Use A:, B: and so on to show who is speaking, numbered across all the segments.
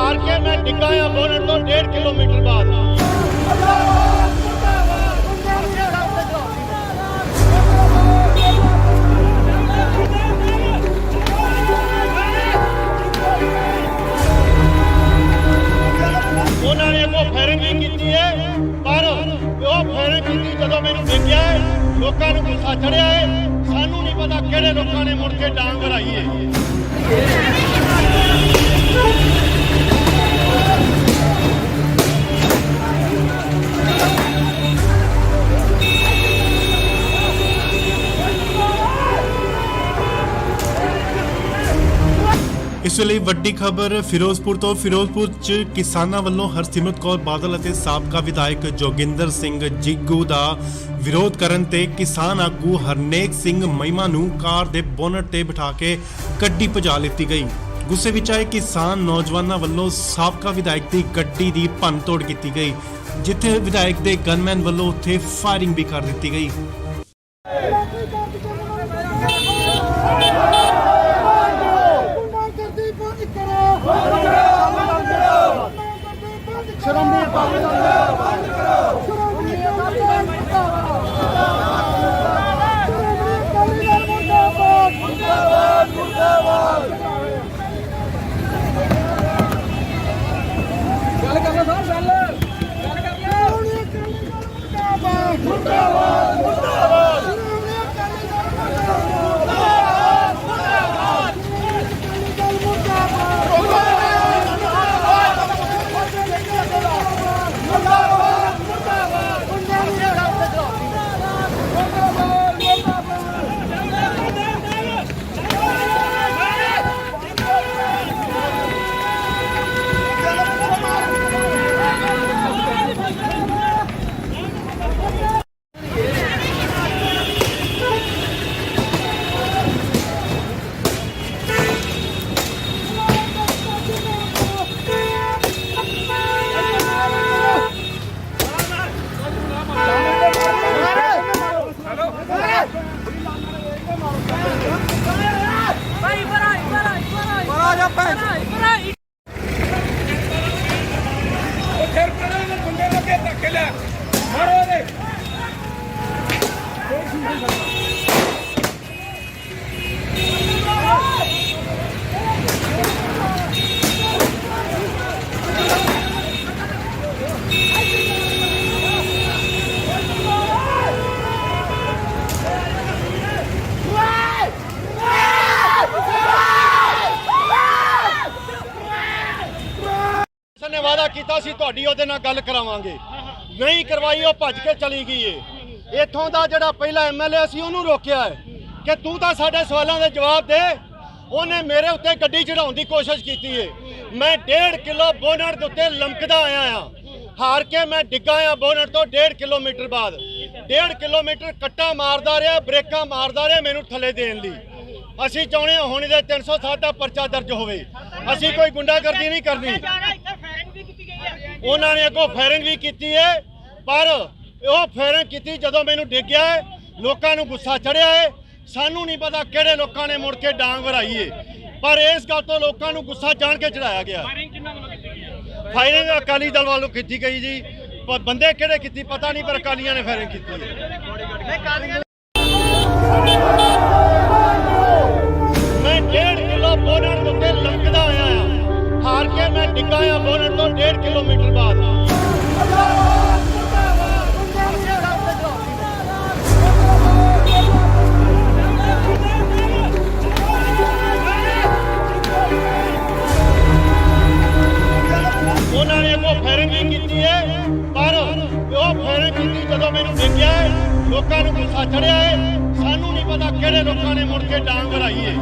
A: हार के मैं डिग्गा या बोनट तो 1.5 किलोमीटर बाद। उन्होंने वो फायरिंग भी की है, पर वो फायरिंग की जो मैंने देखा है, लोगों को गुस्सा चढ़िया है। सानू नहीं पता किहड़े लोगों ने मुड़ के डांग भराई है।
B: इस ਵੇਲੇ ਵੱਡੀ ਖਬਰ ਫਿਰੋਜ਼ਪੁਰ ਤੋਂ। ਫਿਰੋਜ਼ਪੁਰ 'ਚ ਕਿਸਾਨਾਂ ਵੱਲੋਂ ਹਰਸਿਮਰਤ ਕੌਰ ਬਾਦਲ ਅਤੇ ਸਾਬਕਾ ਵਿਧਾਇਕ ਜੋਗਿੰਦਰ ਸਿੰਘ ਜੀਗੂ ਦਾ ਵਿਰੋਧ ਕਰਨ ਤੇ ਕਿਸਾਨ ਆਗੂ ਹਰਨੇਕ ਸਿੰਘ ਮਹਿਮਾ ਨੂੰ ਕਾਰ ਦੇ ਬੋਨਟ ਤੇ ਬਿਠਾ ਕੇ ਗੱਡੀ ਭਜਾ ਲਿੱਤੀ ਗਈ। ਗੁੱਸੇ ਵਿੱਚ ਆਏ ਕਿਸਾਨ ਨੌਜਵਾਨਾਂ ਵੱਲੋਂ ਸਾਬਕਾ ਵਿਧਾਇਕ ਦੀ ਗੱਡੀ ਦੀ ਭੰਨਤੋੜ ਕੀਤੀ ਗਈ, ਜਿੱਥੇ ਵਿਧਾਇਕ ਦੇ ਗਨਮੈਨ ਵੱਲੋਂ ਉੱਥੇ ਫਾਇਰਿੰਗ ਵੀ ਕਰ ਦਿੱਤੀ ਗਈ।
A: ने वादा किया सी तुहाडी ओहदे नाल गल करावांगे, नहीं करवाई, वो भज के चली गई है। इत्थों का जिहड़ा पहला MLA सी उहनूं रोकिया है कि तू तां साडे सवालों के जवाब दे। उहने मेरे उत्ते गड्डी चढ़ाउण दी कोशिश की है। मैं 1.5 किलो बोनट दे उत्ते लमकदा आया हां। हार के मैं डिग्गा आ बोनट तो 1.5 किलोमीटर बाद। 1.5 किलोमीटर कट्टा मारदा रहा, ब्रेकां मारदा रहा मैनूं थल्ले देण लई। असीं चाहुंदे हां हुण इहदे 307 दा परचा दर्ज होवे। असीं कोई गुंडागर्दी नहीं करनी। उन्होंने अगों फायरिंग भी की है, पर वह फायरिंग की जो मैनू डिग्या है, लोगों को गुस्सा चढ़िया है। सानू नहीं पता किहड़े लोगों ने मुड़ के डांग भराई है, पर इस गल तो लोगों को गुस्सा जान के चढ़ाया गया। फायरिंग अकाली दल वालों की गई जी, पर बंदे किहड़े की पता नहीं, पर अकालियां ने फायरिंग की। मैं 1.5 किलो बोनट के उत्ते लमकदा आया हां। हार के मैं डिग्गा आ बोनट तो 1.5 किलोमीटर बाद। उन्होंने वो फायरिंग भी की है, पर वो फायरिंग की जो मैंने देखा है, लोगों को गुस्सा चढ़िया है। सानू नहीं पता किहड़े लोगों ने मुड़ के डांग भराई है।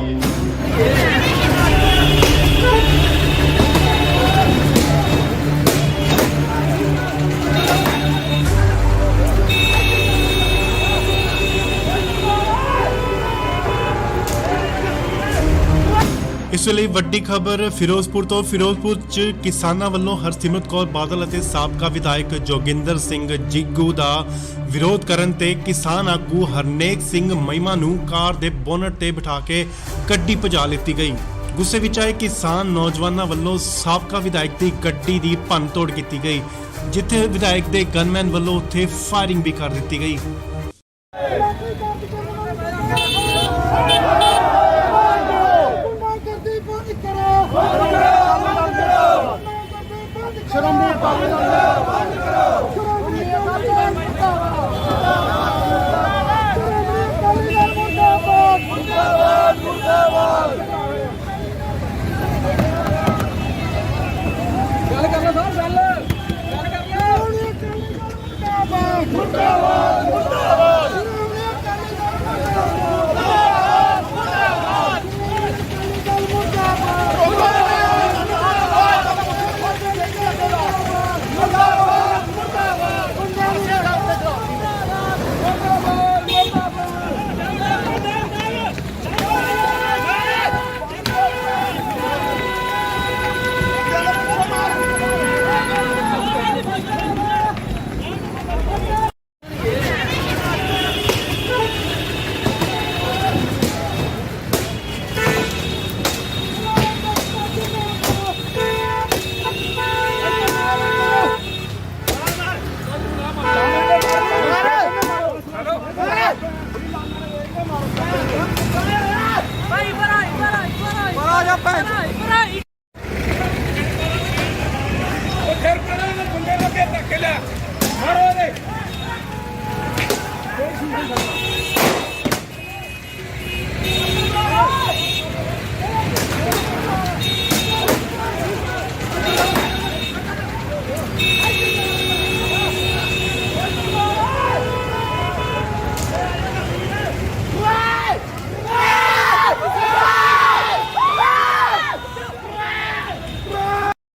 B: ਇਸ ਵੇਲੇ ਵੱਡੀ ਖਬਰ ਫਿਰੋਜ਼ਪੁਰ ਤੋਂ। ਫਿਰੋਜ਼ਪੁਰ 'ਚ ਕਿਸਾਨਾਂ ਵੱਲੋਂ ਹਰਸਿਮਰਤ ਕੌਰ ਬਾਦਲ ਅਤੇ ਸਾਬਕਾ ਵਿਧਾਇਕ ਜੋਗਿੰਦਰ ਸਿੰਘ ਜੀਗੂ ਦਾ ਵਿਰੋਧ ਕਰਨ ਤੇ ਕਿਸਾਨ ਆਗੂ ਹਰਨੇਕ ਸਿੰਘ ਮਹਿਮਾ ਨੂੰ ਕਾਰ ਦੇ ਬੋਨਟ ਤੇ ਬਿਠਾ ਕੇ ਗੱਡੀ ਭਜਾ ਲਿੱਤੀ ਗਈ। ਗੁੱਸੇ ਵਿੱਚ ਆਏ ਕਿਸਾਨ ਨੌਜਵਾਨਾਂ ਵੱਲੋਂ ਸਾਬਕਾ ਵਿਧਾਇਕ ਦੀ ਗੱਡੀ ਦੀ ਭੰਨਤੋੜ ਕੀਤੀ ਗਈ, ਜਿੱਥੇ ਵਿਧਾਇਕ ਦੇ ਗਨਮੈਨ ਵੱਲੋਂ ਉੱਥੇ ਫਾਇਰਿੰਗ ਵੀ ਕਰ ਦਿੱਤੀ ਗਈ।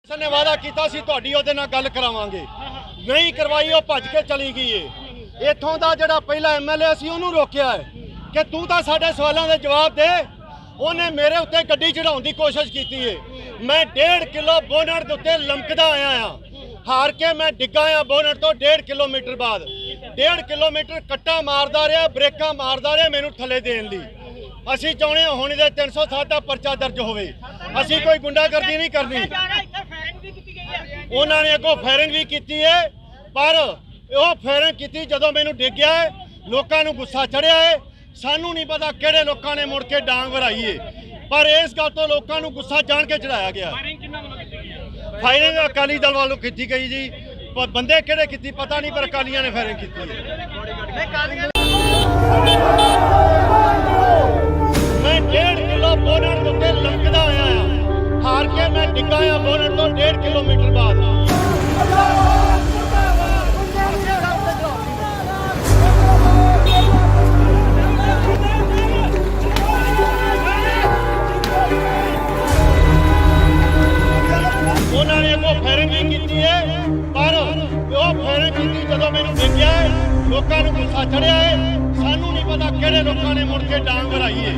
A: ਨੇ ਵਾਅਦਾ ਕੀਤਾ ਸੀ ਤੁਹਾਡੀ ਉਹਦੇ ਨਾਲ ਗੱਲ ਕਰਾਵਾਂਗੇ, ਨਹੀਂ ਕਰਵਾਈ, ਉਹ ਭੱਜ ਕੇ ਚਲੀ ਗਈ ਏ। ਇੱਥੋਂ ਦਾ ਜਿਹੜਾ ਪਹਿਲਾ ਐਮਐਲਏ ਸੀ ਉਹਨੂੰ ਰੋਕਿਆ ਹੈ ਕਿ ਤੂੰ ਤਾਂ ਸਾਡੇ ਸਵਾਲਾਂ ਦੇ ਜਵਾਬ ਦੇ। ਉਹਨੇ ਮੇਰੇ ਉੱਤੇ ਗੱਡੀ ਚੜਾਉਣ ਦੀ ਕੋਸ਼ਿਸ਼ ਕੀਤੀ ਏ। ਮੈਂ 1.5 ਕਿਲੋ ਬੋਨਟ ਦੇ ਉੱਤੇ ਲਮਕਦਾ ਆਇਆ ਆ, ਹਾਰ ਕੇ ਮੈਂ ਡਿੱਗਾ ਆ ਬੋਨਟ ਤੋਂ 1.5 ਕਿਲੋਮੀਟਰ ਬਾਅਦ। 1.5 ਕਿਲੋਮੀਟਰ ਕੱਟਾ ਮਾਰਦਾ ਰਿਹਾ, ਬ੍ਰੇਕਾਂ ਮਾਰਦਾ ਰਿਹਾ ਮੈਨੂੰ ਥੱਲੇ ਦੇਣ ਲਈ। ਅਸੀਂ ਚਾਹੁੰਦੇ ਹਾਂ ਹੁਣ ਇਹਦੇ 307 ਦਾ ਪਰਚਾ ਦਰਜ ਹੋਵੇ। ਅਸੀਂ ਕੋਈ ਗੁੰਡਾਗਰਦੀ ਨਹੀਂ ਕਰਨੀ। ਉਹਨਾਂ ਨੇ ਅੱਗੋਂ ਫਾਇਰਿੰਗ ਵੀ ਕੀਤੀ ਹੈ, ਪਰ ਉਹ ਫਾਇਰਿੰਗ ਕੀਤੀ ਜਦੋਂ ਮੈਨੂੰ ਡਿੱਗਿਆ ਹੈ। ਲੋਕਾਂ ਨੂੰ ਗੁੱਸਾ ਚੜਿਆ ਹੈ। ਸਾਨੂੰ ਨਹੀਂ ਪਤਾ ਕਿਹੜੇ ਲੋਕਾਂ ਨੇ ਮੁੜ ਕੇ ਡਾਂਗ ਵਰਾਈ ਹੈ, ਪਰ ਇਸ ਗੱਲ ਤੋਂ ਲੋਕਾਂ ਨੂੰ ਗੁੱਸਾ ਜਾਣ ਕੇ ਚੜਾਇਆ ਗਿਆ। ਫਾਇਰਿੰਗ ਅਕਾਲੀ ਦਲ ਵੱਲੋਂ ਕੀਤੀ ਗਈ ਜੀ, ਪਰ ਬੰਦੇ ਕਿਹੜੇ ਕੀਤੀ ਪਤਾ ਨਹੀਂ, ਪਰ ਅਕਾਲੀਆਂ ਨੇ ਫਾਇਰਿੰਗ ਕੀਤੀ ਹੈ। ਮੈਂ 1.5 ਕਿਲੋ ਬੋਨਟ ਦੇ ਉੱਤੇ ਲਮਕਦਾ ਆਇਆ ਆ, ਹਾਰ ਕੇ ਮੈਂ ਡਿੱਗਾ ਆ ਬੋਨਟ ਤੋਂ 1.5 ਕਿਲੋਮੀਟਰ ਬਾਅਦ। ਉਹਨਾਂ ਨੇ ਅੱਗੋਂ ਫਾਇਰਿੰਗ ਵੀ ਕੀਤੀ ਹੈ, ਪਰ ਉਹ ਫਾਇਰਿੰਗ ਕੀਤੀ ਜਦੋਂ ਮੈਨੂੰ ਡਿੱਗਿਆ ਹੈ। ਲੋਕਾਂ ਨੂੰ ਗੁੱਸਾ ਚੜਿਆ ਹੈ। ਸਾਨੂੰ ਨਹੀਂ ਪਤਾ ਕਿਹੜੇ ਲੋਕਾਂ ਨੇ ਮੁੜ ਕੇ ਡਾਂਗ ਵਰਾਈ ਹੈ।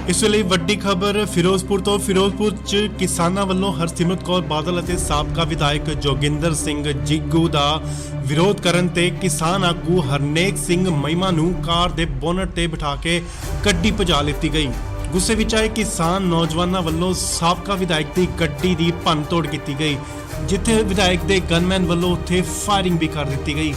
B: ਇਸ ਵੇਲੇ ਵੱਡੀ ਖਬਰ ਫਿਰੋਜ਼ਪੁਰ ਤੋਂ। ਫਿਰੋਜ਼ਪੁਰ 'ਚ ਕਿਸਾਨਾਂ ਵੱਲੋਂ ਹਰਸਿਮਰਤ ਕੌਰ ਬਾਦਲ ਅਤੇ ਸਾਬਕਾ ਵਿਧਾਇਕ ਜੋਗਿੰਦਰ ਸਿੰਘ ਜਿੱਗੂ ਦਾ ਵਿਰੋਧ ਕਰਨ ਤੇ ਕਿਸਾਨ ਆਗੂ ਹਰਨੇਕ ਸਿੰਘ ਮਹਿਮਾ ਨੂੰ ਕਾਰ ਦੇ ਬੋਨਟ ਤੇ ਬਿਠਾ ਕੇ ਗੱਡੀ ਭਜਾ ਲਿੱਤੀ ਗਈ। ਗੁੱਸੇ ਵਿੱਚ ਆਏ ਕਿਸਾਨ ਨੌਜਵਾਨਾਂ ਵੱਲੋਂ ਸਾਬਕਾ ਵਿਧਾਇਕ ਦੀ ਗੱਡੀ ਦੀ ਭੰਨਤੋੜ ਕੀਤੀ ਗਈ, ਜਿੱਥੇ ਵਿਧਾਇਕ ਦੇ ਗਨਮੈਨ ਵੱਲੋਂ ਉੱਥੇ ਫਾਇਰਿੰਗ ਵੀ ਕਰ ਦਿੱਤੀ ਗਈ।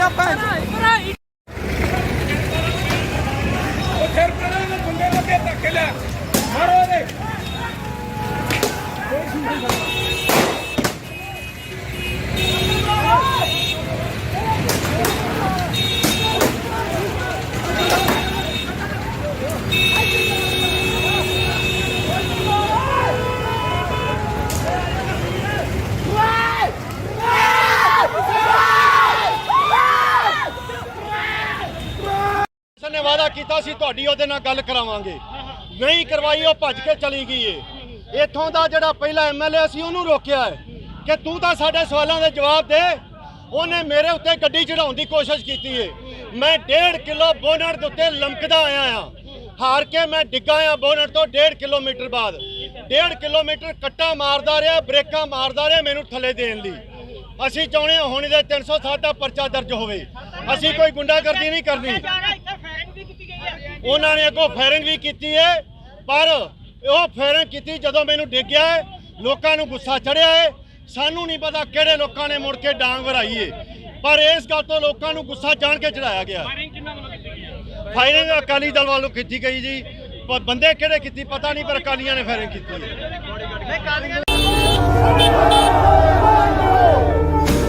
C: ਜਾ ਭੈਣ
D: ਫਿਰ ਕਰਾਂਗੇ ਗੁੰਡੇ ਲੱਗੇ ਧੱਕੇ ਲੈ ਮਾਰੋ ਦੇ
A: ਨੇ ਵਾਅਦਾ ਕੀਤਾ ਸੀ ਤੁਹਾਡੀ ਉਹਦੇ ਨਾਲ ਗੱਲ ਕਰਾਵਾਂਗੇ ਨਹੀਂ ਕਰਵਾਈ ਉਹ ਭੱਜ ਕੇ ਚਲੀ ਗਈ ਏ ਇੱਥੋਂ ਦਾ ਜਿਹੜਾ ਪਹਿਲਾ ਐਮਐਲਏ ਸੀ ਉਹਨੂੰ ਰੋਕਿਆ ਹੈ ਕਿ ਤੂੰ ਤਾਂ ਸਾਡੇ ਸਵਾਲਾਂ ਦੇ ਜਵਾਬ ਦੇ ਉਹਨੇ ਮੇਰੇ ਉੱਤੇ ਗੱਡੀ ਚੜਾਉਣ ਦੀ ਕੋਸ਼ਿਸ਼ ਕੀਤੀ ਏ ਮੈਂ 1.5 ਕਿਲੋ ਬੋਨਟ ਦੇ ਉੱਤੇ ਲਮਕਦਾ ਆਇਆ ਆ ਹਾਰ ਕੇ ਮੈਂ ਡਿੱਗਾ ਆ ਬੋਨਟ ਤੋਂ 1.5 ਕਿਲੋਮੀਟਰ ਬਾਅਦ 1.5 ਕਿਲੋਮੀਟਰ ਕੱਟਾ ਮਾਰਦਾ ਰਿਹਾ ਬ੍ਰੇਕਾਂ ਮਾਰਦਾ ਰਿਹਾ ਮੈਨੂੰ ਥੱਲੇ ਦੇਣ ਲਈ ਅਸੀਂ ਚਾਹੁੰਦੇ ਹਾਂ ਹੁਣ ਇਹਦੇ 307 ਦਾ ਪਰਚਾ ਦਰਜ ਹੋਵੇ ਅਸੀਂ ਕੋਈ ਗੁੰਡਾਗਰਦੀ ਨਹੀਂ ਕਰਨੀ ਉਹਨਾਂ ਨੇ ਅੱਗੋਂ ਫਾਇਰਿੰਗ ਵੀ ਕੀਤੀ ਹੈ ਪਰ ਉਹ ਫਾਇਰਿੰਗ ਕੀਤੀ ਜਦੋਂ ਮੈਨੂੰ ਡਿੱਗਿਆ ਹੈ ਲੋਕਾਂ ਨੂੰ ਗੁੱਸਾ ਚੜਿਆ ਹੈ ਸਾਨੂੰ ਨਹੀਂ ਪਤਾ ਕਿਹੜੇ ਲੋਕਾਂ ਨੇ ਮੁੜ ਕੇ ਡਾਂਗ ਵਰਾਈ ਹੈ ਪਰ ਇਸ ਗੱਲ ਤੋਂ ਲੋਕਾਂ ਨੂੰ ਗੁੱਸਾ ਜਾਣ ਕੇ ਚੜਾਇਆ ਗਿਆ ਫਾਇਰਿੰਗ ਅਕਾਲੀ ਦਲ ਵੱਲੋਂ ਕੀਤੀ ਗਈ ਜੀ ਪਰ ਬੰਦੇ ਕਿਹੜੇ ਕੀਤੀ ਪਤਾ ਨਹੀਂ ਪਰ ਅਕਾਲੀਆਂ ਨੇ ਫਾਇਰਿੰਗ ਕੀਤੀ ਹੈ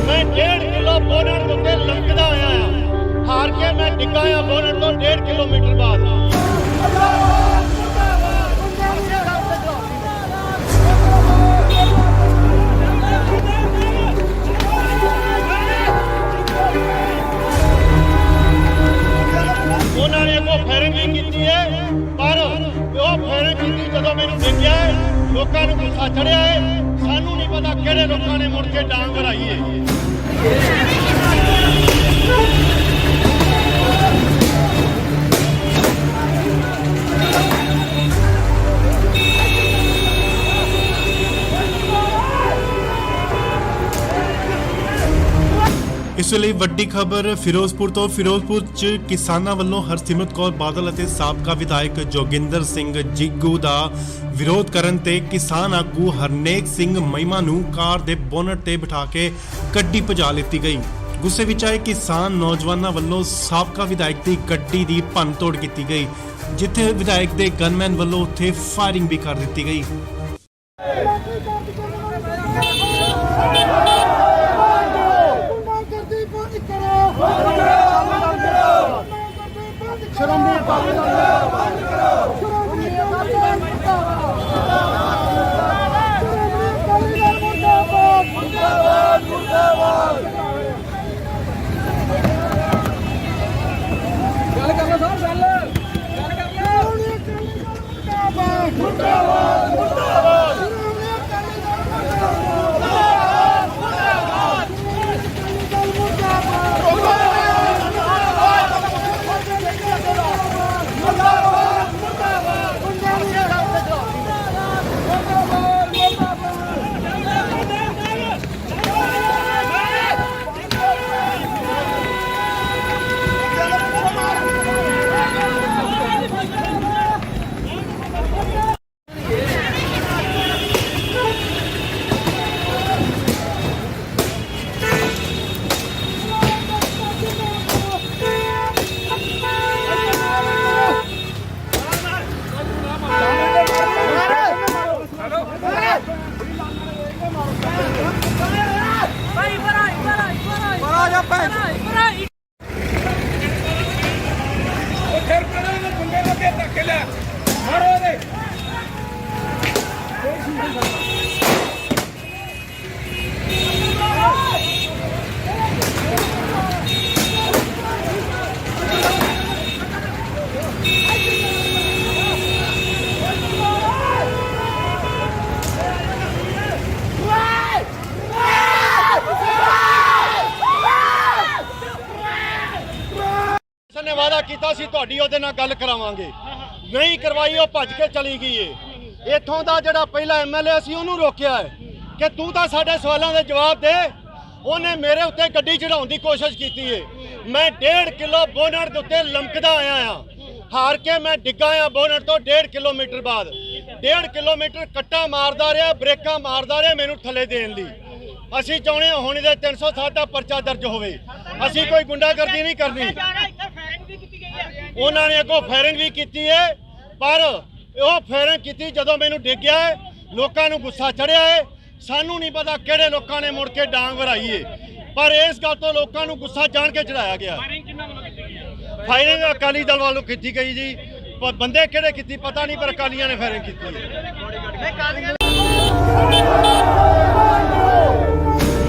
A: ਮੈਂ 1.5 ਕਿਲੋ ਬੋਨਟ ਦੇ ਉੱਤੇ ਲਮਕਦਾ ਆਇਆ ਆ ਹਾਰ ਕੇ ਮੈਂ ਡਿੱਗਾ ਆ ਬੋਨਟ ਤੋਂ 1.5 ਕਿਲੋਮੀਟਰ ਬਾਅਦ ਉਹਨਾਂ ਨੇ ਅੱਗੋਂ ਫਾਇਰਿੰਗ ਵੀ ਕੀਤੀ ਹੈ ਪਰ ਉਹ ਫਾਇਰਿੰਗ ਕੀਤੀ ਜਦੋਂ ਮੈਨੂੰ ਡਿੱਗਿਆ ਹੈ ਲੋਕਾਂ ਨੂੰ ਗੁੱਸਾ ਚੜਿਆ ਹੈ ਸਾਨੂੰ ਨਹੀਂ ਪਤਾ ਕਿਹੜੇ ਲੋਕਾਂ ਨੇ ਮੁੜ ਕੇ ਡਾਂਗ ਵਰਾਈ ਹੈ
B: ਇਸ ਲਈ ਵੱਡੀ ਖਬਰ ਫਿਰੋਜ਼ਪੁਰ ਤੋਂ ਫਿਰੋਜ਼ਪੁਰ 'ਚ ਕਿਸਾਨਾਂ ਵੱਲੋਂ ਹਰਸਿਮਰਤ ਕੌਰ ਬਾਦਲ ਅਤੇ ਸਾਬਕਾ ਵਿਧਾਇਕ ਜੋਗਿੰਦਰ ਸਿੰਘ ਜਿੱਗੂ ਦਾ ਵਿਰੋਧ ਕਰਨ ਤੇ ਕਿਸਾਨ ਆਗੂ ਹਰਨੇਕ ਸਿੰਘ ਮਹਿਮਾ ਨੂੰ ਕਾਰ ਦੇ ਬੋਨਟ ਤੇ ਬਿਠਾ ਕੇ ਗੱਡੀ ਭਜਾ ਲਿੱਤੀ ਗਈ। ਗੁੱਸੇ ਵਿੱਚ ਆਏ ਕਿਸਾਨ ਨੌਜਵਾਨਾਂ ਵੱਲੋਂ ਸਾਬਕਾ ਵਿਧਾਇਕ ਦੀ ਗੱਡੀ ਦੀ ਭੰਨਤੋੜ ਕੀਤੀ ਗਈ ਜਿੱਥੇ ਵਿਧਾਇਕ ਦੇ ਗਨਮੈਨ ਵੱਲੋਂ ਉੱਥੇ ਫਾਇਰਿੰਗ ਵੀ ਕਰ ਦਿੱਤੀ ਗਈ।
D: ਫਿਰ ਕਰਾਂਗੇ ਗੁੰਡੇ ਲੱਗੇ ਧੱਕੇ ਲੈ ਮਾਰੋ ਦੇ
A: ਨੇ ਵਾਅਦਾ ਕੀਤਾ ਸੀ ਤੁਹਾਡੀ ਉਹਦੇ ਨਾਲ ਗੱਲ ਕਰਾਵਾਂਗੇ ਨਹੀਂ ਕਰਵਾਈ ਉਹ ਭੱਜ ਕੇ ਚਲੀ ਗਈ ਏ ਇੱਥੋਂ ਦਾ ਜਿਹੜਾ ਪਹਿਲਾ ਐਮਐਲਏ ਸੀ ਉਹਨੂੰ ਰੋਕਿਆ ਹੈ ਕਿ ਤੂੰ ਤਾਂ ਸਾਡੇ ਸਵਾਲਾਂ ਦੇ ਜਵਾਬ ਦੇ ਉਹਨੇ ਮੇਰੇ ਉੱਤੇ ਗੱਡੀ ਚੜਾਉਣ ਦੀ ਕੋਸ਼ਿਸ਼ ਕੀਤੀ ਏ ਮੈਂ 1.5 ਕਿਲੋ ਬੋਨਟ ਦੇ ਉੱਤੇ ਲਮਕਦਾ ਆਇਆ ਆ ਹਾਰ ਕੇ ਮੈਂ ਡਿੱਗਾ ਆ ਬੋਨਟ ਤੋਂ 1.5 ਕਿਲੋਮੀਟਰ ਬਾਅਦ 1.5 ਕਿਲੋਮੀਟਰ ਕੱਟਾ ਮਾਰਦਾ ਰਿਹਾ ਬ੍ਰੇਕਾਂ ਮਾਰਦਾ ਰਿਹਾ ਮੈਨੂੰ ਥੱਲੇ ਦੇਣ ਲਈ ਅਸੀਂ ਚਾਹੁੰਦੇ ਹਾਂ ਹੁਣ ਇਹਦੇ 307 ਦਾ ਪਰਚਾ ਦਰਜ ਹੋਵੇ ਅਸੀਂ ਕੋਈ ਗੁੰਡਾਗਰਦੀ ਨਹੀਂ ਕਰਨੀ। ਉਹਨਾਂ ਨੇ ਅੱਗੋਂ ਫਾਇਰਿੰਗ ਵੀ ਕੀਤੀ ਹੈ, ਪਰ ਉਹ ਫਾਇਰਿੰਗ ਕੀਤੀ ਜਦੋਂ ਮੈਨੂੰ ਡਿੱਗਿਆ ਹੈ, ਲੋਕਾਂ ਨੂੰ ਗੁੱਸਾ ਚੜਿਆ ਹੈ। ਸਾਨੂੰ ਨਹੀਂ ਪਤਾ ਕਿਹੜੇ ਲੋਕਾਂ ਨੇ ਮੁੜ ਕੇ ਡਾਂਗ ਵਰਾਈ ਹੈ, ਪਰ ਇਸ ਗੱਲ ਤੋਂ ਲੋਕਾਂ ਨੂੰ ਗੁੱਸਾ ਜਾਣ ਕੇ ਚੜਾਇਆ ਗਿਆ। ਫਾਇਰਿੰਗ ਅਕਾਲੀ ਦਲ ਵੱਲੋਂ ਕੀਤੀ ਗਈ ਜੀ, ਪਰ ਬੰਦੇ ਕਿਹੜੇ ਕੀਤੀ ਪਤਾ ਨਹੀਂ, ਪਰ ਅਕਾਲੀਆਂ ਨੇ ਫਾਇਰਿੰਗ ਕੀਤੀ ਹੈ।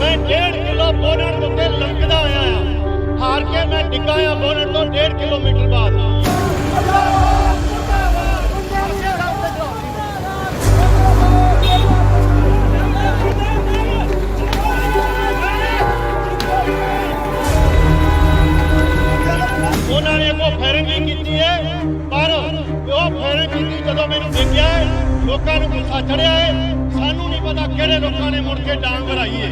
A: ਮੈਂ 1.5 ਕਿਲੋ ਬੋਨਟ ਉੱਤੇ ਲੰਕਦਾ ਆਇਆ ਆ, ਹਾਰ ਕੇ ਮੈਂ ਡਿੱਗਾ ਆ ਬੋਨਟ ਤੋਂ 1.5 ਕਿਲੋਮੀਟਰ ਬਾਅਦ। ਉਹਨਾਂ ਨੇ ਅੱਗੋਂ ਫਾਇਰਿੰਗ ਵੀ ਕੀਤੀ ਹੈ, ਪਰ ਉਹ ਫਾਇਰਿੰਗ ਕੀਤੀ ਜਦੋਂ ਮੈਨੂੰ ਡਿੱਗਿਆ ਹੈ, ਲੋਕਾਂ ਨੂੰ ਗੁੱਸਾ ਚੜਿਆ ਹੈ। ਸਾਨੂੰ ਨਹੀਂ ਪਤਾ ਕਿਹੜੇ ਲੋਕਾਂ ਨੇ ਮੁੜ ਕੇ ਡਾਂਗ ਵਰਾਈ ਹੈ।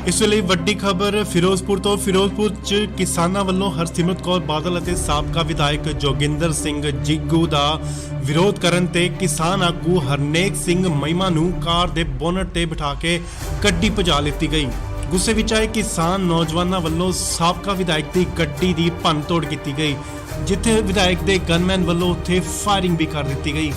B: ਇਸ ਵੇਲੇ ਵੱਡੀ ਖਬਰ ਫਿਰੋਜ਼ਪੁਰ ਤੋਂ। ਫਿਰੋਜ਼ਪੁਰ 'ਚ ਕਿਸਾਨਾਂ ਵੱਲੋਂ ਹਰਸਿਮਰਤ ਕੌਰ ਬਾਦਲ ਅਤੇ ਸਾਬਕਾ ਵਿਧਾਇਕ ਜੋਗਿੰਦਰ ਸਿੰਘ ਜਿੱਗੂ ਦਾ ਵਿਰੋਧ ਕਰਨ ਤੇ ਕਿਸਾਨ ਆਗੂ ਹਰਨੇਕ ਸਿੰਘ ਮਹਿਮਾ ਨੂੰ ਕਾਰ ਦੇ ਬੋਨਟ ਤੇ ਬਿਠਾ ਕੇ ਗੱਡੀ ਭਜਾ ਲਿੱਤੀ ਗਈ। ਗੁੱਸੇ ਵਿੱਚ ਆਏ ਕਿਸਾਨ ਨੌਜਵਾਨਾਂ ਵੱਲੋਂ ਸਾਬਕਾ ਵਿਧਾਇਕ ਦੀ ਗੱਡੀ ਦੀ ਭੰਨਤੋੜ ਕੀਤੀ ਗਈ, ਜਿੱਥੇ ਵਿਧਾਇਕ ਦੇ ਗਨਮੈਨ ਵੱਲੋਂ ਉੱਥੇ ਫਾਇਰਿੰਗ ਵੀ ਕਰ ਦਿੱਤੀ ਗਈ।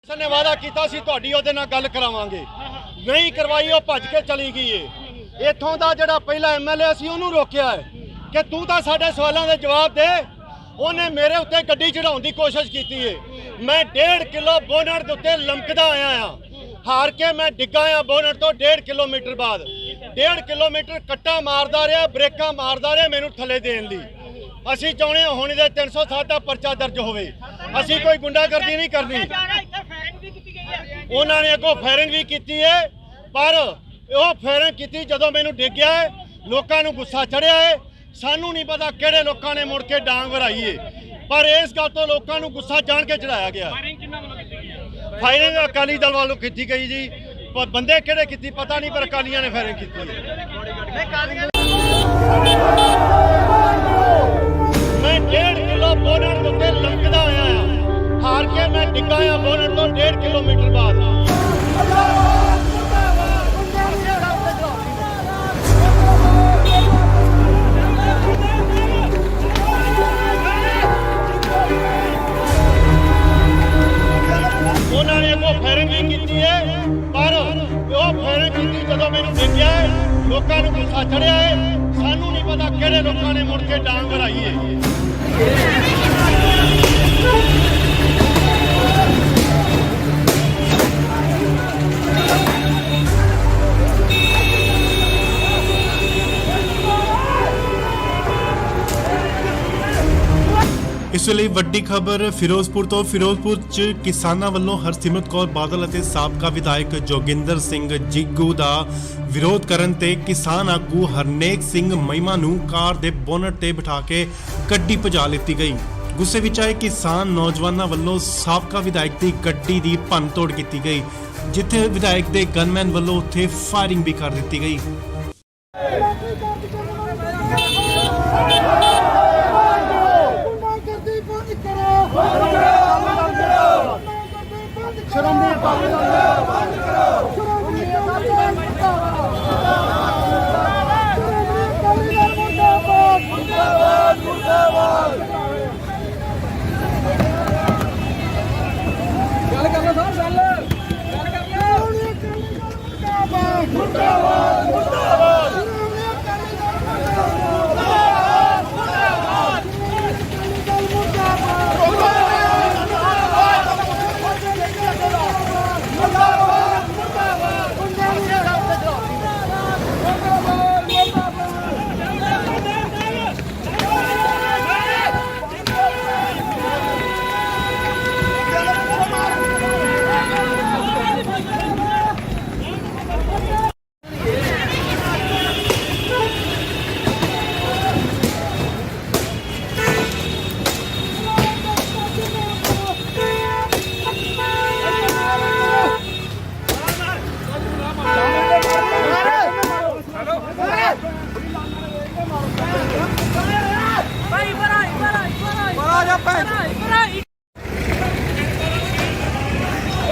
A: ਨੇ ਵਾਅਦਾ ਕੀਤਾ ਸੀ ਤੁਹਾਡੀ ਉਹਦੇ ਨਾਲ ਗੱਲ ਕਰਾਵਾਂਗੇ, ਨਹੀਂ ਕਰਵਾਈ, ਉਹ ਭੱਜ ਕੇ ਚਲੀ ਗਈ ਏ। ਇੱਥੋਂ ਦਾ ਜਿਹੜਾ ਪਹਿਲਾ ਐਮਐਲਏ ਸੀ ਉਹਨੂੰ ਰੋਕਿਆ ਹੈ ਕਿ ਤੂੰ ਤਾਂ ਸਾਡੇ ਸਵਾਲਾਂ ਦੇ ਜਵਾਬ ਦੇ। ਉਹਨੇ ਮੇਰੇ ਉੱਤੇ ਗੱਡੀ ਚੜਾਉਣ ਦੀ ਕੋਸ਼ਿਸ਼ ਕੀਤੀ ਏ। ਮੈਂ 1.5 ਕਿਲੋ ਬੋਨਟ ਦੇ ਉੱਤੇ ਲੰਕਦਾ ਆਇਆ ਆ, ਹਾਰ ਕੇ ਮੈਂ ਡਿੱਗਾ ਆ ਬੋਨਟ ਤੋਂ 1.5 ਕਿਲੋਮੀਟਰ ਬਾਅਦ। 1.5 ਕਿਲੋਮੀਟਰ ਕੱਟਾ ਮਾਰਦਾ ਰਿਹਾ, ਬ੍ਰੇਕਾਂ ਮਾਰਦਾ ਰਿਹਾ ਮੈਨੂੰ ਥੱਲੇ ਦੇਣ ਲਈ। ਅਸੀਂ ਚਾਹੁੰਦੇ ਹਾਂ ਹੁਣ ਇਹਦੇ 307 ਦਾ ਪਰਚਾ ਦਰਜ ਹੋਵੇ। ਅਸੀਂ ਕੋਈ ਗੁੰਡਾਗਰਦੀ ਨਹੀਂ ਕਰਨੀ। ਉਹਨਾਂ ਨੇ ਅੱਗੋਂ ਫਾਇਰਿੰਗ ਵੀ ਕੀਤੀ ਹੈ, ਪਰ ਉਹ ਫਾਇਰਿੰਗ ਕੀਤੀ ਜਦੋਂ ਮੈਨੂੰ ਡਿੱਗਿਆ ਹੈ, ਲੋਕਾਂ ਨੂੰ ਗੁੱਸਾ ਚੜਿਆ ਹੈ। ਸਾਨੂੰ ਨਹੀਂ ਪਤਾ ਕਿਹੜੇ ਲੋਕਾਂ ਨੇ ਮੁੜ ਕੇ ਡਾਂਗ ਵਰਾਈ ਹੈ, ਪਰ ਇਸ ਗੱਲ ਤੋਂ ਲੋਕਾਂ ਨੂੰ ਗੁੱਸਾ ਜਾਣ ਕੇ ਚੜਾਇਆ ਗਿਆ। ਫਾਇਰਿੰਗ ਅਕਾਲੀ ਦਲ ਵੱਲੋਂ ਕੀਤੀ ਗਈ ਜੀ, ਪਰ ਬੰਦੇ ਕਿਹੜੇ ਕੀਤੀ ਪਤਾ ਨਹੀਂ, ਪਰ ਅਕਾਲੀਆਂ ਨੇ ਫਾਇਰਿੰਗ ਕੀਤੀ ਹੈ। ਮੈਂ 1.5 ਕਿਲੋ ਬੋਨਟ ਉੱਤੇ ਲੰਕਦਾ ਆਇਆ ਆ, ਹਾਰ ਕੇ ਮੈਂ ਡਿੱਗਾ ਆ ਬੋਨਟ ਤੋਂ 1.5 ਕਿਲੋਮੀਟਰ ਬਾਅਦ। ਉਹਨਾਂ ਨੇ ਅੱਗੋਂ ਫਾਇਰਿੰਗ ਵੀ ਕੀਤੀ ਹੈ, ਪਰ ਉਹ ਫਾਇਰਿੰਗ ਕੀਤੀ ਜਦੋਂ ਮੈਨੂੰ ਡਿੱਗਿਆ ਹੈ, ਲੋਕਾਂ ਨੂੰ ਗੁੱਸਾ ਚੜਿਆ ਹੈ। ਸਾਨੂੰ ਨਹੀਂ ਪਤਾ ਕਿਹੜੇ ਲੋਕਾਂ ਨੇ ਮੁੜ ਕੇ ਡਾਂਗ ਵਰਾਈ ਹੈ।
B: ਇਸ ਵੇਲੇ ਵੱਡੀ ਖਬਰ ਫਿਰੋਜ਼ਪੁਰ ਤੋਂ। ਫਿਰੋਜ਼ਪੁਰ 'ਚ ਕਿਸਾਨਾਂ ਵੱਲੋਂ ਹਰਸਿਮਰਤ ਕੌਰ ਬਾਦਲ ਅਤੇ ਸਾਬਕਾ ਵਿਧਾਇਕ ਜੋਗਿੰਦਰ ਸਿੰਘ ਜੀਗੂ ਦਾ ਵਿਰੋਧ ਕਰਨ ਤੇ ਕਿਸਾਨ ਆਗੂ ਹਰਨੇਕ ਸਿੰਘ ਮਹਿਮਾ ਨੂੰ ਕਾਰ ਦੇ ਬੋਨਟ ਤੇ ਬਿਠਾ ਕੇ ਗੱਡੀ ਭਜਾ ਲਿੱਤੀ ਗਈ। ਗੁੱਸੇ ਵਿੱਚ ਆਏ ਕਿਸਾਨ ਨੌਜਵਾਨਾਂ ਵੱਲੋਂ ਸਾਬਕਾ ਵਿਧਾਇਕ ਦੀ ਗੱਡੀ ਦੀ ਭੰਨਤੋੜ ਕੀਤੀ ਗਈ, ਜਿੱਥੇ ਵਿਧਾਇਕ ਦੇ ਗਨਮੈਨ ਵੱਲੋਂ ਉੱਥੇ ਫਾਇਰਿੰਗ ਵੀ ਕਰ ਦਿੱਤੀ ਗਈ।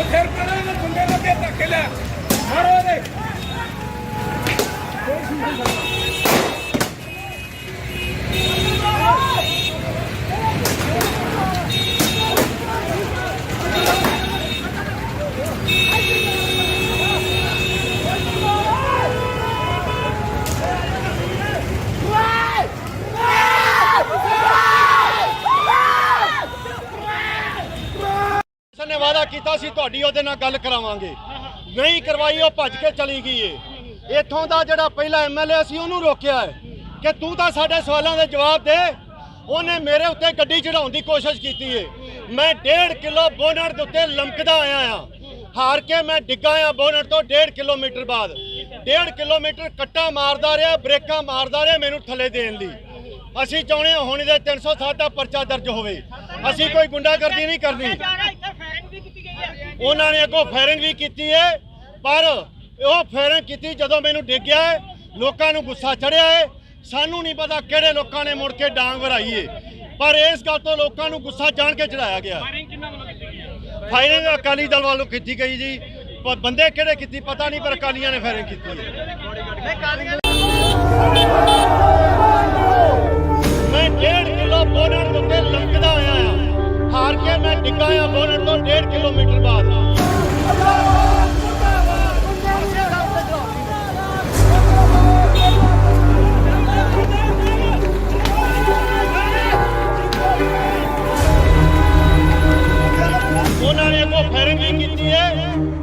D: ਫਿਰ ਪਰੇ ਬੰਦੇ ਲੱਗੇ ਧੱਕੇ ਲੈ ਮਾਰੋ ਦੇ
A: ਨੇ ਵਾਅਦਾ ਕੀਤਾ ਸੀ ਤੁਹਾਡੀ ਉਹਦੇ ਨਾਲ ਗੱਲ ਕਰਾਵਾਂਗੇ, ਨਹੀਂ ਕਰਵਾਈ, ਉਹ ਭੱਜ ਕੇ ਚਲੀ ਗਈ ਏ। ਇੱਥੋਂ ਦਾ ਜਿਹੜਾ ਪਹਿਲਾ ਐਮਐਲਏ ਸੀ ਉਹਨੂੰ ਰੋਕਿਆ ਹੈ ਕਿ ਤੂੰ ਤਾਂ ਸਾਡੇ ਸਵਾਲਾਂ ਦੇ ਜਵਾਬ ਦੇ। ਉਹਨੇ ਮੇਰੇ ਉੱਤੇ ਗੱਡੀ ਚੜਾਉਣ ਦੀ ਕੋਸ਼ਿਸ਼ ਕੀਤੀ ਏ। ਮੈਂ 1.5 ਕਿਲੋ ਬੋਨਟ ਦੇ ਉੱਤੇ ਲਮਕਦਾ ਆਇਆ ਆ, ਹਾਰ ਕੇ ਮੈਂ ਡਿੱਗਾ ਆ ਬੋਨਟ ਤੋਂ 1.5 ਕਿਲੋਮੀਟਰ ਬਾਅਦ। 1.5 ਕਿਲੋਮੀਟਰ ਕੱਟਾ ਮਾਰਦਾ ਰਿਹਾ, ਬ੍ਰੇਕਾਂ ਮਾਰਦਾ ਰਿਹਾ ਮੈਨੂੰ ਥੱਲੇ ਦੇਣ ਲਈ। ਅਸੀਂ ਚਾਹੁੰਦੇ ਹਾਂ ਹੁਣ ਇਹਦੇ 307 ਦਾ ਪਰਚਾ ਦਰਜ ਹੋਵੇ। ਅਸੀਂ ਕੋਈ ਗੁੰਡਾਗਰਦੀ ਨਹੀਂ ਕਰਨੀ। ਉਹਨਾਂ ਨੇ ਅੱਗੋਂ ਫਾਇਰਿੰਗ ਵੀ ਕੀਤੀ ਹੈ, ਪਰ ਉਹ ਫਾਇਰਿੰਗ ਕੀਤੀ ਜਦੋਂ ਮੈਨੂੰ ਡਿੱਗਿਆ ਹੈ। ਲੋਕਾਂ ਨੂੰ ਗੁੱਸਾ ਚੜਿਆ ਹੈ। ਸਾਨੂੰ ਨਹੀਂ ਪਤਾ ਕਿਹੜੇ ਲੋਕਾਂ ਨੇ ਮੁੜ ਕੇ ਡਾਂਗ ਵਰਾਈ ਹੈ, ਪਰ ਇਸ ਗੱਲ ਤੋਂ ਲੋਕਾਂ ਨੂੰ ਗੁੱਸਾ ਜਾਣ ਕੇ ਚੜਾਇਆ ਗਿਆ। ਫਾਇਰਿੰਗ ਅਕਾਲੀ ਦਲ ਵੱਲੋਂ ਕੀਤੀ ਗਈ ਜੀ, ਪਰ ਬੰਦੇ ਕਿਹੜੇ ਕੀਤੀ ਪਤਾ ਨਹੀਂ, ਪਰ ਅਕਾਲੀਆਂ ਨੇ ਫਾਇਰਿੰਗ ਕੀਤੀ ਹੈ। ਮੈਂ 1.5 ਕਿਲੋ ਬੋਨਟ ਦੇ ਉੱਤੇ ਲਮਕਦਾ ਆਇਆ ਆ, ਹਾਰ ਕੇ ਮੈਂ ਡਿੱਗਾ ਆ ਬੋਨਟ ਤੋਂ 1.5 ਕਿਲੋਮੀਟਰ ਬਾਅਦ। ਉਹਨਾਂ ਨੇ ਅੱਗੋਂ ਫਾਇਰਿੰਗ ਵੀ ਕੀਤੀ ਹੈ,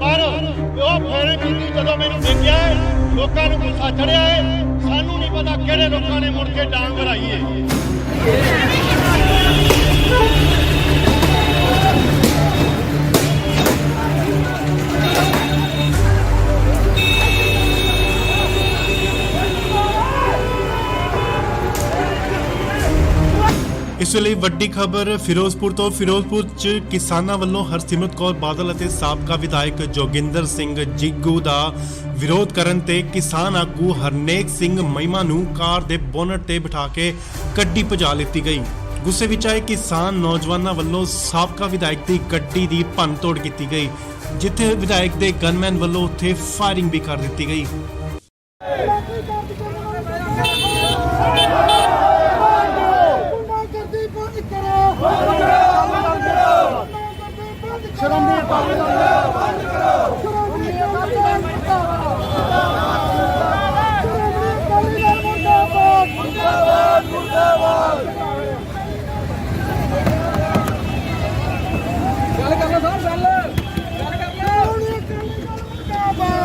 A: ਪਰ ਉਹ ਫਾਇਰਿੰਗ ਕੀਤੀ ਜਦੋਂ ਮੈਨੂੰ ਡਿੱਗਿਆ ਹੈ। ਲੋਕਾਂ ਨੂੰ ਗੁੱਸਾ ਚੜਿਆ ਹੈ। ਸਾਨੂੰ ਨਹੀਂ ਪਤਾ ਕਿਹੜੇ ਲੋਕਾਂ ਨੇ ਮੁੜ ਕੇ ਡਾਂਗ ਵਰਾਈ ਹੈ।
B: ਇਸ ਵੇਲੇ ਵੱਡੀ ਖਬਰ ਫਿਰੋਜ਼ਪੁਰ ਤੋਂ। ਫਿਰੋਜ਼ਪੁਰ 'ਚ ਕਿਸਾਨਾਂ ਵੱਲੋਂ ਹਰਸਿਮਰਤ ਕੌਰ ਬਾਦਲ ਅਤੇ ਸਾਬਕਾ ਵਿਧਾਇਕ ਜੋਗਿੰਦਰ ਸਿੰਘ ਜੀਗੂ ਦਾ ਵਿਰੋਧ ਕਰਨ ਤੇ ਕਿਸਾਨ ਆਗੂ ਹਰਨੇਕ ਸਿੰਘ ਮਹਿਮਾ ਨੂੰ ਕਾਰ ਦੇ ਬੋਨਟ ਤੇ ਬਿਠਾ ਕੇ ਗੱਡੀ ਭਜਾ ਲਿੱਤੀ ਗਈ। ਗੁੱਸੇ ਵਿੱਚ ਆਏ ਕਿਸਾਨ ਨੌਜਵਾਨਾਂ ਵੱਲੋਂ ਸਾਬਕਾ ਵਿਧਾਇਕ ਦੀ ਗੱਡੀ ਦੀ ਭੰਨਤੋੜ ਕੀਤੀ ਗਈ, ਜਿੱਥੇ ਵਿਧਾਇਕ ਦੇ ਗਨਮੈਨ ਵੱਲੋਂ ਉੱਥੇ ਫਾਇਰਿੰਗ ਵੀ ਕਰ ਦਿੱਤੀ ਗਈ।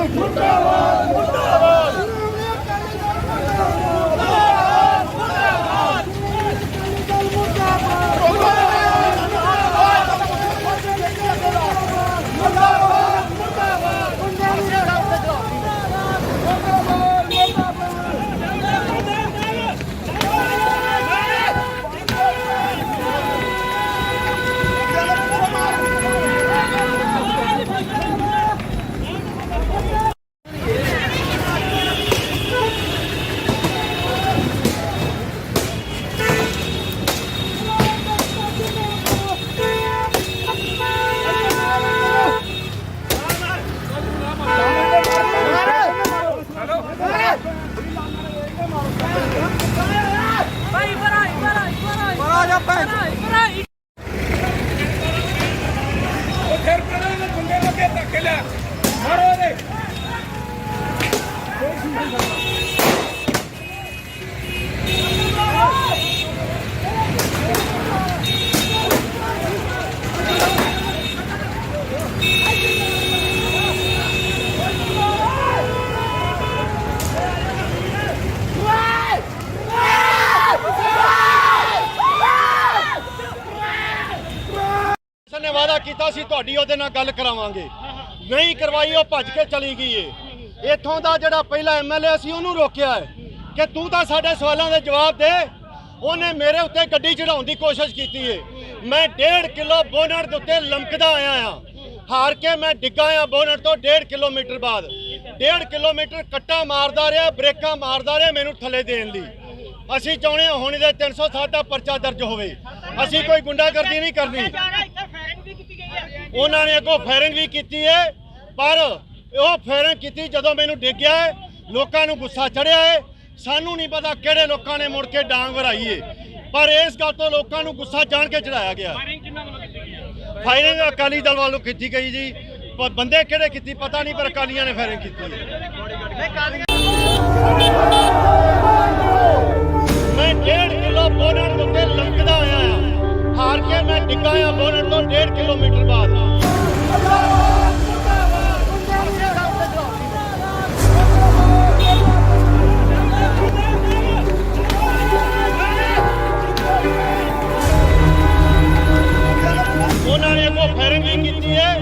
D: ਮੁਰਦਾਬਾਦ ਧੱਕੇ ਲਿਆ ਮਾਰੋ ਦੇ
A: ਨੇ ਵਾਅਦਾ ਕੀਤਾ ਸੀ ਤੁਹਾਡੀ ਉਹਦੇ ਨਾਲ ਗੱਲ ਕਰਾਵਾਂਗੇ, ਨਹੀਂ ਕਰਵਾਈ, ਉਹ ਭੱਜ ਕੇ ਚਲੀ ਗਈ ਏ। ਇੱਥੋਂ ਦਾ ਜਿਹੜਾ ਪਹਿਲਾ ਐਮਐਲਏ ਸੀ ਉਹਨੂੰ ਰੋਕਿਆ ਹੈ ਕਿ ਤੂੰ ਤਾਂ ਸਾਡੇ ਸਵਾਲਾਂ ਦੇ ਜਵਾਬ ਦੇ। ਉਹਨੇ ਮੇਰੇ ਉੱਤੇ ਗੱਡੀ ਚੜਾਉਣ ਦੀ ਕੋਸ਼ਿਸ਼ ਕੀਤੀ ਏ। ਮੈਂ 1.5 ਕਿਲੋ ਬੋਨਟ ਦੇ ਉੱਤੇ ਲਮਕਦਾ ਆਇਆ ਆ, ਹਾਰ ਕੇ ਮੈਂ ਡਿੱਗਾ ਆ ਬੋਨਟ ਤੋਂ 1.5 ਕਿਲੋਮੀਟਰ ਬਾਅਦ। 1.5 ਕਿਲੋਮੀਟਰ ਕੱਟਾ ਮਾਰਦਾ ਰਿਹਾ, ਬ੍ਰੇਕਾਂ ਮਾਰਦਾ ਰਿਹਾ ਮੈਨੂੰ ਥੱਲੇ ਦੇਣ ਲਈ। ਅਸੀਂ ਚਾਹੁੰਦੇ ਹਾਂ ਹੁਣ ਇਹਦੇ 307 ਦਾ ਪਰਚਾ ਦਰਜ ਹੋਵੇ। ਅਸੀਂ ਕੋਈ ਗੁੰਡਾਗਰਦੀ ਨਹੀਂ ਕਰਨੀ। ਉਹਨਾਂ ਨੇ ਅੱਗੋਂ ਫਾਇਰਿੰਗ ਵੀ ਕੀਤੀ ਹੈ, ਪਰ ਉਹ ਫਾਇਰਿੰਗ ਕੀਤੀ ਜਦੋਂ ਮੈਨੂੰ ਡਿੱਗਿਆ ਹੈ। ਲੋਕਾਂ ਨੂੰ ਗੁੱਸਾ ਚੜਿਆ ਹੈ। ਸਾਨੂੰ ਨਹੀਂ ਪਤਾ ਕਿਹੜੇ ਲੋਕਾਂ ਨੇ ਮੁੜ ਕੇ ਡਾਂਗ ਵਰਾਈ ਹੈ, ਪਰ ਇਸ ਗੱਲ ਤੋਂ ਲੋਕਾਂ ਨੂੰ ਗੁੱਸਾ ਜਾਣ ਕੇ ਚੜਾਇਆ ਗਿਆ। ਫਾਇਰਿੰਗ ਅਕਾਲੀ ਦਲ ਵੱਲੋਂ ਕੀਤੀ ਗਈ ਜੀ, ਪਰ ਬੰਦੇ ਕਿਹੜੇ ਕੀਤੀ ਪਤਾ ਨਹੀਂ, ਪਰ ਅਕਾਲੀਆਂ ਨੇ ਫਾਇਰਿੰਗ ਕੀਤੀ ਹੈ। ਮੈਂ 1.5 ਕਿਲੋ ਬੋਨਟ ਦੇ ਉੱਤੇ ਲਮਕਦਾ ਆਇਆ ਆ, ਹਾਰ ਕੇ ਮੈਂ ਡਿੱਗਾ ਆ ਬੋਨਟ ਤੋਂ 1.5 ਕਿਲੋਮੀਟਰ ਬਾਅਦ। ਉਹਨਾਂ ਨੇ ਅੱਗੋਂ ਫਾਇਰਿੰਗ ਵੀ ਕੀਤੀ ਹੈ,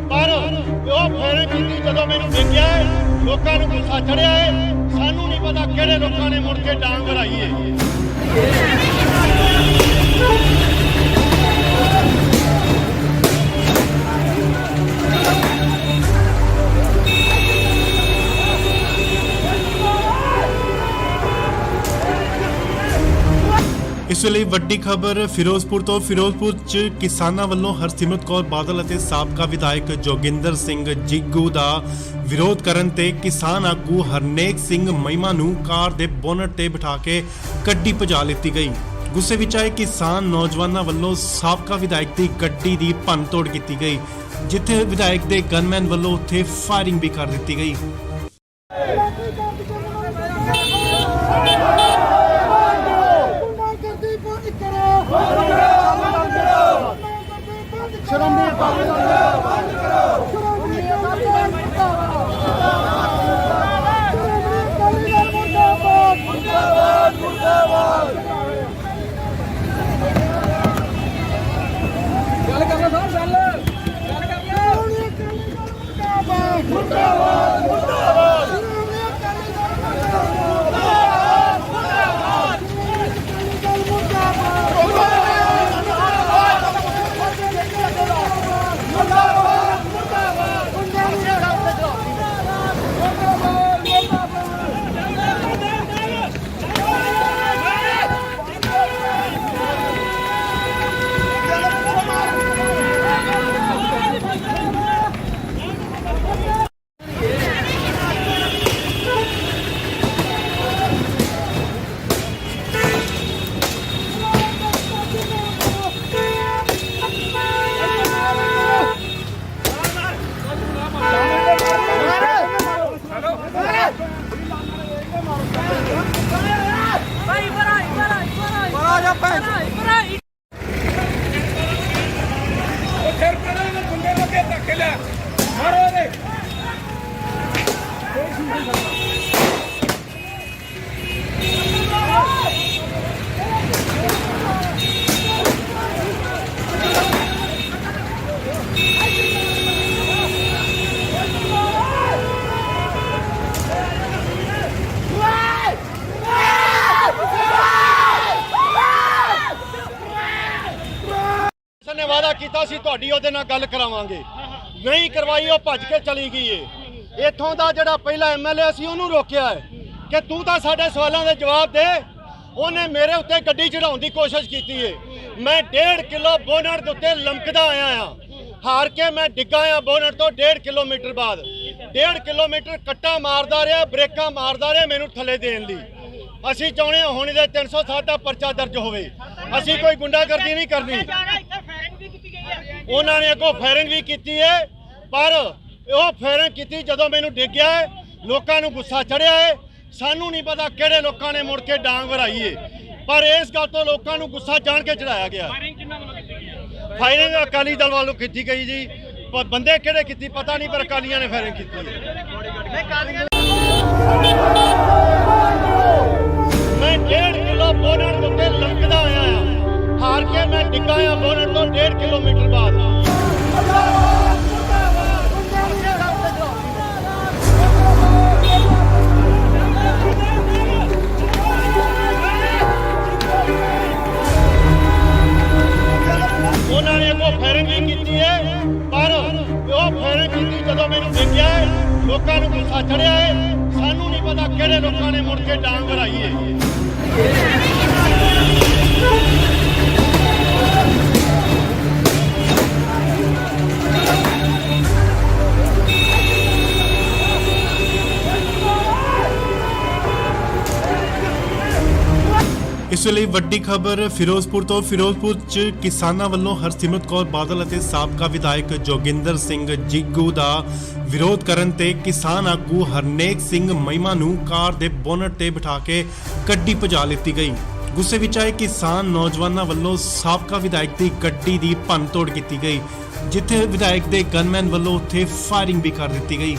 A: ਪਰ ਉਹ ਫਾਇਰਿੰਗ ਕੀਤੀ ਜਦੋਂ ਮੈਨੂੰ ਡਿੱਗਿਆ ਹੈ। ਲੋਕਾਂ ਨੂੰ ਗੁੱਸਾ ਚੜਿਆ ਹੈ। ਸਾਨੂੰ ਨਹੀਂ ਪਤਾ ਕਿਹੜੇ ਲੋਕਾਂ ਨੇ ਮੁੜ ਕੇ ਡਾਂਗ ਵਰਾਈ ਹੈ।
B: ਇਸ ਵੇਲੇ ਵੱਡੀ ਖਬਰ ਫਿਰੋਜ਼ਪੁਰ ਤੋਂ। ਫਿਰੋਜ਼ਪੁਰ 'ਚ ਕਿਸਾਨਾਂ ਵੱਲੋਂ ਹਰਸਿਮਰਤ ਕੌਰ ਬਾਦਲ ਅਤੇ ਸਾਬਕਾ ਵਿਧਾਇਕ ਜੋਗਿੰਦਰ ਸਿੰਘ ਜਿੱਗੂ ਦਾ ਵਿਰੋਧ ਕਰਨ ਤੇ ਕਿਸਾਨ ਆਗੂ ਹਰਨੇਕ ਸਿੰਘ ਮਹਿਮਾ ਨੂੰ ਕਾਰ ਦੇ ਬੋਨਟ ਤੇ ਬਿਠਾ ਕੇ ਗੱਡੀ ਭਜਾ ਲਿੱਤੀ ਗਈ। ਗੁੱਸੇ ਵਿੱਚ ਆਏ ਕਿਸਾਨ ਨੌਜਵਾਨਾਂ ਵੱਲੋਂ ਸਾਬਕਾ ਵਿਧਾਇਕ ਦੀ ਗੱਡੀ ਦੀ ਭੰਨਤੋੜ ਕੀਤੀ ਗਈ, ਜਿੱਥੇ ਵਿਧਾਇਕ ਦੇ ਗਨਮੈਨ ਵੱਲੋਂ ਉੱਥੇ ਫਾਇਰਿੰਗ ਵੀ ਕਰ ਦਿੱਤੀ ਗਈ।
D: ਫਿਰ ਪਹਿਲਾਂ ਬੰਦੇ ਲੱਗੇ ਧੱਕੇ ਲਿਆ ਮਾਰੋ ਦੇ
A: ਨੇ ਵਾਅਦਾ ਕੀਤਾ ਸੀ ਤੁਹਾਡੀ ਉਹਦੇ ਨਾਲ ਗੱਲ ਕਰਾਵਾਂਗੇ, ਨਹੀਂ ਕਰਵਾਈ, ਉਹ ਭੱਜ ਕੇ ਚਲੀ ਗਈ ਏ। ਇੱਥੋਂ ਦਾ ਜਿਹੜਾ ਪਹਿਲਾ ਐਮਐਲਏ ਸੀ ਉਹਨੂੰ ਰੋਕਿਆ ਹੈ ਕਿ ਤੂੰ ਤਾਂ ਸਾਡੇ ਸਵਾਲਾਂ ਦੇ ਜਵਾਬ ਦੇ। ਉਹਨੇ ਮੇਰੇ ਉੱਤੇ ਗੱਡੀ ਚੜਾਉਣ ਦੀ ਕੋਸ਼ਿਸ਼ ਕੀਤੀ ਏ। ਮੈਂ 1.5 ਕਿਲੋ ਬੋਨਟ ਦੇ ਉੱਤੇ ਲਮਕਦਾ ਆਇਆ ਆ, ਹਾਰ ਕੇ ਮੈਂ ਡਿੱਗਾ ਆ ਬੋਨਟ ਤੋਂ 1.5 ਕਿਲੋਮੀਟਰ ਬਾਅਦ। 1.5 ਕਿਲੋਮੀਟਰ ਕੱਟਾ ਮਾਰਦਾ ਰਿਹਾ, ਬ੍ਰੇਕਾਂ ਮਾਰਦਾ ਰਿਹਾ ਮੈਨੂੰ ਥੱਲੇ ਦੇਣ ਲਈ। ਅਸੀਂ ਚਾਹੁੰਦੇ ਹਾਂ ਹੁਣ ਇਹਦੇ 307 ਦਾ ਪਰਚਾ ਦਰਜ ਹੋਵੇ। ਅਸੀਂ ਕੋਈ ਗੁੰਡਾਗਰਦੀ ਨਹੀਂ ਕਰਨੀ। ਉਹਨਾਂ ਨੇ ਅੱਗੋਂ ਫਾਇਰਿੰਗ ਵੀ ਕੀਤੀ ਹੈ, ਪਰ ਉਹ ਫਾਇਰਿੰਗ ਕੀਤੀ ਜਦੋਂ ਮੈਨੂੰ ਡਿੱਗਿਆ ਹੈ। ਲੋਕਾਂ ਨੂੰ ਗੁੱਸਾ ਚੜਿਆ ਹੈ। ਸਾਨੂੰ ਨਹੀਂ ਪਤਾ ਕਿਹੜੇ ਲੋਕਾਂ ਨੇ ਮੁੜ ਕੇ ਡਾਂਗ ਵਰਾਈ ਹੈ, ਪਰ ਇਸ ਗੱਲ ਤੋਂ ਲੋਕਾਂ ਨੂੰ ਗੁੱਸਾ ਜਾਣ ਕੇ ਚੜਾਇਆ ਗਿਆ। ਫਾਇਰਿੰਗ ਅਕਾਲੀ ਦਲ ਵੱਲੋਂ ਕੀਤੀ ਗਈ ਜੀ, ਪਰ ਬੰਦੇ ਕਿਹੜੇ ਕੀਤੀ ਪਤਾ ਨਹੀਂ, ਪਰ ਅਕਾਲੀਆਂ ਨੇ ਫਾਇਰਿੰਗ ਕੀਤੀ ਹੈ। ਮੈਂ 1.5 ਕਿਲੋ ਬੋਨਟ ਦੇ ਉੱਤੇ ਲੰਘਦਾ ਆਇਆ ਆ, ਹਾਰ ਕੇ ਮੈਂ ਡਿੱਗਾ ਆ ਬੋਨਟ ਤੋਂ 1.5 ਕਿਲੋਮੀਟਰ ਬਾਅਦ। ਉਹਨਾਂ ਨੇ ਅੱਗੋਂ ਫਾਇਰਿੰਗ ਵੀ ਕੀਤੀ ਹੈ, ਪਰ ਉਹ ਫਾਇਰਿੰਗ ਕੀਤੀ ਜਦੋਂ ਮੈਨੂੰ ਡਿੱਗਿਆ ਹੈ। ਲੋਕਾਂ ਨੂੰ ਗੁੱਸਾ ਚੜਿਆ ਹੈ। ਸਾਨੂੰ ਨਹੀਂ ਪਤਾ ਕਿਹੜੇ ਲੋਕਾਂ ਨੇ ਮੁੜ ਕੇ ਡਾਂਗ ਵਰਾਈ ਹੈ।
B: ਇਸ ਵੇਲੇ ਵੱਡੀ ਖਬਰ ਫਿਰੋਜ਼ਪੁਰ ਤੋਂ। ਫਿਰੋਜ਼ਪੁਰ 'ਚ ਕਿਸਾਨਾਂ ਵੱਲੋਂ ਹਰਸਿਮਰਤ ਕੌਰ ਬਾਦਲ ਅਤੇ ਸਾਬਕਾ ਵਿਧਾਇਕ ਜੋਗਿੰਦਰ ਸਿੰਘ ਜਿੱਗੂ ਦਾ ਵਿਰੋਧ ਕਰਨ ਤੇ ਕਿਸਾਨ ਆਗੂ ਹਰਨੇਕ ਸਿੰਘ ਮਹਿਮਾ ਨੂੰ ਕਾਰ ਦੇ ਬੋਨਟ ਤੇ ਬਿਠਾ ਕੇ ਗੱਡੀ ਭਜਾ ਲਿੱਤੀ ਗਈ। ਗੁੱਸੇ ਵਿੱਚ ਆਏ ਕਿਸਾਨ ਨੌਜਵਾਨਾਂ ਵੱਲੋਂ ਸਾਬਕਾ ਵਿਧਾਇਕ ਦੀ ਗੱਡੀ ਦੀ ਭੰਨਤੋੜ ਕੀਤੀ ਗਈ, ਜਿੱਥੇ ਵਿਧਾਇਕ ਦੇ ਗਨਮੈਨ ਵੱਲੋਂ ਉੱਥੇ ਫਾਇਰਿੰਗ ਵੀ ਕਰ ਦਿੱਤੀ ਗਈ।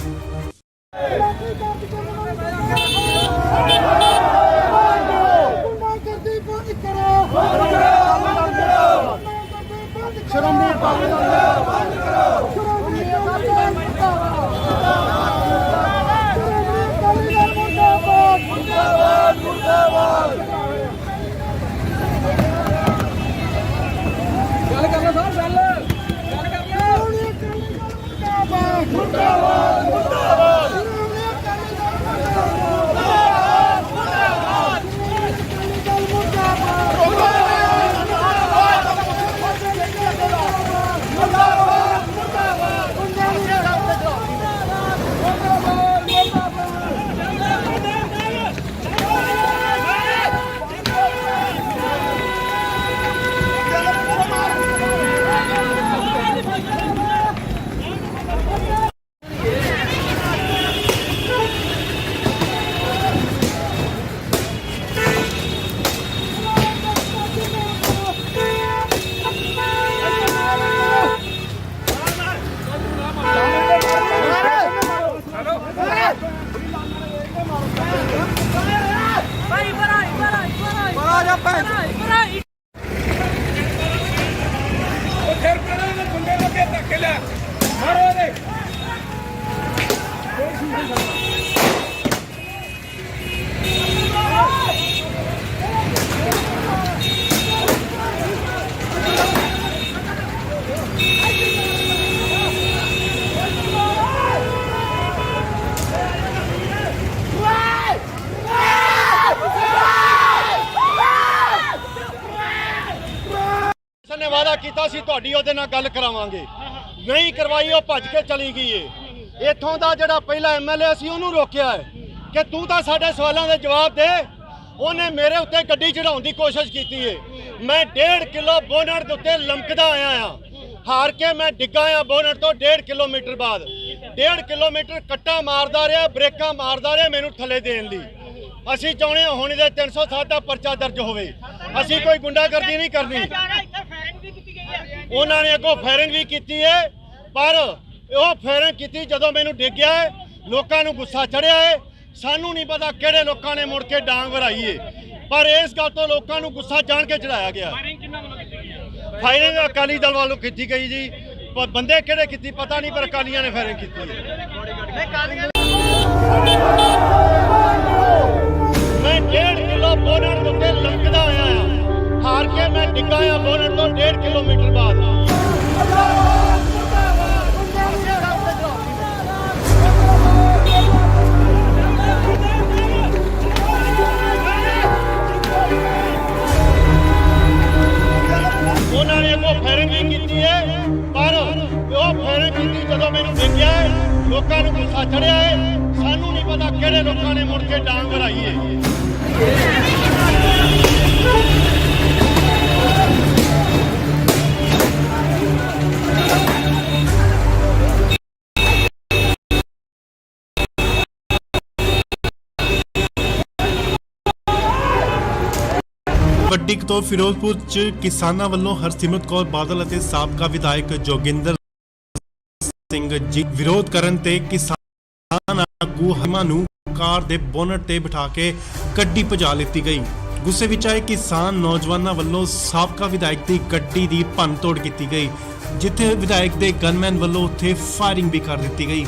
D: ਫਿਰ ਕਰਾਂਗੇ ਗੁੰਡੇ ਲੱਗੇ ਧੱਕੇ ਲਿਆ ਮਾਰੋ ਦੇ।
A: ਨੇ ਵਾਅਦਾ ਕੀਤਾ ਸੀ ਤੁਹਾਡੀ ਉਹਦੇ ਨਾਲ ਗੱਲ ਕਰਾਵਾਂਗੇ, ਨਹੀਂ ਕਰਵਾਈ, ਉਹ ਭੱਜ ਕੇ ਚਲੀ ਗਈ ਏ। ਇੱਥੋਂ ਦਾ ਜਿਹੜਾ ਪਹਿਲਾ ਐਮਐਲਏ ਸੀ ਉਹਨੂੰ ਰੋਕਿਆ ਹੈ ਕਿ ਤੂੰ ਤਾਂ ਸਾਡੇ ਸਵਾਲਾਂ ਦੇ ਜਵਾਬ ਦੇ। ਉਹਨੇ ਮੇਰੇ ਉੱਤੇ ਗੱਡੀ ਚੜਾਉਣ ਦੀ ਕੋਸ਼ਿਸ਼ ਕੀਤੀ ਏ। ਮੈਂ 1.5 ਕਿਲੋ ਬੋਨਟ ਦੇ ਉੱਤੇ ਲੰਘਦਾ ਆਇਆ ਆ, ਹਾਰ ਕੇ ਮੈਂ ਡਿੱਗਾ ਆ ਬੋਨਟ ਤੋਂ 1.5 ਕਿਲੋਮੀਟਰ ਬਾਅਦ। 1.5 ਕਿਲੋਮੀਟਰ ਕੱਟਾ ਮਾਰਦਾ ਰਿਹਾ, ਬ੍ਰੇਕਾਂ ਮਾਰਦਾ ਰਿਹਾ ਮੈਨੂੰ ਥੱਲੇ ਦੇਣ ਲਈ। ਅਸੀਂ ਚਾਹੁੰਦੇ ਹਾਂ ਹੁਣ ਇਹਦੇ 307 ਦਾ ਪਰਚਾ ਦਰਜ ਹੋਵੇ। ਅਸੀਂ ਕੋਈ ਗੁੰਡਾਗਰਦੀ ਨਹੀਂ ਕਰਨੀ। ਉਹਨਾਂ ਨੇ ਅੱਗੋਂ ਫਾਇਰਿੰਗ ਵੀ ਕੀਤੀ ਹੈ, ਪਰ ਉਹ ਫਾਇਰਿੰਗ ਕੀਤੀ ਜਦੋਂ ਮੈਨੂੰ ਡਿੱਗਿਆ ਹੈ। ਲੋਕਾਂ ਨੂੰ ਗੁੱਸਾ ਚੜਿਆ ਹੈ। ਸਾਨੂੰ ਨਹੀਂ ਪਤਾ ਕਿਹੜੇ ਲੋਕਾਂ ਨੇ ਮੁੜ ਕੇ ਡਾਂਗ ਵਰਾਈ ਹੈ, ਪਰ ਇਸ ਗੱਲ ਤੋਂ ਲੋਕਾਂ ਨੂੰ ਗੁੱਸਾ ਜਾਣ ਕੇ ਚੜਾਇਆ ਗਿਆ। ਫਾਇਰਿੰਗ ਅਕਾਲੀ ਦਲ ਵੱਲੋਂ ਕੀਤੀ ਗਈ ਜੀ, ਪਰ ਬੰਦੇ ਕਿਹੜੇ ਕੀਤੀ ਪਤਾ ਨਹੀਂ, ਪਰ ਅਕਾਲੀਆਂ ਨੇ ਫਾਇਰਿੰਗ ਕੀਤੀ ਹੈ। ਮੈਂ 1.5 ਕਿਲੋ ਬੋਨਟ ਦੇ ਉੱਤੇ ਲੰਘਦਾ ਆਇਆ ਆ, ਹਾਰ ਕੇ ਮੈਂ ਡਿੱਗਾ ਆ ਬੋਨਟ ਤੋਂ 1.5 ਕਿਲੋਮੀਟਰ ਬਾਅਦ। ਉਹਨਾਂ ਨੇ ਅੱਗੋਂ ਫਾਇਰਿੰਗ ਵੀ ਕੀਤੀ ਹੈ, ਪਰ ਉਹ ਫਾਇਰਿੰਗ ਕੀਤੀ ਜਦੋਂ ਮੈਨੂੰ ਡਿੱਗਿਆ ਹੈ। ਲੋਕਾਂ ਨੂੰ ਗੁੱਸਾ ਚੜਿਆ ਹੈ। ਸਾਨੂੰ ਨਹੀਂ ਪਤਾ ਕਿਹੜੇ ਲੋਕਾਂ ਨੇ ਮੁੜ ਕੇ ਡਾਂਗ ਵਰਾਈ ਹੈ।
B: ਵੱਡੀ ਤੋਂ ਫਿਰੋਜ਼ਪੁਰ ਚ ਕਿਸਾਨਾਂ ਵੱਲੋਂ ਹਰਸਿਮਰਤ ਕੌਰ ਬਾਦਲ ਅਤੇ ਸਾਬਕਾ ਵਿਧਾਇਕ ਜੋਗਿੰਦਰ ਸਿੰਘ ਜੀ ਵਿਰੋਧ ਕਰਨ ਤੇ ਕਿਸਾਨ ਆਗੂ ਹਮਾ ਨੂੰ ਕਾਰ ਦੇ ਬੋਨਟ ਤੇ ਬਿਠਾ ਕੇ ਗੱਡੀ ਭਜਾ ਲਿੱਤੀ ਗਈ। ਗੁੱਸੇ ਵਿੱਚ ਆਏ ਕਿਸਾਨ ਨੌਜਵਾਨਾਂ ਵੱਲੋਂ ਸਾਬਕਾ ਵਿਧਾਇਕ ਦੀ ਗੱਡੀ ਦੀ ਭੰਨਤੋੜ ਕੀਤੀ ਗਈ, ਜਿੱਥੇ ਵਿਧਾਇਕ ਦੇ ਗਨਮੈਨ ਵੱਲੋਂ ਉੱਥੇ ਫਾਇਰਿੰਗ ਵੀ ਕਰ ਦਿੱਤੀ ਗਈ।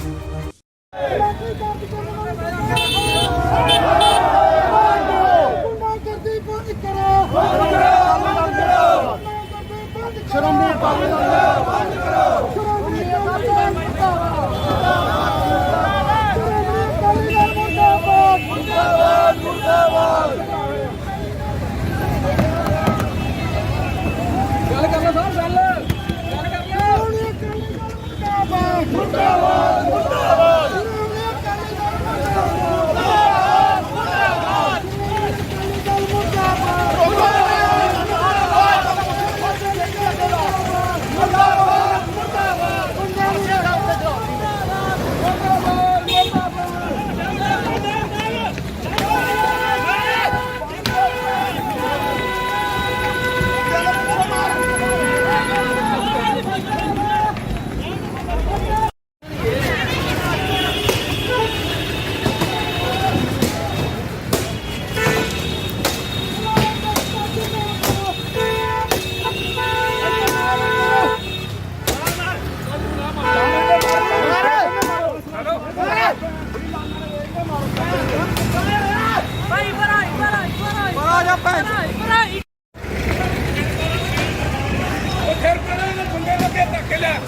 D: ਫਿਰ ਪਹਿਲਾਂ ਬੰਦੇ ਲੱਗੇ ਧੱਕੇ ਲਿਆ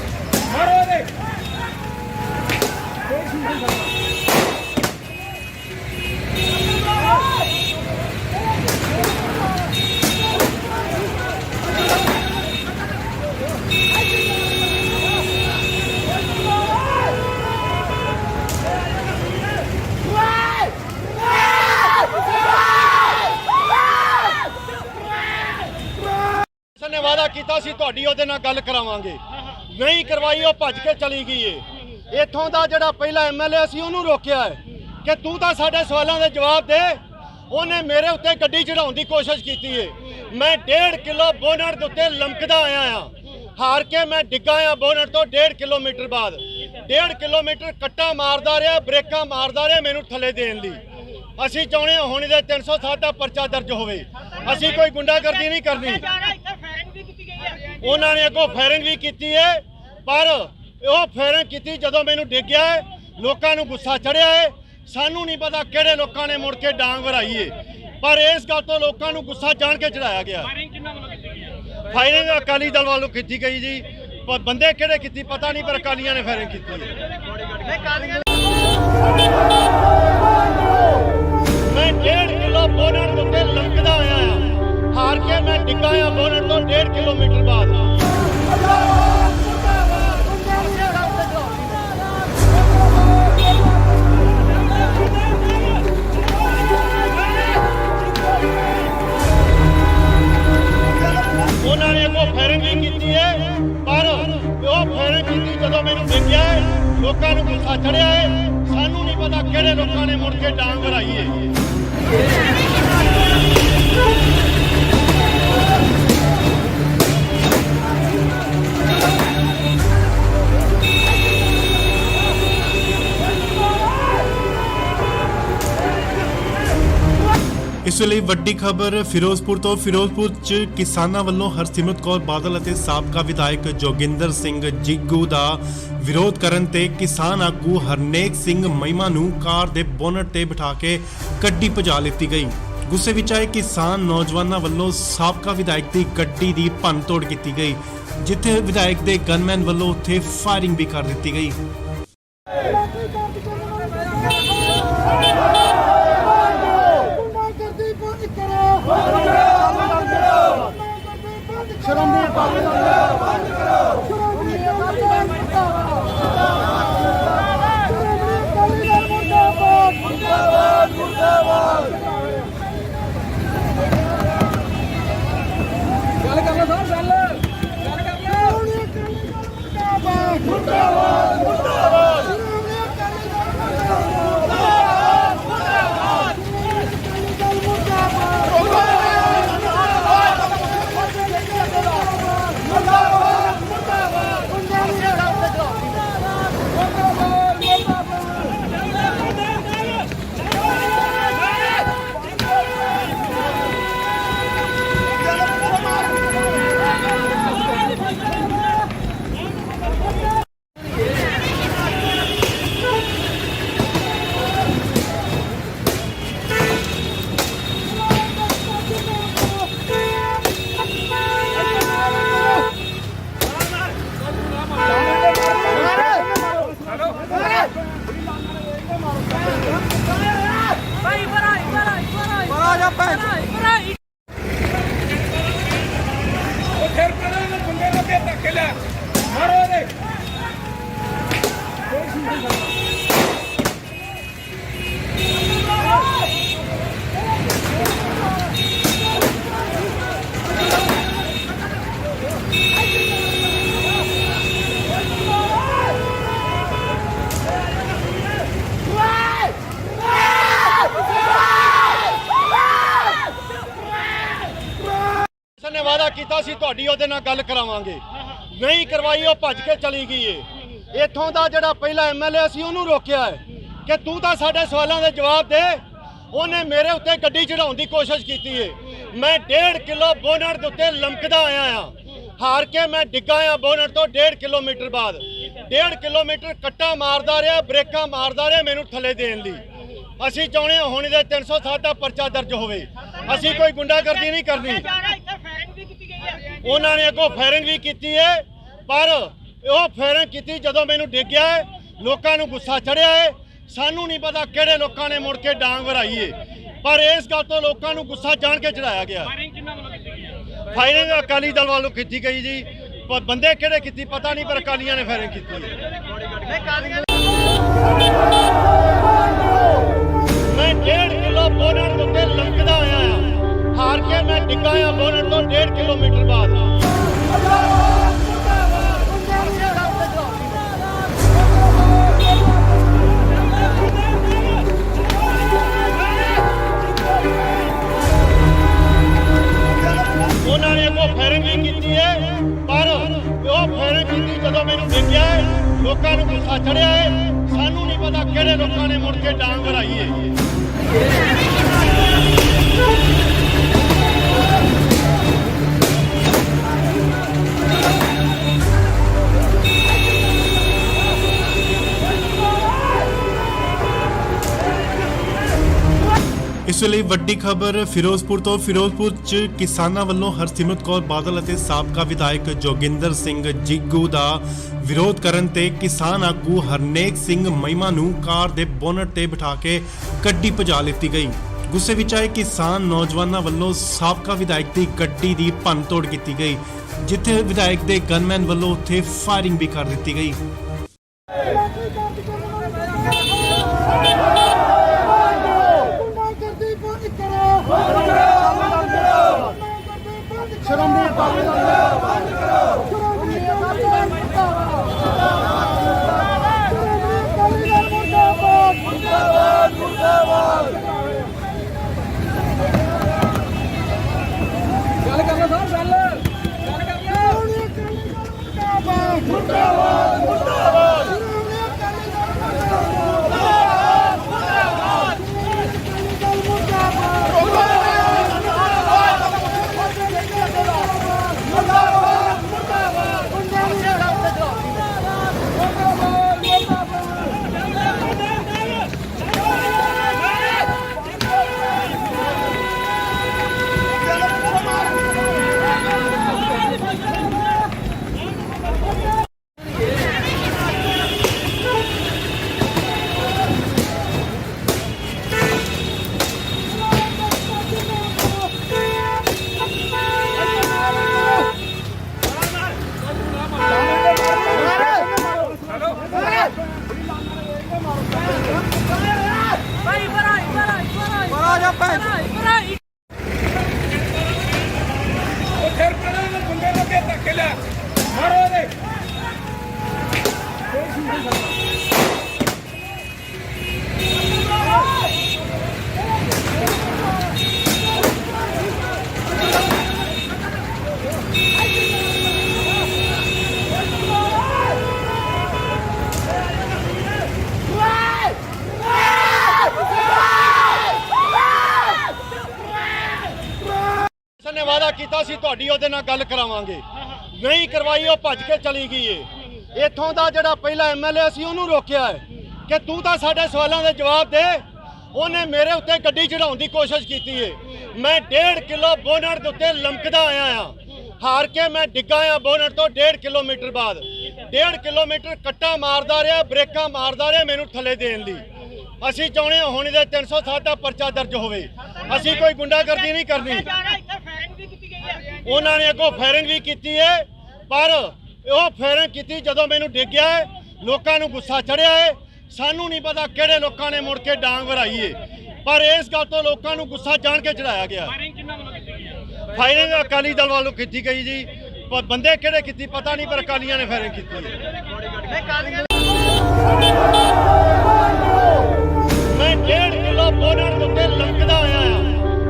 D: ਮਾਰੋ ਦੇ
A: ਨੇ ਵਾਅਦਾ ਕੀਤਾ ਸੀ ਤੁਹਾਡੀ ਉਹਦੇ ਨਾਲ ਗੱਲ ਕਰਾਵਾਂਗੇ, ਨਹੀਂ ਕਰਵਾਈ, ਉਹ ਭੱਜ ਕੇ ਚਲੀ ਗਈ ਏ। ਇੱਥੋਂ ਦਾ ਜਿਹੜਾ ਪਹਿਲਾ ਐਮਐਲਏ ਸੀ ਉਹਨੂੰ ਰੋਕਿਆ ਹੈ ਕਿ ਤੂੰ ਤਾਂ ਸਾਡੇ ਸਵਾਲਾਂ ਦੇ ਜਵਾਬ ਦੇ। ਉਹਨੇ ਮੇਰੇ ਉੱਤੇ ਗੱਡੀ ਚੜਾਉਣ ਦੀ ਕੋਸ਼ਿਸ਼ ਕੀਤੀ ਏ। ਮੈਂ 1.5 ਕਿਲੋ ਬੋਨਟ ਦੇ ਉੱਤੇ ਲਮਕਦਾ ਆਇਆ ਆ, ਹਾਰ ਕੇ ਮੈਂ ਡਿੱਗਾ ਆ ਬੋਨਟ ਤੋਂ 1.5 ਕਿਲੋਮੀਟਰ ਬਾਅਦ। 1.5 ਕਿਲੋਮੀਟਰ ਕੱਟਾ ਮਾਰਦਾ ਰਿਹਾ, ਬ੍ਰੇਕਾਂ ਮਾਰਦਾ ਰਿਹਾ ਮੈਨੂੰ ਥੱਲੇ ਦੇਣ ਲਈ। ਅਸੀਂ ਚਾਹੁੰਦੇ ਹਾਂ ਹੁਣ ਇਹਦੇ 307 ਦਾ ਪਰਚਾ ਦਰਜ ਹੋਵੇ। ਅਸੀਂ ਕੋਈ ਗੁੰਡਾਗਰਦੀ ਨਹੀਂ ਕਰਨੀ। ਉਹਨਾਂ ਨੇ ਅੱਗੋਂ ਫਾਇਰਿੰਗ ਵੀ ਕੀਤੀ ਹੈ, ਪਰ ਉਹ ਫਾਇਰਿੰਗ ਕੀਤੀ ਜਦੋਂ ਮੈਨੂੰ ਡਿੱਗਿਆ ਹੈ। ਲੋਕਾਂ ਨੂੰ ਗੁੱਸਾ ਚੜਿਆ ਹੈ। ਸਾਨੂੰ ਨਹੀਂ ਪਤਾ ਕਿਹੜੇ ਲੋਕਾਂ ਨੇ ਮੁੜ ਕੇ ਡਾਂਗ ਵਰਾਈ ਹੈ, ਪਰ ਇਸ ਗੱਲ ਤੋਂ ਲੋਕਾਂ ਨੂੰ ਗੁੱਸਾ ਜਾਣ ਕੇ ਚੜਾਇਆ ਗਿਆ। ਫਾਇਰਿੰਗ ਅਕਾਲੀ ਦਲ ਵੱਲੋਂ ਕੀਤੀ ਗਈ ਜੀ, ਪਰ ਬੰਦੇ ਕਿਹੜੇ ਕੀਤੀ ਪਤਾ ਨਹੀਂ, ਪਰ ਅਕਾਲੀਆਂ ਨੇ ਫਾਇਰਿੰਗ ਕੀਤੀ ਹੈ। ਮੈਂ 1.5 ਕਿਲੋ ਬੋਨਟ ਦੇ ਉੱਤੇ ਲਮਕਦਾ ਆਇਆ ਆ, ਹਾਰ ਕੇ ਮੈਂ ਡਿੱਗਾ ਆ ਬੋਨਟ ਤੋਂ 1.5 ਕਿਲੋਮੀਟਰ ਬਾਅਦ। ਉਹਨਾਂ ਨੇ ਅੱਗੋਂ ਫਾਇਰਿੰਗ ਵੀ ਕੀਤੀ ਹੈ, ਪਰ ਉਹ ਫਾਇਰਿੰਗ ਕੀਤੀ ਜਦੋਂ ਮੈਨੂੰ ਡਿੱਗਿਆ ਹੈ। ਲੋਕਾਂ ਨੂੰ ਗੁੱਸਾ ਚੜਿਆ ਹੈ। ਸਾਨੂੰ ਨਹੀਂ ਪਤਾ ਕਿਹੜੇ ਲੋਕਾਂ ਨੇ ਮੁੜ ਕੇ ਡਾਂਗ ਵਰਾਈ ਹੈ।
B: ਇਸ ਲਈ ਵੱਡੀ ਖਬਰ ਫਿਰੋਜ਼ਪੁਰ ਤੋਂ। ਫਿਰੋਜ਼ਪੁਰ ਚ ਕਿਸਾਨਾਂ ਵੱਲੋਂ ਹਰਸਿਮਰਤ ਕੌਰ ਬਾਦਲ ਅਤੇ ਸਾਬਕਾ ਵਿਧਾਇਕ ਜੋਗਿੰਦਰ ਸਿੰਘ ਜਿੱਗੂ ਦਾ ਵਿਰੋਧ ਕਰਨ ਤੇ ਕਿਸਾਨ ਆਗੂ ਹਰਨੇਕ ਸਿੰਘ ਮਹਿਮਾ ਨੂੰ ਕਾਰ ਦੇ ਬੋਨਟ ਤੇ ਬਿਠਾ ਕੇ ਗੱਡੀ ਭਜਾ ਲਿੱਤੀ ਗਈ। ਗੁੱਸੇ ਵਿੱਚ ਆਏ ਕਿਸਾਨ ਨੌਜਵਾਨਾਂ ਵੱਲੋਂ ਸਾਬਕਾ ਵਿਧਾਇਕ ਦੀ ਗੱਡੀ ਦੀ ਭੰਨਤੋੜ ਕੀਤੀ ਗਈ, ਜਿੱਥੇ ਵਿਧਾਇਕ ਦੇ ਗਨਮੈਨ ਵੱਲੋਂ ਉੱਥੇ ਫਾਇਰਿੰਗ ਵੀ ਕਰ ਦਿੱਤੀ ਗਈ।
D: ਗੱਲ ਕਰ ਲਓ ਸਰ, ਗੱਲ ਕਰ ਲਓ।
A: ਕੀਤਾ ਸੀ ਤੁਹਾਡੀ ਉਹਦੇ ਨਾਲ ਗੱਲ ਕਰਾਵਾਂਗੇ। ਨਹੀਂ ਕਰਵਾਈ, ਉਹ ਭੱਜ ਕੇ ਚਲੀ ਗਈ ਏ। ਇੱਥੋਂ ਦਾ ਜਿਹੜਾ ਪਹਿਲਾ ਐਮਐਲਏ ਸੀ ਉਹਨੂੰ ਰੋਕਿਆ ਹੈ ਕਿ ਤੂੰ ਤਾਂ ਸਾਡੇ ਸਵਾਲਾਂ ਦੇ ਜਵਾਬ ਦੇ। ਉਹਨੇ ਮੇਰੇ ਉੱਤੇ ਗੱਡੀ ਚੜਾਉਣ ਦੀ ਕੋਸ਼ਿਸ਼ ਕੀਤੀ ਏ। ਮੈਂ 1.5 ਕਿਲੋ ਬੋਨਟ ਦੇ ਉੱਤੇ ਲਮਕਦਾ ਆਇਆ ਆ। ਹਾਰ ਕੇ ਮੈਂ ਡਿੱਗਾ ਆ ਬੋਨਟ ਤੋਂ 1.5 ਕਿਲੋਮੀਟਰ ਬਾਅਦ। 1.5 ਕਿਲੋਮੀਟਰ ਕੱਟਾ ਮਾਰਦਾ ਰਿਹਾ, ਬ੍ਰੇਕਾਂ ਮਾਰਦਾ ਰਿਹਾ ਮੈਨੂੰ ਥੱਲੇ ਦੇਣ ਲਈ। ਅਸੀਂ ਚਾਹੁੰਦੇ ਹਾਂ ਹੁਣ ਇਹਦੇ 307 ਦਾ ਪਰਚਾ ਦਰਜ ਹੋਵੇ। ਅਸੀਂ ਕੋਈ ਗੁੰਡਾਗਰਦੀ ਨਹੀਂ ਕਰਨੀ। ਉਹਨਾਂ ਨੇ ਅੱਗੋਂ ਫਾਇਰਿੰਗ ਵੀ ਕੀਤੀ ਹੈ, ਪਰ ਉਹ ਫਾਇਰਿੰਗ ਕੀਤੀ ਜਦੋਂ ਮੈਨੂੰ ਡਿੱਗਿਆ ਹੈ। ਲੋਕਾਂ ਨੂੰ ਗੁੱਸਾ ਚੜਿਆ ਹੈ। ਸਾਨੂੰ ਨਹੀਂ ਪਤਾ ਕਿਹੜੇ ਲੋਕਾਂ ਨੇ ਮੁੜ ਕੇ ਡਾਂਗ ਵਰਾਈ ਹੈ, ਪਰ ਇਸ ਗੱਲ ਤੋਂ ਲੋਕਾਂ ਨੂੰ ਗੁੱਸਾ ਜਾਣ ਕੇ ਚੜਾਇਆ ਗਿਆ। ਫਾਇਰਿੰਗ ਅਕਾਲੀ ਦਲ ਵੱਲੋਂ ਕੀਤੀ ਗਈ ਜੀ, ਪਰ ਬੰਦੇ ਕਿਹੜੇ ਕੀਤੀ ਪਤਾ ਨਹੀਂ, ਪਰ ਅਕਾਲੀਆਂ ਨੇ ਫਾਇਰਿੰਗ ਕੀਤੀ ਹੈ। ਮੈਂ 1.5 ਕਿਲੋ ਬੋਨਟ ਦੇ ਉੱਤੇ ਲਮਕਦਾ ਆਇਆ ਆ। ਹਾਰ ਕੇ ਮੈਂ ਡਿੱਗਾ ਆ ਬੋਨਟ ਤੋਂ 1.5 ਕਿਲੋਮੀਟਰ ਬਾਅਦ। ਉਹਨਾਂ ਨੇ ਅੱਗੋਂ ਫਾਇਰਿੰਗ ਵੀ ਕੀਤੀ ਹੈ, ਪਰ ਉਹ ਫਾਇਰਿੰਗ ਕੀਤੀ ਜਦੋਂ ਮੈਨੂੰ ਡਿੱਗਿਆ ਹੈ। ਲੋਕਾਂ ਨੂੰ ਗੁੱਸਾ ਚੜਿਆ ਹੈ। ਸਾਨੂੰ ਨਹੀਂ ਪਤਾ ਕਿਹੜੇ ਲੋਕਾਂ ਨੇ ਮੁੜ ਕੇ ਡਾਂਗ ਵਰਾਈ ਹੈ।
B: ਇਸ ਵੇਲੇ ਵੱਡੀ ਖਬਰ ਫਿਰੋਜ਼ਪੁਰ ਤੋਂ। ਫਿਰੋਜ਼ਪੁਰ 'ਚ ਕਿਸਾਨਾਂ ਵੱਲੋਂ ਹਰਸਿਮਰਤ ਕੌਰ ਬਾਦਲ ਅਤੇ ਸਾਬਕਾ ਵਿਧਾਇਕ ਜੋਗਿੰਦਰ ਸਿੰਘ ਜਿੱਗੂ ਦਾ ਵਿਰੋਧ ਕਰਨ ਤੇ ਕਿਸਾਨ ਆਗੂ ਹਰਨੇਕ ਸਿੰਘ ਮਹਿਮਾ ਨੂੰ ਕਾਰ ਦੇ ਬੋਨਟ ਤੇ ਬਿਠਾ ਕੇ ਗੱਡੀ ਭਜਾ ਲਿੱਤੀ ਗਈ। ਗੁੱਸੇ ਵਿੱਚ ਆਏ ਕਿਸਾਨ ਨੌਜਵਾਨਾਂ ਵੱਲੋਂ ਸਾਬਕਾ ਵਿਧਾਇਕ ਦੀ ਗੱਡੀ ਦੀ ਭੰਨਤੋੜ ਕੀਤੀ ਗਈ, ਜਿੱਥੇ ਵਿਧਾਇਕ ਦੇ ਗਨਮੈਨ ਵੱਲੋਂ ਉੱਥੇ ਫਾਇਰਿੰਗ ਵੀ ਕਰ ਦਿੱਤੀ ਗਈ।
D: ਫਿਰ ਪਹਿਲਾਂ ਬੰਦੇ ਲੱਗੇ ਧੱਕੇ ਲਿਆ ਮਾਰੋ ਦੇ।
A: ਨੇ ਵਾਅਦਾ ਕੀਤਾ ਸੀ ਤੁਹਾਡੀ ਉਹਦੇ ਨਾਲ ਗੱਲ ਕਰਾਵਾਂਗੇ। ਨਹੀਂ ਕਰਵਾਈ, ਉਹ ਭੱਜ ਕੇ ਚਲੀ ਗਈ ਏ। ਇੱਥੋਂ ਦਾ ਜਿਹੜਾ ਪਹਿਲਾ ਐਮਐਲਏ ਸੀ ਉਹਨੂੰ ਰੋਕਿਆ ਹੈ ਕਿ ਤੂੰ ਤਾਂ ਸਾਡੇ ਸਵਾਲਾਂ ਦੇ ਜਵਾਬ ਦੇ। ਉਹਨੇ ਮੇਰੇ ਉੱਤੇ ਗੱਡੀ ਚੜਾਉਣ ਦੀ ਕੋਸ਼ਿਸ਼ ਕੀਤੀ ਏ। ਮੈਂ 1.5 ਕਿਲੋ ਬੋਨਟ ਦੇ ਉੱਤੇ ਲਮਕਦਾ ਆਇਆ ਆ। ਹਾਰ ਕੇ ਮੈਂ ਡਿੱਗਾ ਆ ਬੋਨਟ ਤੋਂ 1.5 ਕਿਲੋਮੀਟਰ ਬਾਅਦ। 1.5 ਕਿਲੋਮੀਟਰ ਕੱਟਾ ਮਾਰਦਾ ਰਿਹਾ, ਬ੍ਰੇਕਾਂ ਮਾਰਦਾ ਰਿਹਾ ਮੈਨੂੰ ਥੱਲੇ ਦੇਣ ਲਈ। ਅਸੀਂ ਚਾਹੁੰਦੇ ਹਾਂ ਹੁਣ ਇਹਦੇ 307 ਦਾ ਪਰਚਾ ਦਰਜ ਹੋਵੇ। ਅਸੀਂ ਕੋਈ ਗੁੰਡਾਗਰਦੀ ਨਹੀਂ ਕਰਨੀ। ਉਹਨਾਂ ਨੇ ਅੱਗੋਂ ਫਾਇਰਿੰਗ ਵੀ ਕੀਤੀ ਹੈ, ਪਰ ਉਹ ਫਾਇਰਿੰਗ ਕੀਤੀ ਜਦੋਂ ਮੈਨੂੰ ਡਿੱਗਿਆ ਹੈ। ਲੋਕਾਂ ਨੂੰ ਗੁੱਸਾ ਚੜਿਆ ਹੈ। ਸਾਨੂੰ ਨਹੀਂ ਪਤਾ ਕਿਹੜੇ ਲੋਕਾਂ ਨੇ ਮੁੜ ਕੇ ਡਾਂਗ ਵਰਾਈ ਹੈ, ਪਰ ਇਸ ਗੱਲ ਤੋਂ ਲੋਕਾਂ ਨੂੰ ਗੁੱਸਾ ਜਾਣ ਕੇ ਚੜਾਇਆ ਗਿਆ। ਫਾਇਰਿੰਗ ਅਕਾਲੀ ਦਲ ਵੱਲੋਂ ਕੀਤੀ ਗਈ ਜੀ, ਪਰ ਬੰਦੇ ਕਿਹੜੇ ਕੀਤੀ ਪਤਾ ਨਹੀਂ, ਪਰ ਅਕਾਲੀਆਂ ਨੇ ਫਾਇਰਿੰਗ ਕੀਤੀ ਹੈ। ਮੈਂ 1.5 ਕਿਲੋ ਬੋਨਟ ਦੇ ਉੱਤੇ ਲਮਕਦਾ ਆਇਆ ਆ।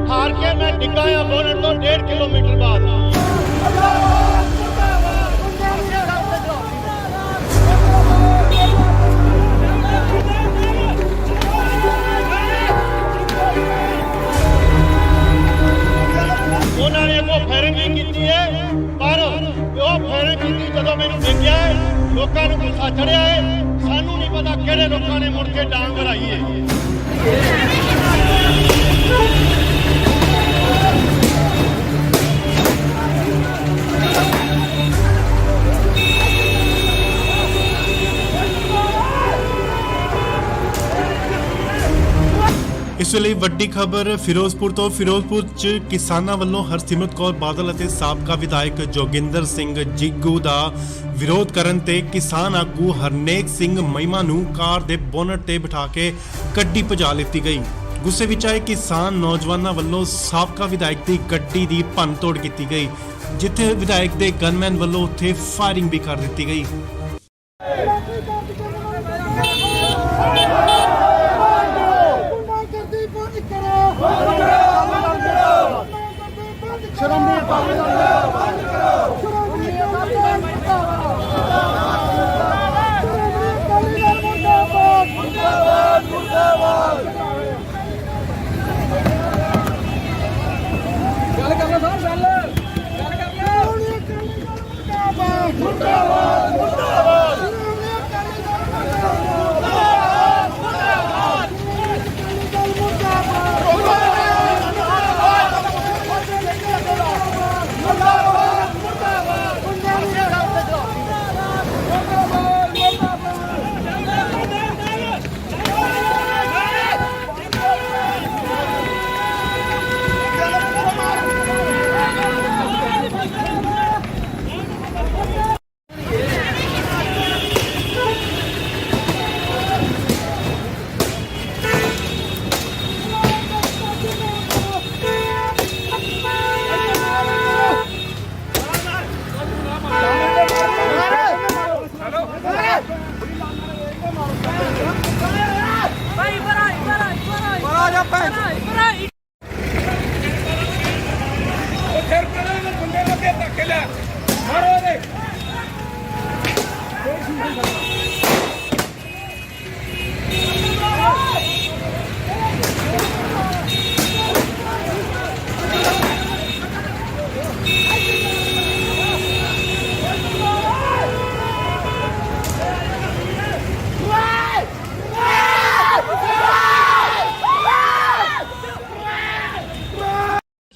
A: ਹਾਰ ਕੇ ਮੈਂ ਡਿੱਗਾ ਆ ਬੋਨਟ ਤੋਂ 1.5 ਕਿਲੋਮੀਟਰ ਬਾਅਦ। ਕਿਹੜੇ ਲੋਕਾਂ ਨੇ ਮੁੜ ਕੇ ਡਾਂਗ ਵਰਾਈ ਏ।
B: ਇਸ ਵੇਲੇ ਵੱਡੀ ਖਬਰ ਫਿਰੋਜ਼ਪੁਰ ਤੋਂ। ਫਿਰੋਜ਼ਪੁਰ 'ਚ ਕਿਸਾਨਾਂ ਵੱਲੋਂ ਹਰਸਿਮਰਤ ਕੌਰ ਬਾਦਲ ਅਤੇ ਸਾਬਕਾ ਵਿਧਾਇਕ ਜੋਗਿੰਦਰ ਸਿੰਘ ਜਿੱਗੂ ਦਾ ਵਿਰੋਧ ਕਰਨ ਤੇ ਕਿਸਾਨ ਆਗੂ ਹਰਨੇਕ ਸਿੰਘ ਮਹਿਮਾ ਨੂੰ ਕਾਰ ਦੇ ਬੋਨਟ ਤੇ ਬਿਠਾ ਕੇ ਗੱਡੀ ਭਜਾ ਲਿੱਤੀ ਗਈ। ਗੁੱਸੇ ਵਿੱਚ ਆਏ ਕਿਸਾਨ ਨੌਜਵਾਨਾਂ ਵੱਲੋਂ ਸਾਬਕਾ ਵਿਧਾਇਕ ਦੀ ਗੱਡੀ ਦੀ ਭੰਨਤੋੜ ਕੀਤੀ ਗਈ, ਜਿੱਥੇ ਵਿਧਾਇਕ ਦੇ ਗਨਮੈਨ ਵੱਲੋਂ ਉੱਥੇ ਫਾਇਰਿੰਗ ਵੀ ਕਰ ਦਿੱਤੀ ਗਈ।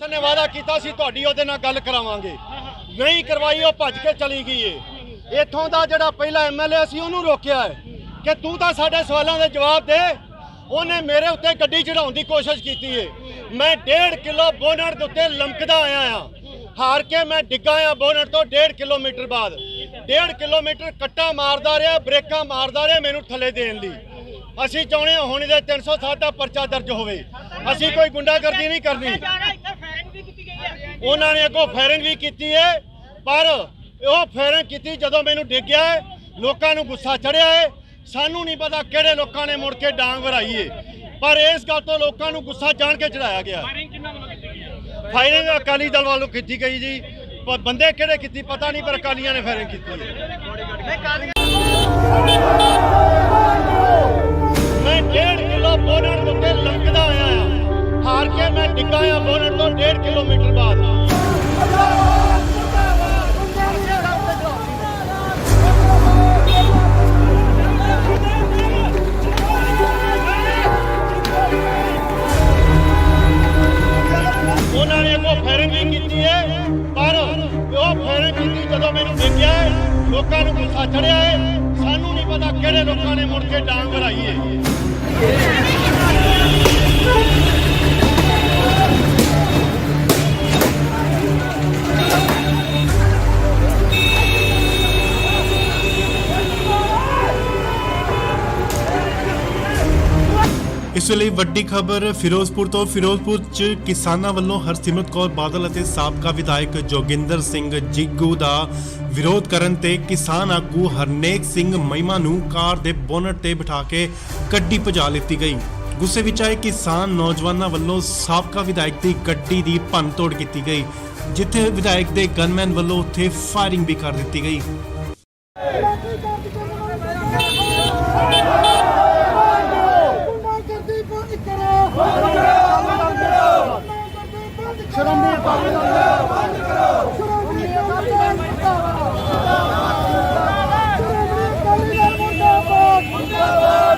A: ਨੇ ਵਾਅਦਾ ਕੀਤਾ ਸੀ ਤੁਹਾਡੀ ਉਹਦੇ ਨਾਲ ਗੱਲ ਕਰਾਵਾਂਗੇ, ਨਹੀਂ ਕਰਵਾਈ, ਉਹ ਭੱਜ ਕੇ ਚਲੀ ਗਈ ਏ। ਇੱਥੋਂ ਦਾ ਜਿਹੜਾ ਪਹਿਲਾ ਐਮਐਲਏ ਸੀ ਉਹਨੂੰ ਰੋਕਿਆ ਹੈ ਕਿ ਤੂੰ ਤਾਂ ਸਾਡੇ ਸਵਾਲਾਂ ਦੇ ਜਵਾਬ ਦੇ। ਉਹਨੇ ਮੇਰੇ ਉੱਤੇ ਗੱਡੀ ਚੜਾਉਣ ਦੀ ਕੋਸ਼ਿਸ਼ ਕੀਤੀ ਏ। ਮੈਂ 1.5 ਕਿਲੋ ਬੋਨਟ ਦੇ ਉੱਤੇ ਲਮਕਦਾ ਆਇਆ ਆ, ਹਾਰ ਕੇ ਮੈਂ ਡਿੱਗਾ ਆ ਬੋਨਟ ਤੋਂ 1.5 ਕਿਲੋਮੀਟਰ ਬਾਅਦ। 1.5 ਕਿਲੋਮੀਟਰ ਕੱਟਾ ਮਾਰਦਾ ਰਿਹਾ, ਬ੍ਰੇਕਾਂ ਮਾਰਦਾ ਰਿਹਾ ਮੈਨੂੰ ਥੱਲੇ ਦੇਣ ਲਈ। ਅਸੀਂ ਚਾਹੁੰਦੇ ਹਾਂ ਹੁਣ ਇਹਦੇ 307 ਦਾ ਪਰਚਾ ਦਰਜ ਹੋਵੇ। ਅਸੀਂ ਕੋਈ ਗੁੰਡਾਗਰਦੀ ਨਹੀਂ ਕਰਨੀ। ਉਹਨਾਂ ਨੇ ਅੱਗੋਂ ਫਾਇਰਿੰਗ ਵੀ ਕੀਤੀ ਹੈ, ਪਰ ਉਹ ਫਾਇਰਿੰਗ ਕੀਤੀ ਜਦੋਂ ਮੈਨੂੰ ਡਿੱਗਿਆ ਹੈ। ਲੋਕਾਂ ਨੂੰ ਗੁੱਸਾ ਚੜਿਆ ਹੈ। ਸਾਨੂੰ ਨਹੀਂ ਪਤਾ ਕਿਹੜੇ ਲੋਕਾਂ ਨੇ ਮੁੜ ਕੇ ਡਾਂਗ ਵਰਾਈ ਹੈ, ਪਰ ਇਸ ਗੱਲ ਤੋਂ ਲੋਕਾਂ ਨੂੰ ਗੁੱਸਾ ਜਾਣ ਕੇ ਚੜਾਇਆ ਗਿਆ। ਫਾਇਰਿੰਗ ਅਕਾਲੀ ਦਲ ਵੱਲੋਂ ਕੀਤੀ ਗਈ ਜੀ, ਪਰ ਬੰਦੇ ਕਿਹੜੇ ਕੀਤੀ ਪਤਾ ਨਹੀਂ, ਪਰ ਅਕਾਲੀਆਂ ਨੇ ਫਾਇਰਿੰਗ ਕੀਤੀ ਹੈ। ਮੈਂ 1.5 ਕਿਲੋ ਬੋਨਟ ਦੇ ਉੱਤੇ ਲਮਕਦਾ ਆਇਆ ਆ, ਹਾਰ ਕੇ ਮੈਂ ਡਿੱਗਾ ਆ ਬੋਨਟ ਤੋਂ 1.5 ਕਿਲੋਮੀਟਰ ਬਾਅਦ। ਉਹਨਾਂ ਨੇ ਅੱਗੋਂ ਫਾਇਰਿੰਗ ਵੀ ਕੀਤੀ ਹੈ, ਪਰ ਉਹ ਫਾਇਰਿੰਗ ਕੀਤੀ ਜਦੋਂ ਮੈਨੂੰ ਡਿੱਗਿਆ ਹੈ। ਲੋਕਾਂ ਨੂੰ ਗੁੱਸਾ ਚੜਿਆ ਹੈ। ਸਾਨੂੰ ਨਹੀਂ ਪਤਾ ਕਿਹੜੇ ਲੋਕਾਂ ਨੇ ਮੁੜ ਕੇ ਡਾਂਗ ਵਰਾਈ ਹੈ।
B: ਇਸ ਵੇਲੇ ਵੱਡੀ ਖਬਰ ਫਿਰੋਜ਼ਪੁਰ ਤੋਂ। ਫਿਰੋਜ਼ਪੁਰ 'ਚ ਕਿਸਾਨਾਂ ਵੱਲੋਂ ਹਰਸਿਮਰਤ ਕੌਰ ਬਾਦਲ ਅਤੇ ਸਾਬਕਾ ਵਿਧਾਇਕ ਜੋਗਿੰਦਰ ਸਿੰਘ ਜਿੱਗੂ ਦਾ ਵਿਰੋਧ ਕਰਨ ਤੇ ਕਿਸਾਨ ਆਗੂ ਹਰਨੇਕ ਸਿੰਘ ਮਹਿਮਾ ਨੂੰ ਕਾਰ ਦੇ ਬੋਨਟ ਤੇ ਬਿਠਾ ਕੇ ਗੱਡੀ ਭਜਾ ਲਿੱਤੀ ਗਈ। ਗੁੱਸੇ ਵਿੱਚ ਆਏ ਕਿਸਾਨ ਨੌਜਵਾਨਾਂ ਵੱਲੋਂ ਸਾਬਕਾ ਵਿਧਾਇਕ ਦੀ ਗੱਡੀ ਦੀ ਭੰਨਤੋੜ ਕੀਤੀ ਗਈ, ਜਿੱਥੇ ਵਿਧਾਇਕ ਦੇ ਗਨਮੈਨ ਵੱਲੋਂ ਉੱਥੇ ਫਾਇਰਿੰਗ ਵੀ ਕਰ ਦਿੱਤੀ ਗਈ।
C: ਮੁਰਦਾਬਾਦ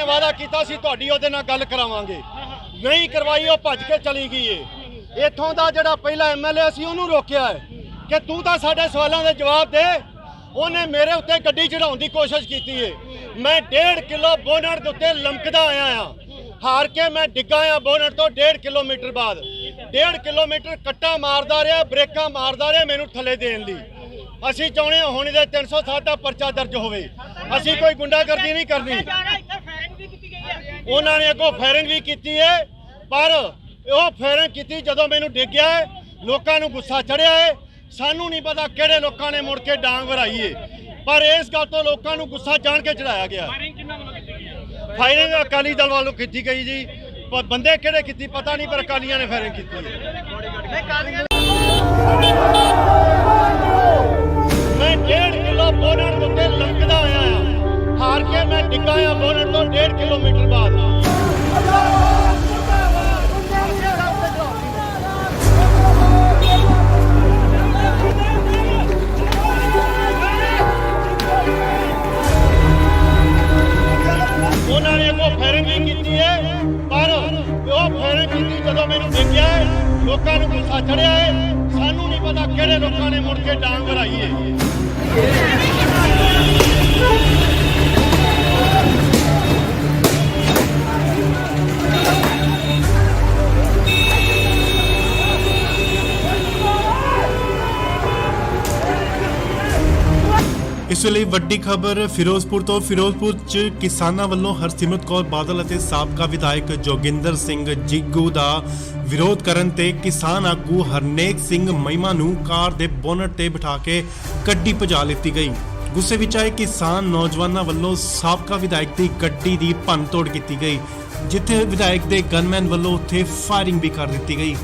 A: ਨੇ ਵਾਅਦਾ ਕੀਤਾ ਸੀ ਤੁਹਾਡੀ ਉਹਦੇ ਨਾਲ ਗੱਲ ਕਰਾਵਾਂਗੇ, ਨਹੀਂ ਕਰਵਾਈ, ਉਹ ਭੱਜ ਕੇ ਚਲੀ ਗਈ ਏ। ਇੱਥੋਂ ਦਾ ਜਿਹੜਾ ਪਹਿਲਾ ਐਮਐਲਏ ਸੀ ਉਹਨੂੰ ਰੋਕਿਆ ਹੈ ਕਿ ਤੂੰ ਤਾਂ ਸਾਡੇ ਸਵਾਲਾਂ ਦੇ ਜਵਾਬ ਦੇ। ਉਹਨੇ ਮੇਰੇ ਉੱਤੇ ਗੱਡੀ ਚੜਾਉਣ ਦੀ ਕੋਸ਼ਿਸ਼ ਕੀਤੀ ਏ। ਮੈਂ 1.5 ਕਿਲੋ ਬੋਨਟ ਦੇ ਉੱਤੇ ਲਮਕਦਾ ਆਇਆ ਆ, ਹਾਰ ਕੇ ਮੈਂ ਡਿੱਗਾ ਆ ਬੋਨਟ ਤੋਂ 1.5 ਕਿਲੋਮੀਟਰ ਬਾਅਦ। 1.5 ਕਿਲੋਮੀਟਰ ਕੱਟਾ ਮਾਰਦਾ ਰਿਹਾ, ਬ੍ਰੇਕਾਂ ਮਾਰਦਾ ਰਿਹਾ ਮੈਨੂੰ ਥੱਲੇ ਦੇਣ ਲਈ। ਅਸੀਂ ਚਾਹੁੰਦੇ ਹਾਂ ਹੁਣ ਇਹਦੇ 307 ਦਾ ਪਰਚਾ ਦਰਜ ਹੋਵੇ। ਅਸੀਂ ਕੋਈ ਗੁੰਡਾਗਰਦੀ ਨਹੀਂ ਕਰਨੀ। ਉਹਨਾਂ ਨੇ ਅੱਗੋਂ ਫਾਇਰਿੰਗ ਵੀ ਕੀਤੀ ਹੈ, ਪਰ ਉਹ ਫਾਇਰਿੰਗ ਕੀਤੀ ਜਦੋਂ ਮੈਨੂੰ ਡਿੱਗਿਆ ਹੈ, ਲੋਕਾਂ ਨੂੰ ਗੁੱਸਾ ਚੜਿਆ ਹੈ। ਸਾਨੂੰ ਨਹੀਂ ਪਤਾ ਕਿਹੜੇ ਲੋਕਾਂ ਨੇ ਮੁੜ ਕੇ ਡਾਂਗ ਵਰਾਈ ਹੈ, ਪਰ ਇਸ ਗੱਲ ਤੋਂ ਲੋਕਾਂ ਨੂੰ ਗੁੱਸਾ ਜਾਣ ਕੇ ਚੜਾਇਆ ਗਿਆ। ਫਾਇਰਿੰਗ ਅਕਾਲੀ ਦਲ ਵੱਲੋਂ ਕੀਤੀ ਗਈ ਜੀ, ਪਰ ਬੰਦੇ ਕਿਹੜੇ ਕੀਤੀ ਪਤਾ ਨਹੀਂ, ਪਰ ਅਕਾਲੀਆਂ ਨੇ ਫਾਇਰਿੰਗ ਕੀਤੀ ਹੈ। ਮੈਂ 1.5 ਕਿਲੋ ਬੋਨਟ ਦੇ ਉੱਤੇ ਲਮਕਦਾ ਆਇਆ ਆ, ਹਾਰ ਕੇ ਮੈਂ ਡਿੱਗਾ ਆ ਬੋਨਟ ਤੋਂ 1.5 ਕਿਲੋਮੀਟਰ ਬਾਅਦ। ਉਹਨਾਂ ਨੇ ਅੱਗੋਂ ਫਾਇਰਿੰਗ ਵੀ ਕੀਤੀ ਹੈ, ਪਰ ਉਹ ਫਾਇਰਿੰਗ ਕੀਤੀ ਜਦੋਂ ਮੈਨੂੰ ਡਿੱਗਿਆ ਹੈ, ਲੋਕਾਂ ਨੂੰ ਗੁੱਸਾ ਚੜਿਆ ਹੈ। ਸਾਨੂੰ ਨਹੀਂ ਪਤਾ ਕਿਹੜੇ ਲੋਕਾਂ ਨੇ ਮੁੜ ਕੇ ਡਾਂਗ ਵਰਾਈ ਹੈ।
B: ਇਸ ਵੇਲੇ ਵੱਡੀ ਖਬਰ ਫਿਰੋਜ਼ਪੁਰ ਤੋਂ। ਫਿਰੋਜ਼ਪੁਰ 'ਚ ਕਿਸਾਨਾਂ ਵੱਲੋਂ ਹਰਸਿਮਰਤ ਕੌਰ ਬਾਦਲ ਅਤੇ ਸਾਬਕਾ ਵਿਧਾਇਕ ਜੋਗਿੰਦਰ ਸਿੰਘ ਜੀਗੂ ਦਾ ਵਿਰੋਧ ਕਰਨ ਤੇ ਕਿਸਾਨ ਆਗੂ ਹਰਨੇਕ ਸਿੰਘ ਮਹਿਮਾ ਨੂੰ ਕਾਰ ਦੇ ਬੋਨਟ ਤੇ ਬਿਠਾ ਕੇ ਗੱਡੀ ਭਜਾ ਲਿੱਤੀ ਗਈ। ਗੁੱਸੇ ਵਿੱਚ ਆਏ ਕਿਸਾਨ ਨੌਜਵਾਨਾਂ ਵੱਲੋਂ ਸਾਬਕਾ ਵਿਧਾਇਕ ਦੀ ਗੱਡੀ ਦੀ ਭੰਨਤੋੜ ਕੀਤੀ ਗਈ, ਜਿੱਥੇ ਵਿਧਾਇਕ ਦੇ ਗਨਮੈਨ ਵੱਲੋਂ ਉੱਥੇ ਫਾਇਰਿੰਗ ਵੀ ਕਰ ਦਿੱਤੀ ਗਈ।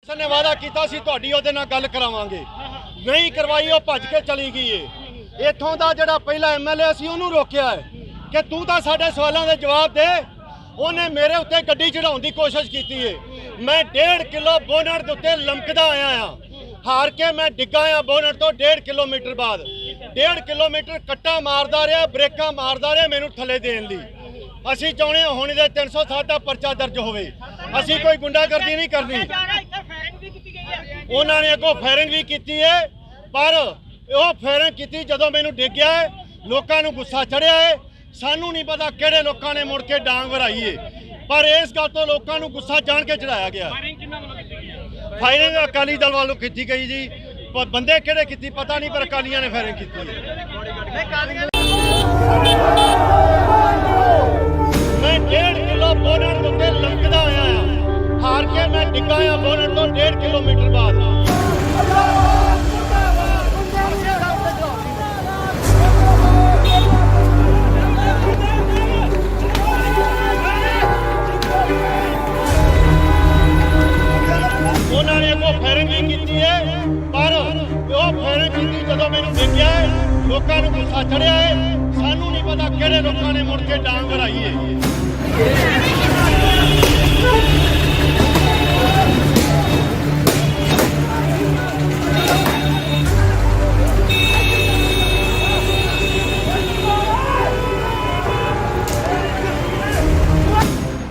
A: ਨੇ ਵਾਅਦਾ ਕੀਤਾ ਸੀ ਤੁਹਾਡੀ ਉਹਦੇ ਨਾਲ ਗੱਲ ਕਰਾਵਾਂਗੇ, ਨਹੀਂ ਕਰਵਾਈ, ਉਹ ਭੱਜ ਕੇ ਚਲੀ ਗਈ ਏ। ਇੱਥੋਂ ਦਾ ਜਿਹੜਾ ਪਹਿਲਾ ਐਮਐਲਏ ਸੀ ਉਹਨੂੰ ਰੋਕਿਆ ਹੈ ਕਿ ਤੂੰ ਤਾਂ ਸਾਡੇ ਸਵਾਲਾਂ ਦੇ ਜਵਾਬ ਦੇ। ਉਹਨੇ ਮੇਰੇ ਉੱਤੇ ਗੱਡੀ ਚੜਾਉਣ ਦੀ ਕੋਸ਼ਿਸ਼ ਕੀਤੀ ਏ। ਮੈਂ 1.5 ਕਿਲੋ ਬੋਨਟ ਦੇ ਉੱਤੇ ਲਮਕਦਾ ਆਇਆ ਆ, ਹਾਰ ਕੇ ਮੈਂ ਡਿੱਗਾ ਆ ਬੋਨਟ ਤੋਂ 1.5 ਕਿਲੋਮੀਟਰ ਬਾਅਦ। 1.5 ਕਿਲੋਮੀਟਰ ਕੱਟਾ ਮਾਰਦਾ ਰਿਹਾ, ਬ੍ਰੇਕਾਂ ਮਾਰਦਾ ਰਿਹਾ ਮੈਨੂੰ ਥੱਲੇ ਦੇਣ ਲਈ। ਅਸੀਂ ਚਾਹੁੰਦੇ ਹਾਂ ਹੁਣ ਇਹਦੇ 307 ਦਾ ਪਰਚਾ ਦਰਜ ਹੋਵੇ। ਅਸੀਂ ਕੋਈ ਗੁੰਡਾਗਰਦੀ ਨਹੀਂ ਕਰਨੀ। ਉਹਨਾਂ ਨੇ ਅੱਗੋਂ ਫਾਇਰਿੰਗ ਵੀ ਕੀਤੀ ਹੈ, ਪਰ ਉਹ ਫਾਇਰਿੰਗ ਕੀਤੀ ਜਦੋਂ ਮੈਨੂੰ ਡਿੱਗਿਆ ਹੈ, ਲੋਕਾਂ ਨੂੰ ਗੁੱਸਾ ਚੜਿਆ ਹੈ। ਸਾਨੂੰ ਨਹੀਂ ਪਤਾ ਕਿਹੜੇ ਲੋਕਾਂ ਨੇ ਮੁੜ ਕੇ ਡਾਂਗ ਵਰਾਈ ਹੈ, ਪਰ ਇਸ ਗੱਲ ਤੋਂ ਲੋਕਾਂ ਨੂੰ ਗੁੱਸਾ ਜਾਣ ਕੇ ਚੜਾਇਆ ਗਿਆ। ਫਾਇਰਿੰਗ ਅਕਾਲੀ ਦਲ ਵੱਲੋਂ ਕੀਤੀ ਗਈ ਜੀ, ਪਰ ਬੰਦੇ ਕਿਹੜੇ ਕੀਤੀ ਪਤਾ ਨਹੀਂ, ਪਰ ਅਕਾਲੀਆਂ ਨੇ ਫਾਇਰਿੰਗ ਕੀਤੀ ਹੈ। ਮੈਂ 1.5 ਕਿਲੋ ਬੋਨਟ ਦੇ ਉੱਤੇ ਲਮਕਦਾ ਆਇਆ ਆ, ਹਾਰ ਕੇ ਮੈਂ ਡਿੱਗਾ ਆ ਬੋਨਟ ਤੋਂ 1.5 ਕਿਲੋਮੀਟਰ ਬਾਅਦ। ਲੋਕਾਂ ਨੂੰ ਗੁੱਸਾ ਚੜਿਆ ਹੈ ਸਾਨੂੰ ਨਹੀਂ ਪਤਾ ਕਿਹੜੇ ਲੋਕਾਂ ਨੇ ਮੁੜ ਕੇ ਡਾਂਗ ਵਰਾਈ ਹੈ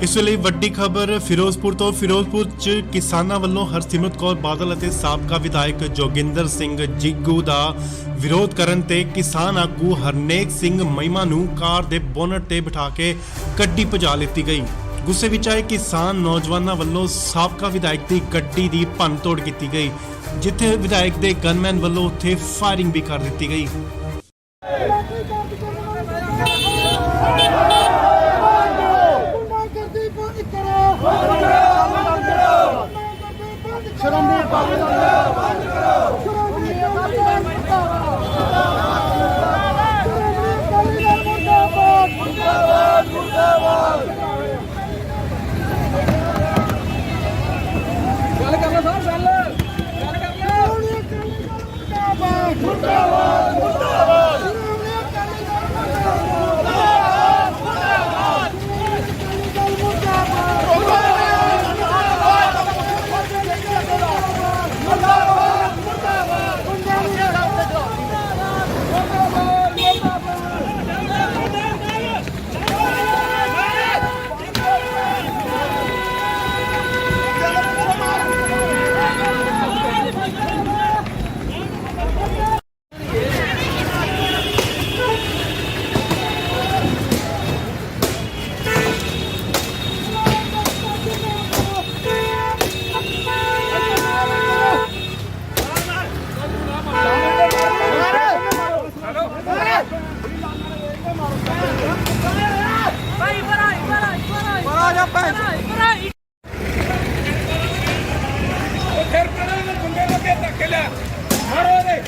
B: ਇਸ ਵੇਲੇ ਵੱਡੀ ਖਬਰ ਫਿਰੋਜ਼ਪੁਰ ਤੋਂ। ਫਿਰੋਜ਼ਪੁਰ 'ਚ ਕਿਸਾਨਾਂ ਵੱਲੋਂ ਹਰਸਿਮਰਤ ਕੌਰ ਬਾਦਲ ਅਤੇ ਸਾਬਕਾ ਵਿਧਾਇਕ ਜੋਗਿੰਦਰ ਸਿੰਘ ਜਿੱਗੂ ਦਾ ਵਿਰੋਧ ਕਰਨ ਤੇ ਕਿਸਾਨ ਆਗੂ ਹਰਨੇਕ ਸਿੰਘ ਮਹਿਮਾ ਨੂੰ ਕਾਰ ਦੇ ਬੋਨਟ ਤੇ ਬਿਠਾ ਕੇ ਗੱਡੀ ਭਜਾ ਲਿੱਤੀ ਗਈ। ਗੁੱਸੇ ਵਿੱਚ ਆਏ ਕਿਸਾਨ ਨੌਜਵਾਨਾਂ ਵੱਲੋਂ ਸਾਬਕਾ ਵਿਧਾਇਕ ਦੀ ਗੱਡੀ ਦੀ ਭੰਨਤੋੜ ਕੀਤੀ ਗਈ, ਜਿੱਥੇ ਵਿਧਾਇਕ ਦੇ ਗਨਮੈਨ ਵੱਲੋਂ ਉੱਥੇ ਫਾਇਰਿੰਗ ਵੀ ਕਰ ਦਿੱਤੀ ਗਈ।
D: ਫਿਰ ਪਰੇ ਨੂੰ ਗੁੰਡੇ ਲੱਗੇ ਧੱਕੇ ਲਿਆ ਮਾਰੋ ਦੇ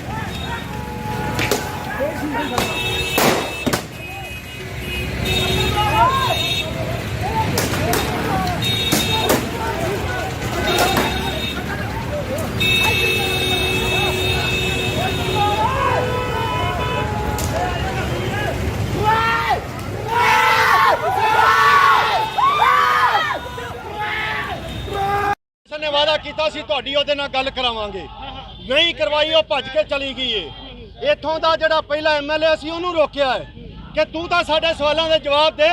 A: ਨੇ ਵਾਅਦਾ ਕੀਤਾ ਸੀ ਤੁਹਾਡੀ ਉਹਦੇ ਨਾਲ ਗੱਲ ਕਰਾਵਾਂਗੇ, ਨਹੀਂ ਕਰਵਾਈ, ਉਹ ਭੱਜ ਕੇ ਚਲੀ ਗਈ ਏ। ਇੱਥੋਂ ਦਾ ਜਿਹੜਾ ਪਹਿਲਾ ਐਮਐਲਏ ਸੀ ਉਹਨੂੰ ਰੋਕਿਆ ਹੈ ਕਿ ਤੂੰ ਤਾਂ ਸਾਡੇ ਸਵਾਲਾਂ ਦੇ ਜਵਾਬ ਦੇ।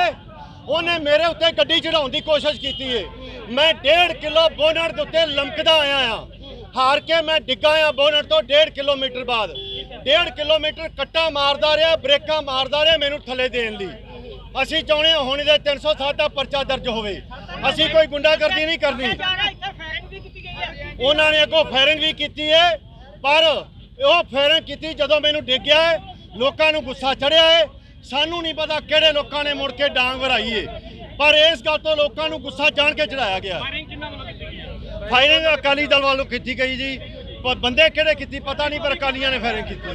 A: ਉਹਨੇ ਮੇਰੇ ਉੱਤੇ ਗੱਡੀ ਚੜਾਉਣ ਦੀ ਕੋਸ਼ਿਸ਼ ਕੀਤੀ ਏ। ਮੈਂ 1.5 ਕਿਲੋ ਬੋਨਟ ਦੇ ਉੱਤੇ ਲਮਕਦਾ ਆਇਆ ਆ, ਹਾਰ ਕੇ ਮੈਂ ਡਿੱਗਾ ਆ ਬੋਨਟ ਤੋਂ 1.5 ਕਿਲੋਮੀਟਰ ਬਾਅਦ। 1.5 ਕਿਲੋਮੀਟਰ ਕੱਟਾ ਮਾਰਦਾ ਰਿਹਾ, ਬ੍ਰੇਕਾਂ ਮਾਰਦਾ ਰਿਹਾ ਮੈਨੂੰ ਥੱਲੇ ਦੇਣ ਲਈ। ਅਸੀਂ ਚਾਹੁੰਦੇ ਹਾਂ ਹੁਣ ਇਹਦੇ 307 ਦਾ ਪਰਚਾ ਦਰਜ ਹੋਵੇ। ਅਸੀਂ ਕੋਈ ਗੁੰਡਾਗਰਦੀ ਨਹੀਂ ਕਰਨੀ। ਉਹਨਾਂ ਨੇ ਅੱਗੋਂ ਫਾਇਰਿੰਗ ਵੀ ਕੀਤੀ ਹੈ, ਪਰ ਉਹ ਫਾਇਰਿੰਗ ਕੀਤੀ ਜਦੋਂ ਮੈਨੂੰ ਡਿੱਗਿਆ ਹੈ। ਲੋਕਾਂ ਨੂੰ ਗੁੱਸਾ ਚੜਿਆ ਹੈ ਸਾਨੂੰ ਨਹੀਂ ਪਤਾ ਕਿਹੜੇ ਲੋਕਾਂ ਨੇ ਮੁੜ ਕੇ ਡਾਂਗ ਵਰਾਈ ਹੈ, ਪਰ ਇਸ ਗੱਲ ਤੋਂ ਲੋਕਾਂ ਨੂੰ ਗੁੱਸਾ ਜਾਣ ਕੇ ਚੜਾਇਆ ਗਿਆ। ਫਾਇਰਿੰਗ ਅਕਾਲੀ ਦਲ ਵੱਲੋਂ ਕੀਤੀ ਗਈ ਜੀ, ਪਰ ਬੰਦੇ ਕਿਹੜੇ ਕੀਤੀ ਪਤਾ ਨਹੀਂ, ਪਰ ਅਕਾਲੀਆਂ ਨੇ ਫਾਇਰਿੰਗ ਕੀਤੀ ਹੈ।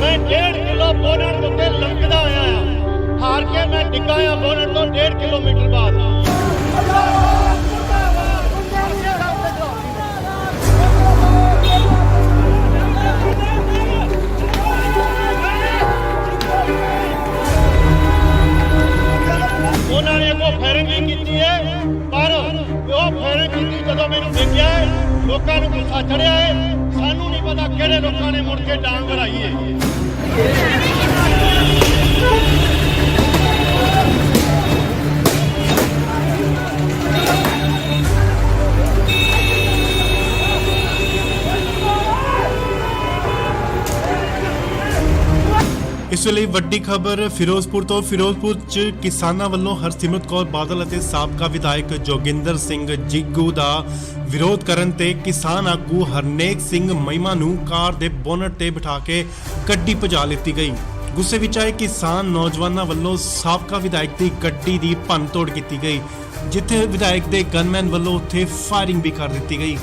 A: ਮੈਂ 1.5 ਕਿਲੋ ਬੋਨਟ ਉੱਤੇ ਲਮਕਦਾ ਆਇਆ ਆ, ਹਾਰ ਕੇ ਮੈਂ ਡਿੱਗਾ ਆ ਬੋਨਟ ਤੋਂ 1.5 ਕਿਲੋਮੀਟਰ ਬਾਅਦ। ਉਹਨਾਂ ਨੇ ਅੱਗੋਂ ਫਾਇਰਿੰਗ ਵੀ ਕੀਤੀ ਹੈ, ਪਰ ਉਹ ਫਾਇਰਿੰਗ ਕੀਤੀ ਜਦੋਂ ਮੈਨੂੰ ਡਿੱਗਿਆ ਹੈ। ਲੋਕਾਂ ਨੂੰ ਗੁੱਸਾ ਚੜਿਆ ਹੈ ਸਾਨੂੰ ਨਹੀਂ ਪਤਾ ਕਿਹੜੇ ਲੋਕਾਂ ਨੇ ਮੁੜ ਕੇ ਡਾਂਗ ਵਰਾਈ ਹੈ।
B: ਇਸ ਵੇਲੇ ਵੱਡੀ ਖਬਰ ਫਿਰੋਜ਼ਪੁਰ ਤੋਂ। ਫਿਰੋਜ਼ਪੁਰ 'ਚ ਕਿਸਾਨਾਂ ਵੱਲੋਂ ਹਰਸਿਮਰਤ ਕੌਰ ਬਾਦਲ ਅਤੇ ਸਾਬਕਾ ਵਿਧਾਇਕ ਜੋਗਿੰਦਰ ਸਿੰਘ ਜਿੱਗੂ ਦਾ ਵਿਰੋਧ ਕਰਨ ਤੇ ਕਿਸਾਨ ਆਗੂ ਹਰਨੇਕ ਸਿੰਘ ਮਹਿਮਾ ਨੂੰ ਕਾਰ ਦੇ ਬੋਨਟ ਤੇ ਬਿਠਾ ਕੇ ਗੱਡੀ ਭਜਾ ਲਿੱਤੀ ਗਈ। ਗੁੱਸੇ ਵਿੱਚ ਆਏ ਕਿਸਾਨ ਨੌਜਵਾਨਾਂ ਵੱਲੋਂ ਸਾਬਕਾ ਵਿਧਾਇਕ ਦੀ ਗੱਡੀ ਦੀ ਭੰਨਤੋੜ ਕੀਤੀ ਗਈ, ਜਿੱਥੇ ਵਿਧਾਇਕ ਦੇ ਗਨਮੈਨ ਵੱਲੋਂ ਉੱਥੇ ਫਾਇਰਿੰਗ ਵੀ ਕਰ ਦਿੱਤੀ ਗਈ।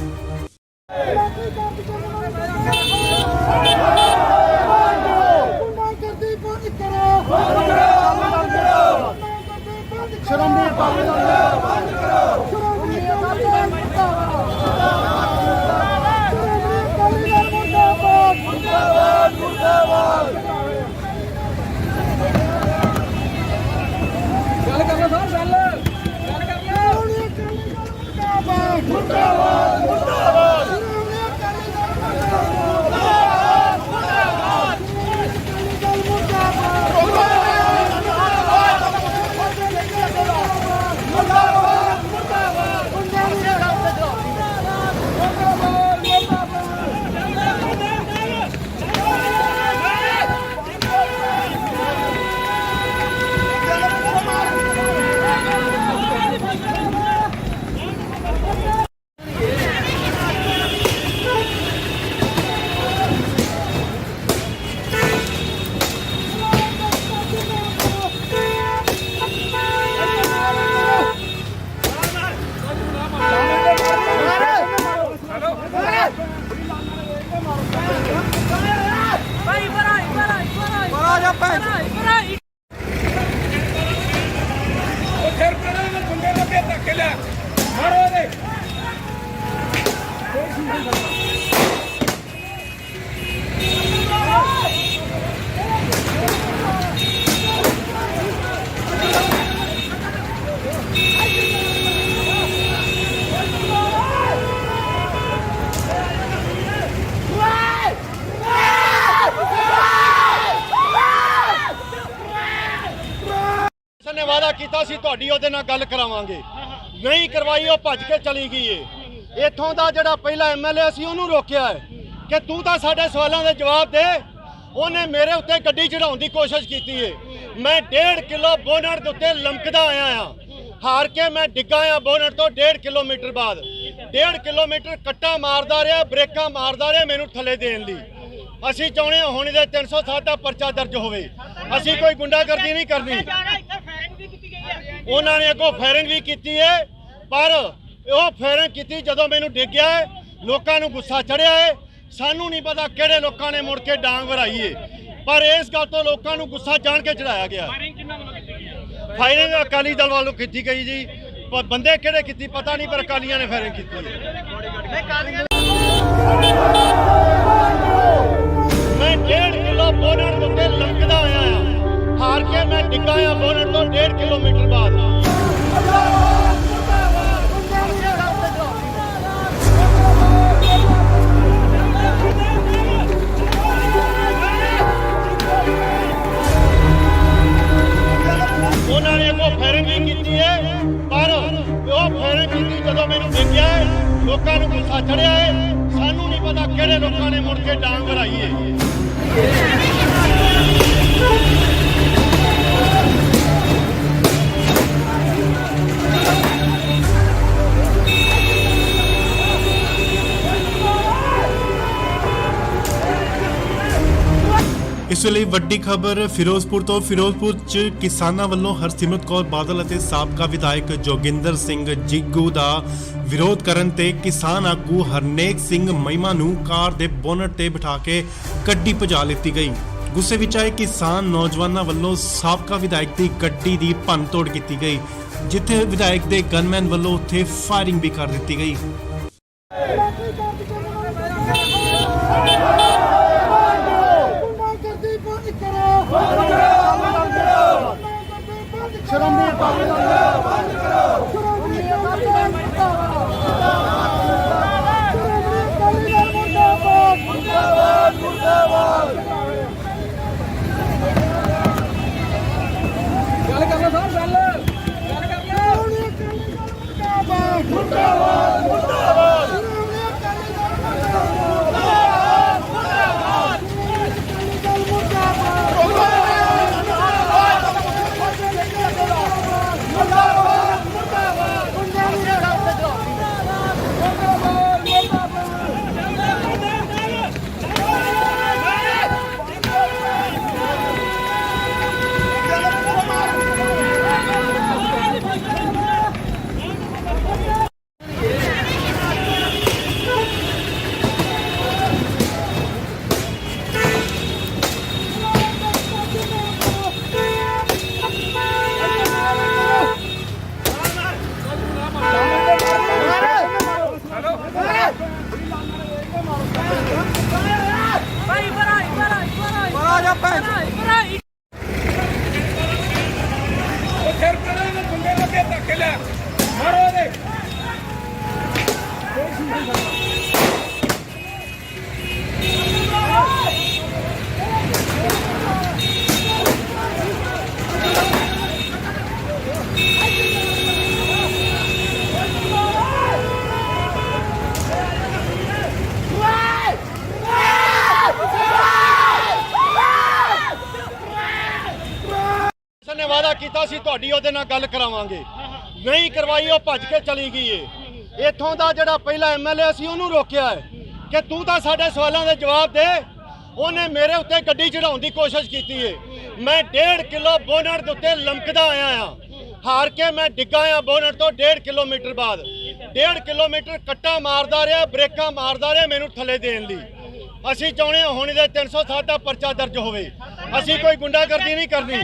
A: ਨੇ ਵਾਅਦਾ ਕੀਤਾ ਸੀ ਤੁਹਾਡੀ ਉਹਦੇ ਨਾਲ ਗੱਲ ਕਰਾਵਾਂਗੇ, ਨਹੀਂ ਕਰਵਾਈ, ਉਹ ਭੱਜ ਕੇ ਚਲੀ ਗਈ ਏ। ਇੱਥੋਂ ਦਾ ਜਿਹੜਾ ਪਹਿਲਾ ਐਮਐਲਏ ਸੀ ਉਹਨੂੰ ਰੋਕਿਆ ਹੈ ਕਿ ਤੂੰ ਤਾਂ ਸਾਡੇ ਸਵਾਲਾਂ ਦੇ ਜਵਾਬ ਦੇ। ਉਹਨੇ ਮੇਰੇ ਉੱਤੇ ਗੱਡੀ ਚੜਾਉਣ ਦੀ ਕੋਸ਼ਿਸ਼ ਕੀਤੀ ਏ। ਮੈਂ 1.5 ਕਿਲੋ ਬੋਨਟ ਦੇ ਉੱਤੇ ਲਮਕਦਾ ਆਇਆ ਆ, ਹਾਰ ਕੇ ਮੈਂ ਡਿੱਗਾ ਆ ਬੋਨਟ ਤੋਂ 1.5 ਕਿਲੋਮੀਟਰ ਬਾਅਦ। 1.5 ਕਿਲੋਮੀਟਰ ਕੱਟਾ ਮਾਰਦਾ ਰਿਹਾ, ਬ੍ਰੇਕਾਂ ਮਾਰਦਾ ਰਿਹਾ ਮੈਨੂੰ ਥੱਲੇ ਦੇਣ ਲਈ। ਅਸੀਂ ਚਾਹੁੰਦੇ ਹਾਂ ਹੁਣ ਇਹਦੇ 307 ਦਾ ਪਰਚਾ ਦਰਜ ਹੋਵੇ। ਅਸੀਂ ਕੋਈ ਗੁੰਡਾਗਰਦੀ ਨਹੀਂ ਕਰਨੀ। ਉਹਨਾਂ ਨੇ ਅੱਗੋਂ ਫਾਇਰਿੰਗ ਵੀ ਕੀਤੀ ਹੈ, ਪਰ ਉਹ ਫਾਇਰਿੰਗ ਕੀਤੀ ਜਦੋਂ ਮੈਨੂੰ ਡਿੱਗਿਆ ਹੈ। ਲੋਕਾਂ ਨੂੰ ਗੁੱਸਾ ਚੜਿਆ ਹੈ। ਸਾਨੂੰ ਨਹੀਂ ਪਤਾ ਕਿਹੜੇ ਲੋਕਾਂ ਨੇ ਮੁੜ ਕੇ ਡਾਂਗ ਵਰਾਈ ਹੈ, ਪਰ ਇਸ ਗੱਲ ਤੋਂ ਲੋਕਾਂ ਨੂੰ ਗੁੱਸਾ ਜਾਣ ਕੇ ਚੜਾਇਆ ਗਿਆ। ਫਾਇਰਿੰਗ ਅਕਾਲੀ ਦਲ ਵੱਲੋਂ ਕੀਤੀ ਗਈ ਜੀ, ਪਰ ਬੰਦੇ ਕਿਹੜੇ ਕੀਤੀ ਪਤਾ ਨਹੀਂ, ਪਰ ਅਕਾਲੀਆਂ ਨੇ ਫਾਇਰਿੰਗ ਕੀਤੀ ਹੈ। ਮੈਂ 1.5 ਕਿਲੋ ਬੋਨਟ ਦੇ ਉੱਤੇ ਲਮਕਦਾ ਆਇਆ ਆ, ਹਾਰ ਕੇ ਮੈਂ ਡਿੱਗਾ ਆ ਬੋਨਟ ਤੋਂ 1.5 ਕਿਲੋਮੀਟਰ ਬਾਅਦ। ਉਹਨਾਂ ਨੇ ਅੱਗੋਂ ਫਾਇਰਿੰਗ ਵੀ ਕੀਤੀ ਹੈ, ਪਰ ਉਹ ਫਾਇਰਿੰਗ ਕੀਤੀ ਜਦੋਂ ਮੈਨੂੰ ਡਿੱਗਿਆ ਹੈ। ਲੋਕਾਂ ਨੂੰ ਗੁੱਸਾ ਚੜਿਆ ਹੈ। ਸਾਨੂੰ ਨਹੀਂ ਪਤਾ ਕਿਹੜੇ ਲੋਕਾਂ ਨੇ ਮੁੜ ਕੇ ਡਾਂਗ ਵਰਾਈ ਹੈ।
B: ਇਸ ਵੇਲੇ ਵੱਡੀ ਖਬਰ ਫਿਰੋਜ਼ਪੁਰ ਤੋਂ। ਫਿਰੋਜ਼ਪੁਰ 'ਚ ਕਿਸਾਨਾਂ ਵੱਲੋਂ ਹਰਸਿਮਰਤ ਕੌਰ ਬਾਦਲ ਅਤੇ ਸਾਬਕਾ ਵਿਧਾਇਕ ਜੋਗਿੰਦਰ ਸਿੰਘ ਜਿੱਗੂ ਦਾ ਵਿਰੋਧ ਕਰਨ ਤੇ ਕਿਸਾਨ ਆਗੂ ਹਰਨੇਕ ਸਿੰਘ ਮਹਿਮਾ ਨੂੰ ਕਾਰ ਦੇ ਬੋਨਟ ਤੇ ਬਿਠਾ ਕੇ ਗੱਡੀ ਭਜਾ ਲਿੱਤੀ ਗਈ। ਗੁੱਸੇ ਵਿੱਚ ਆਏ ਕਿਸਾਨ ਨੌਜਵਾਨਾਂ ਵੱਲੋਂ ਸਾਬਕਾ ਵਿਧਾਇਕ ਦੀ ਗੱਡੀ ਦੀ ਭੰਨਤੋੜ ਕੀਤੀ ਗਈ, ਜਿੱਥੇ ਵਿਧਾਇਕ ਦੇ ਗਨਮੈਨ ਵੱਲੋਂ ਉੱਥੇ ਫਾਇਰਿੰਗ ਵੀ ਕਰ ਦਿੱਤੀ ਗਈ।
A: ਨੇ ਵਾਅਦਾ ਕੀਤਾ ਸੀ ਤੁਹਾਡੀ ਉਹਦੇ ਨਾਲ ਗੱਲ ਕਰਾਵਾਂਗੇ, ਨਹੀਂ ਕਰਵਾਈ, ਉਹ ਭੱਜ ਕੇ ਚਲੀ ਗਈ ਏ। ਇੱਥੋਂ ਦਾ ਜਿਹੜਾ ਪਹਿਲਾ ਐਮਐਲਏ ਸੀ ਉਹਨੂੰ ਰੋਕਿਆ ਹੈ ਕਿ ਤੂੰ ਤਾਂ ਸਾਡੇ ਸਵਾਲਾਂ ਦੇ ਜਵਾਬ ਦੇ। ਉਹਨੇ ਮੇਰੇ ਉੱਤੇ ਗੱਡੀ ਚੜਾਉਣ ਦੀ ਕੋਸ਼ਿਸ਼ ਕੀਤੀ ਏ। ਮੈਂ 1.5 ਕਿਲੋ ਬੋਨਟ ਦੇ ਉੱਤੇ ਲਮਕਦਾ ਆਇਆ ਆ, ਹਾਰ ਕੇ ਮੈਂ ਡਿੱਗਾ ਆ ਬੋਨਟ ਤੋਂ 1.5 ਕਿਲੋਮੀਟਰ ਬਾਅਦ। 1.5 ਕਿਲੋਮੀਟਰ ਕੱਟਾ ਮਾਰਦਾ ਰਿਹਾ, ਬ੍ਰੇਕਾਂ ਮਾਰਦਾ ਰਿਹਾ ਮੈਨੂੰ ਥੱਲੇ ਦੇਣ ਲਈ। ਅਸੀਂ ਚਾਹੁੰਦੇ ਹਾਂ ਹੁਣ ਇਹਦੇ 307 ਦਾ ਪਰਚਾ ਦਰਜ ਹੋਵੇ। ਅਸੀਂ ਕੋਈ ਗੁੰਡਾਗਰਦੀ ਨਹੀਂ ਕਰਨੀ।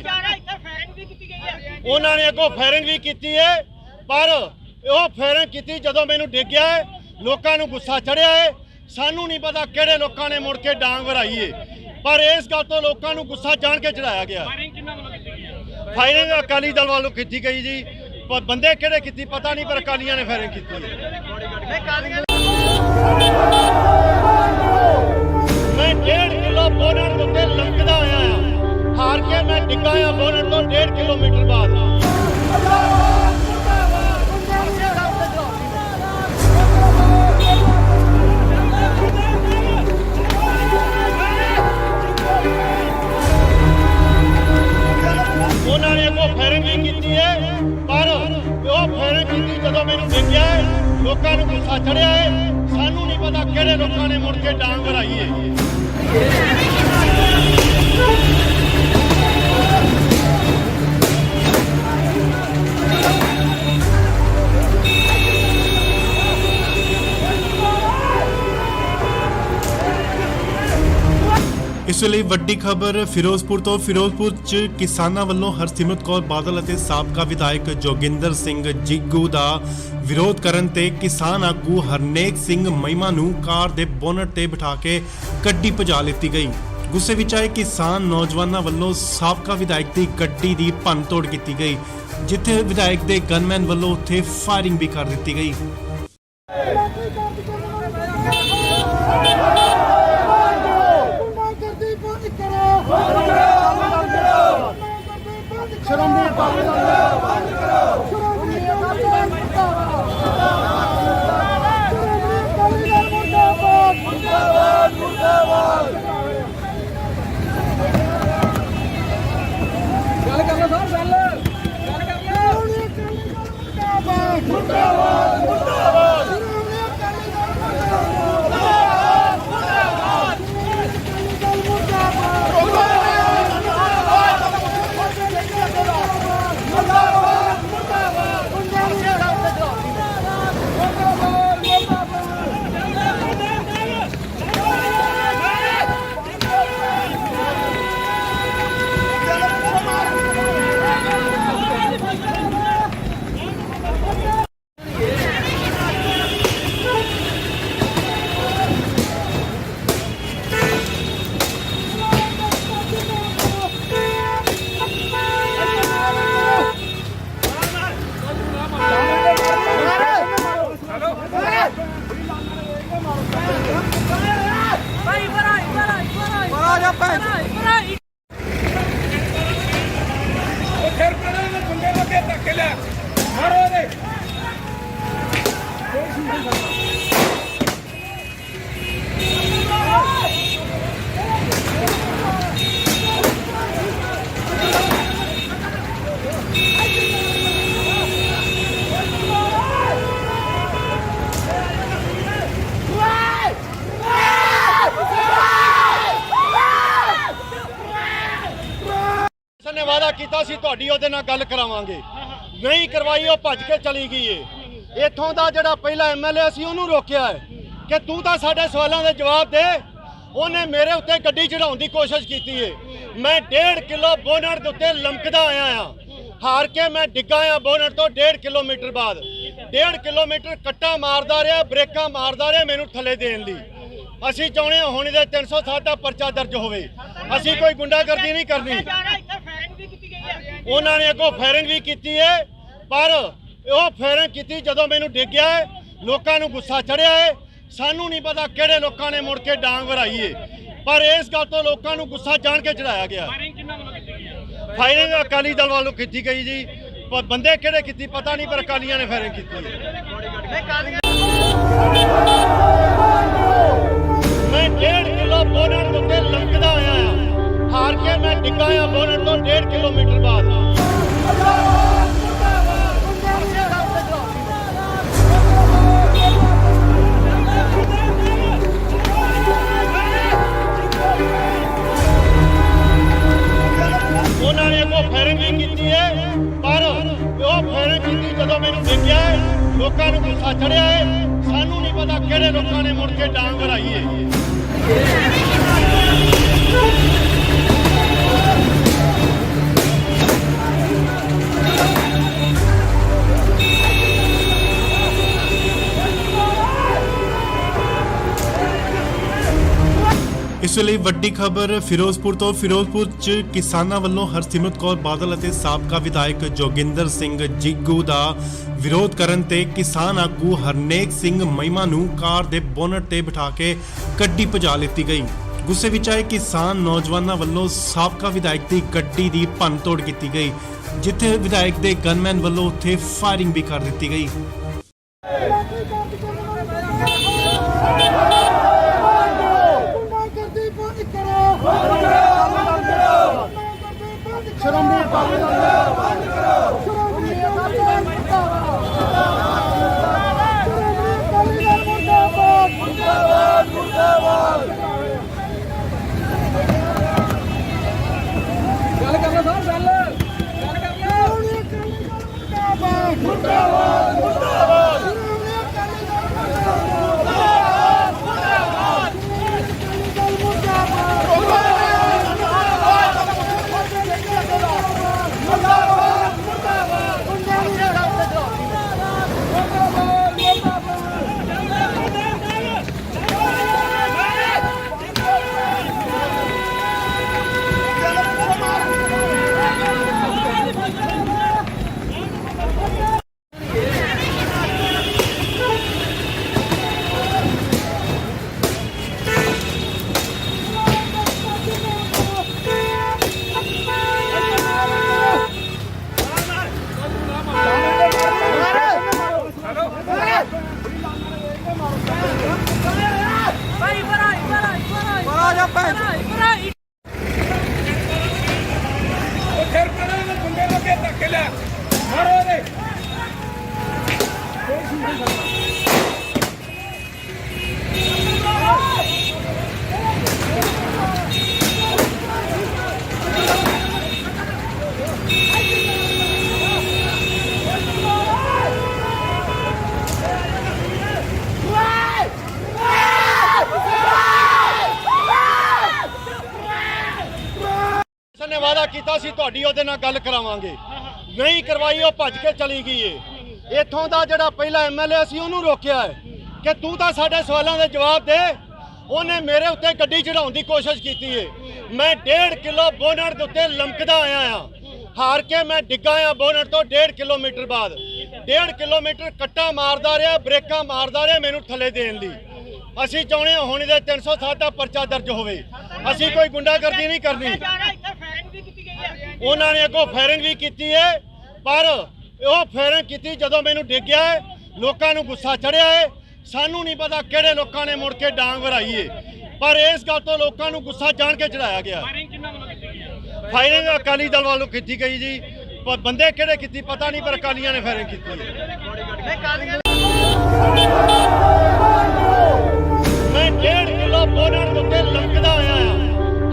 A: ਉਹਨਾਂ ਨੇ ਅੱਗੋਂ ਫਾਇਰਿੰਗ ਵੀ ਕੀਤੀ ਹੈ, ਪਰ ਉਹ ਫਾਇਰਿੰਗ ਕੀਤੀ ਜਦੋਂ ਮੈਨੂੰ ਡਿੱਗਿਆ ਹੈ। ਲੋਕਾਂ ਨੂੰ ਗੁੱਸਾ ਚੜਿਆ ਹੈ। ਸਾਨੂੰ ਨਹੀਂ ਪਤਾ ਕਿਹੜੇ ਲੋਕਾਂ ਨੇ ਮੁੜ ਕੇ ਡਾਂਗ ਵਰਾਈ ਹੈ, ਪਰ ਇਸ ਗੱਲ ਤੋਂ ਲੋਕਾਂ ਨੂੰ ਗੁੱਸਾ ਜਾਣ ਕੇ ਚੜਾਇਆ ਗਿਆ। ਫਾਇਰਿੰਗ ਅਕਾਲੀ ਦਲ ਵੱਲੋਂ ਕੀਤੀ ਗਈ ਜੀ, ਪਰ ਬੰਦੇ ਕਿਹੜੇ ਕੀਤੀ ਪਤਾ ਨਹੀਂ, ਪਰ ਅਕਾਲੀਆਂ ਨੇ ਫਾਇਰਿੰਗ ਕੀਤੀ ਹੈ। ਮੈਂ 1.5 ਕਿਲੋ ਬੋਨਟ ਦੇ ਉੱਤੇ ਲਮਕਦਾ ਆਇਆ ਆ, ਹਾਰ ਕੇ ਮੈਂ ਡਿੱਗਾ ਆ ਬੋਨਟ ਤੋਂ 1.5 ਕਿਲੋਮੀਟਰ ਬਾਅਦ। ਉਹਨਾਂ ਨੇ ਅੱਗੋਂ ਫਾਇਰਿੰਗ ਵੀ ਕੀਤੀ ਹੈ, ਪਰ ਉਹ ਫਾਇਰਿੰਗ ਕੀਤੀ ਜਦੋਂ ਮੈਨੂੰ ਦੇਖਿਆ ਹੈ, ਲੋਕਾਂ ਨੂੰ ਗੁੱਸਾ ਚੜਿਆ ਹੈ। ਸਾਨੂੰ ਨਹੀਂ ਪਤਾ ਕਿਹੜੇ ਲੋਕਾਂ ਨੇ ਮੁੜ ਕੇ ਡਾਂਗ ਭਰਾਈ ਹੈ।
B: ਇਸ ਵੇਲੇ ਵੱਡੀ ਖਬਰ ਫਿਰੋਜ਼ਪੁਰ ਤੋਂ। ਫਿਰੋਜ਼ਪੁਰ 'ਚ ਕਿਸਾਨਾਂ ਵੱਲੋਂ ਹਰਸਿਮਰਤ ਕੌਰ ਬਾਦਲ ਅਤੇ ਸਾਬਕਾ ਵਿਧਾਇਕ ਜੋਗਿੰਦਰ ਸਿੰਘ ਜਿੱਗੂ ਦਾ ਵਿਰੋਧ ਕਰਨ ਤੇ ਕਿਸਾਨ ਆਗੂ ਹਰਨੇਕ ਸਿੰਘ ਮਹਿਮਾ ਨੂੰ ਕਾਰ ਦੇ ਬੋਨਟ ਤੇ ਬਿਠਾ ਕੇ ਗੱਡੀ ਭਜਾ ਲਿੱਤੀ ਗਈ। ਗੁੱਸੇ ਵਿੱਚ ਆਏ ਕਿਸਾਨ ਨੌਜਵਾਨਾਂ ਵੱਲੋਂ ਸਾਬਕਾ ਵਿਧਾਇਕ ਦੀ ਗੱਡੀ ਦੀ ਭੰਨਤੋੜ ਕੀਤੀ ਗਈ, ਜਿੱਥੇ ਵਿਧਾਇਕ ਦੇ ਗਨਮੈਨ ਵੱਲੋਂ ਉੱਥੇ ਫਾਇਰਿੰਗ ਵੀ ਕਰ ਦਿੱਤੀ ਗਈ।
D: ਫਿਰ ਪਹਿਲਾਂ ਬੰਦੇ ਲੱਗੇ ਧੱਕੇ ਲਿਆ ਮਾਰੋ ਇਹਦੇ।
A: ਨੇ ਵਾਅਦਾ ਕੀਤਾ ਸੀ ਤੁਹਾਡੀ ਉਹਦੇ ਨਾਲ ਗੱਲ ਕਰਾਵਾਂਗੇ, ਨਹੀਂ ਕਰਵਾਈ, ਉਹ ਭੱਜ ਕੇ ਚਲੀ ਗਈ ਏ। ਇੱਥੋਂ ਦਾ ਜਿਹੜਾ ਪਹਿਲਾ ਐਮਐਲਏ ਸੀ ਉਹਨੂੰ ਰੋਕਿਆ ਹੈ ਕਿ ਤੂੰ ਤਾਂ ਸਾਡੇ ਸਵਾਲਾਂ ਦੇ ਜਵਾਬ ਦੇ। ਉਹਨੇ ਮੇਰੇ ਉੱਤੇ ਗੱਡੀ ਚੜਾਉਣ ਦੀ ਕੋਸ਼ਿਸ਼ ਕੀਤੀ ਏ। ਮੈਂ 1.5 ਕਿਲੋ ਬੋਨਟ ਦੇ ਉੱਤੇ ਲਮਕਦਾ ਆਇਆ ਆ, ਹਾਰ ਕੇ ਮੈਂ ਡਿੱਗਾ ਆ ਬੋਨਟ ਤੋਂ 1.5 ਕਿਲੋਮੀਟਰ ਬਾਅਦ। 1.5 ਕਿਲੋਮੀਟਰ ਕੱਟਾ ਮਾਰਦਾ ਰਿਹਾ, ਬ੍ਰੇਕਾਂ ਮਾਰਦਾ ਰਿਹਾ ਮੈਨੂੰ ਥੱਲੇ ਦੇਣ ਲਈ। ਅਸੀਂ ਚਾਹੁੰਦੇ ਹਾਂ ਹੁਣ ਇਹਦੇ 360 ਦਾ ਪਰਚਾ ਦਰਜ ਹੋਵੇ। ਅਸੀਂ ਕੋਈ ਗੁੰਡਾਗਰਦੀ ਨਹੀਂ ਕਰਨੀ। ਉਹਨਾਂ ਨੇ ਅੱਗੋਂ ਫਾਇਰਿੰਗ ਵੀ ਕੀਤੀ ਹੈ, ਪਰ ਉਹ ਫਾਇਰਿੰਗ ਕੀਤੀ ਜਦੋਂ ਮੈਨੂੰ ਡਿੱਗਿਆ ਹੈ, ਲੋਕਾਂ ਨੂੰ ਗੁੱਸਾ ਚੜਿਆ ਹੈ। ਸਾਨੂੰ ਨਹੀਂ ਪਤਾ ਕਿਹੜੇ ਲੋਕਾਂ ਨੇ ਮੁੜ ਕੇ ਡਾਂਗ ਭਰਾਈ ਹੈ, ਪਰ ਇਸ ਗੱਲ ਤੋਂ ਲੋਕਾਂ ਨੂੰ ਗੁੱਸਾ ਜਾਣ ਕੇ ਚੜਾਇਆ ਗਿਆ। ਫਾਇਰਿੰਗ ਅਕਾਲੀ ਦਲ ਵੱਲੋਂ ਕੀਤੀ ਗਈ ਜੀ, ਪਰ ਬੰਦੇ ਕਿਹੜੇ ਕੀਤੀ ਪਤਾ ਨਹੀਂ, ਪਰ ਅਕਾਲੀਆਂ ਨੇ ਫਾਇਰਿੰਗ ਕੀਤੀ ਹੈ। ਮੈਂ 1.5 ਕਿਲੋ ਬੋਨਟ ਦੇ ਉੱਤੇ ਲਮਕਦਾ ਆਇਆ ਆ, ਹਾਰ ਕੇ ਮੈਂ ਡਿੱਗਾ ਆ ਬੋਨਟ ਤੋਂ 1.5 ਕਿਲੋਮੀਟਰ ਬਾਅਦ। ਉਹਨਾਂ ਨੇ ਅੱਗੋਂ ਫਾਇਰਿੰਗ ਵੀ ਕੀਤੀ ਹੈ, ਪਰ ਉਹ ਫਾਇਰਿੰਗ ਕੀਤੀ ਜਦੋਂ ਮੈਨੂੰ ਦੇਖਿਆ ਹੈ, ਲੋਕਾਂ ਨੂੰ ਗੁੱਸਾ ਚੜਿਆ ਹੈ। ਸਾਨੂੰ ਨਹੀਂ ਪਤਾ ਕਿਹੜੇ ਲੋਕਾਂ ਨੇ ਮੁੜ ਕੇ ਡਾਂਗ ਭਰਾਈ ਹੈ।
B: ਇਸ ਵੇਲੇ ਵੱਡੀ ਖਬਰ ਫਿਰੋਜ਼ਪੁਰ ਤੋਂ। ਫਿਰੋਜ਼ਪੁਰ 'ਚ ਕਿਸਾਨਾਂ ਵੱਲੋਂ ਹਰਸਿਮਰਤ ਕੌਰ ਬਾਦਲ ਅਤੇ ਸਾਬਕਾ ਵਿਧਾਇਕ ਜੋਗਿੰਦਰ ਸਿੰਘ ਜਿੱਗੂ ਦਾ ਵਿਰੋਧ ਕਰਨ ਤੇ ਕਿਸਾਨ ਆਗੂ ਹਰਨੇਕ ਸਿੰਘ ਮਹਿਮਾ ਨੂੰ ਕਾਰ ਦੇ ਬੋਨਟ ਤੇ ਬਿਠਾ ਕੇ ਗੱਡੀ ਭਜਾ ਲਿੱਤੀ ਗਈ। ਗੁੱਸੇ ਵਿੱਚ ਆਏ ਕਿਸਾਨ ਨੌਜਵਾਨਾਂ ਵੱਲੋਂ ਸਾਬਕਾ ਵਿਧਾਇਕ ਦੀ ਗੱਡੀ ਦੀ ਭੰਨਤੋੜ ਕੀਤੀ ਗਈ, ਜਿੱਥੇ ਵਿਧਾਇਕ ਦੇ ਗਨਮੈਨ ਵੱਲੋਂ ਉੱਥੇ ਫਾਇਰਿੰਗ ਵੀ ਕਰ ਦਿੱਤੀ ਗਈ।
A: ਸ਼ਰਮ ਨਹੀਂ
D: ਲਿਆ ਮਾਰੋ ਦੇ
A: ਨੇ ਵਾਅਦਾ ਕੀਤਾ ਸੀ ਤੁਹਾਡੀ ਉਹਦੇ ਨਾਲ ਗੱਲ ਕਰਾਵਾਂਗੇ, ਨਹੀਂ ਕਰਵਾਈ, ਉਹ ਭੱਜ ਕੇ ਚਲੀ ਗਈ ਏ। ਇੱਥੋਂ ਦਾ ਜਿਹੜਾ ਪਹਿਲਾ ਐਮਐਲਏ ਸੀ ਉਹਨੂੰ ਰੋਕਿਆ ਹੈ ਕਿ ਤੂੰ ਤਾਂ ਸਾਡੇ ਸਵਾਲਾਂ ਦੇ ਜਵਾਬ ਦੇ। ਉਹਨੇ ਮੇਰੇ ਉੱਤੇ ਗੱਡੀ ਚੜਾਉਣ ਦੀ ਕੋਸ਼ਿਸ਼ ਕੀਤੀ ਏ। ਮੈਂ 1.5 ਕਿਲੋ ਬੋਨਟ ਦੇ ਉੱਤੇ ਲਮਕਦਾ ਆਇਆ ਆ, ਹਾਰ ਕੇ ਮੈਂ ਡਿੱਗਾ ਆ ਬੋਨਟ ਤੋਂ 1.5 ਕਿਲੋਮੀਟਰ ਬਾਅਦ। 1.5 ਕਿਲੋਮੀਟਰ ਕੱਟਾ ਮਾਰਦਾ ਰਿਹਾ, ਬ੍ਰੇਕਾਂ ਮਾਰਦਾ ਰਿਹਾ ਮੈਨੂੰ ਥੱਲੇ ਦੇਣ ਲਈ। ਅਸੀਂ ਚਾਹੁੰਦੇ ਹਾਂ ਹੁਣ ਇਹਦੇ 307 ਦਾ ਪਰਚਾ ਦਰਜ ਹੋਵੇ। ਅਸੀਂ ਕੋਈ ਗੁੰਡਾਗਰਦੀ ਨਹੀਂ ਕਰਨੀ। ਉਹਨਾਂ ਨੇ ਅੱਗੋਂ ਫਾਇਰਿੰਗ ਵੀ ਕੀਤੀ ਹੈ, ਪਰ ਉਹ ਫਾਇਰਿੰਗ ਕੀਤੀ ਜਦੋਂ ਮੈਨੂੰ ਡਿੱਗਿਆ ਹੈ। ਲੋਕਾਂ ਨੂੰ ਗੁੱਸਾ ਚੜਿਆ ਹੈ। ਸਾਨੂੰ ਨਹੀਂ ਪਤਾ ਕਿਹੜੇ ਲੋਕਾਂ ਨੇ ਮੁੜ ਕੇ ਡਾਂਗ ਵਰਾਈ ਹੈ, ਪਰ ਇਸ ਗੱਲ ਤੋਂ ਲੋਕਾਂ ਨੂੰ ਗੁੱਸਾ ਜਾਣ ਕੇ ਚੜਾਇਆ ਗਿਆ। ਫਾਇਰਿੰਗ ਅਕਾਲੀ ਦਲ ਵੱਲੋਂ ਕੀਤੀ ਗਈ ਜੀ, ਪਰ ਬੰਦੇ ਕਿਹੜੇ ਕੀਤੀ ਪਤਾ ਨਹੀਂ, ਪਰ ਅਕਾਲੀਆਂ ਨੇ ਫਾਇਰਿੰਗ ਕੀਤੀ ਹੈ। ਮੈਂ 1.5 ਕਿਲੋ ਬੋਨਟ ਦੇ ਉੱਤੇ ਲਮਕਦਾ ਆਇਆ ਆ,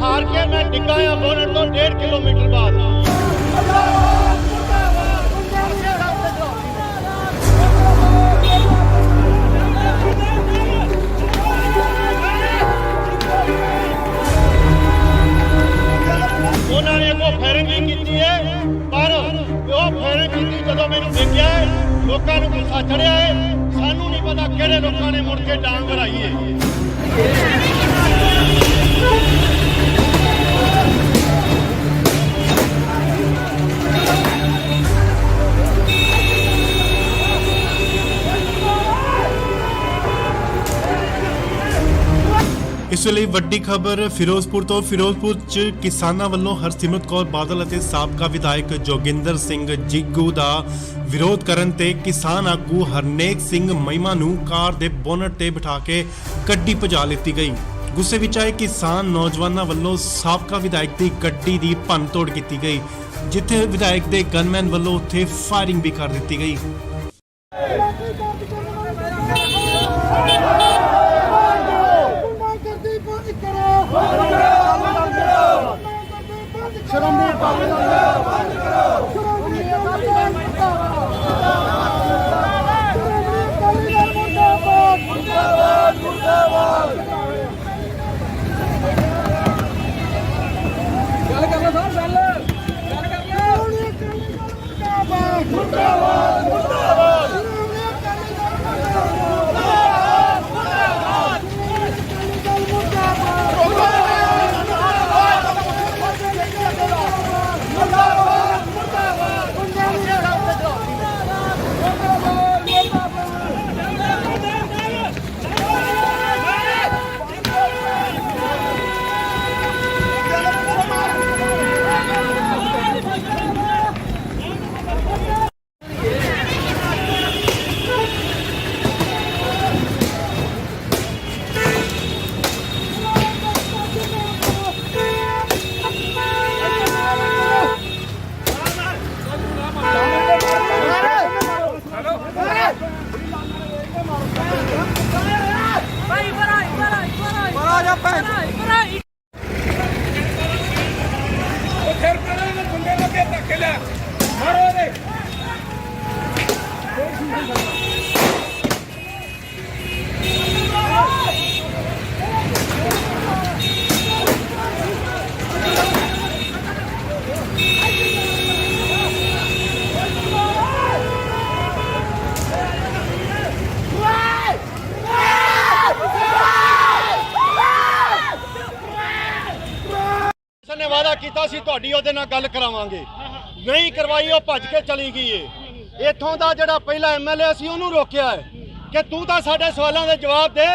A: ਹਾਰ ਕੇ ਮੈਂ ਡਿੱਗਾ ਆ ਬੋਨਟ ਤੋਂ 1.5 ਕਿਲੋਮੀਟਰ ਬਾਅਦ। ਉਹਨਾਂ ਨੇ ਅੱਗੋਂ ਫਾਇਰਿੰਗ ਵੀ ਕੀਤੀ ਹੈ, ਪਰ ਉਹ ਫਾਇਰਿੰਗ ਕੀਤੀ ਜਦੋਂ ਮੈਨੂੰ ਡਿੱਗਿਆ ਹੈ। ਲੋਕਾਂ ਨੂੰ ਗੁੱਸਾ ਚੜਿਆ ਹੈ। ਸਾਨੂੰ ਨਹੀਂ ਪਤਾ ਕਿਹੜੇ ਲੋਕਾਂ ਨੇ ਮੁੜ ਕੇ ਡਾਂਗ ਵਰਾਈ ਹੈ।
B: ਇਸ ਵੇਲੇ ਵੱਡੀ ਖਬਰ ਫਿਰੋਜ਼ਪੁਰ ਤੋਂ। ਫਿਰੋਜ਼ਪੁਰ 'ਚ ਕਿਸਾਨਾਂ ਵੱਲੋਂ ਹਰਸਿਮਰਤ ਕੌਰ ਬਾਦਲ ਅਤੇ ਸਾਬਕਾ ਵਿਧਾਇਕ ਜੋਗਿੰਦਰ ਸਿੰਘ ਜਿੱਗੂ ਦਾ ਵਿਰੋਧ ਕਰਨ ਤੇ ਕਿਸਾਨ ਆਗੂ ਹਰਨੇਕ ਸਿੰਘ ਮਹਿਮਾ ਨੂੰ ਕਾਰ ਦੇ ਬੋਨਟ ਤੇ ਬਿਠਾ ਕੇ ਗੱਡੀ ਭਜਾ ਲਿੱਤੀ ਗਈ। ਗੁੱਸੇ ਵਿੱਚ ਆਏ ਕਿਸਾਨ ਨੌਜਵਾਨਾਂ ਵੱਲੋਂ ਸਾਬਕਾ ਵਿਧਾਇਕ ਦੀ ਗੱਡੀ ਦੀ ਭੰਨਤੋੜ ਕੀਤੀ ਗਈ, ਜਿੱਥੇ ਵਿਧਾਇਕ ਦੇ ਗਨਮੈਨ ਵੱਲੋਂ ਉੱਥੇ ਫਾਇਰਿੰਗ ਵੀ ਕਰ ਦਿੱਤੀ ਗਈ।
D: ਫਿਰ ਪਹਿਲਾਂ ਬੰਦੇ ਲੱਗੇ ਧੱਕੇ ਲਿਆ ਮਾਰੋ ਦੇ
A: ਨੇ ਵਾਅਦਾ ਕੀਤਾ ਸੀ ਤੁਹਾਡੀ ਉਹਦੇ ਨਾਲ ਗੱਲ ਕਰਾਵਾਂਗੇ, ਨਹੀਂ ਕਰਵਾਈ, ਉਹ ਭੱਜ ਕੇ ਚਲੀ ਗਈ ਏ। ਇੱਥੋਂ ਦਾ ਜਿਹੜਾ ਪਹਿਲਾ ਐਮਐਲਏ ਸੀ ਉਹਨੂੰ ਰੋਕਿਆ ਹੈ ਕਿ ਤੂੰ ਤਾਂ ਸਾਡੇ ਸਵਾਲਾਂ ਦੇ ਜਵਾਬ ਦੇ।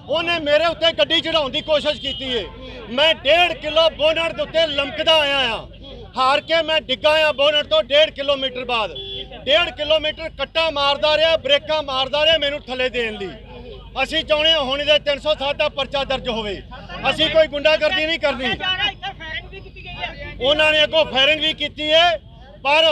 A: ਉਹਨੇ ਮੇਰੇ ਉੱਤੇ ਗੱਡੀ ਚੜਾਉਣ ਦੀ ਕੋਸ਼ਿਸ਼ ਕੀਤੀ ਏ। ਮੈਂ 1.5 ਕਿਲੋ ਬੋਨਟ ਦੇ ਉੱਤੇ ਲਮਕਦਾ ਆਇਆ ਆ, ਹਾਰ ਕੇ ਮੈਂ ਡਿੱਗਾ ਆ ਬੋਨਟ ਤੋਂ 1.5 ਕਿਲੋਮੀਟਰ ਬਾਅਦ। 1.5 ਕਿਲੋਮੀਟਰ ਕੱਟਾ ਮਾਰਦਾ ਰਿਹਾ, ਬ੍ਰੇਕਾਂ ਮਾਰਦਾ ਰਿਹਾ ਮੈਨੂੰ ਥੱਲੇ ਦੇਣ ਲਈ। ਅਸੀਂ ਚਾਹੁੰਦੇ ਹਾਂ ਹੁਣ ਇਹਦੇ 307 ਦਾ ਪਰਚਾ ਦਰਜ ਹੋਵੇ। ਅਸੀਂ ਕੋਈ ਗੁੰਡਾਗਰਦੀ ਨਹੀਂ ਕਰਨੀ। ਉਹਨਾਂ ਨੇ ਅੱਗੋਂ ਫਾਇਰਿੰਗ ਵੀ ਕੀਤੀ ਹੈ, ਪਰ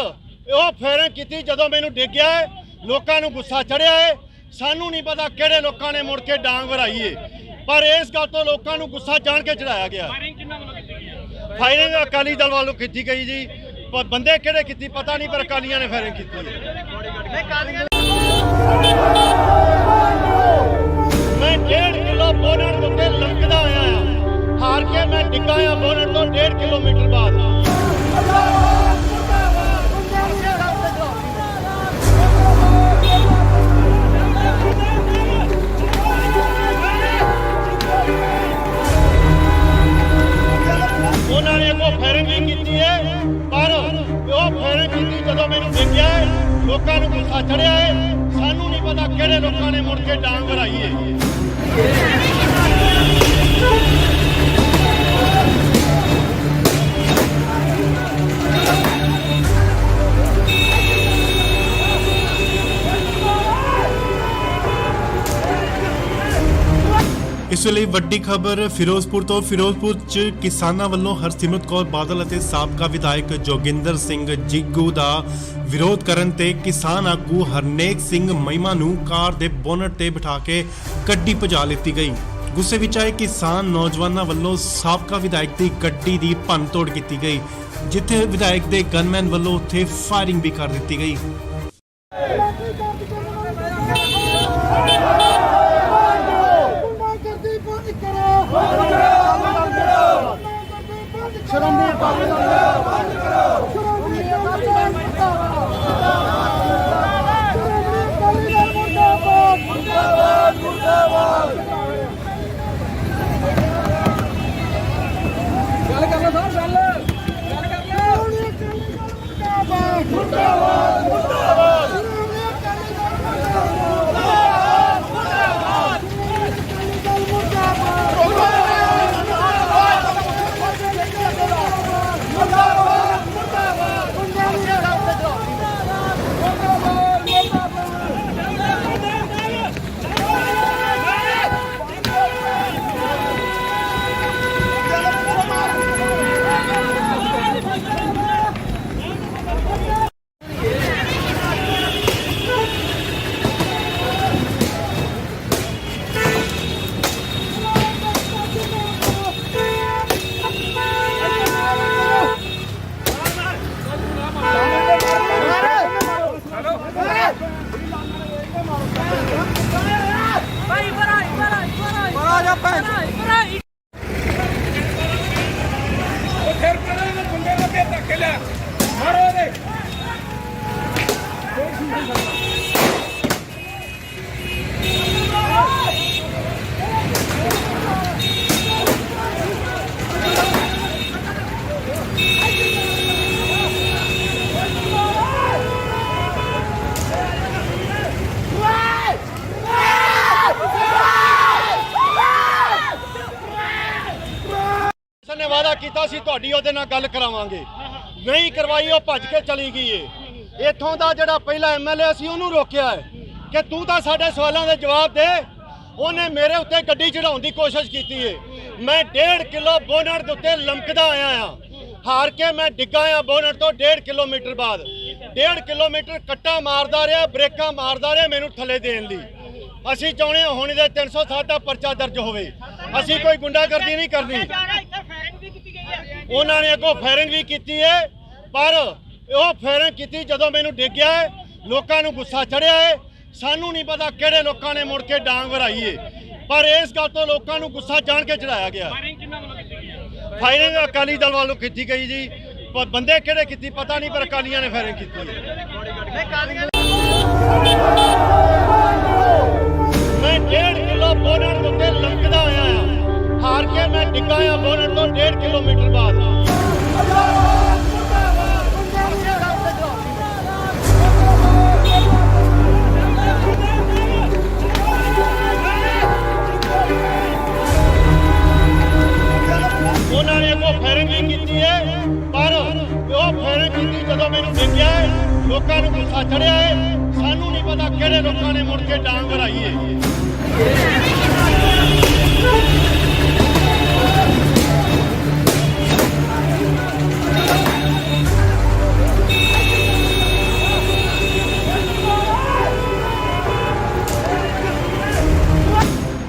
A: ਉਹ ਫਾਇਰਿੰਗ ਕੀਤੀ ਜਦੋਂ ਮੈਨੂੰ ਡਿੱਗਿਆ ਹੈ। ਲੋਕਾਂ ਨੂੰ ਗੁੱਸਾ ਚੜਿਆ ਹੈ। ਸਾਨੂੰ ਨਹੀਂ ਪਤਾ ਕਿਹੜੇ ਲੋਕਾਂ ਨੇ ਮੁੜ ਕੇ ਡਾਂਗ ਵਰਾਈ ਹੈ, ਪਰ ਇਸ ਗੱਲ ਤੋਂ ਲੋਕਾਂ ਨੂੰ ਗੁੱਸਾ ਜਾਣ ਕੇ ਚੜਾਇਆ ਗਿਆ। ਫਾਇਰਿੰਗ ਅਕਾਲੀ ਦਲ ਵੱਲੋਂ ਕੀਤੀ ਗਈ ਜੀ, ਪਰ ਬੰਦੇ ਕਿਹੜੇ ਕੀਤੀ ਪਤਾ ਨਹੀਂ, ਪਰ ਅਕਾਲੀਆਂ ਨੇ ਫਾਇਰਿੰਗ ਕੀਤੀ ਹੈ। ਮੈਂ 1.5 ਕਿਲੋ ਬੋਨਟ ਉੱਤੇ ਲੰਕਦਾ ਆਇਆ ਆ, ਹਾਰ ਕੇ ਮੈਂ ਡਿੱਗਾ ਆ ਬੋਨਟ ਤੋਂ 1.5 ਕਿਲੋਮੀਟਰ ਬਾਅਦ। ਉਹਨਾਂ ਨੇ ਅੱਗੋਂ ਫਾਇਰਿੰਗ ਵੀ ਕੀਤੀ ਹੈ, ਪਰ ਉਹ ਫਾਇਰਿੰਗ ਕੀਤੀ ਜਦੋਂ ਮੈਨੂੰ ਡਿੱਗਿਆ ਹੈ। ਲੋਕਾਂ ਨੂੰ ਗੁੱਸਾ ਚੜਿਆ ਹੈ। ਸਾਨੂੰ ਨਹੀਂ ਪਤਾ ਕਿਹੜੇ ਲੋਕਾਂ ਨੇ ਮੁੜ ਕੇ ਡਾਂਗ ਵਰਾਈ ਹੈ।
B: ਇਸ ਵੇਲੇ ਵੱਡੀ ਖਬਰ ਫਿਰੋਜ਼ਪੁਰ ਤੋਂ। ਫਿਰੋਜ਼ਪੁਰ 'ਚ ਕਿਸਾਨਾਂ ਵੱਲੋਂ ਹਰਸਿਮਰਤ ਕੌਰ ਬਾਦਲ ਅਤੇ ਸਾਬਕਾ ਵਿਧਾਇਕ ਜੋਗਿੰਦਰ ਸਿੰਘ ਜਿੱਗੂ ਦਾ ਵਿਰੋਧ ਕਰਨ ਤੇ ਕਿਸਾਨ ਆਗੂ ਹਰਨੇਕ ਸਿੰਘ ਮਹਿਮਾ ਨੂੰ ਕਾਰ ਦੇ ਬੋਨਟ ਤੇ ਬਿਠਾ ਕੇ ਗੱਡੀ ਭਜਾ ਲਿੱਤੀ ਗਈ। ਗੁੱਸੇ ਵਿੱਚ ਆਏ ਕਿਸਾਨ ਨੌਜਵਾਨਾਂ ਵੱਲੋਂ ਸਾਬਕਾ ਵਿਧਾਇਕ ਦੀ ਗੱਡੀ ਦੀ ਭੰਨਤੋੜ ਕੀਤੀ ਗਈ, ਜਿੱਥੇ ਵਿਧਾਇਕ ਦੇ ਗਨਮੈਨ ਵੱਲੋਂ ਉੱਥੇ ਫਾਇਰਿੰਗ ਵੀ ਕਰ ਦਿੱਤੀ ਗਈ।
D: ਫਿਰ ਪਹਿਲਾਂ ਬੰਦੇ ਲੱਗੇ ਧੱਕੇ ਲਿਆ ਮਾਰੋ ਦੇ।
A: ਨੇ ਵਾਅਦਾ ਕੀਤਾ ਸੀ ਤੁਹਾਡੀ ਉਹਦੇ ਨਾਲ ਗੱਲ ਕਰਾਵਾਂਗੇ, ਨਹੀਂ ਕਰਵਾਈ, ਉਹ ਭੱਜ ਕੇ ਚਲੀ ਗਈ ਏ। ਇੱਥੋਂ ਦਾ ਜਿਹੜਾ ਪਹਿਲਾ ਐਮਐਲਏ ਸੀ ਉਹਨੂੰ ਰੋਕਿਆ ਹੈ ਕਿ ਤੂੰ ਤਾਂ ਸਾਡੇ ਸਵਾਲਾਂ ਦੇ ਜਵਾਬ ਦੇ। ਉਹਨੇ ਮੇਰੇ ਉੱਤੇ ਗੱਡੀ ਚੜਾਉਣ ਦੀ ਕੋਸ਼ਿਸ਼ ਕੀਤੀ ਏ। ਮੈਂ 1.5 ਕਿਲੋ ਬੋਨਟ ਦੇ ਉੱਤੇ ਲੰਕਦਾ ਆਇਆ ਆ, ਹਾਰ ਕੇ ਮੈਂ ਡਿੱਗਾ ਆ ਬੋਨਟ ਤੋਂ 1.5 ਕਿਲੋਮੀਟਰ ਬਾਅਦ। 1.5 ਕਿਲੋਮੀਟਰ ਕੱਟਾ ਮਾਰਦਾ ਰਿਹਾ, ਬ੍ਰੇਕਾਂ ਮਾਰਦਾ ਰਿਹਾ ਮੈਨੂੰ ਥੱਲੇ ਦੇਣ ਲਈ। ਅਸੀਂ ਚਾਹੁੰਦੇ ਹਾਂ ਹੁਣ ਇਹਦੇ 307 ਦਾ ਪਰਚਾ ਦਰਜ ਹੋਵੇ। ਅਸੀਂ ਕੋਈ ਗੁੰਡਾਗਰਦੀ ਨਹੀਂ ਕਰਨੀ। ਉਹਨਾਂ ਨੇ ਅੱਗੋਂ ਫਾਇਰਿੰਗ ਵੀ ਕੀਤੀ ਹੈ, ਪਰ ਉਹ ਫਾਇਰਿੰਗ ਕੀਤੀ ਜਦੋਂ ਮੈਨੂੰ ਡਿੱਗਿਆ ਹੈ। ਲੋਕਾਂ ਨੂੰ ਗੁੱਸਾ ਚੜਿਆ ਹੈ। ਸਾਨੂੰ ਨਹੀਂ ਪਤਾ ਕਿਹੜੇ ਲੋਕਾਂ ਨੇ ਮੁੜ ਕੇ ਡਾਂਗ ਵਰਾਈ ਹੈ, ਪਰ ਇਸ ਗੱਲ ਤੋਂ ਲੋਕਾਂ ਨੂੰ ਗੁੱਸਾ ਜਾਣ ਕੇ ਚੜਾਇਆ ਗਿਆ। ਫਾਇਰਿੰਗ ਅਕਾਲੀ ਦਲ ਵੱਲੋਂ ਕੀਤੀ ਗਈ ਜੀ, ਪਰ ਬੰਦੇ ਕਿਹੜੇ ਕੀਤੀ ਪਤਾ ਨਹੀਂ, ਪਰ ਅਕਾਲੀਆਂ ਨੇ ਫਾਇਰਿੰਗ ਕੀਤੀ ਹੈ। ਮੈਂ 1.5 ਕਿਲੋ ਬੋਨਟ ਉੱਤੇ ਲੰਕਦਾ ਆਇਆ ਆ, ਹਾਰ ਕੇ ਮੈਂ ਡਿੱਗਾ ਆ ਬੋਨਟ ਤੋਂ 1.5 ਕਿਲੋਮੀਟਰ ਬਾਅਦ। ਉਹਨਾਂ ਨੇ ਅੱਗੋਂ ਫਾਇਰਿੰਗ ਵੀ ਕੀਤੀ ਹੈ, ਪਰ ਉਹ ਫਾਇਰਿੰਗ ਕੀਤੀ ਜਦੋਂ ਮੈਨੂੰ ਡਿੱਗਿਆ ਹੈ। ਲੋਕਾਂ ਨੂੰ ਗੁੱਸਾ ਚੜਿਆ ਹੈ। ਸਾਨੂੰ ਨਹੀਂ ਪਤਾ ਕਿਹੜੇ ਲੋਕਾਂ ਨੇ ਮੁੜ ਕੇ ਡਾਂਗ ਵਰਾਈ ਹੈ।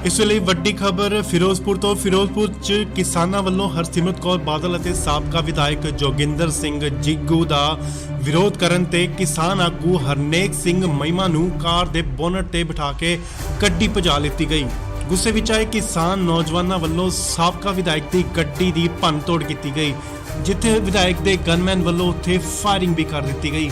B: ਇਸ ਵੇਲੇ ਵੱਡੀ ਖਬਰ ਫਿਰੋਜ਼ਪੁਰ ਤੋਂ। ਫਿਰੋਜ਼ਪੁਰ 'ਚ ਕਿਸਾਨਾਂ ਵੱਲੋਂ ਹਰਸਿਮਰਤ ਕੌਰ ਬਾਦਲ ਅਤੇ ਸਾਬਕਾ ਵਿਧਾਇਕ ਜੋਗਿੰਦਰ ਸਿੰਘ ਜਿੱਗੂ ਦਾ ਵਿਰੋਧ ਕਰਨ ਤੇ ਕਿਸਾਨ ਆਗੂ ਹਰਨੇਕ ਸਿੰਘ ਮਹਿਮਾ ਨੂੰ ਕਾਰ ਦੇ ਬੋਨਟ ਤੇ ਬਿਠਾ ਕੇ ਗੱਡੀ ਭਜਾ ਲਿੱਤੀ ਗਈ। ਗੁੱਸੇ ਵਿੱਚ ਆਏ ਕਿਸਾਨ ਨੌਜਵਾਨਾਂ ਵੱਲੋਂ ਸਾਬਕਾ ਵਿਧਾਇਕ ਦੀ ਗੱਡੀ ਦੀ ਭੰਨਤੋੜ ਕੀਤੀ ਗਈ, ਜਿੱਥੇ ਵਿਧਾਇਕ ਦੇ ਗਨਮੈਨ ਵੱਲੋਂ ਉੱਥੇ ਫਾਇਰਿੰਗ ਵੀ ਕਰ ਦਿੱਤੀ ਗਈ।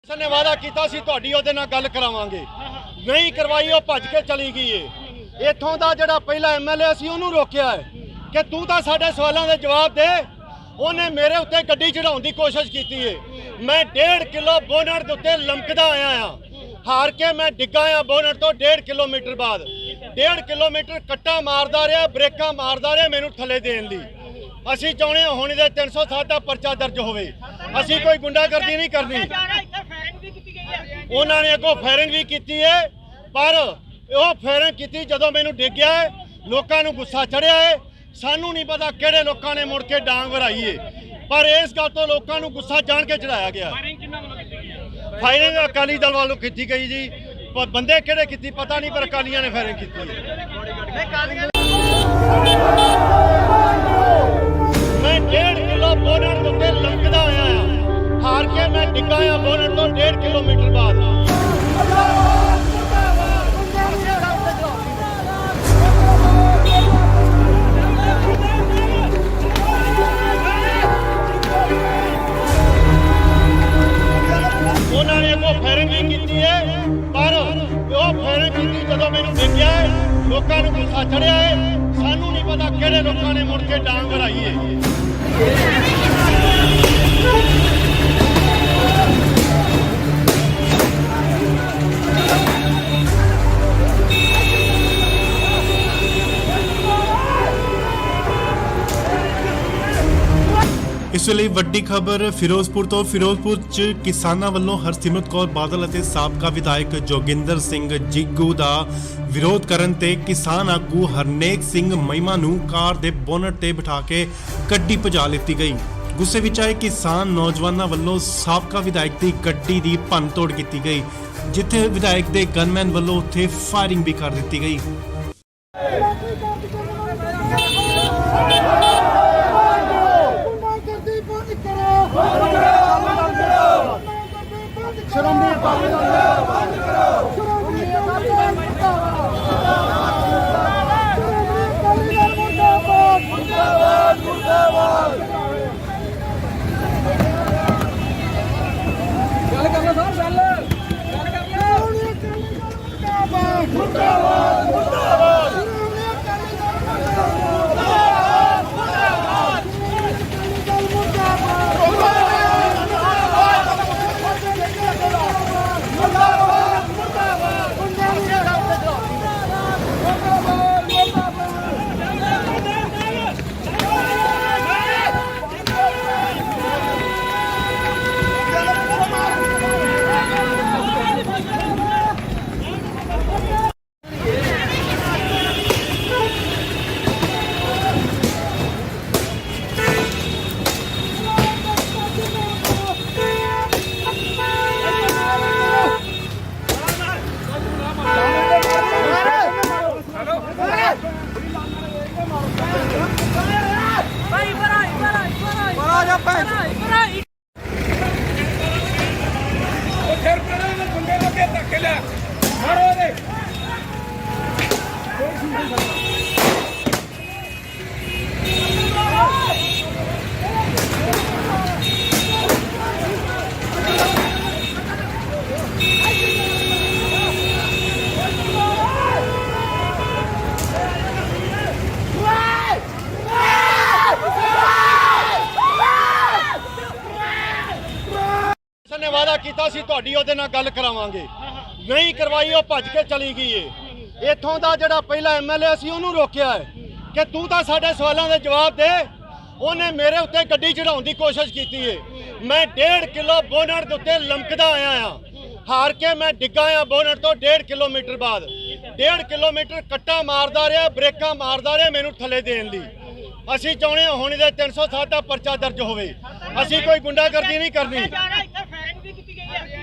A: ਨੇ ਵਾਅਦਾ ਕੀਤਾ ਸੀ ਤੁਹਾਡੀ ਉਹਦੇ ਨਾਲ ਗੱਲ ਕਰਾਵਾਂਗੇ, ਨਹੀਂ ਕਰਵਾਈ, ਉਹ ਭੱਜ ਕੇ ਚਲੀ ਗਈ ਏ। ਇੱਥੋਂ ਦਾ ਜਿਹੜਾ ਪਹਿਲਾ ਐਮਐਲਏ ਸੀ ਉਹਨੂੰ ਰੋਕਿਆ ਹੈ ਕਿ ਤੂੰ ਤਾਂ ਸਾਡੇ ਸਵਾਲਾਂ ਦੇ ਜਵਾਬ ਦੇ। ਉਹਨੇ ਮੇਰੇ ਉੱਤੇ ਗੱਡੀ ਚੜਾਉਣ ਦੀ ਕੋਸ਼ਿਸ਼ ਕੀਤੀ ਏ। ਮੈਂ 1.5 ਕਿਲੋ ਬੋਨਟ ਦੇ ਉੱਤੇ ਲਮਕਦਾ ਆਇਆ ਆ, ਹਾਰ ਕੇ ਮੈਂ ਡਿੱਗਾ ਆ ਬੋਨਟ ਤੋਂ 1.5 ਕਿਲੋਮੀਟਰ ਬਾਅਦ। 1.5 ਕਿਲੋਮੀਟਰ ਕੱਟਾ ਮਾਰਦਾ ਰਿਹਾ, ਬ੍ਰੇਕਾਂ ਮਾਰਦਾ ਰਿਹਾ ਮੈਨੂੰ ਥੱਲੇ ਦੇਣ ਲਈ। ਅਸੀਂ ਚਾਹੁੰਦੇ ਹਾਂ ਹੁਣ ਇਹਦੇ 307 ਦਾ ਪਰਚਾ ਦਰਜ ਹੋਵੇ। ਅਸੀਂ ਕੋਈ ਗੁੰਡਾਗਰਦੀ ਨਹੀਂ ਕਰਨੀ। ਉਹਨਾਂ ਨੇ ਅੱਗੋਂ ਫਾਇਰਿੰਗ ਵੀ ਕੀਤੀ ਹੈ, ਪਰ ਉਹ ਫਾਇਰਿੰਗ ਕੀਤੀ ਜਦੋਂ ਮੈਨੂੰ ਡਿੱਗਿਆ ਹੈ। ਲੋਕਾਂ ਨੂੰ ਗੁੱਸਾ ਚੜਿਆ ਹੈ। ਸਾਨੂੰ ਨਹੀਂ ਪਤਾ ਕਿਹੜੇ ਲੋਕਾਂ ਨੇ ਮੁੜ ਕੇ ਡਾਂਗ ਵਰਾਈ ਹੈ, ਪਰ ਇਸ ਗੱਲ ਤੋਂ ਲੋਕਾਂ ਨੂੰ ਗੁੱਸਾ ਜਾਣ ਕੇ ਚੜਾਇਆ ਗਿਆ। ਫਾਇਰਿੰਗ ਅਕਾਲੀ ਦਲ ਵੱਲੋਂ ਕੀਤੀ ਗਈ ਜੀ, ਪਰ ਬੰਦੇ ਕਿਹੜੇ ਕੀਤੀ ਪਤਾ ਨਹੀਂ, ਪਰ ਅਕਾਲੀਆਂ ਨੇ ਫਾਇਰਿੰਗ ਕੀਤੀ ਹੈ। ਮੈਂ 1.5 ਕਿਲੋ ਬੋਨਟ ਦੇ ਉੱਤੇ ਲਮਕਦਾ ਆਇਆ ਆ, ਹਾਰ ਕੇ ਮੈਂ ਡਿੱਗਾ ਆ ਬੋਨਟ ਤੋਂ 1.5 ਕਿਲੋਮੀਟਰ ਬਾਅਦ। ਉਹਨਾਂ ਨੇ ਅੱਗੋਂ ਫਾਇਰਿੰਗ ਵੀ ਕੀਤੀ ਹੈ, ਪਰ ਉਹ ਫਾਇਰਿੰਗ ਕੀਤੀ ਜਦੋਂ ਮੈਨੂੰ ਡਿੱਗਿਆ ਹੈ। ਲੋਕਾਂ ਨੂੰ ਗੁੱਸਾ ਚੜਿਆ ਹੈ। ਸਾਨੂੰ ਨਹੀਂ ਪਤਾ ਕਿਹੜੇ ਲੋਕਾਂ ਨੇ ਮੁੜ ਕੇ ਡਾਂਗ ਵਰਾਈ ਹੈ।
B: ਇਸ ਵੇਲੇ ਵੱਡੀ ਖਬਰ ਫਿਰੋਜ਼ਪੁਰ ਤੋਂ। ਫਿਰੋਜ਼ਪੁਰ 'ਚ ਕਿਸਾਨਾਂ ਵੱਲੋਂ ਹਰਸਿਮਰਤ ਕੌਰ ਬਾਦਲ ਅਤੇ ਸਾਬਕਾ ਵਿਧਾਇਕ ਜੋਗਿੰਦਰ ਸਿੰਘ ਜਿੱਗੂ ਦਾ ਵਿਰੋਧ ਕਰਨ ਤੇ ਕਿਸਾਨ ਆਗੂ ਹਰਨੇਕ ਸਿੰਘ ਮਹਿਮਾ ਨੂੰ ਕਾਰ ਦੇ ਬੋਨਟ ਤੇ ਬਿਠਾ ਕੇ ਗੱਡੀ ਭਜਾ ਲਿੱਤੀ ਗਈ। ਗੁੱਸੇ ਵਿੱਚ ਆਏ ਕਿਸਾਨ ਨੌਜਵਾਨਾਂ ਵੱਲੋਂ ਸਾਬਕਾ ਵਿਧਾਇਕ ਦੀ ਗੱਡੀ ਦੀ ਭੰਨਤੋੜ ਕੀਤੀ ਗਈ, ਜਿੱਥੇ ਵਿਧਾਇਕ ਦੇ ਗਨਮੈਨ ਵੱਲੋਂ ਉੱਥੇ ਫਾਇਰਿੰਗ ਵੀ ਕਰ ਦਿੱਤੀ ਗਈ।
D: ਮੁਰਦਾਬਾਦ ਉਹ ਫਿਰ ਪਰਾਂ ਨੂੰ ਬੰਦੇ ਲੱਗੇ ਧੱਕੇ ਲਿਆ ਮਾਰੋ ਦੇ
A: ਨੇ ਵਾਅਦਾ ਕੀਤਾ ਸੀ ਤੁਹਾਡੀ ਉਹਦੇ ਨਾਲ ਗੱਲ ਕਰਾਵਾਂਗੇ, ਨਹੀਂ ਕਰਵਾਈ, ਉਹ ਭੱਜ ਕੇ ਚਲੀ ਗਈ ਏ। ਇੱਥੋਂ ਦਾ ਜਿਹੜਾ ਪਹਿਲਾ ਐਮਐਲਏ ਸੀ ਉਹਨੂੰ ਰੋਕਿਆ ਹੈ ਕਿ ਤੂੰ ਤਾਂ ਸਾਡੇ ਸਵਾਲਾਂ ਦੇ ਜਵਾਬ ਦੇ। ਉਹਨੇ ਮੇਰੇ ਉੱਤੇ ਗੱਡੀ ਚੜਾਉਣ ਦੀ ਕੋਸ਼ਿਸ਼ ਕੀਤੀ ਏ। ਮੈਂ 1.5 ਕਿਲੋ ਬੋਨਟ ਦੇ ਉੱਤੇ ਲਮਕਦਾ ਆਇਆ ਆ, ਹਾਰ ਕੇ ਮੈਂ ਡਿੱਗਾ ਆ ਬੋਨਟ ਤੋਂ 1.5 ਕਿਲੋਮੀਟਰ ਬਾਅਦ। 1.5 ਕਿਲੋਮੀਟਰ ਕੱਟਾ ਮਾਰਦਾ ਰਿਹਾ, ਬ੍ਰੇਕਾਂ ਮਾਰਦਾ ਰਿਹਾ ਮੈਨੂੰ ਥੱਲੇ ਦੇਣ ਲਈ। ਅਸੀਂ ਚਾਹੁੰਦੇ ਹਾਂ ਹੁਣ ਇਹਦੇ 307 ਦਾ ਪਰਚਾ ਦਰਜ ਹੋਵੇ। ਅਸੀਂ ਕੋਈ ਗੁੰਡਾਗਰਦੀ ਨਹੀਂ ਕਰਨੀ।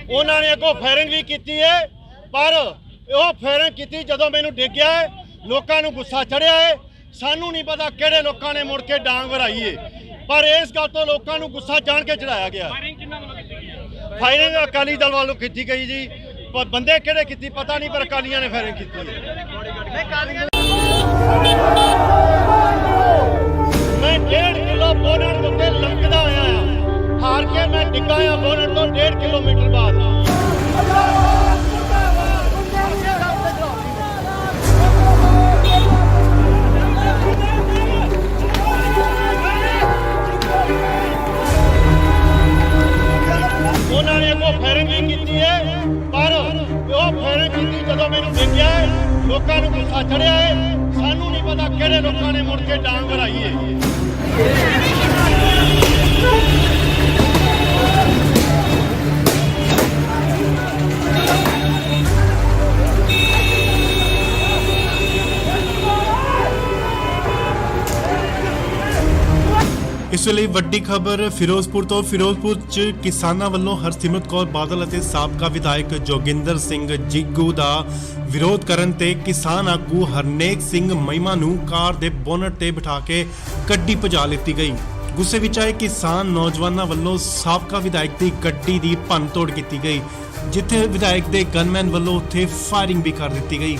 A: ਉਹਨਾਂ ਨੇ ਅੱਗੋਂ ਫਾਇਰਿੰਗ ਵੀ ਕੀਤੀ ਹੈ, ਪਰ ਉਹ ਫਾਇਰਿੰਗ ਕੀਤੀ ਜਦੋਂ ਮੈਨੂੰ ਡਿੱਗਿਆ ਹੈ। ਲੋਕਾਂ ਨੂੰ ਗੁੱਸਾ ਚੜਿਆ ਹੈ। ਸਾਨੂੰ ਨਹੀਂ ਪਤਾ ਕਿਹੜੇ ਲੋਕਾਂ ਨੇ ਮੁੜ ਕੇ ਡਾਂਗ ਵਰਾਈ ਹੈ, ਪਰ ਇਸ ਗੱਲ ਤੋਂ ਲੋਕਾਂ ਨੂੰ ਗੁੱਸਾ ਜਾਣ ਕੇ ਚੜਾਇਆ ਗਿਆ। ਫਾਇਰਿੰਗ ਅਕਾਲੀ ਦਲ ਵੱਲੋਂ ਕੀਤੀ ਗਈ ਜੀ, ਪਰ ਬੰਦੇ ਕਿਹੜੇ ਕੀਤੀ ਪਤਾ ਨਹੀਂ, ਪਰ ਅਕਾਲੀਆਂ ਨੇ ਫਾਇਰਿੰਗ ਕੀਤੀ ਹੈ। ਮੈਂ 1.5 ਕਿਲੋ ਬੋਨਟ ਦੇ ਉੱਤੇ ਲਮਕਦਾ ਆਇਆ ਆ, ਹਾਰ ਕੇ ਮੈਂ ਡਿੱਗਾ ਆ ਬੋਨਟ ਤੋਂ 1.5 ਕਿਲੋਮੀਟਰ ਬਾਅਦ। ਉਹਨਾਂ ਨੇ ਅੱਗੋਂ ਫਾਇਰਿੰਗ ਵੀ ਕੀਤੀ ਹੈ, ਪਰ ਉਹ ਫਾਇਰਿੰਗ ਕੀਤੀ ਜਦੋਂ ਮੈਨੂੰ ਡਿੱਗਿਆ ਹੈ। ਲੋਕਾਂ ਨੂੰ ਗੁੱਸਾ ਚੜਿਆ ਹੈ। ਸਾਨੂੰ ਨਹੀਂ ਪਤਾ ਕਿਹੜੇ ਲੋਕਾਂ ਨੇ ਮੁੜ ਕੇ ਡਾਂਗ ਵਰਾਈ ਹੈ।
B: ਇਸ ਵੇਲੇ ਵੱਡੀ ਖਬਰ ਫਿਰੋਜ਼ਪੁਰ ਤੋਂ। ਫਿਰੋਜ਼ਪੁਰ 'ਚ ਕਿਸਾਨਾਂ ਵੱਲੋਂ ਹਰਸਿਮਰਤ ਕੌਰ ਬਾਦਲ ਅਤੇ ਸਾਬਕਾ ਵਿਧਾਇਕ ਜੋਗਿੰਦਰ ਸਿੰਘ ਜਿੱਗੂ ਦਾ ਵਿਰੋਧ ਕਰਨ ਤੇ ਕਿਸਾਨ ਆਗੂ ਹਰਨੇਕ ਸਿੰਘ ਮਹਿਮਾ ਨੂੰ ਕਾਰ ਦੇ ਬੋਨਟ ਤੇ ਬਿਠਾ ਕੇ ਗੱਡੀ ਭਜਾ ਲਿੱਤੀ ਗਈ। ਗੁੱਸੇ ਵਿੱਚ ਆਏ ਕਿਸਾਨ ਨੌਜਵਾਨਾਂ ਵੱਲੋਂ ਸਾਬਕਾ ਵਿਧਾਇਕ ਦੀ ਗੱਡੀ ਦੀ ਭੰਨਤੋੜ ਕੀਤੀ ਗਈ, ਜਿੱਥੇ ਵਿਧਾਇਕ ਦੇ ਗਨਮੈਨ ਵੱਲੋਂ ਉੱਥੇ ਫਾਇਰਿੰਗ ਵੀ ਕਰ ਦਿੱਤੀ ਗਈ।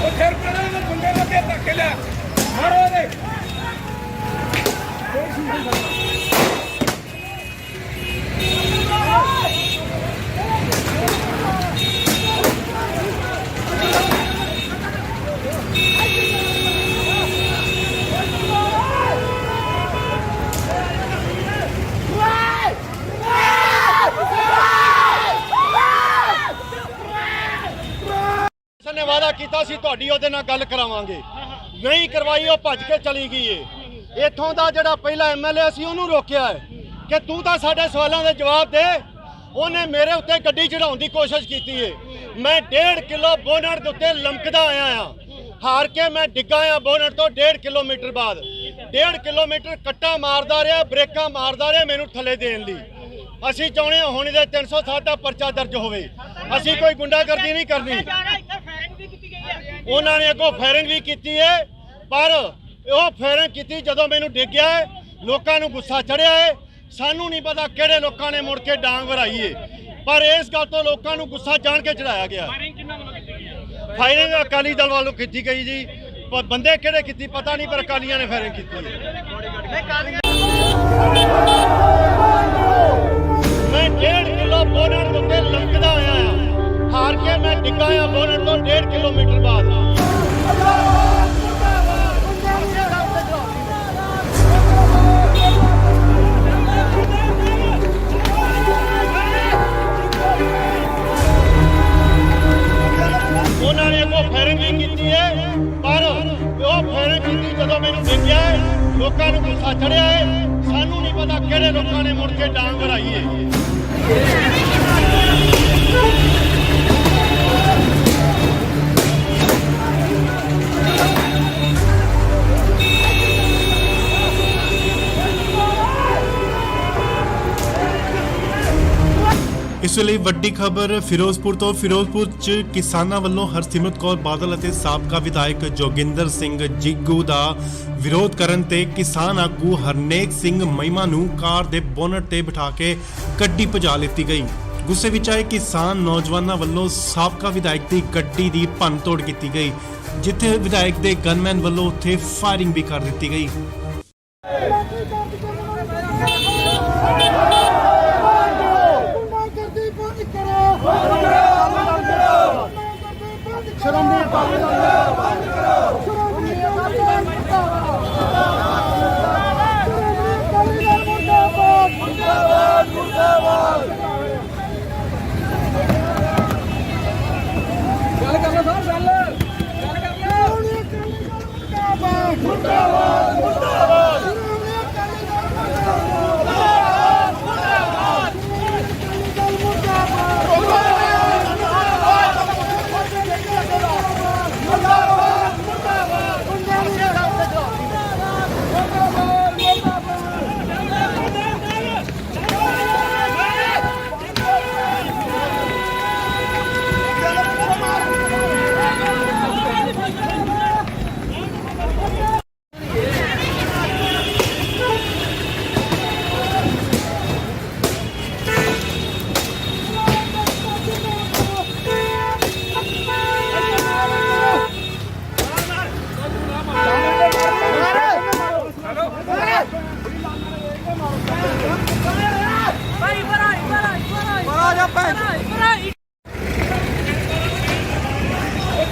D: ਉਹ ਫਿਰ ਪਰਾਂ ਨੂੰ ਬੰਦੇ ਲੱਗੇ ਧੱਕੇ ਲਿਆ ਮਾਰੋ ਦੇ
A: ਨੇ ਵਾਅਦਾ ਕੀਤਾ ਸੀ ਤੁਹਾਡੀ ਉਹਦੇ ਨਾਲ ਗੱਲ ਕਰਾਵਾਂਗੇ, ਨਹੀਂ ਕਰਵਾਈ, ਉਹ ਭੱਜ ਕੇ ਚਲੀ ਗਈ ਏ। ਇੱਥੋਂ ਦਾ ਜਿਹੜਾ ਪਹਿਲਾ ਐਮਐਲਏ ਸੀ ਉਹਨੂੰ ਰੋਕਿਆ ਹੈ ਕਿ ਤੂੰ ਤਾਂ ਸਾਡੇ ਸਵਾਲਾਂ ਦੇ ਜਵਾਬ ਦੇ। ਉਹਨੇ ਮੇਰੇ ਉੱਤੇ ਗੱਡੀ ਚੜਾਉਣ ਦੀ ਕੋਸ਼ਿਸ਼ ਕੀਤੀ ਏ। ਮੈਂ 1.5 ਕਿਲੋ ਬੋਨਟ ਦੇ ਉੱਤੇ ਲਮਕਦਾ ਆਇਆ ਆ, ਹਾਰ ਕੇ ਮੈਂ ਡਿੱਗਾ ਆ ਬੋਨਟ ਤੋਂ 1.5 ਕਿਲੋਮੀਟਰ ਬਾਅਦ। 1.5 ਕਿਲੋਮੀਟਰ ਕੱਟਾ ਮਾਰਦਾ ਰਿਹਾ, ਬ੍ਰੇਕਾਂ ਮਾਰਦਾ ਰਿਹਾ ਮੈਨੂੰ ਥੱਲੇ ਦੇਣ ਲਈ। ਅਸੀਂ ਚਾਹੁੰਦੇ ਹਾਂ ਹੁਣ ਇਹਦੇ 307 ਦਾ ਪਰਚਾ ਦਰਜ ਹੋਵੇ। ਅਸੀਂ ਕੋਈ ਗੁੰਡਾਗਰਦੀ ਨਹੀਂ ਕਰਨੀ। ਉਹਨਾਂ ਨੇ ਅੱਗੋਂ ਫਾਇਰਿੰਗ ਵੀ ਕੀਤੀ ਹੈ, ਪਰ ਉਹ ਫਾਇਰਿੰਗ ਕੀਤੀ ਜਦੋਂ ਮੈਨੂੰ ਡਿੱਗਿਆ ਹੈ, ਲੋਕਾਂ ਨੂੰ ਗੁੱਸਾ ਚੜਿਆ ਹੈ। ਸਾਨੂੰ ਨਹੀਂ ਪਤਾ ਕਿਹੜੇ ਲੋਕਾਂ ਨੇ ਮੁੜ ਕੇ ਡਾਂਗ ਵਰਾਈ ਹੈ, ਪਰ ਇਸ ਗੱਲ ਤੋਂ ਲੋਕਾਂ ਨੂੰ ਗੁੱਸਾ ਜਾਣ ਕੇ ਚੜਾਇਆ ਗਿਆ। ਫਾਇਰਿੰਗ ਅਕਾਲੀ ਦਲ ਵੱਲੋਂ ਕੀਤੀ ਗਈ ਜੀ, ਪਰ ਬੰਦੇ ਕਿਹੜੇ ਕੀਤੀ ਪਤਾ ਨਹੀਂ, ਪਰ ਅਕਾਲੀਆਂ ਨੇ ਫਾਇਰਿੰਗ ਕੀਤੀ ਹੈ। ਮੈਂ 1.5 ਕਿਲੋ ਬੋਨਟ ਉੱਤੇ ਲੰਘਦਾ ਆਇਆ ਆ, ਹਾਰ ਕੇ ਮੈਂ ਡਿੱਗਾ ਆ ਬੋਨਟ ਤੋਂ 1.5 ਕਿਲੋਮੀਟਰ ਬਾਅਦ। ਉਹਨਾਂ ਨੇ ਅੱਗੋਂ ਫਾਇਰਿੰਗ ਵੀ ਕੀਤੀ ਹੈ, ਪਰ ਉਹ ਫਾਇਰਿੰਗ ਕੀਤੀ ਜਦੋਂ ਮੈਨੂੰ ਡਿੱਗਿਆ ਹੈ, ਲੋਕਾਂ ਨੂੰ ਗੁੱਸਾ ਚੜਿਆ ਹੈ। ਸਾਨੂੰ ਨਹੀਂ ਪਤਾ ਕਿਹੜੇ ਲੋਕਾਂ ਨੇ ਮੁੜ ਕੇ ਡਾਂਗ ਵਰਾਈ ਹੈ।
B: ਇਸ ਵੇਲੇ ਵੱਡੀ ਖਬਰ ਫਿਰੋਜ਼ਪੁਰ ਤੋਂ। ਫਿਰੋਜ਼ਪੁਰ 'ਚ ਕਿਸਾਨਾਂ ਵੱਲੋਂ ਹਰਸਿਮਰਤ ਕੌਰ ਬਾਦਲ ਅਤੇ ਸਾਬਕਾ ਵਿਧਾਇਕ ਜੋਗਿੰਦਰ ਸਿੰਘ ਜਿੱਗੂ ਦਾ ਵਿਰੋਧ ਕਰਨ ਤੇ ਕਿਸਾਨ ਆਗੂ ਹਰਨੇਕ ਸਿੰਘ ਮਹਿਮਾ ਨੂੰ ਕਾਰ ਦੇ ਬੋਨਟ ਤੇ ਬਿਠਾ ਕੇ ਗੱਡੀ ਭਜਾ ਲਿੱਤੀ ਗਈ। ਗੁੱਸੇ ਵਿੱਚ ਆਏ ਕਿਸਾਨ ਨੌਜਵਾਨਾਂ ਵੱਲੋਂ ਸਾਬਕਾ ਵਿਧਾਇਕ ਦੀ ਗੱਡੀ ਦੀ ਭੰਨਤੋੜ ਕੀਤੀ ਗਈ, ਜਿੱਥੇ ਵਿਧਾਇਕ ਦੇ ਗਨਮੈਨ ਵੱਲੋਂ ਉੱਥੇ ਫਾਇਰਿੰਗ ਵੀ ਕਰ ਦਿੱਤੀ ਗਈ।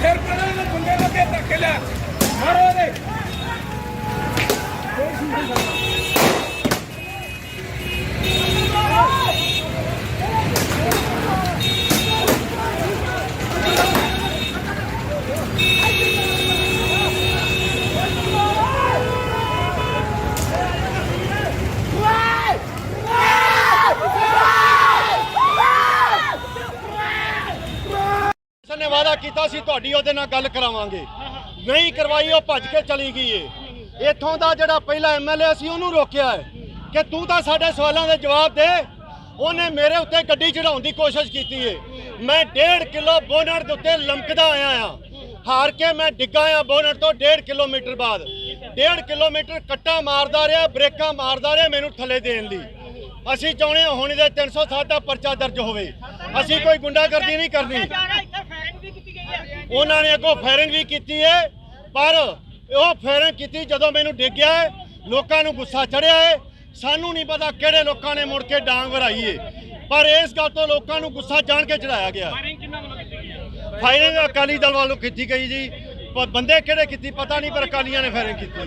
D: ਫਿਰ ਪਹਿਲਾਂ ਬੰਦੇ ਲੱਗੇ ਧੱਕੇ ਲਿਆ ਮਾਰੋ ਦੇ।
A: ਨੇ ਵਾਅਦਾ ਕੀਤਾ ਸੀ ਤੁਹਾਡੀ ਉਹਦੇ ਨਾਲ ਗੱਲ ਕਰਾਵਾਂਗੇ, ਨਹੀਂ ਕਰਵਾਈ, ਉਹ ਭੱਜ ਕੇ ਚਲੀ ਗਈ ਏ। ਇੱਥੋਂ ਦਾ ਜਿਹੜਾ ਪਹਿਲਾ ਐਮਐਲਏ ਸੀ ਉਹਨੂੰ ਰੋਕਿਆ ਹੈ ਕਿ ਤੂੰ ਤਾਂ ਸਾਡੇ ਸਵਾਲਾਂ ਦੇ ਜਵਾਬ ਦੇ। ਉਹਨੇ ਮੇਰੇ ਉੱਤੇ ਗੱਡੀ ਚੜਾਉਣ ਦੀ ਕੋਸ਼ਿਸ਼ ਕੀਤੀ ਏ। ਮੈਂ 1.5 ਕਿਲੋ ਬੋਨਟ ਦੇ ਉੱਤੇ ਲੰਘਦਾ ਆਇਆ ਆ, ਹਾਰ ਕੇ ਮੈਂ ਡਿੱਗਾ ਆ ਬੋਨਟ ਤੋਂ 1.5 ਕਿਲੋਮੀਟਰ ਬਾਅਦ। 1.5 ਕਿਲੋਮੀਟਰ ਕੱਟਾ ਮਾਰਦਾ ਰਿਹਾ, ਬ੍ਰੇਕਾਂ ਮਾਰਦਾ ਰਿਹਾ ਮੈਨੂੰ ਥੱਲੇ ਦੇਣ ਲਈ। ਅਸੀਂ ਚਾਹੁੰਦੇ ਹਾਂ ਹੁਣ ਇਹਦੇ 307 ਦਾ ਪਰਚਾ ਦਰਜ ਹੋਵੇ। ਅਸੀਂ ਕੋਈ ਗੁੰਡਾਗਰਦੀ ਨਹੀਂ ਕਰਨੀ। ਉਹਨਾਂ ਨੇ ਅੱਗੋਂ ਫਾਇਰਿੰਗ ਵੀ ਕੀਤੀ ਹੈ, ਪਰ ਉਹ ਫਾਇਰਿੰਗ ਕੀਤੀ ਜਦੋਂ ਮੈਨੂੰ ਡਿੱਗਿਆ ਹੈ, ਲੋਕਾਂ ਨੂੰ ਗੁੱਸਾ ਚੜਿਆ ਹੈ। ਸਾਨੂੰ ਨਹੀਂ ਪਤਾ ਕਿਹੜੇ ਲੋਕਾਂ ਨੇ ਮੁੜ ਕੇ ਡਾਂਗ ਵਰਾਈ ਹੈ, ਪਰ ਇਸ ਗੱਲ ਤੋਂ ਲੋਕਾਂ ਨੂੰ ਗੁੱਸਾ ਜਾਣ ਕੇ ਚੜਾਇਆ ਗਿਆ। ਫਾਇਰਿੰਗ ਅਕਾਲੀ ਦਲ ਵੱਲੋਂ ਕੀਤੀ ਗਈ ਜੀ, ਪਰ ਬੰਦੇ ਕਿਹੜੇ ਕੀਤੀ ਪਤਾ ਨਹੀਂ, ਪਰ ਅਕਾਲੀਆਂ ਨੇ ਫਾਇਰਿੰਗ ਕੀਤੀ ਹੈ।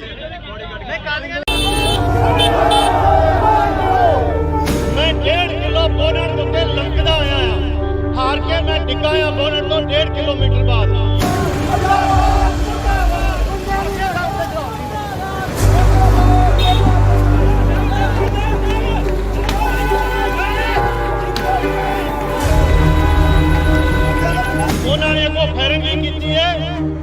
A: ਮੈਂ 1.5 ਕਿਲੋ ਬੋਨਟ ਉੱਤੇ ਲੰਘਦਾ ਆਇਆ ਆ, ਹਾਰ ਕੇ ਮੈਂ ਡਿੱਗਾ ਆ ਬੋਨਟ ਤੋਂ 1.5 ਕਿਲੋਮੀਟਰ ਬਾਅਦ। ਉਹਨਾਂ ਨੇ ਅੱਗੋਂ ਫਾਇਰਿੰਗ ਵੀ ਕੀਤੀ ਹੈ,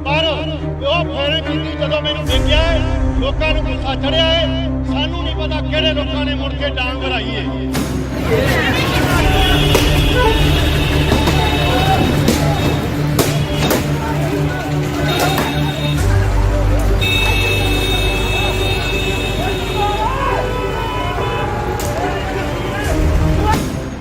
A: ਪਰ ਉਹ ਫਾਇਰਿੰਗ ਕੀਤੀ ਜਦੋਂ ਮੈਨੂੰ ਡਿੱਗਿਆ ਹੈ, ਲੋਕਾਂ ਨੂੰ ਗੁੱਸਾ ਚੜਿਆ ਹੈ। ਸਾਨੂੰ ਨਹੀਂ ਪਤਾ ਕਿਹੜੇ ਲੋਕਾਂ ਨੇ ਮੁੜ ਕੇ ਡਾਂਗ ਵਰਾਈ ਹੈ।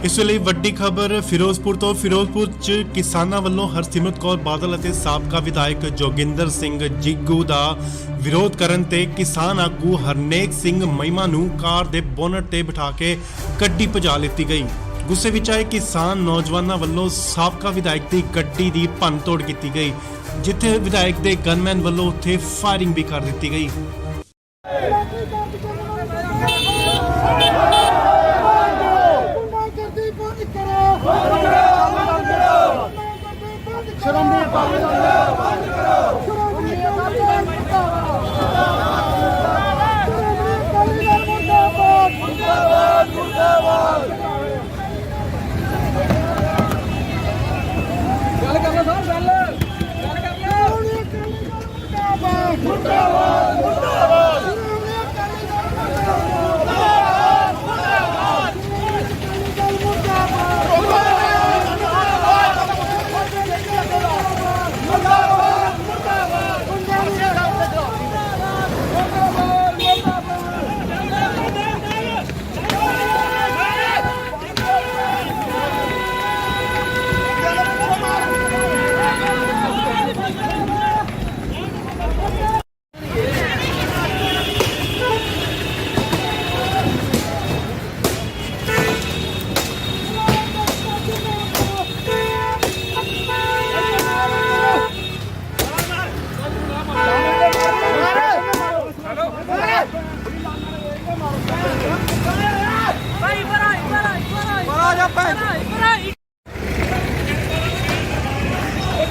B: ਇਸ ਵੇਲੇ ਵੱਡੀ ਖਬਰ ਫਿਰੋਜ਼ਪੁਰ ਤੋਂ। ਫਿਰੋਜ਼ਪੁਰ 'ਚ ਕਿਸਾਨਾਂ ਵੱਲੋਂ ਹਰਸਿਮਰਤ ਕੌਰ ਬਾਦਲ ਅਤੇ ਸਾਬਕਾ ਵਿਧਾਇਕ ਜੋਗਿੰਦਰ ਸਿੰਘ ਜਿੱਗੂ ਦਾ ਵਿਰੋਧ ਕਰਨ ਤੇ ਕਿਸਾਨ ਆਗੂ ਹਰਨੇਕ ਸਿੰਘ ਮਹਿਮਾ ਨੂੰ ਕਾਰ ਦੇ ਬੋਨਟ ਤੇ ਬਿਠਾ ਕੇ ਗੱਡੀ ਭਜਾ ਲਿੱਤੀ ਗਈ। ਗੁੱਸੇ ਵਿੱਚ ਆਏ ਕਿਸਾਨ ਨੌਜਵਾਨਾਂ ਵੱਲੋਂ ਸਾਬਕਾ ਵਿਧਾਇਕ ਦੀ ਗੱਡੀ ਦੀ ਭੰਨਤੋੜ ਕੀਤੀ ਗਈ, ਜਿੱਥੇ ਵਿਧਾਇਕ ਦੇ ਗਨਮੈਨ ਵੱਲੋਂ ਉੱਥੇ ਫਾਇਰਿੰਗ ਵੀ ਕਰ ਦਿੱਤੀ ਗਈ।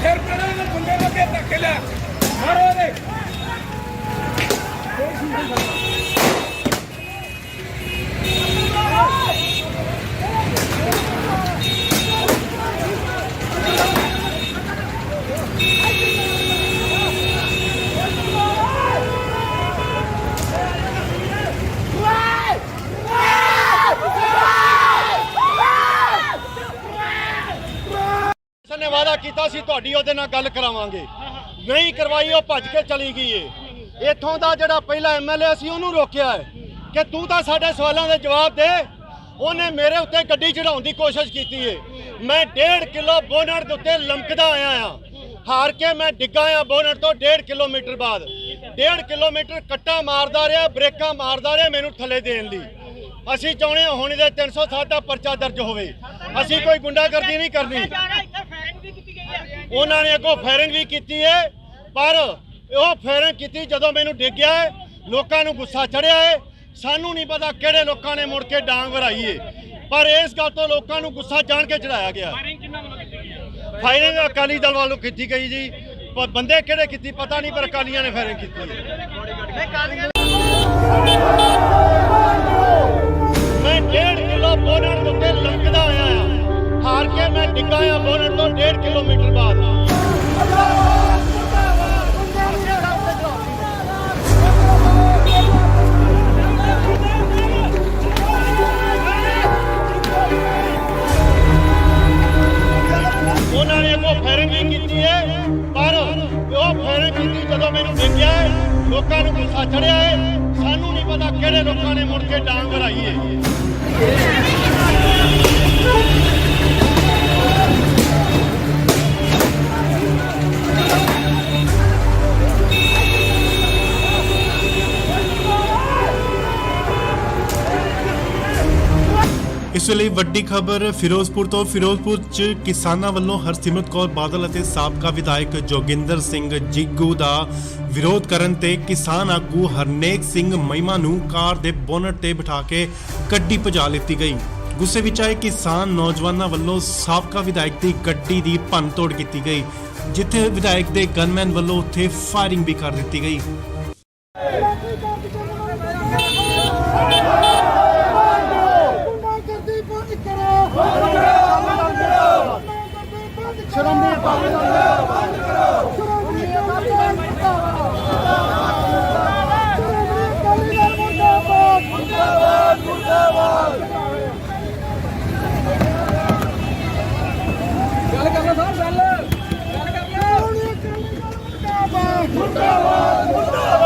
D: ਫਿਰ ਪਹਿਲਾਂ ਇਹਨੂੰ ਬੰਦੇ ਲੱਗੇ ਧੱਕੇ ਲਿਆ ਮਾਰੋ ਇਹਦੇ
A: ਨੇ ਵਾਅਦਾ ਕੀਤਾ ਸੀ ਤੁਹਾਡੀ ਉਹਦੇ ਨਾਲ ਗੱਲ ਕਰਾਵਾਂਗੇ, ਨਹੀਂ ਕਰਵਾਈ, ਉਹ ਭੱਜ ਕੇ ਚਲੀ ਗਈ ਏ। ਇੱਥੋਂ ਦਾ ਜਿਹੜਾ ਪਹਿਲਾ ਐਮਐਲਏ ਸੀ ਉਹਨੂੰ ਰੋਕਿਆ ਹੈ ਕਿ ਤੂੰ ਤਾਂ ਸਾਡੇ ਸਵਾਲਾਂ ਦੇ ਜਵਾਬ ਦੇ। ਉਹਨੇ ਮੇਰੇ ਉੱਤੇ ਗੱਡੀ ਚੜਾਉਣ ਦੀ ਕੋਸ਼ਿਸ਼ ਕੀਤੀ ਏ। ਮੈਂ 1.5 ਕਿਲੋ ਬੋਨਟ ਦੇ ਉੱਤੇ ਲਮਕਦਾ ਆਇਆ ਆ, ਹਾਰ ਕੇ ਮੈਂ ਡਿੱਗਾ ਆ ਬੋਨਟ ਤੋਂ 1.5 ਕਿਲੋਮੀਟਰ ਬਾਅਦ। 1.5 ਕਿਲੋਮੀਟਰ ਕੱਟਾ ਮਾਰਦਾ ਰਿਹਾ, ਬ੍ਰੇਕਾਂ ਮਾਰਦਾ ਰਿਹਾ ਮੈਨੂੰ ਥੱਲੇ ਦੇਣ ਲਈ। ਅਸੀਂ ਚਾਹੁੰਦੇ ਹਾਂ ਹੁਣ ਇਹਦੇ 307 ਦਾ ਪਰਚਾ ਦਰਜ ਹੋਵੇ। ਅਸੀਂ ਕੋਈ ਗੁੰਡਾਗਰਦੀ ਨਹੀਂ ਕਰਨੀ। ਉਹਨਾਂ ਨੇ ਅੱਗੋਂ ਫਾਇਰਿੰਗ ਵੀ ਕੀਤੀ ਹੈ, ਪਰ ਉਹ ਫਾਇਰਿੰਗ ਕੀਤੀ ਜਦੋਂ ਮੈਨੂੰ ਡਿੱਗਿਆ ਹੈ। ਲੋਕਾਂ ਨੂੰ ਗੁੱਸਾ ਚੜਿਆ ਹੈ। ਸਾਨੂੰ ਨਹੀਂ ਪਤਾ ਕਿਹੜੇ ਲੋਕਾਂ ਨੇ ਮੁੜ ਕੇ ਡਾਂਗ ਵਰਾਈ ਹੈ, ਪਰ ਇਸ ਗੱਲ ਤੋਂ ਲੋਕਾਂ ਨੂੰ ਗੁੱਸਾ ਜਾਣ ਕੇ ਚੜਾਇਆ ਗਿਆ। ਫਾਇਰਿੰਗ ਅਕਾਲੀ ਦਲ ਵੱਲੋਂ ਕੀਤੀ ਗਈ ਜੀ, ਪਰ ਬੰਦੇ ਕਿਹੜੇ ਕੀਤੀ ਪਤਾ ਨਹੀਂ, ਪਰ ਅਕਾਲੀਆਂ ਨੇ ਫਾਇਰਿੰਗ ਕੀਤੀ ਹੈ। ਮੈਂ 1.5 ਕਿਲੋ ਬੋਨਟ ਦੇ ਉੱਤੇ ਲਮਕਦਾ ਆਇਆ ਆ, ਹਾਰ ਕੇ ਮੈਂ ਡਿੱਗਾ ਆ ਬੋਨਟ ਤੋਂ 1.5 ਕਿਲੋਮੀਟਰ ਬਾਅਦ। ਉਹਨਾਂ ਨੇ ਅੱਗੋਂ ਫਾਇਰਿੰਗ ਵੀ ਕੀਤੀ ਹੈ, ਪਰ ਉਹ ਫਾਇਰਿੰਗ ਕੀਤੀ ਜਦੋਂ ਮੈਨੂੰ ਡਿੱਗਿਆ ਹੈ। ਲੋਕਾਂ ਨੂੰ ਗੁੱਸਾ ਚੜਿਆ ਹੈ। ਸਾਨੂੰ ਨਹੀਂ ਪਤਾ ਕਿਹੜੇ ਲੋਕਾਂ ਨੇ ਮੁੜ ਕੇ ਡਾਂਗ ਵਰਾਈ ਹੈ।
B: ਇਸ ਵੇਲੇ ਵੱਡੀ ਖਬਰ ਫਿਰੋਜ਼ਪੁਰ ਤੋਂ। ਫਿਰੋਜ਼ਪੁਰ 'ਚ ਕਿਸਾਨਾਂ ਵੱਲੋਂ ਹਰਸਿਮਰਤ ਕੌਰ ਬਾਦਲ ਅਤੇ ਸਾਬਕਾ ਵਿਧਾਇਕ ਜੋਗਿੰਦਰ ਸਿੰਘ ਜਿੱਗੂ ਦਾ ਵਿਰੋਧ ਕਰਨ ਤੇ ਕਿਸਾਨ ਆਗੂ ਹਰਨੇਕ ਸਿੰਘ ਮਹਿਮਾ ਨੂੰ ਕਾਰ ਦੇ ਬੋਨਟ ਤੇ ਬਿਠਾ ਕੇ ਗੱਡੀ ਭਜਾ ਲਿੱਤੀ ਗਈ। ਗੁੱਸੇ ਵਿੱਚ ਆਏ ਕਿਸਾਨ ਨੌਜਵਾਨਾਂ ਵੱਲੋਂ ਸਾਬਕਾ ਵਿਧਾਇਕ ਦੀ ਗੱਡੀ ਦੀ ਭੰਨਤੋੜ ਕੀਤੀ ਗਈ, ਜਿੱਥੇ ਵਿਧਾਇਕ ਦੇ ਗਨਮੈਨ ਵੱਲੋਂ ਉੱਥੇ ਫਾਇਰਿੰਗ ਵੀ ਕਰ ਦਿੱਤੀ ਗਈ।
D: ਗੱਲ ਕਰਨਾ ਸਾਹਿਬ, ਗੱਲ ਕਰਨਾ।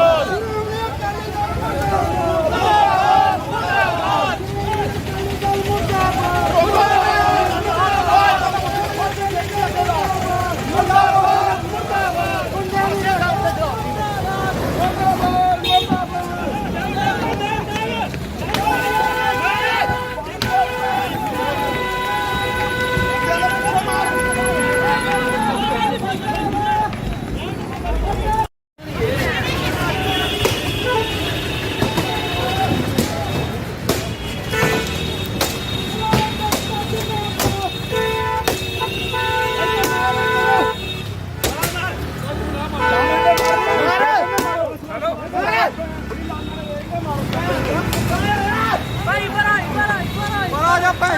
D: ਉਹ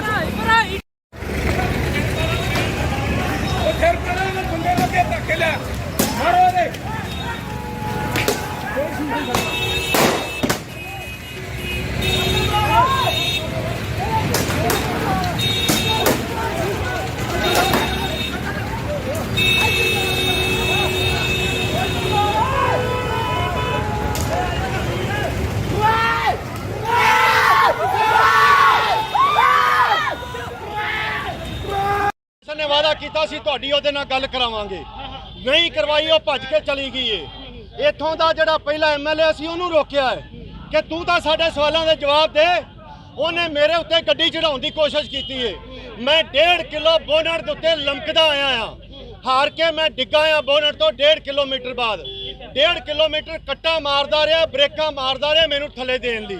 D: ਫਿਰ ਪਹਿਲਾਂ ਇਹਨੂੰ ਬੰਦੇ ਲੱਗੇ ਧੱਕੇ ਲਿਆ ਮਾਰੋ ਇਹਦੇ
A: ਨੇ ਵਾਅਦਾ ਕੀਤਾ ਸੀ ਤੁਹਾਡੀ ਉਹਦੇ ਨਾਲ ਗੱਲ ਕਰਾਵਾਂਗੇ, ਨਹੀਂ ਕਰਵਾਈ, ਉਹ ਭੱਜ ਕੇ ਚਲੀ ਗਈ ਏ। ਇੱਥੋਂ ਦਾ ਜਿਹੜਾ ਪਹਿਲਾ ਐਮਐਲਏ ਸੀ ਉਹਨੂੰ ਰੋਕਿਆ ਹੈ ਕਿ ਤੂੰ ਤਾਂ ਸਾਡੇ ਸਵਾਲਾਂ ਦੇ ਜਵਾਬ ਦੇ। ਉਹਨੇ ਮੇਰੇ ਉੱਤੇ ਗੱਡੀ ਚੜਾਉਣ ਦੀ ਕੋਸ਼ਿਸ਼ ਕੀਤੀ ਏ। ਮੈਂ 1.5 ਕਿਲੋ ਬੋਨਟ ਦੇ ਉੱਤੇ ਲਮਕਦਾ ਆਇਆ ਆ, ਹਾਰ ਕੇ ਮੈਂ ਡਿੱਗਾ ਆ ਬੋਨਟ ਤੋਂ 1.5 ਕਿਲੋਮੀਟਰ ਬਾਅਦ। 1.5 ਕਿਲੋਮੀਟਰ ਕੱਟਾ ਮਾਰਦਾ ਰਿਹਾ, ਬ੍ਰੇਕਾਂ ਮਾਰਦਾ ਰਿਹਾ ਮੈਨੂੰ ਥੱਲੇ ਦੇਣ ਲਈ।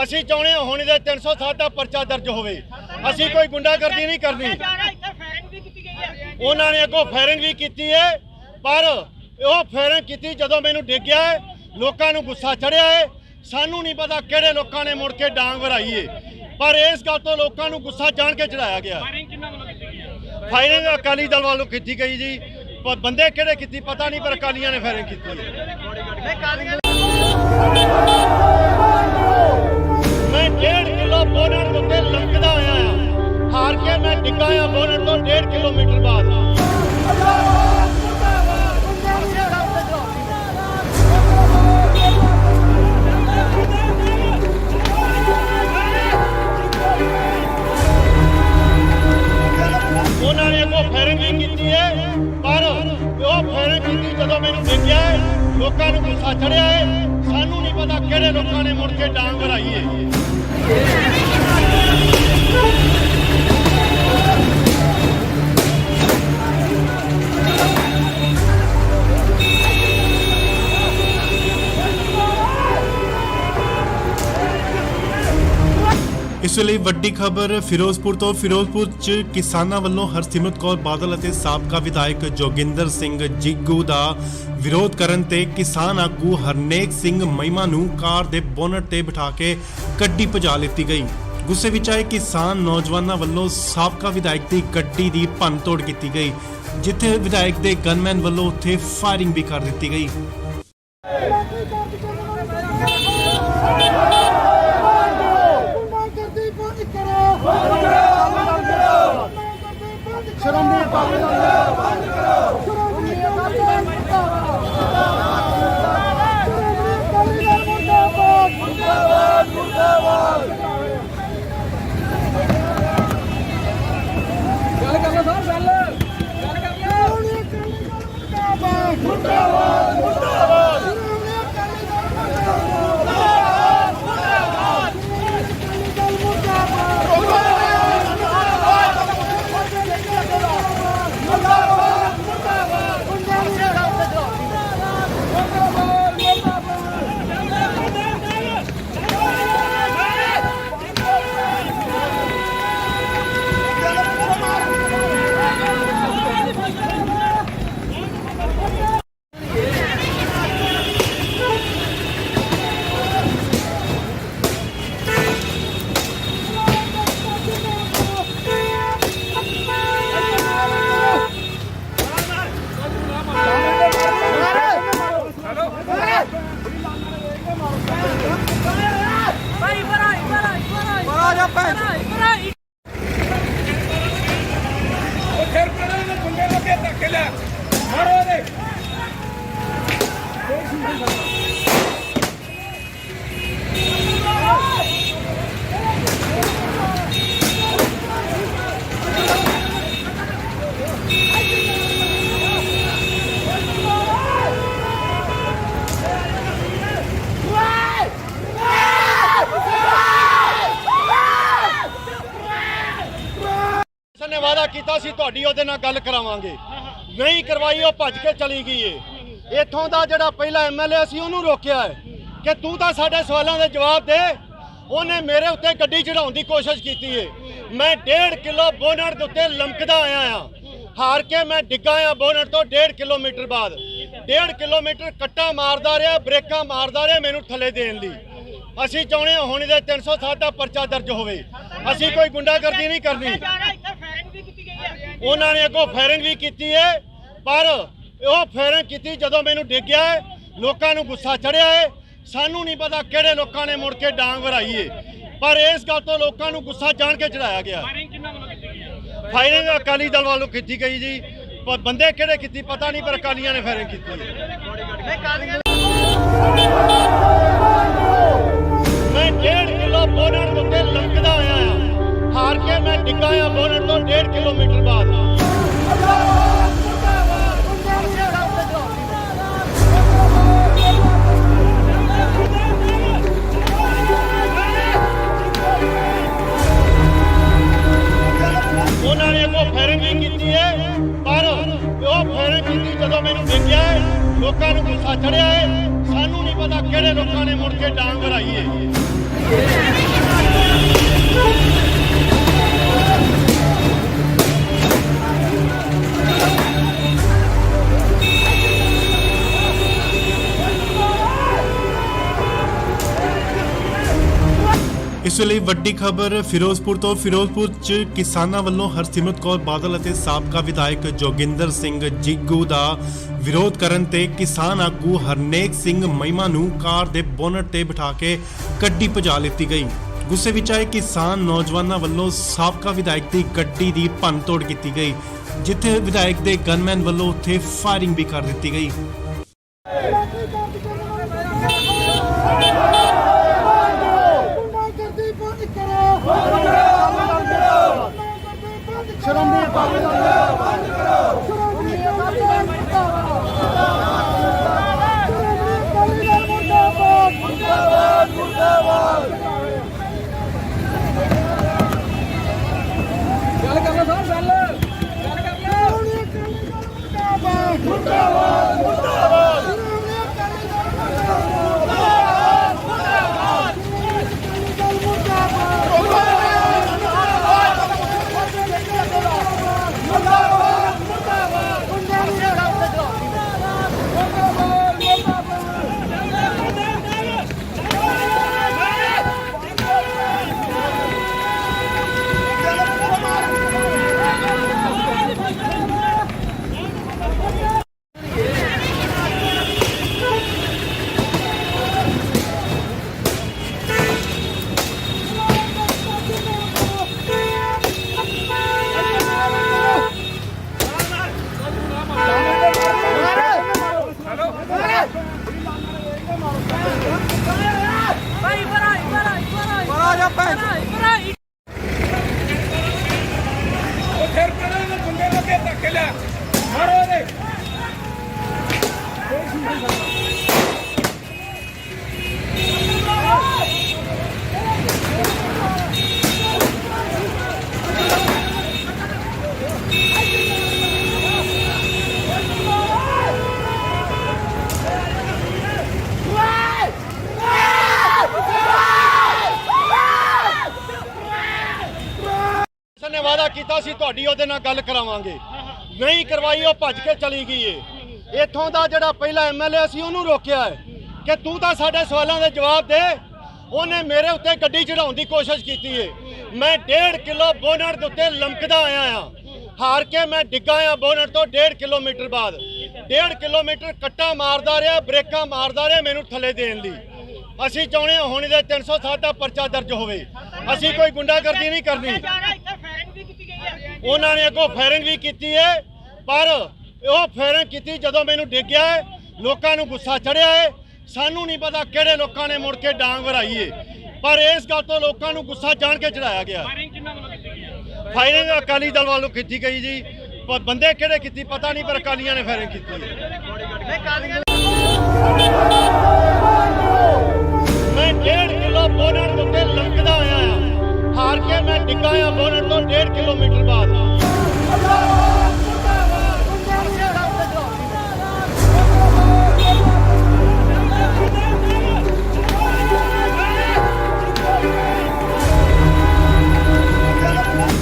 A: ਅਸੀਂ ਚਾਹੁੰਦੇ ਹਾਂ ਹੁਣ ਇਹਦੇ 307 ਦਾ ਪਰਚਾ ਦਰਜ ਹੋਵੇ। ਅਸੀਂ ਕੋਈ ਗੁੰਡਾਗਰਦੀ ਨਹੀਂ ਕਰਨੀ। ਉਹਨਾਂ ਨੇ ਅੱਗੋਂ ਫਾਇਰਿੰਗ ਵੀ ਕੀਤੀ ਹੈ, ਪਰ ਉਹ ਫਾਇਰਿੰਗ ਕੀਤੀ ਜਦੋਂ ਮੈਨੂੰ ਡਿੱਗਿਆ ਹੈ। ਲੋਕਾਂ ਨੂੰ ਗੁੱਸਾ ਚੜਿਆ ਹੈ। ਸਾਨੂੰ ਨਹੀਂ ਪਤਾ ਕਿਹੜੇ ਲੋਕਾਂ ਨੇ ਮੁੜ ਕੇ ਡਾਂਗ ਵਰਾਈ ਹੈ, ਪਰ ਇਸ ਗੱਲ ਤੋਂ ਲੋਕਾਂ ਨੂੰ ਗੁੱਸਾ ਜਾਣ ਕੇ ਚੜਾਇਆ ਗਿਆ। ਫਾਇਰਿੰਗ ਅਕਾਲੀ ਦਲ ਵੱਲੋਂ ਕੀਤੀ ਗਈ ਜੀ, ਪਰ ਬੰਦੇ ਕਿਹੜੇ ਕੀਤੀ ਪਤਾ ਨਹੀਂ, ਪਰ ਅਕਾਲੀਆਂ ਨੇ ਫਾਇਰਿੰਗ ਕੀਤੀ ਹੈ। ਮੈਂ 1.5 ਕਿਲੋ ਬੋਨਟ ਦੇ ਉੱਤੇ ਲਮਕਦਾ ਆਇਆ ਆ, ਹਾਰ ਕੇ ਮੈਂ ਡਿੱਗਾ ਆ ਬੋਨਟ ਤੋਂ 1.5 ਕਿਲੋਮੀਟਰ ਬਾਅਦ। ਉਹਨਾਂ ਨੇ ਅੱਗੋਂ ਫਾਇਰਿੰਗ ਵੀ ਕੀਤੀ ਹੈ, ਪਰ ਉਹ ਫਾਇਰਿੰਗ ਕੀਤੀ ਜਦੋਂ ਮੈਨੂੰ ਡਿੱਗਿਆ ਹੈ। ਲੋਕਾਂ ਨੂੰ ਗੁੱਸਾ ਚੜਿਆ ਹੈ। ਸਾਨੂੰ ਨਹੀਂ ਪਤਾ ਕਿਹੜੇ ਲੋਕਾਂ ਨੇ ਮੁੜ ਕੇ ਡਾਂਗ ਵਰਾਈ ਹੈ।
B: ਇਸ ਵੇਲੇ ਵੱਡੀ ਖਬਰ ਫਿਰੋਜ਼ਪੁਰ ਤੋਂ। ਫਿਰੋਜ਼ਪੁਰ 'ਚ ਕਿਸਾਨਾਂ ਵੱਲੋਂ ਹਰਸਿਮਰਤ ਕੌਰ ਬਾਦਲ ਅਤੇ ਸਾਬਕਾ ਵਿਧਾਇਕ ਜੋਗਿੰਦਰ ਸਿੰਘ ਜਿੱਗੂ ਦਾ ਵਿਰੋਧ ਕਰਨ ਤੇ ਕਿਸਾਨ ਆਗੂ ਹਰਨੇਕ ਸਿੰਘ ਮਹਿਮਾ ਨੂੰ ਕਾਰ ਦੇ ਬੋਨਟ ਤੇ ਬਿਠਾ ਕੇ ਗੱਡੀ ਭਜਾ ਲਿੱਤੀ ਗਈ। ਗੁੱਸੇ ਵਿੱਚ ਆਏ ਕਿਸਾਨ ਨੌਜਵਾਨਾਂ ਵੱਲੋਂ ਸਾਬਕਾ ਵਿਧਾਇਕ ਦੀ ਗੱਡੀ ਦੀ ਭੰਨਤੋੜ ਕੀਤੀ ਗਈ, ਜਿੱਥੇ ਵਿਧਾਇਕ ਦੇ ਗਨਮੈਨ ਵੱਲੋਂ ਉੱਥੇ ਫਾਇਰਿੰਗ ਵੀ ਕਰ ਦਿੱਤੀ ਗਈ।
D: ਉਹ ਫਿਰ ਪਹਿਲਾਂ ਇਹਨੂੰ ਬੰਦੇ ਲੱਗੇ ਧੱਕੇ ਲਿਆ ਮਾਰੋ ਇਹਦੇ
A: ਨੇ ਵਾਅਦਾ ਕੀਤਾ ਸੀ ਤੁਹਾਡੀ ਉਹਦੇ ਨਾਲ ਗੱਲ ਕਰਾਵਾਂਗੇ, ਨਹੀਂ ਕਰਵਾਈ, ਉਹ ਭੱਜ ਕੇ ਚਲੀ ਗਈ ਏ। ਇੱਥੋਂ ਦਾ ਜਿਹੜਾ ਪਹਿਲਾ ਐਮਐਲਏ ਸੀ ਉਹਨੂੰ ਰੋਕਿਆ ਹੈ ਕਿ ਤੂੰ ਤਾਂ ਸਾਡੇ ਸਵਾਲਾਂ ਦੇ ਜਵਾਬ ਦੇ। ਉਹਨੇ ਮੇਰੇ ਉੱਤੇ ਗੱਡੀ ਚੜਾਉਣ ਦੀ ਕੋਸ਼ਿਸ਼ ਕੀਤੀ ਏ। ਮੈਂ 1.5 ਕਿਲੋ ਬੋਨਟ ਦੇ ਉੱਤੇ ਲਮਕਦਾ ਆਇਆ ਆ, ਹਾਰ ਕੇ ਮੈਂ ਡਿੱਗਾ ਆ ਬੋਨਟ ਤੋਂ 1.5 ਕਿਲੋਮੀਟਰ ਬਾਅਦ। 1.5 ਕਿਲੋਮੀਟਰ ਕੱਟਾ ਮਾਰਦਾ ਰਿਹਾ, ਬ੍ਰੇਕਾਂ ਮਾਰਦਾ ਰਿਹਾ ਮੈਨੂੰ ਥੱਲੇ ਦੇਣ ਲਈ। ਅਸੀਂ ਚਾਹੁੰਦੇ ਹਾਂ ਹੁਣ ਇਹਦੇ 307 ਦਾ ਪਰਚਾ ਦਰਜ ਹੋਵੇ। ਅਸੀਂ ਕੋਈ ਗੁੰਡਾਗਰਦੀ ਨਹੀਂ ਕਰਨੀ। ਉਹਨਾਂ ਨੇ ਅੱਗੋਂ ਫਾਇਰਿੰਗ ਵੀ ਕੀਤੀ ਹੈ, ਪਰ ਉਹ ਫਾਇਰਿੰਗ ਕੀਤੀ ਜਦੋਂ ਮੈਨੂੰ ਡਿੱਗਿਆ ਹੈ, ਲੋਕਾਂ ਨੂੰ ਗੁੱਸਾ ਚੜਿਆ ਹੈ। ਸਾਨੂੰ ਨਹੀਂ ਪਤਾ ਕਿਹੜੇ ਲੋਕਾਂ ਨੇ ਮੁੜ ਕੇ ਡਾਂਗ ਵਰਾਈ ਹੈ, ਪਰ ਇਸ ਗੱਲ ਤੋਂ ਲੋਕਾਂ ਨੂੰ ਗੁੱਸਾ ਜਾਣ ਕੇ ਚੜਾਇਆ ਗਿਆ। ਫਾਇਰਿੰਗ ਅਕਾਲੀ ਦਲ ਵੱਲੋਂ ਕੀਤੀ ਗਈ ਜੀ, ਪਰ ਬੰਦੇ ਕਿਹੜੇ ਕੀਤੀ ਪਤਾ ਨਹੀਂ, ਪਰ ਅਕਾਲੀਆਂ ਨੇ ਫਾਇਰਿੰਗ ਕੀਤੀ। ਮੈਂ 1.5 ਕਿਲੋ ਬੋਨਟ ਦੇ ਉੱਤੇ ਲੰਘਦਾ ਆਇਆ ਹਾਂ, ਹਾਰ ਕੇ ਮੈਂ ਡਿੱਗਾ ਆ ਬੋਨਟ ਤੋਂ 1.5 ਕਿਲੋਮੀਟਰ ਬਾਅਦ। ਉਹਨਾਂ ਨੇ ਅੱਗੋਂ ਫਾਇਰਿੰਗ ਵੀ ਕੀਤੀ ਹੈ, ਪਰ ਉਹ ਫਾਇਰਿੰਗ ਕੀਤੀ ਜਦੋਂ ਮੈਨੂੰ ਡਿੱਗਿਆ ਹੈ, ਲੋਕਾਂ ਨੂੰ ਗੁੱਸਾ ਚੜਿਆ ਹੈ। ਸਾਨੂੰ ਨਹੀਂ ਪਤਾ ਕਿਹੜੇ ਲੋਕਾਂ ਨੇ ਮੁੜ ਕੇ ਡਾਂਗ ਵਰਾਈ ਹੈ।
B: ਇਸ ਵੇਲੇ ਵੱਡੀ ਖਬਰ ਫਿਰੋਜ਼ਪੁਰ ਤੋਂ। ਫਿਰੋਜ਼ਪੁਰ 'ਚ ਕਿਸਾਨਾਂ ਵੱਲੋਂ ਹਰਸਿਮਰਤ ਕੌਰ ਬਾਦਲ ਅਤੇ ਸਾਬਕਾ ਵਿਧਾਇਕ ਜੋਗਿੰਦਰ ਸਿੰਘ ਜੀਗੂ ਦਾ ਵਿਰੋਧ ਕਰਨ ਤੇ ਕਿਸਾਨ ਆਗੂ ਹਰਨੇਕ ਸਿੰਘ ਮਹਿਮਾ ਨੂੰ ਕਾਰ ਦੇ ਬੋਨਟ ਤੇ ਬਿਠਾ ਕੇ ਗੱਡੀ ਭਜਾ ਲਿੱਤੀ ਗਈ। ਗੁੱਸੇ ਵਿੱਚ ਆਏ ਕਿਸਾਨ ਨੌਜਵਾਨਾਂ ਵੱਲੋਂ ਸਾਬਕਾ ਵਿਧਾਇਕ ਦੀ ਗੱਡੀ ਦੀ ਭੰਨਤੋੜ ਕੀਤੀ ਗਈ, ਜਿੱਥੇ ਵਿਧਾਇਕ ਦੇ ਗਨਮੈਨ ਵੱਲੋਂ ਉੱਥੇ ਫਾਇਰਿੰਗ ਵੀ ਕਰ ਦਿੱਤੀ ਗਈ।
D: ਫਿਰ ਪਰੇ ਨੂੰ ਗੁੰਡੇ ਲੱਗੇ ਧੱਕੇ ਲਿਆ ਮਾਰੋ ਦੇ।
A: ਨੇ ਵਾਅਦਾ ਕੀਤਾ ਸੀ ਤੁਹਾਡੀ ਉਹਦੇ ਨਾਲ ਗੱਲ ਕਰਾਵਾਂਗੇ, ਨਹੀਂ ਕਰਵਾਈ, ਉਹ ਭੱਜ ਕੇ ਚਲੀ ਗਈ ਏ। ਇੱਥੋਂ ਦਾ ਜਿਹੜਾ ਪਹਿਲਾ ਐਮਐਲਏ ਸੀ ਉਹਨੂੰ ਰੋਕਿਆ ਹੈ ਕਿ ਤੂੰ ਤਾਂ ਸਾਡੇ ਸਵਾਲਾਂ ਦੇ ਜਵਾਬ ਦੇ। ਉਹਨੇ ਮੇਰੇ ਉੱਤੇ ਗੱਡੀ ਚੜਾਉਣ ਦੀ ਕੋਸ਼ਿਸ਼ ਕੀਤੀ ਏ। ਮੈਂ 1.5 ਕਿਲੋ ਬੋਨਟ ਦੇ ਉੱਤੇ ਲੰਘਦਾ ਆਇਆ ਹਾਂ, ਹਾਰ ਕੇ ਮੈਂ ਡਿੱਗਾ ਆ ਬੋਨਟ ਤੋਂ 1.5 ਕਿਲੋਮੀਟਰ ਬਾਅਦ। 1.5 ਕਿਲੋਮੀਟਰ ਕੱਟਾ ਮਾਰਦਾ ਰਿਹਾ, ਬ੍ਰੇਕਾਂ ਮਾਰਦਾ ਰਿਹਾ ਮੈਨੂੰ ਥੱਲੇ ਦੇਣ ਲਈ। ਅਸੀਂ ਚਾਹੁੰਦੇ ਹਾਂ ਹੁਣ ਇਹਦੇ 307 ਦਾ ਪਰਚਾ ਦਰਜ ਹੋਵੇ। ਅਸੀਂ ਕੋਈ ਗੁੰਡਾਗਰਦੀ ਨਹੀਂ ਕਰਨੀ। ਉਹਨਾਂ ਨੇ ਅੱਗੋਂ ਫਾਇਰਿੰਗ ਵੀ ਕੀਤੀ ਹੈ, ਪਰ ਉਹ ਫਾਇਰਿੰਗ ਕੀਤੀ ਜਦੋਂ ਮੈਨੂੰ ਡਿੱਗਿਆ ਹੈ, ਲੋਕਾਂ ਨੂੰ ਗੁੱਸਾ ਚੜਿਆ ਹੈ। ਸਾਨੂੰ ਨਹੀਂ ਪਤਾ ਕਿਹੜੇ ਲੋਕਾਂ ਨੇ ਮੁੜ ਕੇ ਡਾਂਗ ਵਰਾਈ ਹੈ, ਪਰ ਇਸ ਗੱਲ ਤੋਂ ਲੋਕਾਂ ਨੂੰ ਗੁੱਸਾ ਜਾਣ ਕੇ ਚੜਾਇਆ ਗਿਆ। ਫਾਇਰਿੰਗ ਅਕਾਲੀ ਦਲ ਵੱਲੋਂ ਕੀਤੀ ਗਈ ਜੀ, ਪਰ ਬੰਦੇ ਕਿਹੜੇ ਕੀਤੀ ਪਤਾ ਨਹੀਂ, ਪਰ ਅਕਾਲੀਆਂ ਨੇ ਫਾਇਰਿੰਗ ਕੀਤੀ। ਮੈਂ 1.5 ਕਿਲੋ ਬੋਨਟ ਦੇ ਉੱਤੇ ਲੰਘਦਾ ਆਇਆ ਹਾਂ, ਹਾਰ ਕੇ ਮੈਂ ਡਿੱਗਾ ਆ ਬੋਨਟ ਤੋਂ 1.5 ਕਿਲੋਮੀਟਰ ਬਾਅਦ।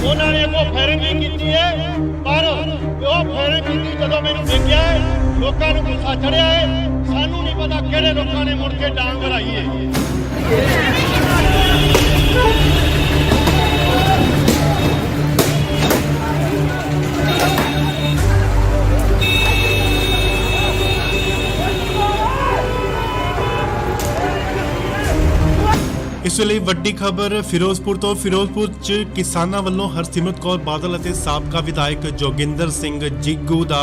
A: ਉਹਨਾਂ ਨੇ ਅੱਗੋਂ ਫਾਇਰਿੰਗ ਵੀ ਕੀਤੀ ਹੈ, ਪਰ ਉਹ ਫਾਇਰਿੰਗ ਕੀਤੀ ਜਦੋਂ ਮੈਨੂੰ ਡਿੱਗਿਆ ਹੈ, ਲੋਕਾਂ ਨੂੰ ਗੁੱਸਾ ਚੜਿਆ ਹੈ। ਸਾਨੂੰ ਨਹੀਂ ਪਤਾ ਕਿਹੜੇ ਲੋਕਾਂ ਨੇ ਮੁੜ ਕੇ ਡਾਂਗ ਵਰਾਈ ਹੈ।
B: ਇਸ ਵੇਲੇ ਵੱਡੀ ਖਬਰ ਫਿਰੋਜ਼ਪੁਰ ਤੋਂ। ਫਿਰੋਜ਼ਪੁਰ 'ਚ ਕਿਸਾਨਾਂ ਵੱਲੋਂ ਹਰਸਿਮਰਤ ਕੌਰ ਬਾਦਲ ਅਤੇ ਸਾਬਕਾ ਵਿਧਾਇਕ ਜੋਗਿੰਦਰ ਸਿੰਘ ਜਿੱਗੂ ਦਾ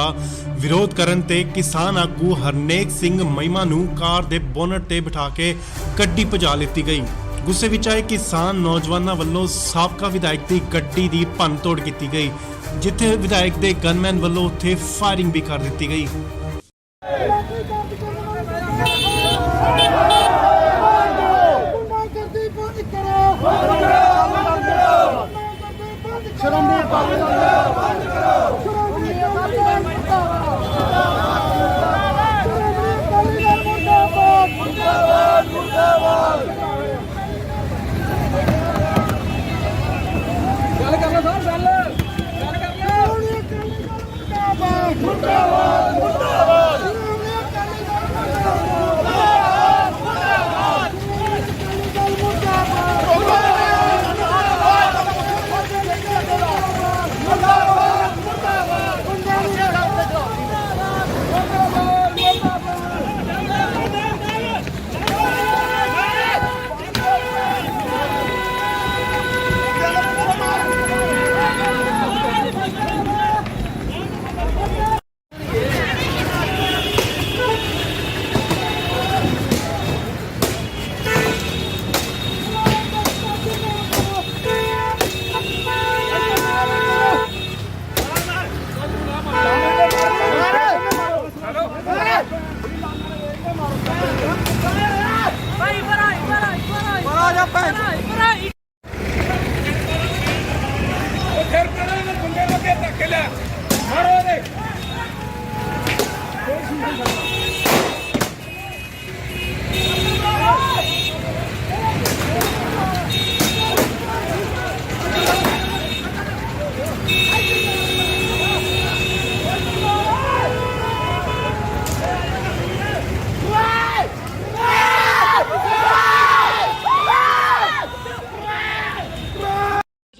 B: ਵਿਰੋਧ ਕਰਨ ਤੇ ਕਿਸਾਨ ਆਗੂ ਹਰਨੇਕ ਸਿੰਘ ਮਹਿਮਾ ਨੂੰ ਕਾਰ ਦੇ ਬੋਨਟ ਤੇ ਬਿਠਾ ਕੇ ਗੱਡੀ ਭਜਾ ਲਿੱਤੀ ਗਈ। ਗੁੱਸੇ ਵਿੱਚ ਆਏ ਕਿਸਾਨ ਨੌਜਵਾਨਾਂ ਵੱਲੋਂ ਸਾਬਕਾ ਵਿਧਾਇਕ ਦੀ ਗੱਡੀ ਦੀ ਭੰਨਤੋੜ ਕੀਤੀ ਗਈ, ਜਿੱਥੇ ਵਿਧਾਇਕ ਦੇ ਗਨਮੈਨ ਵੱਲੋਂ ਉੱਥੇ ਫਾਇਰਿੰਗ ਵੀ ਕਰ ਦਿੱਤੀ ਗਈ।
D: ਫਿਰ ਕਰਾਂਗੇ ਬੰਦੇ ਲੱਗੇ ਧੱਕੇ ਲਿਆ ਮਾਰੋ ਦੇ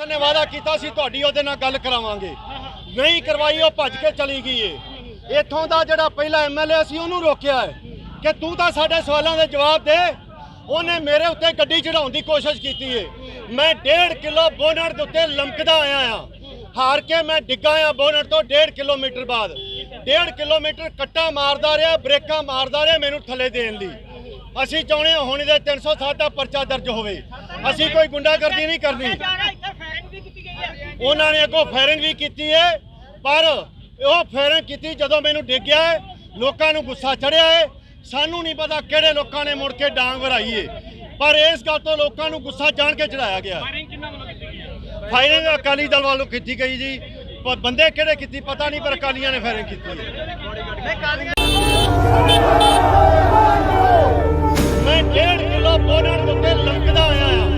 A: ਨੇ ਵਾਅਦਾ ਕੀਤਾ ਸੀ ਤੁਹਾਡੀ ਉਹਦੇ ਨਾਲ ਗੱਲ ਕਰਾਵਾਂਗੇ, ਨਹੀਂ ਕਰਵਾਈ, ਉਹ ਭੱਜ ਕੇ ਚਲੀ ਗਈ ਏ। ਇੱਥੋਂ ਦਾ ਜਿਹੜਾ ਪਹਿਲਾ ਐਮਐਲਏ ਸੀ ਉਹਨੂੰ ਰੋਕਿਆ ਹੈ ਕਿ ਤੂੰ ਤਾਂ ਸਾਡੇ ਸਵਾਲਾਂ ਦੇ ਜਵਾਬ ਦੇ। ਉਹਨੇ ਮੇਰੇ ਉੱਤੇ ਗੱਡੀ ਚੜਾਉਣ ਦੀ ਕੋਸ਼ਿਸ਼ ਕੀਤੀ ਏ। ਮੈਂ 1.5 ਕਿਲੋ ਬੋਨਟ ਦੇ ਉੱਤੇ ਲਮਕਦਾ ਆਇਆ ਆ, ਹਾਰ ਕੇ ਮੈਂ ਡਿੱਗਾ ਆ ਬੋਨਟ ਤੋਂ 1.5 ਕਿਲੋਮੀਟਰ ਬਾਅਦ। 1.5 ਕਿਲੋਮੀਟਰ ਕੱਟਾ ਮਾਰਦਾ ਰਿਹਾ, ਬ੍ਰੇਕਾਂ ਮਾਰਦਾ ਰਿਹਾ ਮੈਨੂੰ ਥੱਲੇ ਦੇਣ ਲਈ। ਅਸੀਂ ਚਾਹੁੰਦੇ ਹਾਂ ਹੁਣ ਇਹਦੇ 307 ਦਾ ਪਰਚਾ ਦਰਜ ਹੋਵੇ। ਅਸੀਂ ਕੋਈ ਗੁੰਡਾਗਰਦੀ ਨਹੀਂ ਕਰਨੀ। ਉਹਨਾਂ ਨੇ ਅੱਗੋਂ ਫਾਇਰਿੰਗ ਵੀ ਕੀਤੀ ਹੈ, ਪਰ ਉਹ ਫਾਇਰਿੰਗ ਕੀਤੀ ਜਦੋਂ ਮੈਨੂੰ ਡਿੱਗਿਆ ਹੈ। ਲੋਕਾਂ ਨੂੰ ਗੁੱਸਾ ਚੜਿਆ ਹੈ। ਸਾਨੂੰ ਨਹੀਂ ਪਤਾ ਕਿਹੜੇ ਲੋਕਾਂ ਨੇ ਮੁੜ ਕੇ ਡਾਂਗ ਵਰਾਈ ਹੈ, ਪਰ ਇਸ ਗੱਲ ਤੋਂ ਲੋਕਾਂ ਨੂੰ ਗੁੱਸਾ ਜਾਣ ਕੇ ਚੜਾਇਆ ਗਿਆ। ਫਾਇਰਿੰਗ ਅਕਾਲੀ ਦਲ ਵੱਲੋਂ ਕੀਤੀ ਗਈ ਜੀ, ਪਰ ਬੰਦੇ ਕਿਹੜੇ ਕੀਤੀ ਪਤਾ ਨਹੀਂ, ਪਰ ਅਕਾਲੀਆਂ ਨੇ ਫਾਇਰਿੰਗ ਕੀਤੀ ਹੈ। ਮੈਂ 1.5 ਕਿਲੋ ਬੋਨਟ ਦੇ ਉੱਤੇ ਲਮਕਦਾ ਆਇਆ ਆ,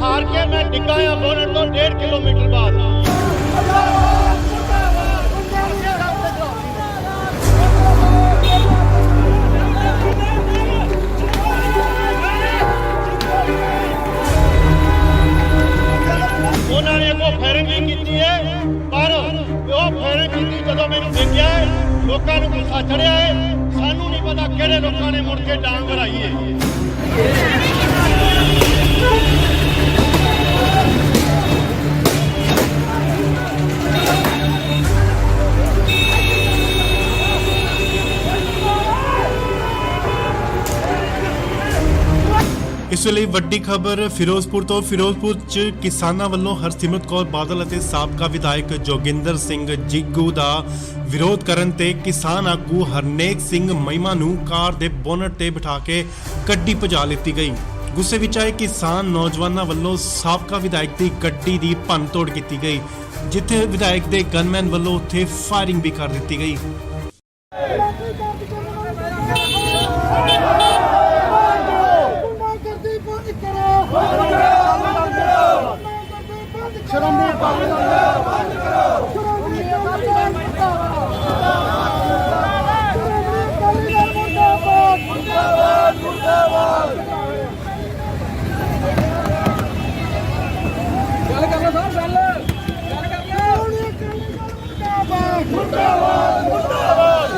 A: ਹਾਰ ਕੇ ਮੈਂ ਡਿੱਗਾ ਆ ਬੋਨਟ ਤੋਂ 1.5 ਕਿਲੋਮੀਟਰ ਬਾਅਦ। ਉਹਨਾਂ ਨੇ ਅੱਗੋਂ ਫਾਇਰਿੰਗ ਵੀ ਕੀਤੀ ਹੈ, ਪਰ ਉਹ ਫਾਇਰਿੰਗ ਕੀਤੀ ਜਦੋਂ ਮੈਨੂੰ ਡਿੱਗਿਆ ਹੈ। ਲੋਕਾਂ ਨੂੰ ਗੁੱਸਾ ਚੜਿਆ ਹੈ। ਸਾਨੂੰ ਨਹੀਂ ਪਤਾ ਕਿਹੜੇ ਲੋਕਾਂ ਨੇ ਮੁੜ ਕੇ ਡਾਂਗ ਵਰਾਈ ਹੈ।
B: ਇਸ ਵੇਲੇ ਵੱਡੀ ਖਬਰ ਫਿਰੋਜ਼ਪੁਰ ਤੋਂ। ਫਿਰੋਜ਼ਪੁਰ 'ਚ ਕਿਸਾਨਾਂ ਵੱਲੋਂ ਹਰਸਿਮਰਤ ਕੌਰ ਬਾਦਲ ਅਤੇ ਸਾਬਕਾ ਵਿਧਾਇਕ ਜੋਗਿੰਦਰ ਸਿੰਘ ਜਿੱਗੂ ਦਾ ਵਿਰੋਧ ਕਰਨ ਤੇ ਕਿਸਾਨ ਆਗੂ ਹਰਨੇਕ ਸਿੰਘ ਮਹਿਮਾ ਨੂੰ ਕਾਰ ਦੇ ਬੋਨਟ ਤੇ ਬਿਠਾ ਕੇ ਗੱਡੀ ਭਜਾ ਲਿੱਤੀ ਗਈ। ਗੁੱਸੇ ਵਿੱਚ ਆਏ ਕਿਸਾਨ ਨੌਜਵਾਨਾਂ ਵੱਲੋਂ ਸਾਬਕਾ ਵਿਧਾਇਕ ਦੀ ਗੱਡੀ ਦੀ ਭੰਨਤੋੜ ਕੀਤੀ ਗਈ, ਜਿੱਥੇ ਵਿਧਾਇਕ ਦੇ ਗਨਮੈਨ ਵੱਲੋਂ ਉੱਥੇ ਫਾਇਰਿੰਗ ਵੀ ਕਰ ਦਿੱਤੀ ਗਈ।
D: ਮੁਰਦਾਬਾਦ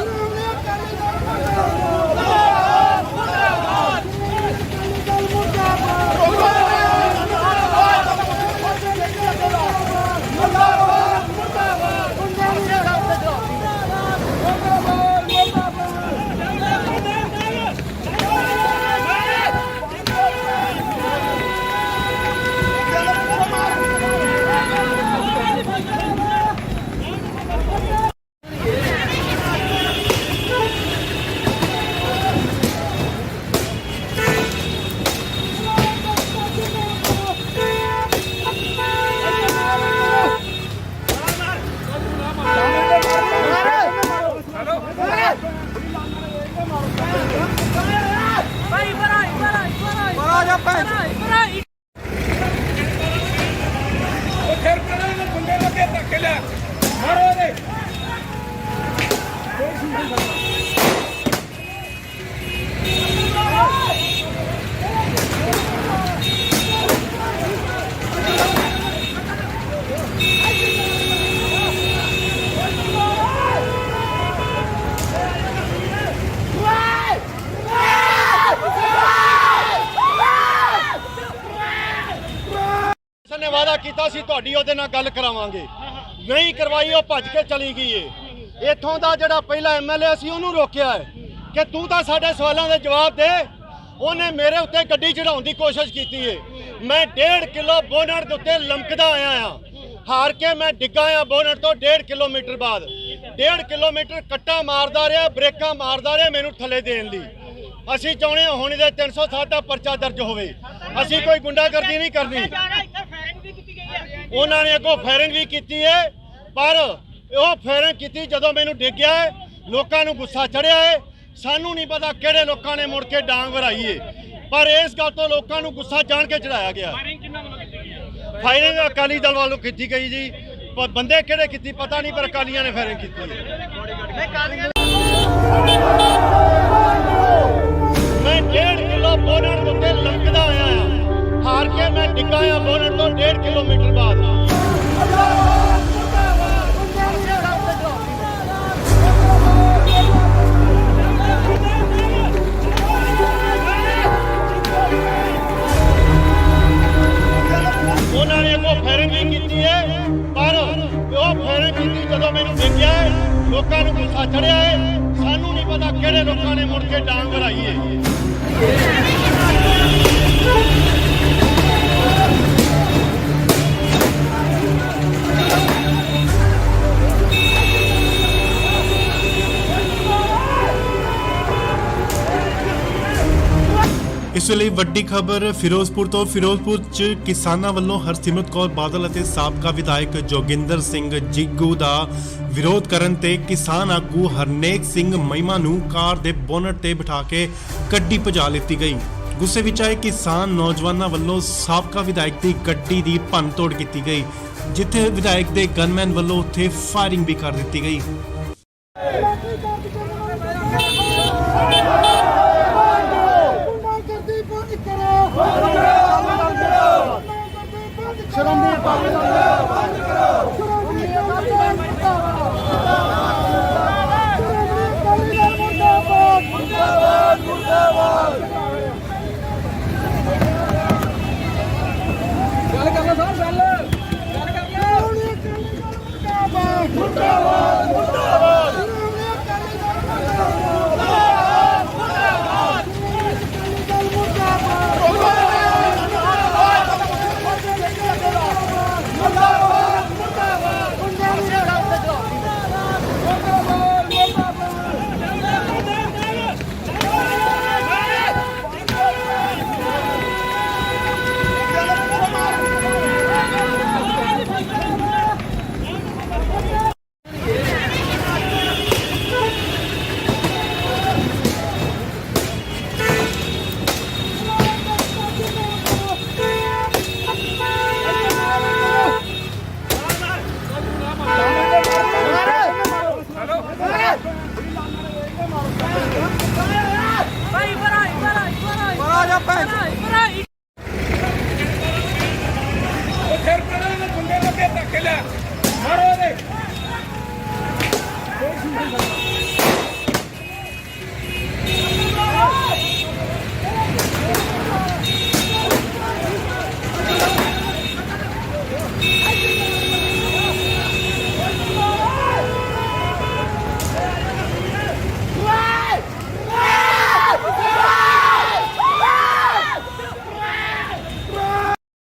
A: ਕੀਤਾ ਸੀ ਤੁਹਾਡੀ ਉਹਦੇ ਨਾਲ ਗੱਲ ਕਰਾਵਾਂਗੇ। ਨਹੀਂ ਕਰਵਾਈ, ਉਹ ਭੱਜ ਕੇ ਚਲੀ ਗਈ ਏ। ਇੱਥੋਂ ਦਾ ਜਿਹੜਾ ਪਹਿਲਾ ਐਮਐਲਏ ਸੀ ਉਹਨੂੰ ਰੋਕਿਆ ਹੈ ਕਿ ਤੂੰ ਤਾਂ ਸਾਡੇ ਸਵਾਲਾਂ ਦੇ ਜਵਾਬ ਦੇ। ਉਹਨੇ ਮੇਰੇ ਉੱਤੇ ਗੱਡੀ ਚੜਾਉਣ ਦੀ ਕੋਸ਼ਿਸ਼ ਕੀਤੀ ਏ। ਮੈਂ 1.5 ਕਿਲੋ ਬੋਨਟ ਦੇ ਉੱਤੇ ਲਮਕਦਾ ਆਇਆ ਆ। ਹਾਰ ਕੇ ਮੈਂ ਡਿੱਗਾ ਆ ਬੋਨਟ ਤੋਂ 1.5 ਕਿਲੋਮੀਟਰ ਬਾਅਦ। 1.5 ਕਿਲੋਮੀਟਰ ਕੱਟਾ ਮਾਰਦਾ ਰਿਹਾ, ਬ੍ਰੇਕਾਂ ਮਾਰਦਾ ਰਿਹਾ ਮੈਨੂੰ ਥੱਲੇ ਦੇਣ ਲਈ। ਅਸੀਂ ਚਾਹੁੰਦੇ ਹਾਂ ਹੁਣ ਇਹਦੇ 307 ਦਾ ਪਰਚਾ ਦਰਜ ਹੋਵੇ। ਅਸੀਂ ਕੋਈ ਗੁੰਡਾਗਰਦੀ ਨਹੀਂ ਕਰਨੀ। ਉਹਨਾਂ ਨੇ ਅੱਗੋਂ ਫਾਇਰਿੰਗ ਵੀ ਕੀਤੀ ਹੈ, ਪਰ ਉਹ ਫਾਇਰਿੰਗ ਕੀਤੀ ਜਦੋਂ ਮੈਨੂੰ ਡਿੱਗਿਆ ਹੈ। ਲੋਕਾਂ ਨੂੰ ਗੁੱਸਾ ਚੜਿਆ ਹੈ। ਸਾਨੂੰ ਨਹੀਂ ਪਤਾ ਕਿਹੜੇ ਲੋਕਾਂ ਨੇ ਮੁੜ ਕੇ ਡਾਂਗ ਵਰਾਈ ਹੈ, ਪਰ ਇਸ ਗੱਲ ਤੋਂ ਲੋਕਾਂ ਨੂੰ ਗੁੱਸਾ ਜਾਣ ਕੇ ਚੜਾਇਆ ਗਿਆ। ਫਾਇਰਿੰਗ ਅਕਾਲੀ ਦਲ ਵੱਲੋਂ ਕੀਤੀ ਗਈ ਜੀ, ਪਰ ਬੰਦੇ ਕਿਹੜੇ ਕੀਤੀ ਪਤਾ ਨਹੀਂ, ਪਰ ਅਕਾਲੀਆਂ ਨੇ ਫਾਇਰਿੰਗ ਕੀਤੀ ਹੈ। ਮੈਂ 1.5 ਕਿਲੋ ਬੋਨਟ ਦੇ ਉੱਤੇ ਲਮਕਦਾ ਆਇਆ ਆ। ਹਾਰ ਕੇ ਮੈਂ ਡਿੱਗਾ ਆ ਬੋਨਟ ਤੋਂ 1.5 ਕਿਲੋਮੀਟਰ ਬਾਅਦ। ਉਹਨਾਂ ਨੇ ਅੱਗੋਂ ਫਾਇਰਿੰਗ ਵੀ ਕੀਤੀ ਹੈ, ਪਰ ਉਹ ਫਾਇਰਿੰਗ ਕੀਤੀ ਜਦੋਂ ਮੈਨੂੰ ਡਿੱਗਿਆ ਹੈ। ਲੋਕਾਂ ਨੂੰ ਗੁੱਸਾ ਚੜਿਆ ਹੈ। ਸਾਨੂੰ ਨਹੀਂ ਪਤਾ ਕਿਹੜੇ ਲੋਕਾਂ ਨੇ ਮੁੜ ਕੇ ਡਾਂਗ ਵਰਾਈ ਹੈ।
B: ਇਸ ਵੇਲੇ ਵੱਡੀ ਖਬਰ ਫਿਰੋਜ਼ਪੁਰ ਤੋਂ। ਫਿਰੋਜ਼ਪੁਰ 'ਚ ਕਿਸਾਨਾਂ ਵੱਲੋਂ ਹਰਸਿਮਰਤ ਕੌਰ ਬਾਦਲ ਅਤੇ ਸਾਬਕਾ ਵਿਧਾਇਕ ਜੋਗਿੰਦਰ ਸਿੰਘ ਜੀਗੂ ਦਾ ਵਿਰੋਧ ਕਰਨ ਤੇ ਕਿਸਾਨ ਆਗੂ ਹਰਨੇਕ ਸਿੰਘ ਮਹਿਮਾ ਨੂੰ ਕਾਰ ਦੇ ਬੋਨਟ ਤੇ ਬਿਠਾ ਕੇ ਗੱਡੀ ਭਜਾ ਲਿੱਤੀ ਗਈ। ਗੁੱਸੇ ਵਿੱਚ ਆਏ ਕਿਸਾਨ ਨੌਜਵਾਨਾਂ ਵੱਲੋਂ ਸਾਬਕਾ ਵਿਧਾਇਕ ਦੀ ਗੱਡੀ ਦੀ ਭੰਨਤੋੜ ਕੀਤੀ ਗਈ, ਜਿੱਥੇ ਵਿਧਾਇਕ ਦੇ ਗਨਮੈਨ ਵੱਲੋਂ ਉੱਥੇ ਫਾਇਰਿੰਗ ਵੀ ਕਰ ਦਿੱਤੀ ਗਈ।
D: ਫਿਰ ਪਹਿਲਾਂ ਇਹਨੇ ਗੁੰਡੇ ਲੱਗੇ ਧੱਕੇ ਲਿਆ ਮਾਰੋ ਦੇ।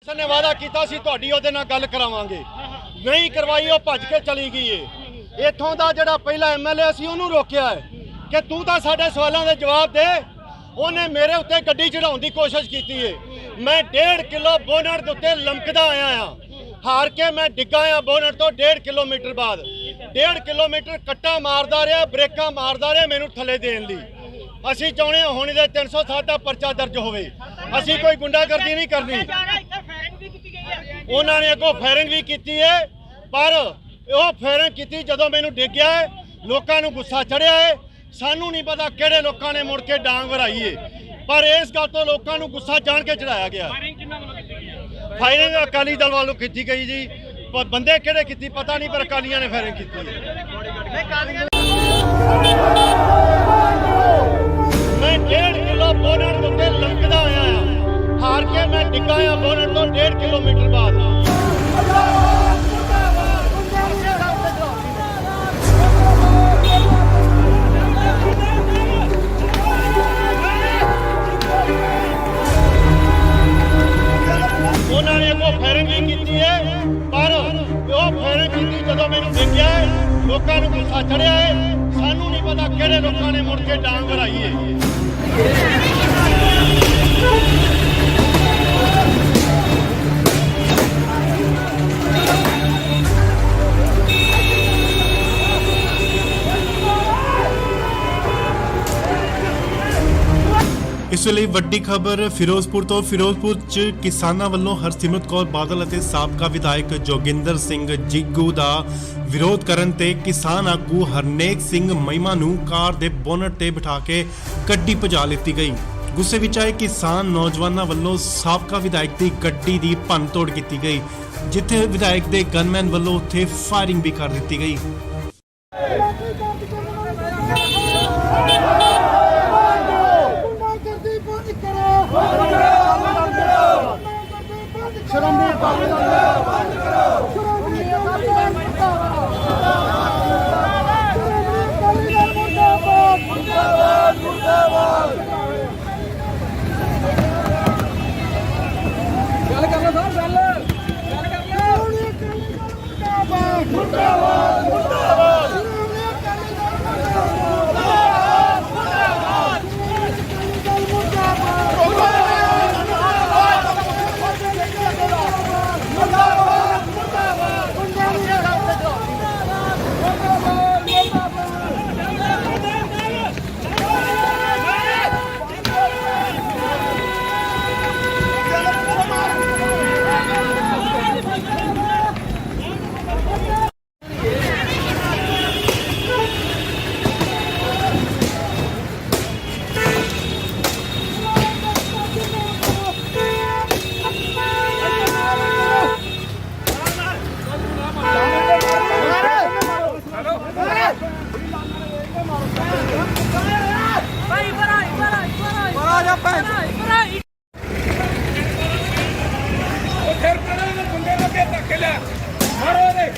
A: ਨੇ ਵਾਅਦਾ ਕੀਤਾ ਸੀ ਤੁਹਾਡੀ ਉਹਦੇ ਨਾਲ ਗੱਲ ਕਰਾਵਾਂਗੇ। ਨਹੀਂ ਕਰਵਾਈ, ਉਹ ਭੱਜ ਕੇ ਚਲੀ ਗਈ ਏ। ਇੱਥੋਂ ਦਾ ਜਿਹੜਾ ਪਹਿਲਾ ਐਮਐਲਏ ਸੀ ਉਹਨੂੰ ਰੋਕਿਆ ਹੈ ਕਿ ਤੂੰ ਤਾਂ ਸਾਡੇ ਸਵਾਲਾਂ ਦੇ ਜਵਾਬ ਦੇ। ਉਹਨੇ ਮੇਰੇ ਉੱਤੇ ਗੱਡੀ ਚੜਾਉਣ ਦੀ ਕੋਸ਼ਿਸ਼ ਕੀਤੀ ਏ। ਮੈਂ 1.5 ਕਿਲੋ ਬੋਨਟ ਦੇ ਉੱਤੇ ਲਮਕਦਾ ਆਇਆ ਆ। ਹਾਰ ਕੇ ਮੈਂ ਡਿੱਗਾ ਆ ਬੋਨਟ ਤੋਂ 1.5 ਕਿਲੋਮੀਟਰ ਬਾਅਦ। 1.5 ਕਿਲੋਮੀਟਰ ਕੱਟਾ ਮਾਰਦਾ ਰਿਹਾ, ਬ੍ਰੇਕਾਂ ਮਾਰਦਾ ਰਿਹਾ ਮੈਨੂੰ ਥੱਲੇ ਦੇਣ ਲਈ। ਅਸੀਂ ਚਾਹੁੰਦੇ ਹਾਂ ਹੁਣ ਇਹਦੇ 307 ਦਾ ਪਰਚਾ ਦਰਜ ਹੋਵੇ। ਅਸੀਂ ਕੋਈ ਗੁੰਡਾਗਰਦੀ ਨਹੀਂ ਕਰਨੀ। ਉਹਨਾਂ ਨੇ ਅੱਗੋਂ ਫਾਇਰਿੰਗ ਵੀ ਕੀਤੀ ਹੈ, ਪਰ ਉਹ ਫਾਇਰਿੰਗ ਕੀਤੀ ਜਦੋਂ ਮੈਨੂੰ ਡਿੱਗਿਆ ਹੈ। ਲੋਕਾਂ ਨੂੰ ਗੁੱਸਾ ਚੜਿਆ ਹੈ। ਸਾਨੂੰ ਨਹੀਂ ਪਤਾ ਕਿਹੜੇ ਲੋਕਾਂ ਨੇ ਮੁੜ ਕੇ ਡਾਂਗ ਵਰਾਈ ਹੈ, ਪਰ ਇਸ ਗੱਲ ਤੋਂ ਲੋਕਾਂ ਨੂੰ ਗੁੱਸਾ ਜਾਣ ਕੇ ਚੜਾਇਆ ਗਿਆ। ਫਾਇਰਿੰਗ ਅਕਾਲੀ ਦਲ ਵੱਲੋਂ ਕੀਤੀ ਗਈ ਜੀ, ਪਰ ਬੰਦੇ ਕਿਹੜੇ ਕੀਤੀ ਪਤਾ ਨਹੀਂ, ਪਰ ਅਕਾਲੀਆਂ ਨੇ ਫਾਇਰਿੰਗ ਕੀਤੀ ਹੈ। ਮੈਂ 1.5 ਕਿਲੋ ਬੋਨਟ ਦੇ ਉੱਤੇ ਲਮਕਦਾ ਆਇਆ ਆ। ਹਾਰ ਕੇ ਮੈਂ ਡਿੱਗਾ ਆ ਬੋਨਟ ਤੋਂ 1.5 ਕਿਲੋਮੀਟਰ ਬਾਅਦ। ਉਹਨਾਂ ਨੇ ਅੱਗੋਂ ਫਾਇਰਿੰਗ ਵੀ ਕੀਤੀ ਹੈ, ਪਰ ਉਹ ਫਾਇਰਿੰਗ ਕੀਤੀ ਜਦੋਂ ਮੈਨੂੰ ਦੇਖਿਆ ਹੈ, ਲੋਕਾਂ ਨੂੰ ਗੁੱਸਾ ਚੜਿਆ ਹੈ। ਸਾਨੂੰ ਨਹੀਂ ਪਤਾ ਕਿਹੜੇ ਲੋਕਾਂ ਨੇ ਮੁੜ ਕੇ ਡਾਂਗ ਵਰਾਈ ਹੈ।
B: ਇਸ ਵੇਲੇ ਵੱਡੀ ਖਬਰ ਫਿਰੋਜ਼ਪੁਰ ਤੋਂ। ਫਿਰੋਜ਼ਪੁਰ 'ਚ ਕਿਸਾਨਾਂ ਵੱਲੋਂ ਹਰਸਿਮਰਤ ਕੌਰ ਬਾਦਲ ਅਤੇ ਸਾਬਕਾ ਵਿਧਾਇਕ ਜੋਗਿੰਦਰ ਸਿੰਘ ਜਿੱਗੂ ਦਾ ਵਿਰੋਧ ਕਰਨ ਤੇ ਕਿਸਾਨ ਆਗੂ ਹਰਨੇਕ ਸਿੰਘ ਮਹਿਮਾ ਨੂੰ ਕਾਰ ਦੇ ਬੋਨਟ ਤੇ ਬਿਠਾ ਕੇ ਗੱਡੀ ਭਜਾ ਲਿੱਤੀ ਗਈ। ਗੁੱਸੇ ਵਿੱਚ ਆਏ ਕਿਸਾਨ ਨੌਜਵਾਨਾਂ ਵੱਲੋਂ ਸਾਬਕਾ ਵਿਧਾਇਕ ਦੀ ਗੱਡੀ ਦੀ ਭੰਨਤੋੜ ਕੀਤੀ ਗਈ, ਜਿੱਥੇ ਵਿਧਾਇਕ ਦੇ ਗਨਮੈਨ ਵੱਲੋਂ ਉੱਥੇ ਫਾਇਰਿੰਗ ਵੀ ਕਰ ਦਿੱਤੀ ਗਈ।
D: ਫਿਰ ਪਰੇ ਨੂੰ ਗੁੰਡੇ ਲੱਗੇ ਧੱਕੇ ਲਿਆ ਮਾਰੋ ਦੇ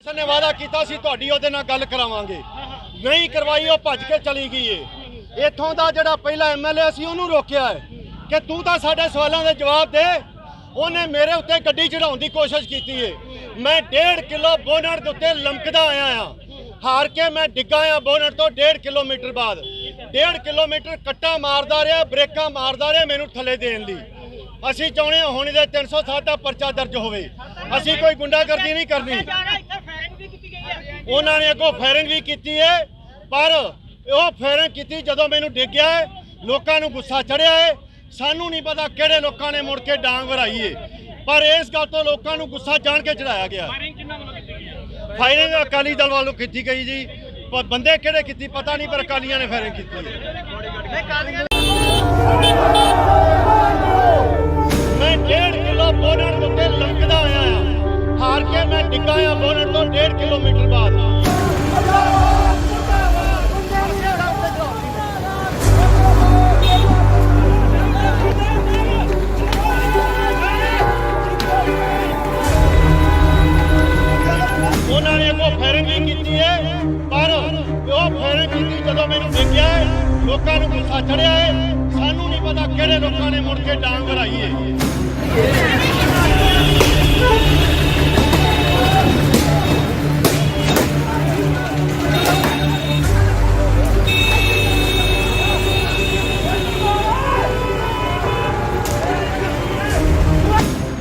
A: ਨੇ ਵਾਅਦਾ ਕੀਤਾ ਸੀ ਤੁਹਾਡੀ ਉਹਦੇ ਨਾਲ ਗੱਲ ਕਰਾਵਾਂਗੇ, ਨਹੀਂ ਕਰਵਾਈ, ਉਹ ਭੱਜ ਕੇ ਚਲੀ ਗਈ ਏ। ਇੱਥੋਂ ਦਾ ਜਿਹੜਾ ਪਹਿਲਾ ਐਮਐਲਏ ਸੀ ਉਹਨੂੰ ਰੋਕਿਆ ਹੈ ਕਿ ਤੂੰ ਤਾਂ ਸਾਡੇ ਸਵਾਲਾਂ ਦੇ ਜਵਾਬ ਦੇ। ਉਹਨੇ ਮੇਰੇ ਉੱਤੇ ਗੱਡੀ ਚੜਾਉਣ ਦੀ ਕੋਸ਼ਿਸ਼ ਕੀਤੀ ਏ। ਮੈਂ 1.5 ਕਿਲੋ ਬੋਨਟ ਦੇ ਉੱਤੇ ਲਮਕਦਾ ਆਇਆ ਆ, ਹਾਰ ਕੇ ਮੈਂ ਡਿੱਗਾ ਆ ਬੋਨਟ ਤੋਂ 1.5 ਕਿਲੋਮੀਟਰ ਬਾਅਦ। 1.5 ਕਿਲੋਮੀਟਰ ਕੱਟਾ ਮਾਰਦਾ ਰਿਹਾ, ਬ੍ਰੇਕਾਂ ਮਾਰਦਾ ਰਿਹਾ ਮੈਨੂੰ ਥੱਲੇ ਦੇਣ ਲਈ। ਅਸੀਂ ਚਾਹੁੰਦੇ ਹਾਂ ਹੁਣ ਇਹਦੇ 307 ਦਾ ਪਰਚਾ ਦਰਜ ਹੋਵੇ। ਅਸੀਂ ਕੋਈ ਗੁੰਡਾਗਰਦੀ ਨਹੀਂ ਕਰਨੀ। ਉਹਨਾਂ ਨੇ ਅੱਗੋਂ ਫਾਇਰਿੰਗ ਵੀ ਕੀਤੀ ਹੈ, ਪਰ ਉਹ ਫਾਇਰਿੰਗ ਕੀਤੀ ਜਦੋਂ ਮੈਨੂੰ ਡਿੱਗਿਆ ਹੈ, ਲੋਕਾਂ ਨੂੰ ਗੁੱਸਾ ਚੜਿਆ ਹੈ। ਸਾਨੂੰ ਨਹੀਂ ਪਤਾ ਕਿਹੜੇ ਲੋਕਾਂ ਨੇ ਮੁੜ ਕੇ ਡਾਂਗ ਵਰਾਈ ਹੈ, ਪਰ ਇਸ ਗੱਲ ਤੋਂ ਲੋਕਾਂ ਨੂੰ ਗੁੱਸਾ ਜਾਣ ਕੇ ਚੜਾਇਆ ਗਿਆ। ਫਾਇਰਿੰਗ ਅਕਾਲੀ ਦਲ ਵੱਲੋਂ ਕੀਤੀ ਗਈ ਜੀ, ਪਰ ਬੰਦੇ ਕਿਹੜੇ ਕੀਤੀ ਪਤਾ ਨਹੀਂ, ਪਰ ਅਕਾਲੀਆਂ ਨੇ ਫਾਇਰਿੰਗ ਕੀਤੀ ਹੈ। ਮੈਂ 1.5 ਕਿਲੋ ਬੋਨਟ ਦੇ ਉੱਤੇ ਲਮਕਦਾ ਆਇਆ ਆ, ਹਾਰ ਕੇ ਮੈਂ ਡਿੱਗਾ ਆ ਬੋਨਟ ਤੋਂ 1.5 ਕਿਲੋਮੀਟਰ ਬਾਅਦ। ਉਹਨਾਂ ਨੇ ਅੱਗੋਂ ਫਾਇਰਿੰਗ ਵੀ ਕੀਤੀ ਹੈ, ਪਰ ਉਹ ਫਾਇਰਿੰਗ ਕੀਤੀ ਜਦੋਂ ਮੈਨੂੰ ਦੇਖਿਆ ਹੈ, ਲੋਕਾਂ ਨੂੰ ਗੁੱਸਾ ਚੜਿਆ ਹੈ। ਸਾਨੂੰ ਨਹੀਂ ਪਤਾ ਕਿਹੜੇ ਲੋਕਾਂ ਨੇ ਮੁੜ ਕੇ ਡਾਂਗ ਵਰਾਈ ਹੈ।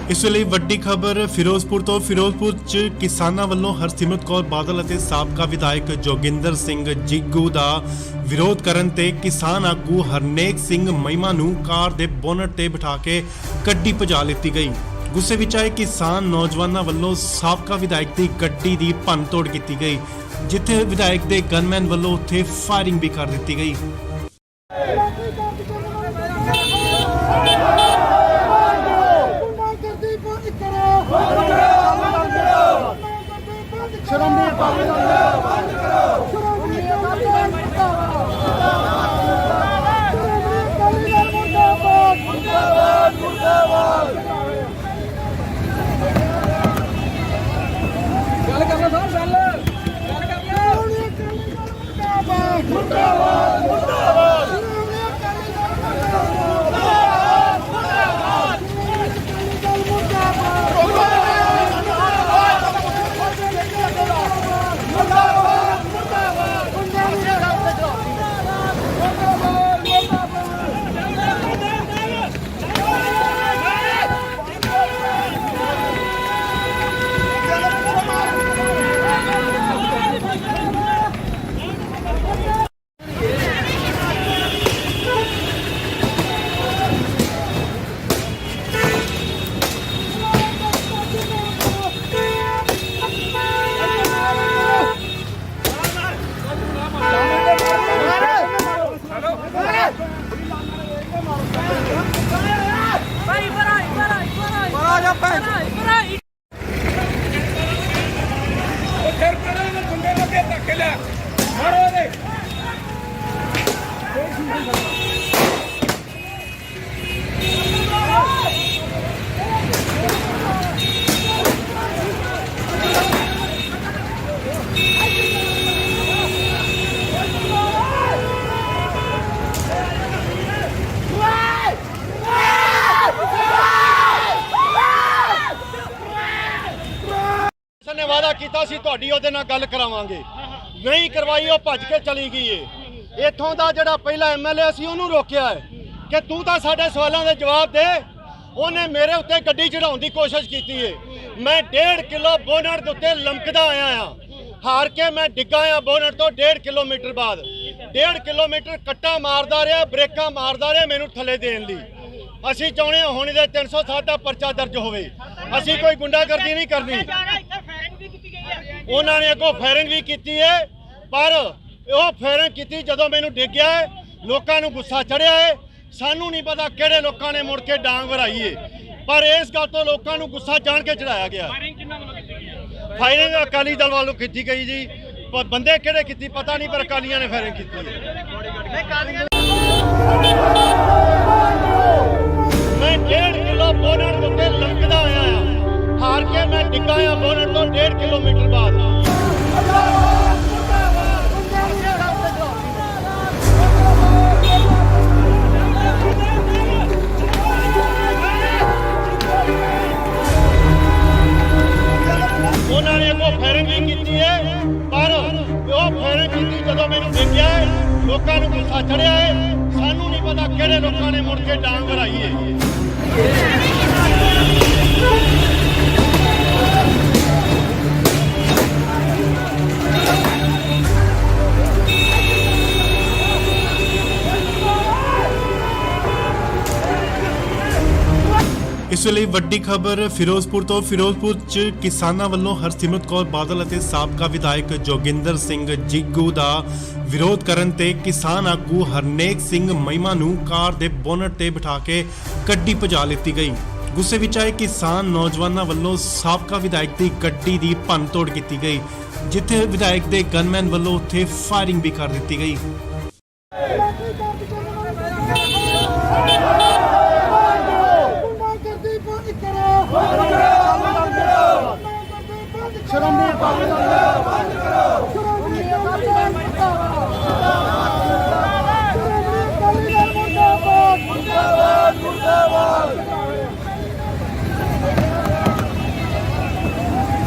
B: ਇਸ ਵੇਲੇ ਵੱਡੀ ਖਬਰ ਫਿਰੋਜ਼ਪੁਰ ਤੋਂ। ਫਿਰੋਜ਼ਪੁਰ 'ਚ ਕਿਸਾਨਾਂ ਵੱਲੋਂ ਹਰਸਿਮਰਤ ਕੌਰ ਬਾਦਲ ਅਤੇ ਸਾਬਕਾ ਵਿਧਾਇਕ ਜੋਗਿੰਦਰ ਸਿੰਘ ਜਿੱਗੂ ਦਾ ਵਿਰੋਧ ਕਰਨ ਤੇ ਕਿਸਾਨ ਆਗੂ ਹਰਨੇਕ ਸਿੰਘ ਮਹਿਮਾ ਨੂੰ ਕਾਰ ਦੇ ਬੋਨਟ ਤੇ ਬਿਠਾ ਕੇ ਗੱਡੀ ਭਜਾ ਲਿੱਤੀ ਗਈ। ਗੁੱਸੇ ਵਿੱਚ ਆਏ ਕਿਸਾਨ ਨੌਜਵਾਨਾਂ ਵੱਲੋਂ ਸਾਬਕਾ ਵਿਧਾਇਕ ਦੀ ਗੱਡੀ ਦੀ ਭੰਨਤੋੜ ਕੀਤੀ ਗਈ, ਜਿੱਥੇ ਵਿਧਾਇਕ ਦੇ ਗਨਮੈਨ ਵੱਲੋਂ ਉੱਥੇ ਫਾਇਰਿੰਗ ਵੀ ਕਰ ਦਿੱਤੀ ਗਈ।
D: ਗੱਲ ਕਰ ਲਓ ਸਾਹਿਬ ਗੱਲ ਕਰ ਲਓ ਮੁਰਦਾਬਾਦ ਮੁਰਦਾਬਾਦ ਫਿਰ ਪੜੇ ਗੁੰਡੇ ਲੱਗੇ ਧੱਕੇ ਲਿਆ ਮਾਰੋ ਦੇ
A: ਨੇ ਵਾਅਦਾ ਕੀਤਾ ਸੀ ਤੁਹਾਡੀ ਉਹਦੇ ਨਾਲ ਗੱਲ ਕਰਾਵਾਂਗੇ, ਨਹੀਂ ਕਰਵਾਈ, ਉਹ ਭੱਜ ਕੇ ਚਲੀ ਗਈ ਏ। ਇੱਥੋਂ ਦਾ ਜਿਹੜਾ ਪਹਿਲਾ ਐਮਐਲਏ ਸੀ ਉਹਨੂੰ ਰੋਕਿਆ ਹੈ ਕਿ ਤੂੰ ਤਾਂ ਸਾਡੇ ਸਵਾਲਾਂ ਦੇ ਜਵਾਬ ਦੇ। ਉਹਨੇ ਮੇਰੇ ਉੱਤੇ ਗੱਡੀ ਚੜਾਉਣ ਦੀ ਕੋਸ਼ਿਸ਼ ਕੀਤੀ ਏ। ਮੈਂ 1.5 ਕਿਲੋ ਬੋਨਟ ਦੇ ਉੱਤੇ ਲਮਕਦਾ ਆਇਆ ਆ, ਹਾਰ ਕੇ ਮੈਂ ਡਿੱਗਾ ਆ ਬੋਨਟ ਤੋਂ 1.5 ਕਿਲੋਮੀਟਰ ਬਾਅਦ। 1.5 ਕਿਲੋਮੀਟਰ ਕੱਟਾ ਮਾਰਦਾ ਰਿਹਾ, ਬ੍ਰੇਕਾਂ ਮਾਰਦਾ ਰਿਹਾ ਮੈਨੂੰ ਥੱਲੇ ਦੇਣ ਲਈ। ਅਸੀਂ ਚਾਹੁੰਦੇ ਹਾਂ ਹੁਣ ਇਹਦੇ 307 ਦਾ ਪਰਚਾ ਦਰਜ ਹੋਵੇ। ਅਸੀਂ ਕੋਈ ਗੁੰਡਾਗਰਦੀ ਨਹੀਂ ਕਰਨੀ। ਉਹਨਾਂ ਨੇ ਅੱਗੋਂ ਫਾਇਰਿੰਗ ਵੀ ਕੀਤੀ ਹੈ, ਪਰ ਉਹ ਫਾਇਰਿੰਗ ਕੀਤੀ ਜਦੋਂ ਮੈਨੂੰ ਡਿੱਗਿਆ ਹੈ। ਲੋਕਾਂ ਨੂੰ ਗੁੱਸਾ ਚੜਿਆ ਹੈ। ਸਾਨੂੰ ਨਹੀਂ ਪਤਾ ਕਿਹੜੇ ਲੋਕਾਂ ਨੇ ਮੁੜ ਕੇ ਡਾਂਗ ਵਰਾਈ ਹੈ, ਪਰ ਇਸ ਗੱਲ ਤੋਂ ਲੋਕਾਂ ਨੂੰ ਗੁੱਸਾ ਜਾਣ ਕੇ ਚੜਾਇਆ ਗਿਆ। ਫਾਇਰਿੰਗ ਅਕਾਲੀ ਦਲ ਵੱਲੋਂ ਕੀਤੀ ਗਈ ਜੀ, ਪਰ ਬੰਦੇ ਕਿਹੜੇ ਕੀਤੀ ਪਤਾ ਨਹੀਂ, ਪਰ ਅਕਾਲੀਆਂ ਨੇ ਫਾਇਰਿੰਗ ਕੀਤੀ ਹੈ। ਮੈਂ 1.5 ਕਿਲੋ ਬੋਨਟ ਦੇ ਉੱਤੇ ਲਮਕਦਾ ਆਇਆ ਆ, ਹਾਰ ਕੇ ਮੈਂ ਡਿੱਗਾ ਆ ਬੋਨਟ ਤੋਂ 1.5 ਕਿਲੋਮੀਟਰ ਬਾਅਦ। ਉਹਨਾਂ ਨੇ ਅੱਗੋਂ ਫਾਇਰਿੰਗ ਵੀ ਕੀਤੀ ਹੈ, ਪਰ ਉਹ ਫਾਇਰਿੰਗ ਕੀਤੀ ਜਦੋਂ ਮੈਨੂੰ ਡਿੱਗਿਆ ਹੈ। ਲੋਕਾਂ ਨੂੰ ਗੁੱਸਾ ਚੜਿਆ ਹੈ। ਸਾਨੂੰ ਨਹੀਂ ਪਤਾ ਕਿਹੜੇ ਲੋਕਾਂ ਨੇ ਮੁੜ ਕੇ ਡਾਂਗ ਵਰਾਈ ਹੈ।
B: ਇਸ ਵੇਲੇ ਵੱਡੀ ਖਬਰ ਫਿਰੋਜ਼ਪੁਰ ਤੋਂ। ਫਿਰੋਜ਼ਪੁਰ 'ਚ ਕਿਸਾਨਾਂ ਵੱਲੋਂ ਹਰਸਿਮਰਤ ਕੌਰ ਬਾਦਲ ਅਤੇ ਸਾਬਕਾ ਵਿਧਾਇਕ ਜੋਗਿੰਦਰ ਸਿੰਘ ਜਿੱਗੂ ਦਾ ਵਿਰੋਧ ਕਰਨ ਤੇ ਕਿਸਾਨ ਆਗੂ ਹਰਨੇਕ ਸਿੰਘ ਮਹਿਮਾ ਨੂੰ ਕਾਰ ਦੇ ਬੋਨਟ ਤੇ ਬਿਠਾ ਕੇ ਗੱਡੀ ਭਜਾ ਲਿੱਤੀ ਗਈ। ਗੁੱਸੇ ਵਿੱਚ ਆਏ ਕਿਸਾਨ ਨੌਜਵਾਨਾਂ ਵੱਲੋਂ ਸਾਬਕਾ ਵਿਧਾਇਕ ਦੀ ਗੱਡੀ ਦੀ ਭੰਨਤੋੜ ਕੀਤੀ ਗਈ, ਜਿੱਥੇ ਵਿਧਾਇਕ ਦੇ ਗਨਮੈਨ ਵੱਲੋਂ ਉੱਥੇ ਫਾਇਰਿੰਗ ਵੀ ਕਰ ਦਿੱਤੀ ਗਈ।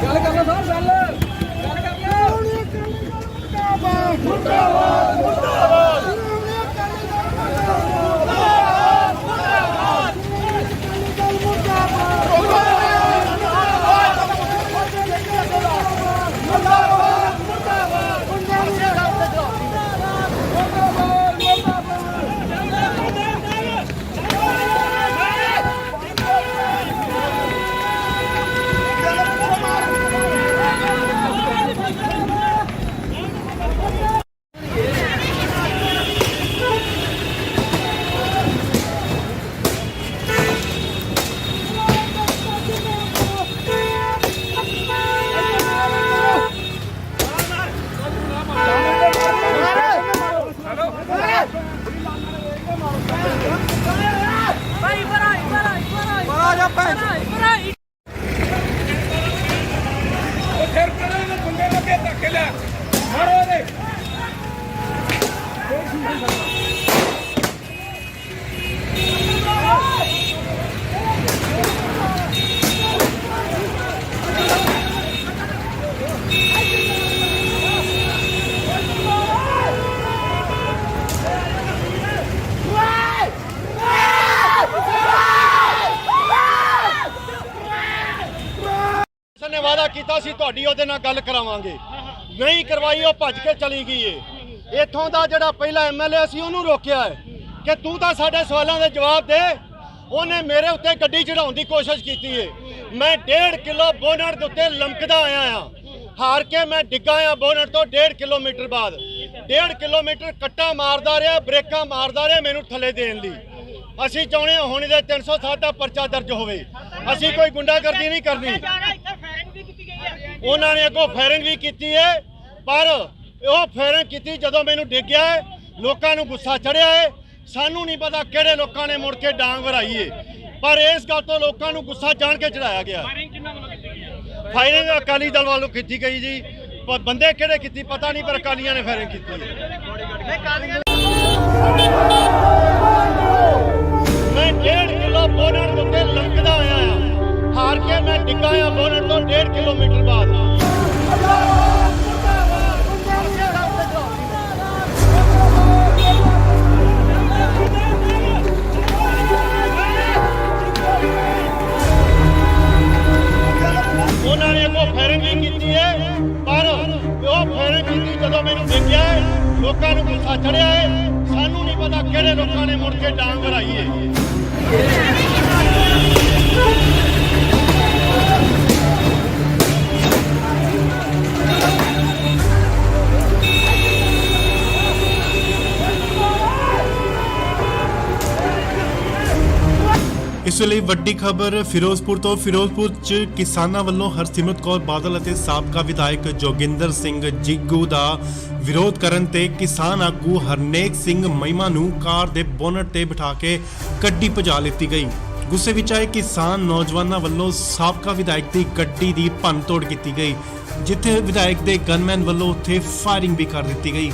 D: ਗੱਲ ਕਰ ਲਓ ਸਾਹਿਬ ਗੱਲ ਕਰ ਲਓ ਮੁਰਦਾਬਾਦ ਮੁਰਦਾਬਾਦ
A: ਨੇ ਵਾਅਦਾ ਕੀਤਾ ਸੀ ਤੁਹਾਡੀ ਉਹਦੇ ਨਾਲ ਗੱਲ ਕਰਾਵਾਂਗੇ, ਨਹੀਂ ਕਰਵਾਈ, ਉਹ ਭੱਜ ਕੇ ਚਲੀ ਗਈ ਏ। ਇੱਥੋਂ ਦਾ ਜਿਹੜਾ ਪਹਿਲਾ ਐਮਐਲਏ ਸੀ ਉਹਨੂੰ ਰੋਕਿਆ ਹੈ ਕਿ ਤੂੰ ਤਾਂ ਸਾਡੇ ਸਵਾਲਾਂ ਦੇ ਜਵਾਬ ਦੇ। ਉਹਨੇ ਮੇਰੇ ਉੱਤੇ ਗੱਡੀ ਚੜਾਉਣ ਦੀ ਕੋਸ਼ਿਸ਼ ਕੀਤੀ ਏ। ਮੈਂ 1.5 ਕਿਲੋ ਬੋਨਟ ਦੇ ਉੱਤੇ ਲਮਕਦਾ ਆਇਆ ਆ, ਹਾਰ ਕੇ ਮੈਂ ਡਿੱਗਾ ਆ ਬੋਨਟ ਤੋਂ 1.5 ਕਿਲੋਮੀਟਰ ਬਾਅਦ। 1.5 ਕਿਲੋਮੀਟਰ ਕੱਟਾ ਮਾਰਦਾ ਰਿਹਾ, ਬ੍ਰੇਕਾਂ ਮਾਰਦਾ ਰਿਹਾ ਮੈਨੂੰ ਥੱਲੇ ਦੇਣ ਲਈ। ਅਸੀਂ ਚਾਹੁੰਦੇ ਹਾਂ ਹੁਣ ਇਹਦੇ 307 ਦਾ ਪਰਚਾ ਦਰਜ ਹੋਵੇ। ਅਸੀਂ ਕੋਈ ਗੁੰਡਾਗਰਦੀ ਨਹੀਂ ਕਰਨੀ। ਉਹਨਾਂ ਨੇ ਅੱਗੋਂ ਫਾਇਰਿੰਗ ਵੀ ਕੀਤੀ ਹੈ, ਪਰ ਉਹ ਫਾਇਰਿੰਗ ਕੀਤੀ ਜਦੋਂ ਮੈਨੂੰ ਡਿੱਗਿਆ ਹੈ। ਲੋਕਾਂ ਨੂੰ ਗੁੱਸਾ ਚੜਿਆ ਹੈ। ਸਾਨੂੰ ਨਹੀਂ ਪਤਾ ਕਿਹੜੇ ਲੋਕਾਂ ਨੇ ਮੁੜ ਕੇ ਡਾਂਗ ਵਰਾਈ ਹੈ, ਪਰ ਇਸ ਗੱਲ ਤੋਂ ਲੋਕਾਂ ਨੂੰ ਗੁੱਸਾ ਜਾਣ ਕੇ ਚੜਾਇਆ ਗਿਆ। ਫਾਇਰਿੰਗ ਅਕਾਲੀ ਦਲ ਵੱਲੋਂ ਕੀਤੀ ਗਈ ਜੀ, ਪਰ ਬੰਦੇ ਕਿਹੜੇ ਕੀਤੀ ਪਤਾ ਨਹੀਂ, ਪਰ ਅਕਾਲੀਆਂ ਨੇ ਫਾਇਰਿੰਗ ਕੀਤੀ ਹੈ। ਮੈਂ 1.5 ਕਿਲੋ ਬੋਨਟ ਦੇ ਉੱਤੇ ਲਮਕਦਾ ਆਇਆ ਆ, ਹਾਰ ਕੇ ਮੈਂ ਡਿੱਗਾ ਆ ਬੋਨਟ ਤੋਂ 1.5 ਕਿਲੋਮੀਟਰ ਬਾਅਦ। ਉਹਨਾਂ ਨੇ ਅੱਗੋਂ ਫਾਇਰਿੰਗ ਵੀ ਕੀਤੀ ਹੈ, ਪਰ ਉਹ ਫਾਇਰਿੰਗ ਕੀਤੀ ਜਦੋਂ ਮੈਨੂੰ ਡਿੱਗਿਆ ਹੈ। ਲੋਕਾਂ ਨੂੰ ਗੁੱਸਾ ਚੜਿਆ ਹੈ। ਸਾਨੂੰ ਨਹੀਂ ਪਤਾ ਕਿਹੜੇ ਲੋਕਾਂ ਨੇ ਮੁੜ ਕੇ ਡਾਂਗ ਵਰਾਈ ਹੈ।
B: ਇਸ ਵੇਲੇ ਵੱਡੀ ਖਬਰ ਫਿਰੋਜ਼ਪੁਰ ਤੋਂ। ਫਿਰੋਜ਼ਪੁਰ 'ਚ ਕਿਸਾਨਾਂ ਵੱਲੋਂ ਹਰਸਿਮਰਤ ਕੌਰ ਬਾਦਲ ਅਤੇ ਸਾਬਕਾ ਵਿਧਾਇਕ ਜੋਗਿੰਦਰ ਸਿੰਘ ਜਿੱਗੂ ਦਾ ਵਿਰੋਧ ਕਰਨ ਤੇ ਕਿਸਾਨ ਆਗੂ ਹਰਨੇਕ ਸਿੰਘ ਮਹਿਮਾ ਨੂੰ ਕਾਰ ਦੇ ਬੋਨਟ ਤੇ ਬਿਠਾ ਕੇ ਗੱਡੀ ਭਜਾ ਲਿੱਤੀ ਗਈ। ਗੁੱਸੇ ਵਿੱਚ ਆਏ ਕਿਸਾਨ ਨੌਜਵਾਨਾਂ ਵੱਲੋਂ ਸਾਬਕਾ ਵਿਧਾਇਕ ਦੀ ਗੱਡੀ ਦੀ ਭੰਨਤੋੜ ਕੀਤੀ ਗਈ, ਜਿੱਥੇ ਵਿਧਾਇਕ ਦੇ ਗਨਮੈਨ ਵੱਲੋਂ ਉੱਥੇ ਫਾਇਰਿੰਗ ਵੀ ਕਰ ਦਿੱਤੀ ਗਈ।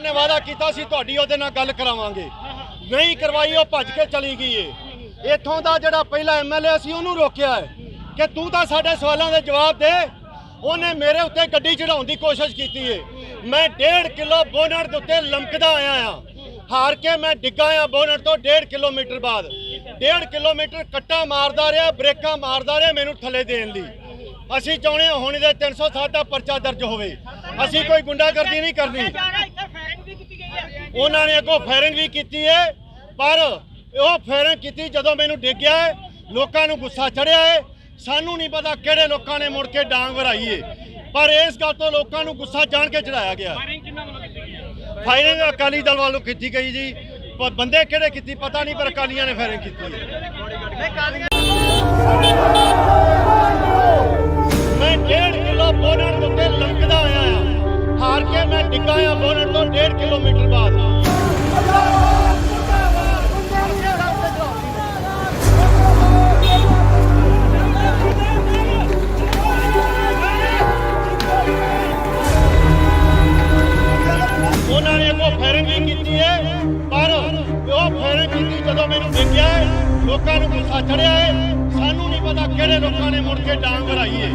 A: ਨੇ ਵਾਅਦਾ ਕੀਤਾ ਸੀ ਤੁਹਾਡੀ ਉਹਦੇ ਨਾਲ ਗੱਲ ਕਰਾਵਾਂਗੇ, ਨਹੀਂ ਕਰਵਾਈ, ਉਹ ਭੱਜ ਕੇ ਚਲੀ ਗਈ ਏ। ਇੱਥੋਂ ਦਾ ਜਿਹੜਾ ਪਹਿਲਾ ਐਮਐਲਏ ਸੀ ਉਹਨੂੰ ਰੋਕਿਆ ਹੈ ਕਿ ਤੂੰ ਤਾਂ ਸਾਡੇ ਸਵਾਲਾਂ ਦੇ ਜਵਾਬ ਦੇ। ਉਹਨੇ ਮੇਰੇ ਉੱਤੇ ਗੱਡੀ ਚੜਾਉਣ ਦੀ ਕੋਸ਼ਿਸ਼ ਕੀਤੀ ਏ। ਮੈਂ 1.5 ਕਿਲੋ ਬੋਨਟ ਦੇ ਉੱਤੇ ਲਮਕਦਾ ਆਇਆ ਆ, ਹਾਰ ਕੇ ਮੈਂ ਡਿੱਗਾ ਆ ਬੋਨਟ ਤੋਂ 1.5 ਕਿਲੋਮੀਟਰ ਬਾਅਦ। 1.5 ਕਿਲੋਮੀਟਰ ਕੱਟਾ ਮਾਰਦਾ ਰਿਹਾ, ਬ੍ਰੇਕਾਂ ਮਾਰਦਾ ਰਿਹਾ ਮੈਨੂੰ ਥੱਲੇ ਦੇਣ ਲਈ। ਅਸੀਂ ਚਾਹੁੰਦੇ ਹਾਂ ਹੁਣ ਇਹਦੇ 307 ਦਾ ਪਰਚਾ ਦਰਜ ਹੋਵੇ। ਅਸੀਂ ਕੋਈ ਗੁੰਡਾਗਰਦੀ ਨਹੀਂ ਕਰਨੀ। ਉਹਨਾਂ ਨੇ ਅੱਗੋਂ ਫਾਇਰਿੰਗ ਵੀ ਕੀਤੀ ਹੈ, ਪਰ ਉਹ ਫਾਇਰਿੰਗ ਕੀਤੀ ਜਦੋਂ ਮੈਨੂੰ ਡਿੱਗਿਆ ਹੈ। ਲੋਕਾਂ ਨੂੰ ਗੁੱਸਾ ਚੜਿਆ ਹੈ। ਸਾਨੂੰ ਨਹੀਂ ਪਤਾ ਕਿਹੜੇ ਲੋਕਾਂ ਨੇ ਮੁੜ ਕੇ ਡਾਂਗ ਵਰਾਈ ਏ, ਪਰ ਇਸ ਗੱਲ ਤੋਂ ਲੋਕਾਂ ਨੂੰ ਗੁੱਸਾ ਜਾਣ ਕੇ ਚੜਾਇਆ ਗਿਆ। ਫਾਇਰਿੰਗ ਅਕਾਲੀ ਦਲ ਵੱਲੋਂ ਕੀਤੀ ਗਈ ਜੀ, ਪਰ ਬੰਦੇ ਕਿਹੜੇ ਕੀਤੀ ਪਤਾ ਨਹੀਂ, ਪਰ ਅਕਾਲੀਆਂ ਨੇ ਫਾਇਰਿੰਗ ਕੀਤੀ ਹੈ। ਮੈਂ 1.5 ਕਿਲੋ ਬੋਨਟ ਦੇ ਉੱਤੇ ਲੰਘਦਾ ਆਇਆ ਆ, ਹਾਰ ਕੇ ਮੈਂ ਡਿੱਗਾ ਆ ਬੋਨਟ ਤੋਂ 1.5 ਕਿਲੋਮੀਟਰ ਬਾਅਦ। ਉਹਨਾਂ ਨੇ ਅੱਗੋਂ ਫਾਇਰਿੰਗ ਵੀ ਕੀਤੀ ਹੈ, ਪਰ ਉਹ ਫਾਇਰਿੰਗ ਕੀਤੀ ਜਦੋਂ ਮੈਨੂੰ ਦੇਖਿਆ ਹੈ, ਲੋਕਾਂ ਨੂੰ ਗੁੱਸਾ ਚੜਿਆ ਹੈ। ਸਾਨੂੰ ਨਹੀਂ ਪਤਾ ਕਿਹੜੇ ਲੋਕਾਂ ਨੇ ਮੁੜ ਕੇ ਡਾਂਗ ਵਰਾਈ ਹੈ।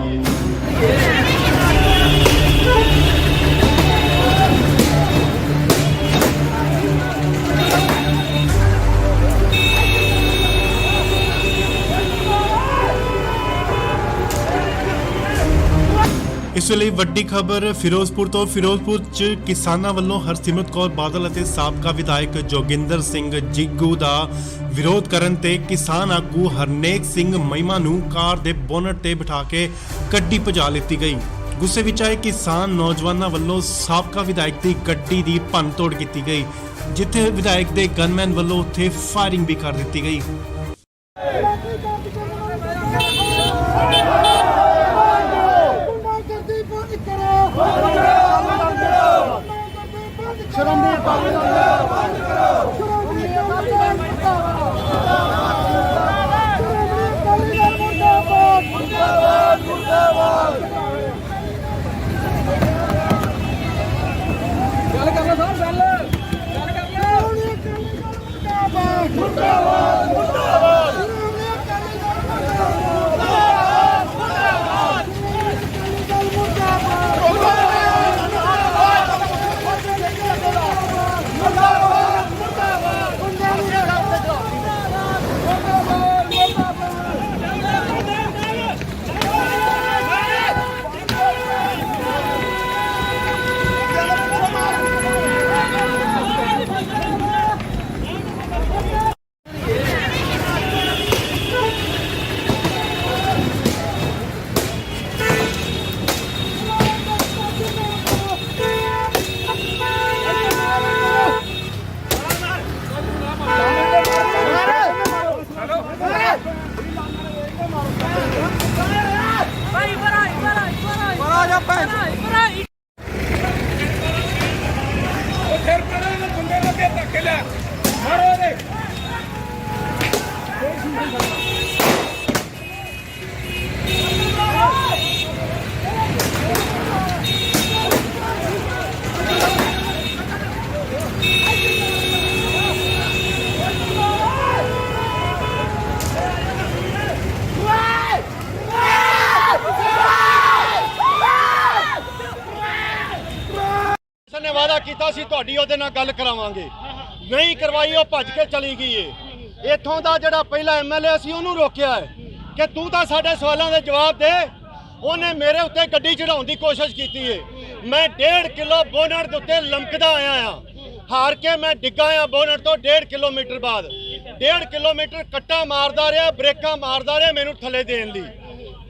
B: ਇਸ ਵੇਲੇ ਵੱਡੀ ਖਬਰ ਫਿਰੋਜ਼ਪੁਰ ਤੋਂ। ਫਿਰੋਜ਼ਪੁਰ 'ਚ ਕਿਸਾਨਾਂ ਵੱਲੋਂ ਹਰਸਿਮਰਤ ਕੌਰ ਬਾਦਲ ਅਤੇ ਸਾਬਕਾ ਵਿਧਾਇਕ ਜੋਗਿੰਦਰ ਸਿੰਘ ਜਿੱਗੂ ਦਾ ਵਿਰੋਧ ਕਰਨ ਤੇ ਕਿਸਾਨ ਆਗੂ ਹਰਨੇਕ ਸਿੰਘ ਮਹਿਮਾ ਨੂੰ ਕਾਰ ਦੇ ਬੋਨਟ ਤੇ ਬਿਠਾ ਕੇ ਗੱਡੀ ਭਜਾ ਲਿੱਤੀ ਗਈ। ਗੁੱਸੇ ਵਿੱਚ ਆਏ ਕਿਸਾਨ ਨੌਜਵਾਨਾਂ ਵੱਲੋਂ ਸਾਬਕਾ ਵਿਧਾਇਕ ਦੀ ਗੱਡੀ ਦੀ ਭੰਨਤੋੜ ਕੀਤੀ ਗਈ, ਜਿੱਥੇ ਵਿਧਾਇਕ ਦੇ ਗਨਮੈਨ ਵੱਲੋਂ ਉੱਥੇ ਫਾਇਰਿੰਗ ਵੀ ਕਰ ਦਿੱਤੀ ਗਈ।
D: ਫਿਰ ਪਰੇ ਨੂੰ ਬੰਦੇ ਲੱਗੇ ਧੱਕੇ ਲਿਆ ਮਾਰੋ ਦੇ।
A: ਨੇ ਵਾਅਦਾ ਕੀਤਾ ਸੀ ਤੁਹਾਡੀ ਉਹਦੇ ਨਾਲ ਗੱਲ ਕਰਾਵਾਂਗੇ, ਨਹੀਂ ਕਰਵਾਈ, ਉਹ ਭੱਜ ਕੇ ਚਲੀ ਗਈ ਏ। ਇੱਥੋਂ ਦਾ ਜਿਹੜਾ ਪਹਿਲਾ ਐਮਐਲਏ ਸੀ ਉਹਨੂੰ ਰੋਕਿਆ ਹੈ ਕਿ ਤੂੰ ਤਾਂ ਸਾਡੇ ਸਵਾਲਾਂ ਦੇ ਜਵਾਬ ਦੇ। ਉਹਨੇ ਮੇਰੇ ਉੱਤੇ ਗੱਡੀ ਚੜਾਉਣ ਦੀ ਕੋਸ਼ਿਸ਼ ਕੀਤੀ ਏ। ਮੈਂ 1.5 ਕਿਲੋ ਬੋਨਟ ਦੇ ਉੱਤੇ ਲੰਘਦਾ ਆਇਆ ਆ, ਹਾਰ ਕੇ ਮੈਂ ਡਿੱਗਾ ਆ ਬੋਨਟ ਤੋਂ 1.5 ਕਿਲੋਮੀਟਰ ਬਾਅਦ। 1.5 ਕਿਲੋਮੀਟਰ ਕੱਟਾ ਮਾਰਦਾ ਰਿਹਾ, ਬ੍ਰੇਕਾਂ ਮਾਰਦਾ ਰਿਹਾ ਮੈਨੂੰ ਥੱਲੇ ਦੇਣ ਲਈ।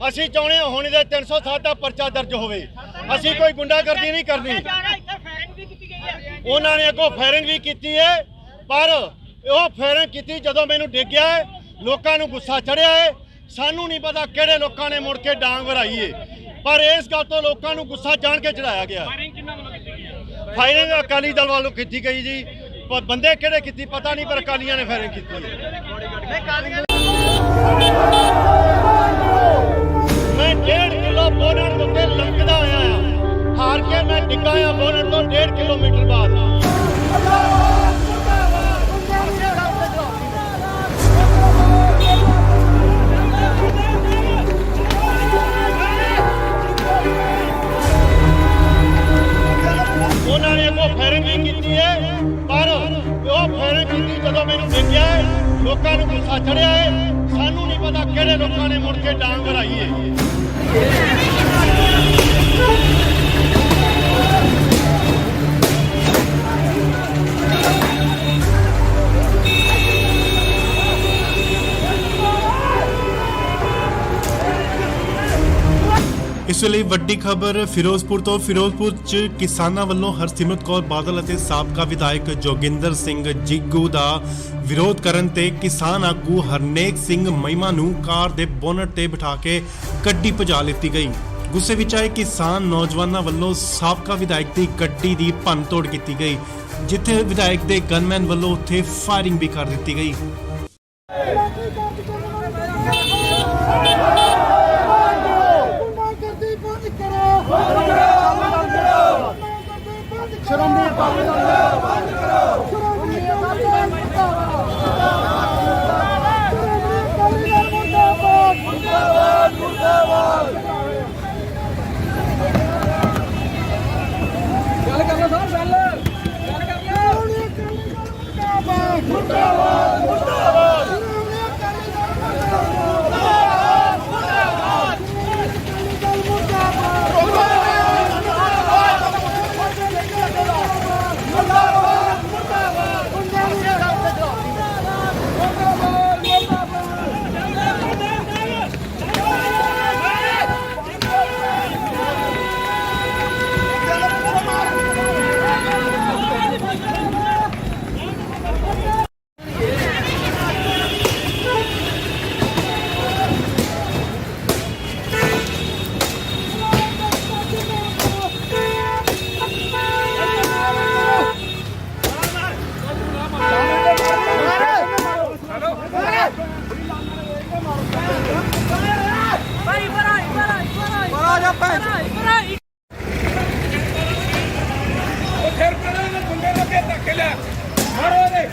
A: ਅਸੀਂ ਚਾਹੁੰਦੇ ਹਾਂ ਹੁਣ ਇਹਦੇ 307 ਦਾ ਪਰਚਾ ਦਰਜ ਹੋਵੇ। ਅਸੀਂ ਕੋਈ ਗੁੰਡਾਗਰਦੀ ਨਹੀਂ ਕਰਨੀ। ਉਹਨਾਂ ਨੇ ਅੱਗੋਂ ਫਾਇਰਿੰਗ ਵੀ ਕੀਤੀ ਹੈ, ਪਰ ਉਹ ਫਾਇਰਿੰਗ ਕੀਤੀ ਜਦੋਂ ਮੈਨੂੰ ਡਿੱਗਿਆ ਹੈ, ਲੋਕਾਂ ਨੂੰ ਗੁੱਸਾ ਚੜਿਆ ਹੈ। ਸਾਨੂੰ ਨਹੀਂ ਪਤਾ ਕਿਹੜੇ ਲੋਕਾਂ ਨੇ ਮੁੜ ਕੇ ਡਾਂਗ ਵਰਾਈ ਏ, ਪਰ ਇਸ ਗੱਲ ਤੋਂ ਲੋਕਾਂ ਨੂੰ ਗੁੱਸਾ ਜਾਣ ਕੇ ਚੜਾਇਆ ਗਿਆ। ਫਾਇਰਿੰਗ ਅਕਾਲੀ ਦਲ ਵੱਲੋਂ ਕੀਤੀ ਗਈ ਜੀ, ਪਰ ਬੰਦੇ ਕਿਹੜੇ ਕੀਤੀ ਪਤਾ ਨਹੀਂ, ਪਰ ਅਕਾਲੀਆਂ ਨੇ ਫਾਇਰਿੰਗ ਕੀਤੀ ਹੈ। ਮੈਂ 1.5 ਕਿਲੋ ਬੋਨਟ ਦੇ ਉੱਤੇ ਲੰਘਦਾ ਆਇਆ ਆ, ਹਾਰ ਕੇ ਮੈਂ ਡਿੱਗਾ ਆ ਬੋਨਟ ਤੋਂ 1.5 ਕਿਲੋਮੀਟਰ ਬਾਅਦ। ਉਹਨਾਂ ਨੇ ਅੱਗੋਂ ਫਾਇਰਿੰਗ ਵੀ ਕੀਤੀ ਹੈ, ਪਰ ਉਹ ਫਾਇਰਿੰਗ ਕੀਤੀ ਜਦੋਂ ਮੈਨੂੰ ਦੇਖਿਆ ਹੈ, ਲੋਕਾਂ ਨੂੰ ਗੁੱਸਾ ਚੜਿਆ ਹੈ। ਸਾਨੂੰ ਨਹੀਂ ਪਤਾ ਕਿਹੜੇ ਲੋਕਾਂ ਨੇ ਮੁੜ ਕੇ ਡਾਂਗ ਵਰਾਈ ਹੈ।
B: ਇਸ ਵੇਲੇ ਵੱਡੀ ਖਬਰ ਫਿਰੋਜ਼ਪੁਰ ਤੋਂ। ਫਿਰੋਜ਼ਪੁਰ 'ਚ ਕਿਸਾਨਾਂ ਵੱਲੋਂ ਹਰਸਿਮਰਤ ਕੌਰ ਬਾਦਲ ਅਤੇ ਸਾਬਕਾ ਵਿਧਾਇਕ ਜੋਗਿੰਦਰ ਸਿੰਘ ਜਿੱਗੂ ਦਾ ਵਿਰੋਧ ਕਰਨ ਤੇ ਕਿਸਾਨ ਆਗੂ ਹਰਨੇਕ ਸਿੰਘ ਮਹਿਮਾ ਨੂੰ ਕਾਰ ਦੇ ਬੋਨਟ ਤੇ ਬਿਠਾ ਕੇ ਗੱਡੀ ਭਜਾ ਲਿੱਤੀ ਗਈ। ਗੁੱਸੇ ਵਿੱਚ ਆਏ ਕਿਸਾਨ ਨੌਜਵਾਨਾਂ ਵੱਲੋਂ ਸਾਬਕਾ ਵਿਧਾਇਕ ਦੀ ਗੱਡੀ ਦੀ ਭੰਨਤੋੜ ਕੀਤੀ ਗਈ, ਜਿੱਥੇ ਵਿਧਾਇਕ ਦੇ ਗਨਮੈਨ ਵੱਲੋਂ ਉੱਥੇ ਫਾਇਰਿੰਗ ਵੀ ਕਰ ਦਿੱਤੀ ਗਈ।
D: ਗੱਲ ਕਰ ਲਓ ਸਾਹਿਬ, ਗੱਲ ਕਰ ਲਓ। ਮੁਰਦਾਬਾਦ ਮੁਰਦਾਬਾਦ ਫਿਰ ਕਰਾਂਗੇ ਗੁੰਡੇ ਲੱਗੇ ਧੱਕੇ ਲੈ ਮਾਰੋ ਇਹਦੇ।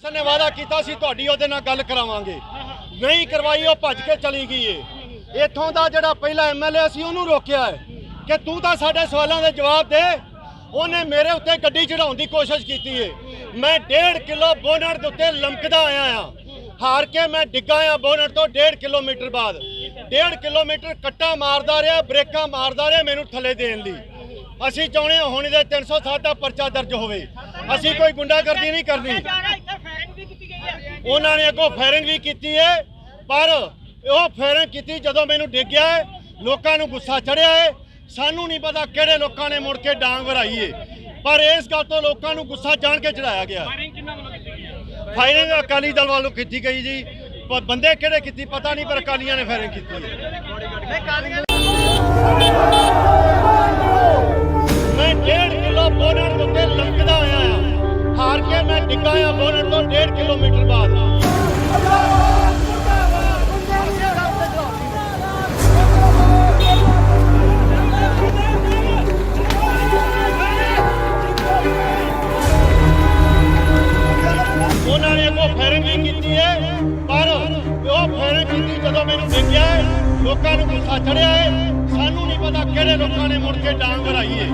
A: ਨੇ ਵਾਅਦਾ ਕੀਤਾ ਸੀ ਤੁਹਾਡੀ ਉਹਦੇ ਨਾਲ ਗੱਲ ਕਰਾਵਾਂਗੇ, ਨਹੀਂ ਕਰਵਾਈ, ਉਹ ਭੱਜ ਕੇ ਚਲੀ ਗਈ ਏ। ਇੱਥੋਂ ਦਾ ਜਿਹੜਾ ਪਹਿਲਾ ਐਮਐਲਏ ਸੀ ਉਹਨੂੰ ਰੋਕਿਆ ਹੈ ਕਿ ਤੂੰ ਤਾਂ ਸਾਡੇ ਸਵਾਲਾਂ ਦੇ ਜਵਾਬ ਦੇ। ਉਹਨੇ ਮੇਰੇ ਉੱਤੇ ਗੱਡੀ ਚੜਾਉਣ ਦੀ ਕੋਸ਼ਿਸ਼ ਕੀਤੀ ਏ। ਮੈਂ 1.5 ਕਿਲੋ ਬੋਨਟ ਦੇ ਉੱਤੇ ਲਮਕਦਾ ਆਇਆ ਆ, ਹਾਰ ਕੇ ਮੈਂ ਡਿੱਗਾ ਆ ਬੋਨਟ ਤੋਂ 1.5 ਕਿਲੋਮੀਟਰ ਬਾਅਦ। 1.5 ਕਿਲੋਮੀਟਰ ਕੱਟਾ ਮਾਰਦਾ ਰਿਹਾ, ਬ੍ਰੇਕਾਂ ਮਾਰਦਾ ਰਿਹਾ ਮੈਨੂੰ ਥੱਲੇ ਦੇਣ ਲਈ। ਅਸੀਂ ਚਾਹੁੰਦੇ ਹਾਂ ਹੁਣ ਇਹਦੇ 307 ਦਾ ਪਰਚਾ ਦਰਜ ਹੋਵੇ। ਅਸੀਂ ਕੋਈ ਗੁੰਡਾਗਰਦੀ ਨਹੀਂ ਕਰਨੀ। ਉਹਨਾਂ ਨੇ ਅੱਗੋਂ ਫਾਇਰਿੰਗ ਵੀ ਕੀਤੀ ਹੈ, ਪਰ ਉਹ ਫਾਇਰਿੰਗ ਕੀਤੀ ਜਦੋਂ ਮੈਨੂੰ ਡਿੱਗਿਆ ਹੈ। ਲੋਕਾਂ ਨੂੰ ਗੁੱਸਾ ਚੜਿਆ ਹੈ। ਸਾਨੂੰ ਨਹੀਂ ਪਤਾ ਕਿਹੜੇ ਲੋਕਾਂ ਨੇ ਮੁੜ ਕੇ ਡਾਂਗ ਵਰਾਈ ਹੈ, ਪਰ ਇਸ ਗੱਲ ਤੋਂ ਲੋਕਾਂ ਨੂੰ ਗੁੱਸਾ ਜਾਣ ਕੇ ਚੜਾਇਆ ਗਿਆ। ਫਾਇਰਿੰਗ ਅਕਾਲੀ ਦਲ ਵੱਲੋਂ ਕੀਤੀ ਗਈ ਜੀ, ਪਰ ਬੰਦੇ ਕਿਹੜੇ ਕੀਤੀ ਪਤਾ ਨਹੀਂ, ਪਰ ਅਕਾਲੀਆਂ ਨੇ ਫਾਇਰਿੰਗ ਕੀਤੀ ਹੈ। ਮੈਂ 1.5 ਕਿਲੋ ਬੋਨਟ ਦੇ ਉੱਤੇ ਲਮਕਦਾ ਆਇਆ ਆ, ਹਾਰ ਕੇ ਮੈਂ ਡਿੱਗਾ ਆ ਬੋਨਟ ਤੋਂ 1.5 ਕਿਲੋਮੀਟਰ ਬਾਅਦ। ਉਹਨਾਂ ਨੇ ਅੱਗੋਂ ਫਾਇਰਿੰਗ ਵੀ ਕੀਤੀ ਹੈ, ਪਰ ਉਹ ਫਾਇਰਿੰਗ ਕੀਤੀ ਜਦੋਂ ਮੈਨੂੰ ਡਿੱਗਿਆ ਹੈ। ਲੋਕਾਂ ਨੂੰ ਗੁੱਸਾ ਚੜਿਆ ਹੈ। ਸਾਨੂੰ ਨਹੀਂ ਪਤਾ ਕਿਹੜੇ ਲੋਕਾਂ ਨੇ ਮੁੜ ਕੇ ਡਾਂਗ ਵਰਾਈ ਹੈ।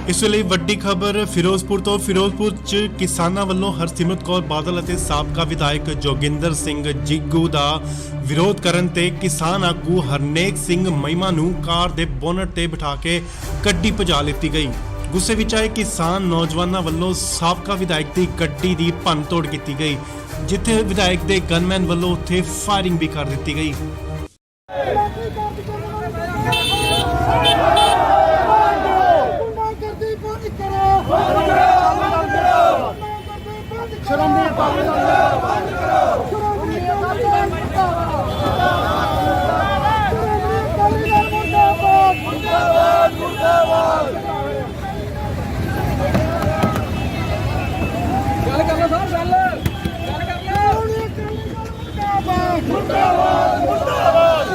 B: ਇਸ ਵੇਲੇ ਵੱਡੀ ਖਬਰ ਫਿਰੋਜ਼ਪੁਰ ਤੋਂ। ਫਿਰੋਜ਼ਪੁਰ 'ਚ ਕਿਸਾਨਾਂ ਵੱਲੋਂ ਹਰਸਿਮਰਤ ਕੌਰ ਬਾਦਲ ਅਤੇ ਸਾਬਕਾ ਵਿਧਾਇਕ ਜੋਗਿੰਦਰ ਸਿੰਘ ਜਿੱਗੂ ਦਾ ਵਿਰੋਧ ਕਰਨ ਤੇ ਕਿਸਾਨ ਆਗੂ ਹਰਨੇਕ ਸਿੰਘ ਮਹਿਮਾ ਨੂੰ ਕਾਰ ਦੇ ਬੋਨਟ ਤੇ ਬਿਠਾ ਕੇ ਗੱਡੀ ਭਜਾ ਲਿੱਤੀ ਗਈ। ਗੁੱਸੇ ਵਿੱਚ ਆਏ ਕਿਸਾਨ ਨੌਜਵਾਨਾਂ ਵੱਲੋਂ ਸਾਬਕਾ ਵਿਧਾਇਕ ਦੀ ਗੱਡੀ ਦੀ ਭੰਨਤੋੜ ਕੀਤੀ ਗਈ, ਜਿੱਥੇ ਵਿਧਾਇਕ ਦੇ ਗਨਮੈਨ ਵੱਲੋਂ ਉੱਥੇ ਫਾਇਰਿੰਗ ਵੀ ਕਰ ਦਿੱਤੀ ਗਈ।
D: ਗੱਲ ਕਰ ਲਓ ਸਾਹਿਬ, ਗੱਲ ਕਰ ਲਓ। ਮੁਰਦਾਬਾਦ ਮੁਰਦਾਬਾਦ ਮੁਰਦਾਬਾਦ।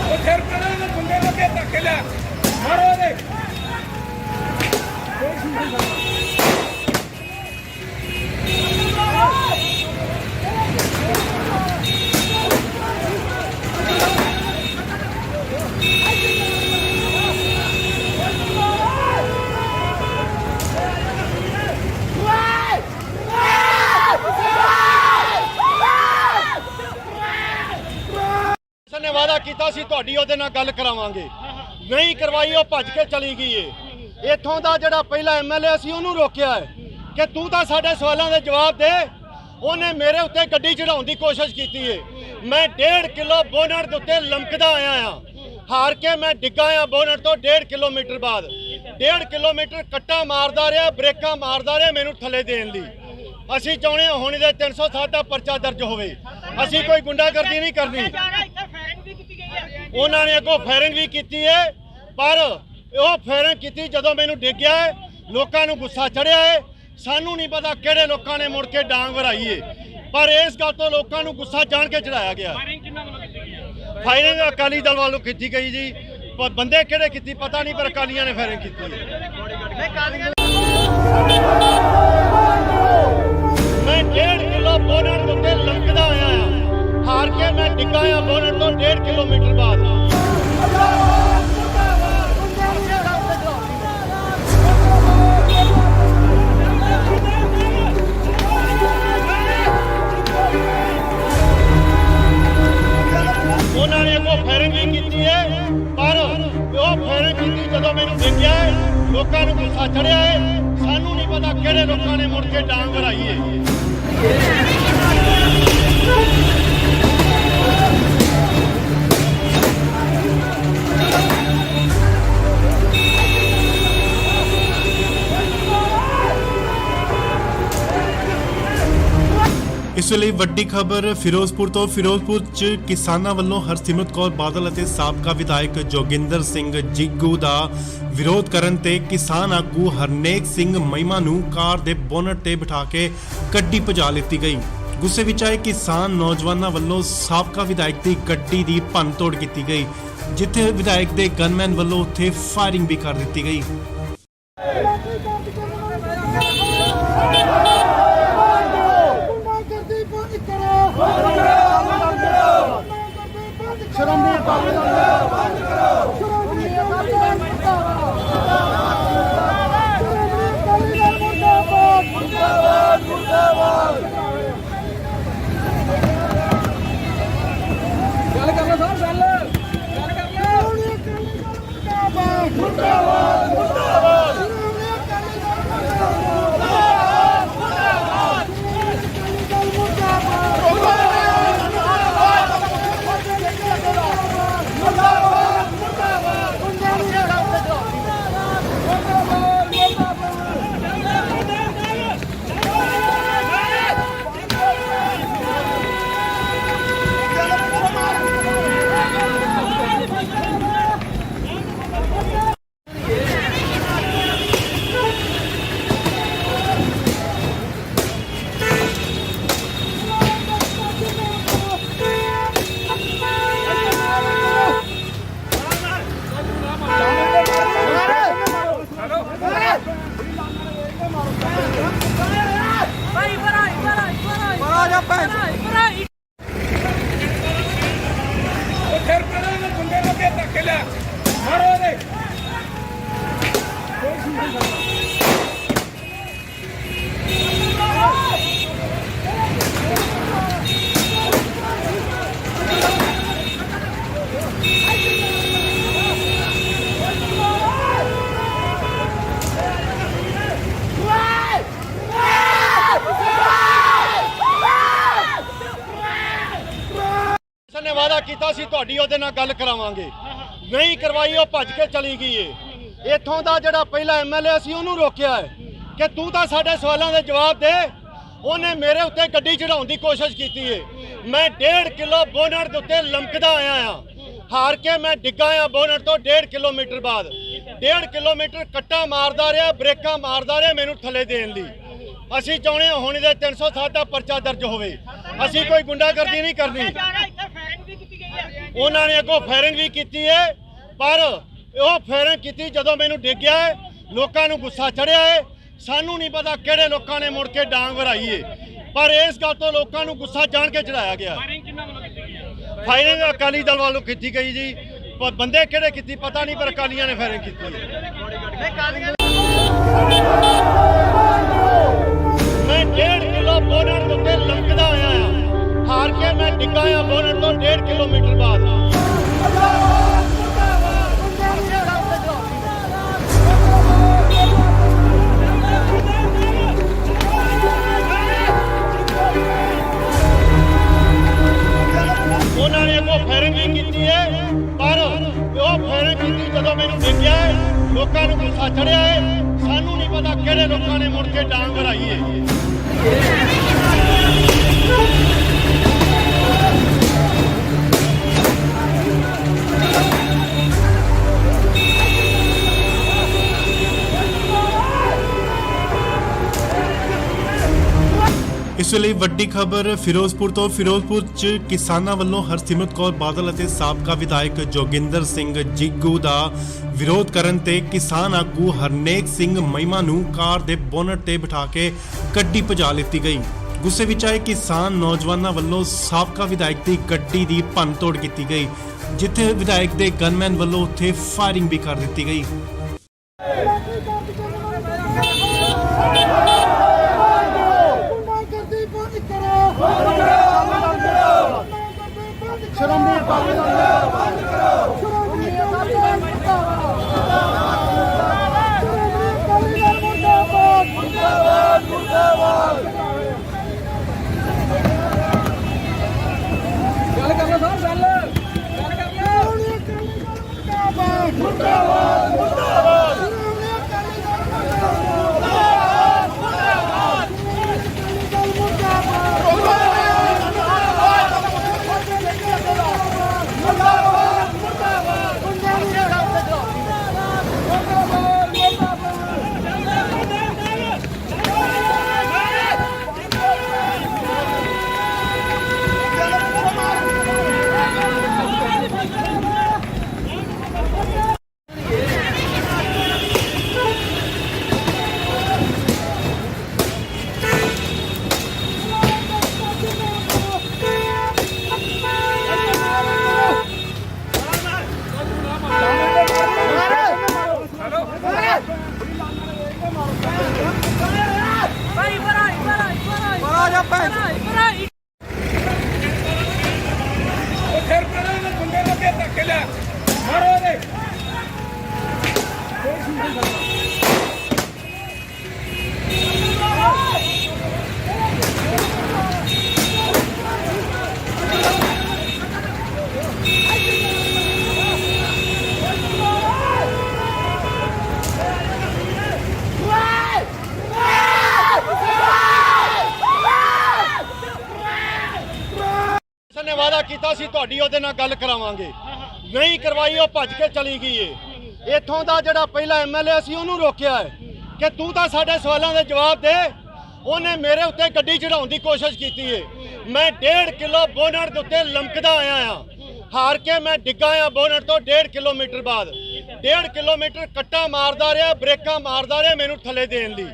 D: ਉਹ ਫਿਰ ਪਰੇ ਦੇ ਬੰਦੇ ਲੱਗੇ ਧੱਕੇ ਲਿਆ ਮਾਰੋ ਇਹਦੇ
A: ਨੇ ਵਾਅਦਾ ਕੀਤਾ ਸੀ ਤੁਹਾਡੀ ਉਹਦੇ ਨਾਲ ਗੱਲ ਕਰਾਵਾਂਗੇ ਨਹੀਂ ਕਰਵਾਈ ਉਹ ਭੱਜ ਕੇ ਚਲੀ ਗਈ ਏ ਇੱਥੋਂ ਦਾ ਜਿਹੜਾ ਪਹਿਲਾ ਐਮਐਲਏ ਸੀ ਉਹਨੂੰ ਰੋਕਿਆ ਹੈ ਕਿ ਤੂੰ ਤਾਂ ਸਾਡੇ ਸਵਾਲਾਂ ਦੇ ਜਵਾਬ ਦੇ ਉਹਨੇ ਮੇਰੇ ਉੱਤੇ ਗੱਡੀ ਚੜਾਉਣ ਦੀ ਕੋਸ਼ਿਸ਼ ਕੀਤੀ ਏ ਮੈਂ 1.5 ਕਿਲੋ ਬੋਨਟ ਦੇ ਉੱਤੇ ਲਮਕਦਾ ਆਇਆ ਆ ਹਾਰ ਕੇ ਮੈਂ ਡਿੱਗਾ ਆ ਬੋਨਟ ਤੋਂ 1.5 ਕਿਲੋਮੀਟਰ ਬਾਅਦ 1.5 ਕਿਲੋਮੀਟਰ ਕੱਟਾ ਮਾਰਦਾ ਰਿਹਾ ਬ੍ਰੇਕਾਂ ਮਾਰਦਾ ਰਿਹਾ ਮੈਨੂੰ ਥੱਲੇ ਦੇਣ ਲਈ ਅਸੀਂ ਚਾਹੁੰਦੇ ਹਾਂ ਹੁਣ ਇਹਦੇ 307 ਦਾ ਪਰਚਾ ਦਰਜ ਹੋਵੇ ਅਸੀਂ ਕੋਈ ਗੁੰਡਾਗਰਦੀ ਨਹੀਂ ਕਰਨੀ ਉਹਨਾਂ ਨੇ ਅੱਗੋਂ ਫਾਇਰਿੰਗ ਵੀ ਕੀਤੀ ਹੈ ਪਰ ਉਹ ਫਾਇਰਿੰਗ ਕੀਤੀ ਜਦੋਂ ਮੈਨੂੰ ਡਿੱਗਿਆ ਹੈ ਲੋਕਾਂ ਨੂੰ ਗੁੱਸਾ ਚੜਿਆ ਹੈ ਸਾਨੂੰ ਨਹੀਂ ਪਤਾ ਕਿਹੜੇ ਲੋਕਾਂ ਨੇ ਮੁੜ ਕੇ ਡਾਂਗ ਵਰਾਈ ਹੈ ਪਰ ਇਸ ਗੱਲ ਤੋਂ ਲੋਕਾਂ ਨੂੰ ਗੁੱਸਾ ਜਾਣ ਕੇ ਚੜਾਇਆ ਗਿਆ ਫਾਇਰਿੰਗ ਅਕਾਲੀ ਦਲ ਵੱਲੋਂ ਕੀਤੀ ਗਈ ਜੀ ਪਰ ਬੰਦੇ ਕਿਹੜੇ ਕੀਤੀ ਪਤਾ ਨਹੀਂ ਪਰ ਅਕਾਲੀਆਂ ਨੇ ਫਾਇਰਿੰਗ ਕੀਤੀ ਹੈ ਮੈਂ 1.5 ਕਿਲੋ ਬੋਨਟ ਦੇ ਉੱਤੇ ਲਮਕਦਾ ਆਇਆ ਆ ਹਾਰ ਕੇ ਮੈਂ ਡਿੱਗਾ ਆ ਬੋਨਟ ਤੋਂ 1.5 ਕਿਲੋਮੀਟਰ ਬਾਅਦ ਉਹਨਾਂ ਨੇ ਅੱਗੋਂ ਫਾਇਰਿੰਗ ਵੀ ਕੀਤੀ ਹੈ ਪਰ ਉਹ ਫਾਇਰਿੰਗ ਕੀਤੀ ਜਦੋਂ ਮੈਨੂੰ ਦੇਖਿਆ ਹੈ ਲੋਕਾਂ ਨੂੰ ਗੁੱਸਾ ਚੜਿਆ ਹੈ ਸਾਨੂੰ ਨਹੀਂ ਪਤਾ ਕਿਹੜੇ ਲੋਕਾਂ ਨੇ ਮੁੜ ਕੇ ਡਾਂਗ ਵਰਾਈ ਹੈ
B: ਇਸ ਵੇਲੇ ਵੱਡੀ ਖਬਰ ਫਿਰੋਜ਼ਪੁਰ ਤੋਂ ਫਿਰੋਜ਼ਪੁਰ 'ਚ ਕਿਸਾਨਾਂ ਵੱਲੋਂ ਹਰਸਿਮਰਤ ਕੌਰ ਬਾਦਲ ਅਤੇ ਸਾਬਕਾ ਵਿਧਾਇਕ ਜੋਗਿੰਦਰ ਸਿੰਘ ਜਿੱਗੂ ਦਾ ਵਿਰੋਧ ਕਰਨ ਤੇ ਕਿਸਾਨ ਆਗੂ ਹਰਨੇਕ ਸਿੰਘ ਮਹਿਮਾ ਨੂੰ ਕਾਰ ਦੇ ਬੋਨਟ ਤੇ ਬਿਠਾ ਕੇ ਗੱਡੀ ਭਜਾ ਲਿੱਤੀ ਗਈ। ਗੁੱਸੇ ਵਿੱਚ ਆਏ ਕਿਸਾਨ ਨੌਜਵਾਨਾਂ ਵੱਲੋਂ ਸਾਬਕਾ ਵਿਧਾਇਕ ਦੀ ਗੱਡੀ ਦੀ ਭੰਨਤੋੜ ਕੀਤੀ ਗਈ ਜਿੱਥੇ ਵਿਧਾਇਕ ਦੇ ਗਨਮੈਨ ਵੱਲੋਂ ਉੱਥੇ ਫਾਇਰਿੰਗ ਵੀ ਕਰ ਦਿੱਤੀ ਗਈ।
D: ਫਿਰ ਪਰੇ ਦੇ ਬੰਦੇ ਲੱਗੇ ਧੱਕੇ ਲਿਆ ਮਾਰੋ ਇਹਦੇ
A: ਨੇ ਵਾਅਦਾ ਕੀਤਾ ਸੀ ਤੁਹਾਡੀ ਉਹਦੇ ਨਾਲ ਗੱਲ ਕਰਾਵਾਂਗੇ ਨਹੀਂ ਕਰਵਾਈ ਉਹ ਭੱਜ ਕੇ ਚਲੀ ਗਈ ਏ ਇੱਥੋਂ ਦਾ ਜਿਹੜਾ ਪਹਿਲਾ ਐਮਐਲਏ ਸੀ ਉਹਨੂੰ ਰੋਕਿਆ ਹੈ ਕਿ ਤੂੰ ਤਾਂ ਸਾਡੇ ਸਵਾਲਾਂ ਦੇ ਜਵਾਬ ਦੇ ਉਹਨੇ ਮੇਰੇ ਉੱਤੇ ਗੱਡੀ ਚੜਾਉਣ ਦੀ ਕੋਸ਼ਿਸ਼ ਕੀਤੀ ਏ ਮੈਂ 1.5 ਕਿਲੋ ਬੋਨਟ ਦੇ ਉੱਤੇ ਲਮਕਦਾ ਆਇਆ ਆ ਹਾਰ ਕੇ ਮੈਂ ਡਿੱਗਾ ਆ ਬੋਨਟ ਤੋਂ 1.5 ਕਿਲੋਮੀਟਰ ਬਾਅਦ 1.5 ਕਿਲੋਮੀਟਰ ਕੱਟਾ ਮਾਰਦਾ ਰਿਹਾ ਬ੍ਰੇਕਾਂ ਮਾਰਦਾ ਰਿਹਾ ਮੈਨੂੰ ਥੱਲੇ ਦੇਣ ਲਈ ਅਸੀਂ ਚਾਹੁੰਦੇ ਹਾਂ ਹੁਣ ਇਹਦੇ 307 ਦਾ ਪਰਚਾ ਦਰਜ ਹੋਵੇ ਅਸੀਂ ਕੋਈ ਗੁੰਡਾਗਰਦੀ ਨਹੀਂ ਕਰਨੀ। ਉਹਨਾਂ ਨੇ ਅੱਗੋਂ ਫਾਇਰਿੰਗ ਵੀ ਕੀਤੀ ਹੈ, ਪਰ ਉਹ ਫਾਇਰਿੰਗ ਕੀਤੀ ਜਦੋਂ ਮੈਨੂੰ ਡਿੱਗਿਆ ਹੈ, ਲੋਕਾਂ ਨੂੰ ਗੁੱਸਾ ਚੜਿਆ ਹੈ। ਸਾਨੂੰ ਨਹੀਂ ਪਤਾ ਕਿਹੜੇ ਲੋਕਾਂ ਨੇ ਮੁੜ ਕੇ ਡਾਂਗ ਵਰਾਈ ਹੈ, ਪਰ ਇਸ ਗੱਲ ਤੋਂ ਲੋਕਾਂ ਨੂੰ ਗੁੱਸਾ ਜਾਣ ਕੇ ਚੜਾਇਆ ਗਿਆ। ਫਾਇਰਿੰਗ ਅਕਾਲੀ ਦਲ ਵੱਲੋਂ ਕੀਤੀ ਗਈ ਜੀ, ਪਰ ਬੰਦੇ ਕਿਹੜੇ ਕੀਤੀ ਪਤਾ ਨਹੀਂ, ਪਰ ਅਕਾਲੀਆਂ ਨੇ ਫਾਇਰਿੰਗ ਕੀਤੀ ਹੈ। ਮੈਂ 1.5 ਕਿਲੋ ਬੋਨਟ ਦੇ ਉੱਤੇ ਲੰਕਦਾ ਆਇਆ ਆ, ਹਾਰ ਕੇ ਮੈਂ ਡਿੱਗਾ ਆ ਬੋਨਟ ਤੋਂ 1.5 ਕਿਲੋਮੀਟਰ ਬਾਅਦ। ਉਹਨਾਂ ਨੇ ਅੱਗੋਂ ਫਾਇਰਿੰਗ ਵੀ ਕੀਤੀ ਹੈ, ਪਰ ਉਹ ਫਾਇਰਿੰਗ ਕੀਤੀ ਜਦੋਂ ਮੈਨੂੰ ਡਿੱਗਿਆ ਹੈ, ਲੋਕਾਂ ਨੂੰ ਗੁੱਸਾ ਚੜਿਆ ਹੈ। ਸਾਨੂੰ ਨਹੀਂ ਪਤਾ ਕਿਹੜੇ ਲੋਕਾਂ ਨੇ ਮੁੜ ਕੇ ਡਾਂਗ ਵਰਾਈ ਹੈ।
B: ਇਸ ਵੇਲੇ ਵੱਡੀ ਖਬਰ ਫਿਰੋਜ਼ਪੁਰ ਤੋਂ। ਫਿਰੋਜ਼ਪੁਰ 'ਚ ਕਿਸਾਨਾਂ ਵੱਲੋਂ ਹਰਸਿਮਰਤ ਕੌਰ ਬਾਦਲ ਅਤੇ ਸਾਬਕਾ ਵਿਧਾਇਕ ਜੋਗਿੰਦਰ ਸਿੰਘ ਜਿੱਗੂ ਦਾ ਵਿਰੋਧ ਕਰਨ ਤੇ ਕਿਸਾਨ ਆਗੂ ਹਰਨੇਕ ਸਿੰਘ ਮਹਿਮਾ ਨੂੰ ਕਾਰ ਦੇ ਬੋਨਟ ਤੇ ਬਿਠਾ ਕੇ ਗੱਡੀ ਭਜਾ ਲਿੱਤੀ ਗਈ। ਗੁੱਸੇ ਵਿੱਚ ਆਏ ਕਿਸਾਨ ਨੌਜਵਾਨਾਂ ਵੱਲੋਂ ਸਾਬਕਾ ਵਿਧਾਇਕ ਦੀ ਗੱਡੀ ਦੀ ਭੰਨਤੋੜ ਕੀਤੀ ਗਈ, ਜਿੱਥੇ ਵਿਧਾਇਕ ਦੇ ਗਨਮੈਨ ਵੱਲੋਂ ਉੱਥੇ ਫਾਇਰਿੰਗ ਵੀ ਕਰ ਦਿੱਤੀ ਗਈ।
A: ਨੇ ਵਾਅਦਾ ਕੀਤਾ ਸੀ ਤੁਹਾਡੀ ਉਹਦੇ ਨਾਲ ਗੱਲ ਕਰਾਵਾਂਗੇ, ਨਹੀਂ ਕਰਵਾਈ, ਉਹ ਭੱਜ ਕੇ ਚਲੀ ਗਈ ਏ। ਇੱਥੋਂ ਦਾ ਜਿਹੜਾ ਪਹਿਲਾ ਐਮਐਲਏ ਸੀ ਉਹਨੂੰ ਰੋਕਿਆ ਹੈ ਕਿ ਤੂੰ ਤਾਂ ਸਾਡੇ ਸਵਾਲਾਂ ਦੇ ਜਵਾਬ ਦੇ। ਉਹਨੇ ਮੇਰੇ ਉੱਤੇ ਗੱਡੀ ਚੜਾਉਣ ਦੀ ਕੋਸ਼ਿਸ਼ ਕੀਤੀ ਏ। ਮੈਂ 1.5 ਕਿਲੋ ਬੋਨਟ ਦੇ ਉੱਤੇ ਲੰਕਦਾ ਆਇਆ ਆ, ਹਾਰ ਕੇ ਮੈਂ ਡਿੱਗਾ ਆ ਬੋਨਟ ਤੋਂ 1.5 ਕਿਲੋਮੀਟਰ ਬਾਅਦ। 1.5 ਕਿਲੋਮੀਟਰ ਕੱਟਾ ਮਾਰਦਾ ਰਿਹਾ, ਬ੍ਰੇਕਾਂ ਮਾਰਦਾ ਰਿਹਾ ਮੈਨੂੰ ਥੱਲੇ ਦੇਣ ਲਈ।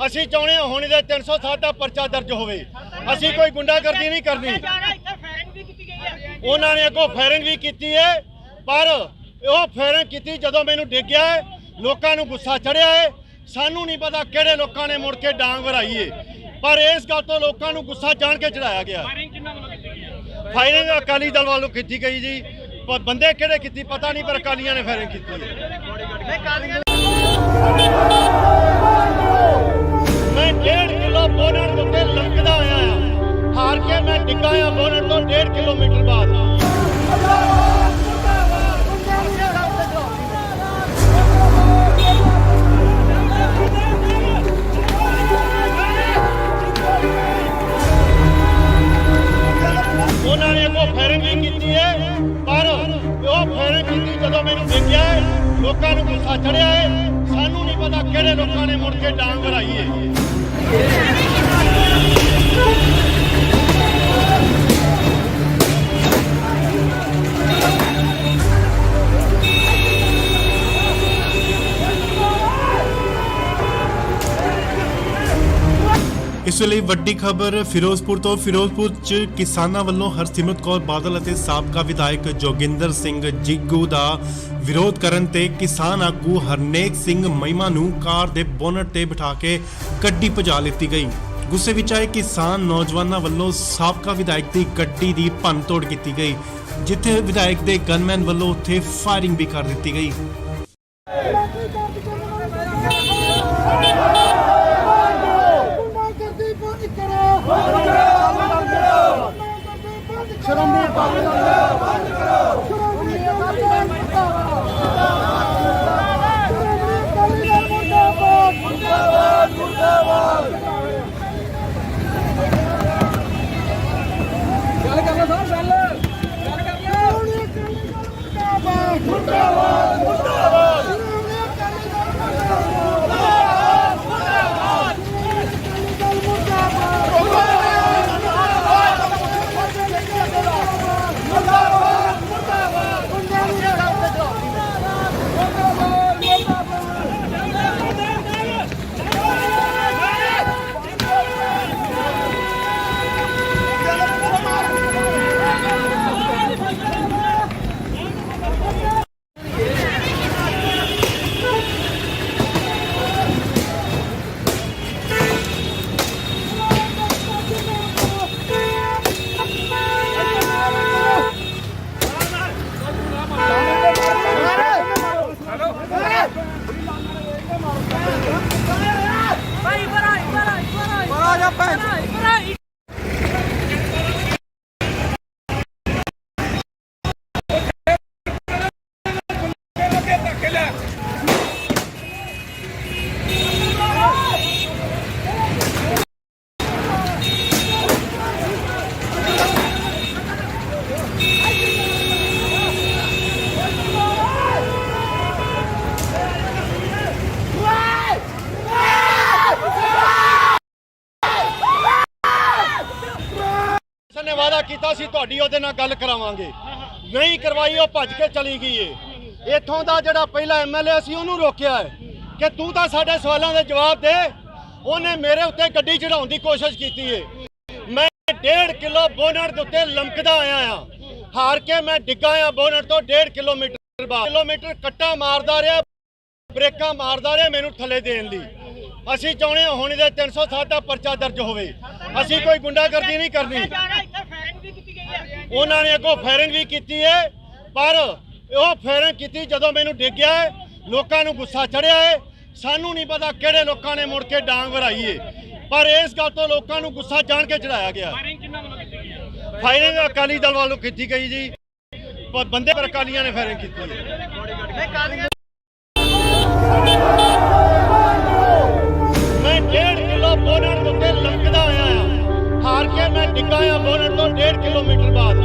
A: ਅਸੀਂ ਚਾਹੁੰਦੇ ਹਾਂ ਹੁਣ ਇਹਦੇ 307 ਦਾ ਪਰਚਾ ਦਰਜ ਹੋਵੇ। ਅਸੀਂ ਕੋਈ ਗੁੰਡਾਗਰਦੀ ਨਹੀਂ ਕਰਨੀ। ਉਹਨਾਂ ਨੇ ਅੱਗੋਂ ਫਾਇਰਿੰਗ ਵੀ ਕੀਤੀ ਹੈ, ਪਰ ਉਹ ਫਾਇਰਿੰਗ ਕੀਤੀ ਜਦੋਂ ਮੈਨੂੰ ਡਿੱਗਿਆ ਹੈ, ਲੋਕਾਂ ਨੂੰ ਗੁੱਸਾ ਚੜਿਆ ਹੈ। ਸਾਨੂੰ ਨਹੀਂ ਪਤਾ ਕਿਹੜੇ ਲੋਕਾਂ ਨੇ ਮੁੜ ਕੇ ਡਾਂਗ ਵਰਾਈ ਹੈ, ਪਰ ਇਸ ਗੱਲ ਤੋਂ ਲੋਕਾਂ ਨੂੰ ਗੁੱਸਾ ਜਾਣ ਕੇ ਚੜਾਇਆ ਗਿਆ। ਫਾਇਰਿੰਗ ਅਕਾਲੀ ਦਲ ਵੱਲੋਂ ਕੀਤੀ ਗਈ ਜੀ, ਪਰ ਬੰਦੇ ਕਿਹੜੇ ਕੀਤੀ ਪਤਾ ਨਹੀਂ, ਪਰ ਅਕਾਲੀਆਂ ਨੇ ਫਾਇਰਿੰਗ ਕੀਤੀ ਹੈ। ਮੈਂ 1.5 ਕਿਲੋ ਬੋਨਟ ਦੇ ਉੱਤੇ ਲੰਕਦਾ ਆਇਆ ਆ, ਹਾਰ ਕੇ ਮੈਂ ਡਿੱਗਾ ਆ ਬੋਨਟ ਤੋਂ 1.5 ਕਿਲੋਮੀਟਰ ਬਾਅਦ। ਉਹਨਾਂ ਨੇ ਅੱਗੋਂ ਫਾਇਰਿੰਗ ਵੀ ਕੀਤੀ ਹੈ, ਪਰ ਉਹ ਫਾਇਰਿੰਗ ਕੀਤੀ ਜਦੋਂ ਮੈਨੂੰ ਡਿੱਗਿਆ ਹੈ, ਲੋਕਾਂ ਨੂੰ ਗੁੱਸਾ ਚੜਿਆ ਹੈ। ਸਾਨੂੰ ਨਹੀਂ ਪਤਾ ਕਿਹੜੇ ਲੋਕਾਂ ਨੇ ਮੁੜ ਕੇ ਡਾਂਗ ਵਰਾਈ ਹੈ।
B: ਇਸ ਵੇਲੇ ਵੱਡੀ ਖਬਰ ਫਿਰੋਜ਼ਪੁਰ ਤੋਂ। ਫਿਰੋਜ਼ਪੁਰ 'ਚ ਕਿਸਾਨਾਂ ਵੱਲੋਂ ਹਰਸਿਮਰਤ ਕੌਰ ਬਾਦਲ ਅਤੇ ਸਾਬਕਾ ਵਿਧਾਇਕ ਜੋਗਿੰਦਰ ਸਿੰਘ ਜਿੱਗੂ ਦਾ ਵਿਰੋਧ ਕਰਨ ਤੇ ਕਿਸਾਨ ਆਗੂ ਹਰਨੇਕ ਸਿੰਘ ਮਹਿਮਾ ਨੂੰ ਕਾਰ ਦੇ ਬੋਨਟ ਤੇ ਬਿਠਾ ਕੇ ਗੱਡੀ ਭਜਾ ਲਿੱਤੀ ਗਈ। ਗੁੱਸੇ ਵਿੱਚ ਆਏ ਕਿਸਾਨ ਨੌਜਵਾਨਾਂ ਵੱਲੋਂ ਸਾਬਕਾ ਵਿਧਾਇਕ ਦੀ ਗੱਡੀ ਦੀ ਭੰਨਤੋੜ ਕੀਤੀ ਗਈ, ਜਿੱਥੇ ਵਿਧਾਇਕ ਦੇ ਗਨਮੈਨ ਵੱਲੋਂ ਉੱਥੇ ਫਾਇਰਿੰਗ ਵੀ ਕਰ ਦਿੱਤੀ ਗਈ।
A: ਨੇ ਵਾਅਦਾ ਕੀਤਾ ਸੀ ਤੁਹਾਡੀ ਉਹਦੇ ਨਾਲ ਗੱਲ ਕਰਾਵਾਂਗੇ, ਨਹੀਂ ਕਰਵਾਈ, ਉਹ ਭੱਜ ਕੇ ਚਲੀ ਗਈ ਏ। ਇੱਥੋਂ ਦਾ ਜਿਹੜਾ ਪਹਿਲਾ ਐਮਐਲਏ ਸੀ ਉਹਨੂੰ ਰੋਕਿਆ ਹੈ ਕਿ ਤੂੰ ਤਾਂ ਸਾਡੇ ਸਵਾਲਾਂ ਦੇ ਜਵਾਬ ਦੇ। ਉਹਨੇ ਮੇਰੇ ਉੱਤੇ ਗੱਡੀ ਚੜਾਉਣ ਦੀ ਕੋਸ਼ਿਸ਼ ਕੀਤੀ ਏ। ਮੈਂ 1.5 ਕਿਲੋ ਬੋਨਟ ਦੇ ਉੱਤੇ ਲਮਕਦਾ ਆਇਆ ਆ, ਹਾਰ ਕੇ ਮੈਂ ਡਿੱਗਾ ਆ ਬੋਨਟ ਤੋਂ 1.5 ਕਿਲੋਮੀਟਰ ਬਾਅਦ। ਕੱਟਾ ਮਾਰਦਾ ਰਿਹਾ, ਬ੍ਰੇਕਾਂ ਮਾਰਦਾ ਰਿਹਾ ਮੈਨੂੰ ਥੱਲੇ ਦੇਣ ਲਈ। ਅਸੀਂ ਚਾਹੁੰਦੇ ਹਾਂ ਹੁਣ ਇਹਦੇ 307 ਦਾ ਪਰਚਾ ਦਰਜ ਹੋਵੇ। ਅਸੀਂ ਕੋਈ ਗੁੰਡਾਗਰਦੀ ਨਹੀਂ ਕਰਨੀ। ਉਹਨਾਂ ਨੇ ਅੱਗੋਂ ਫਾਇਰਿੰਗ ਵੀ ਕੀਤੀ ਹੈ, ਪਰ ਉਹ ਫਾਇਰਿੰਗ ਕੀਤੀ ਜਦੋਂ ਮੈਨੂੰ ਡਿੱਗਿਆ ਹੈ। ਲੋਕਾਂ ਨੂੰ ਗੁੱਸਾ ਚੜਿਆ ਹੈ। ਸਾਨੂੰ ਨਹੀਂ ਪਤਾ ਕਿਹੜੇ ਲੋਕਾਂ ਨੇ ਮੁੜ ਕੇ ਡਾਂਗ ਵਰਾਈ ਹੈ, ਪਰ ਇਸ ਗੱਲ ਤੋਂ ਲੋਕਾਂ ਨੂੰ ਗੁੱਸਾ ਜਾਣ ਕੇ ਚੜਾਇਆ ਗਿਆ। ਫਾਇਰਿੰਗ ਅਕਾਲੀ ਦਲ ਵੱਲੋਂ ਕੀਤੀ ਗਈ ਜੀ, ਬੰਦੇ ਪਰ ਅਕਾਲੀਆਂ ਨੇ ਫਾਇਰਿੰਗ ਕੀਤੀ ਹੈ। ਮੈਂ 1.5 ਕਿਲੋ ਬੋਨਟ ਦੇ ਉੱਤੇ ਲਮਕਦਾ ਆਇਆ ਆ, ਹਾਰ ਕੇ ਮੈਂ ਡਿੱਗਾ ਆ ਬੋਨਟ ਤੋਂ 1.5 ਕਿਲੋਮੀਟਰ ਬਾਅਦ।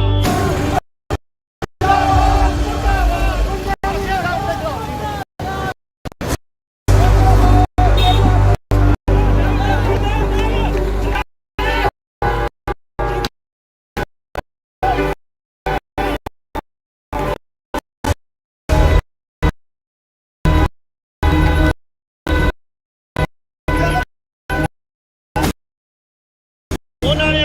A: ਉਹਨਾਂ ਨੇ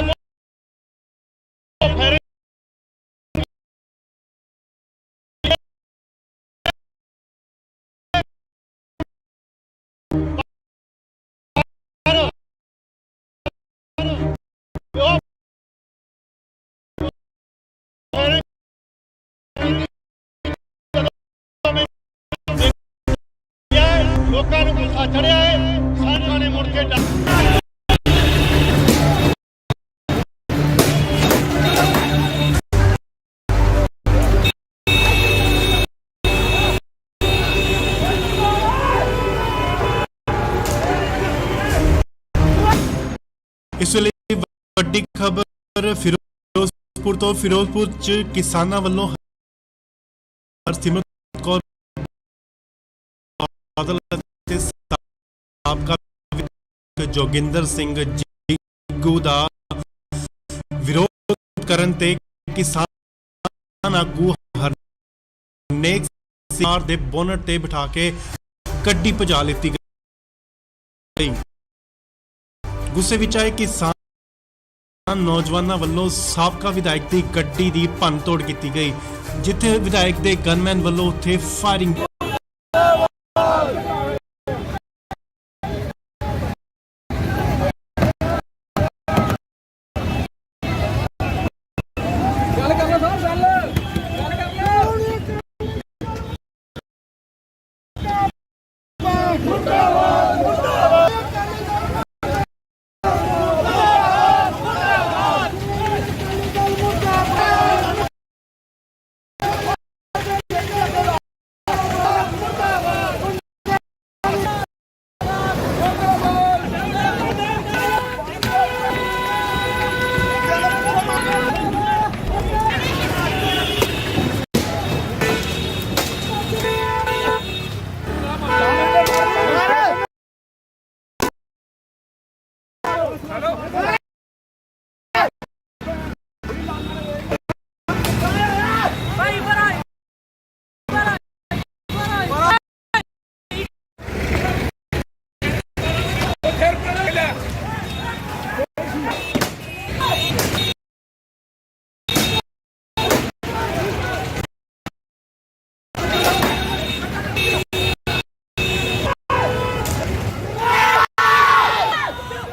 A: ਲੋਕਾਂ ਨੂੰ ਗੁੱਸਾ ਚੜਿਆ ਹੈ। ਸਾਨੂੰ ਨੇ ਮੁੜ ਕੇ
B: ਇਸ ਵੇਲੇ ਵੱਡੀ ਖਬਰ ਫਿਰੋਜ਼ਪੁਰ ਤੋਂ। ਫਿਰੋਜ਼ਪੁਰ 'ਚ ਕਿਸਾਨਾਂ ਵੱਲੋਂ ਹਰਸਿਮਰਤ ਕੌਰ ਬਾਦਲ ਅਤੇ ਸਾਬਕਾ ਵਿਧਾਇਕ ਜੋਗਿੰਦਰ ਸਿੰਘ ਜਿੱਗੂ ਦਾ ਵਿਰੋਧ ਕਰਨ ਤੇ ਕਿਸਾਨ ਆਗੂ ਹਰਨੇਕ ਸਿੰਘ ਦੇ ਬੋਨਟ ਤੇ ਬਿਠਾ ਕੇ ਗੱਡੀ ਭਜਾ ਲਿੱਤੀ ਗਈ। ਗੁੱਸੇ ਵਿੱਚ ਆਏ ਕਿਸਾਨ ਨੌਜਵਾਨਾਂ ਵੱਲੋਂ ਸਾਬਕਾ ਵਿਧਾਇਕ ਦੀ ਗੱਡੀ ਦੀ ਭੰਨਤੋੜ ਕੀਤੀ ਗਈ, ਜਿੱਥੇ ਵਿਧਾਇਕ ਦੇ ਗਨਮੈਨ ਵੱਲੋਂ ਉੱਥੇ ਫਾਇਰਿੰਗ
D: ਗੱਲ ਕਰ ਲਓ ਸਾਹਿਬ, ਗੱਲ ਕਰ ਲਓ। ਫਿਰ ਪਰੇ ਲੈ।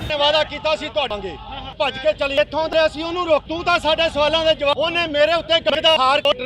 A: ਨੇ ਵਾਅਦਾ ਕੀਤਾ ਸੀ ਤੁਹਾਡਾਂਗੇ ਭੱਜ ਕੇ ਚਲੀ ਇੱਥੋਂ ਤੇ ਅਸੀਂ ਉਹਨੂੰ ਰੋਕ ਤੂੰ ਤਾਂ ਸਾਡੇ ਸਵਾਲਾਂ ਦੇ ਜਵਾਬ ਉਹਨੇ ਮੇਰੇ ਉੱਤੇ ਗੱਡੀ ਦਾ ਹਾਰ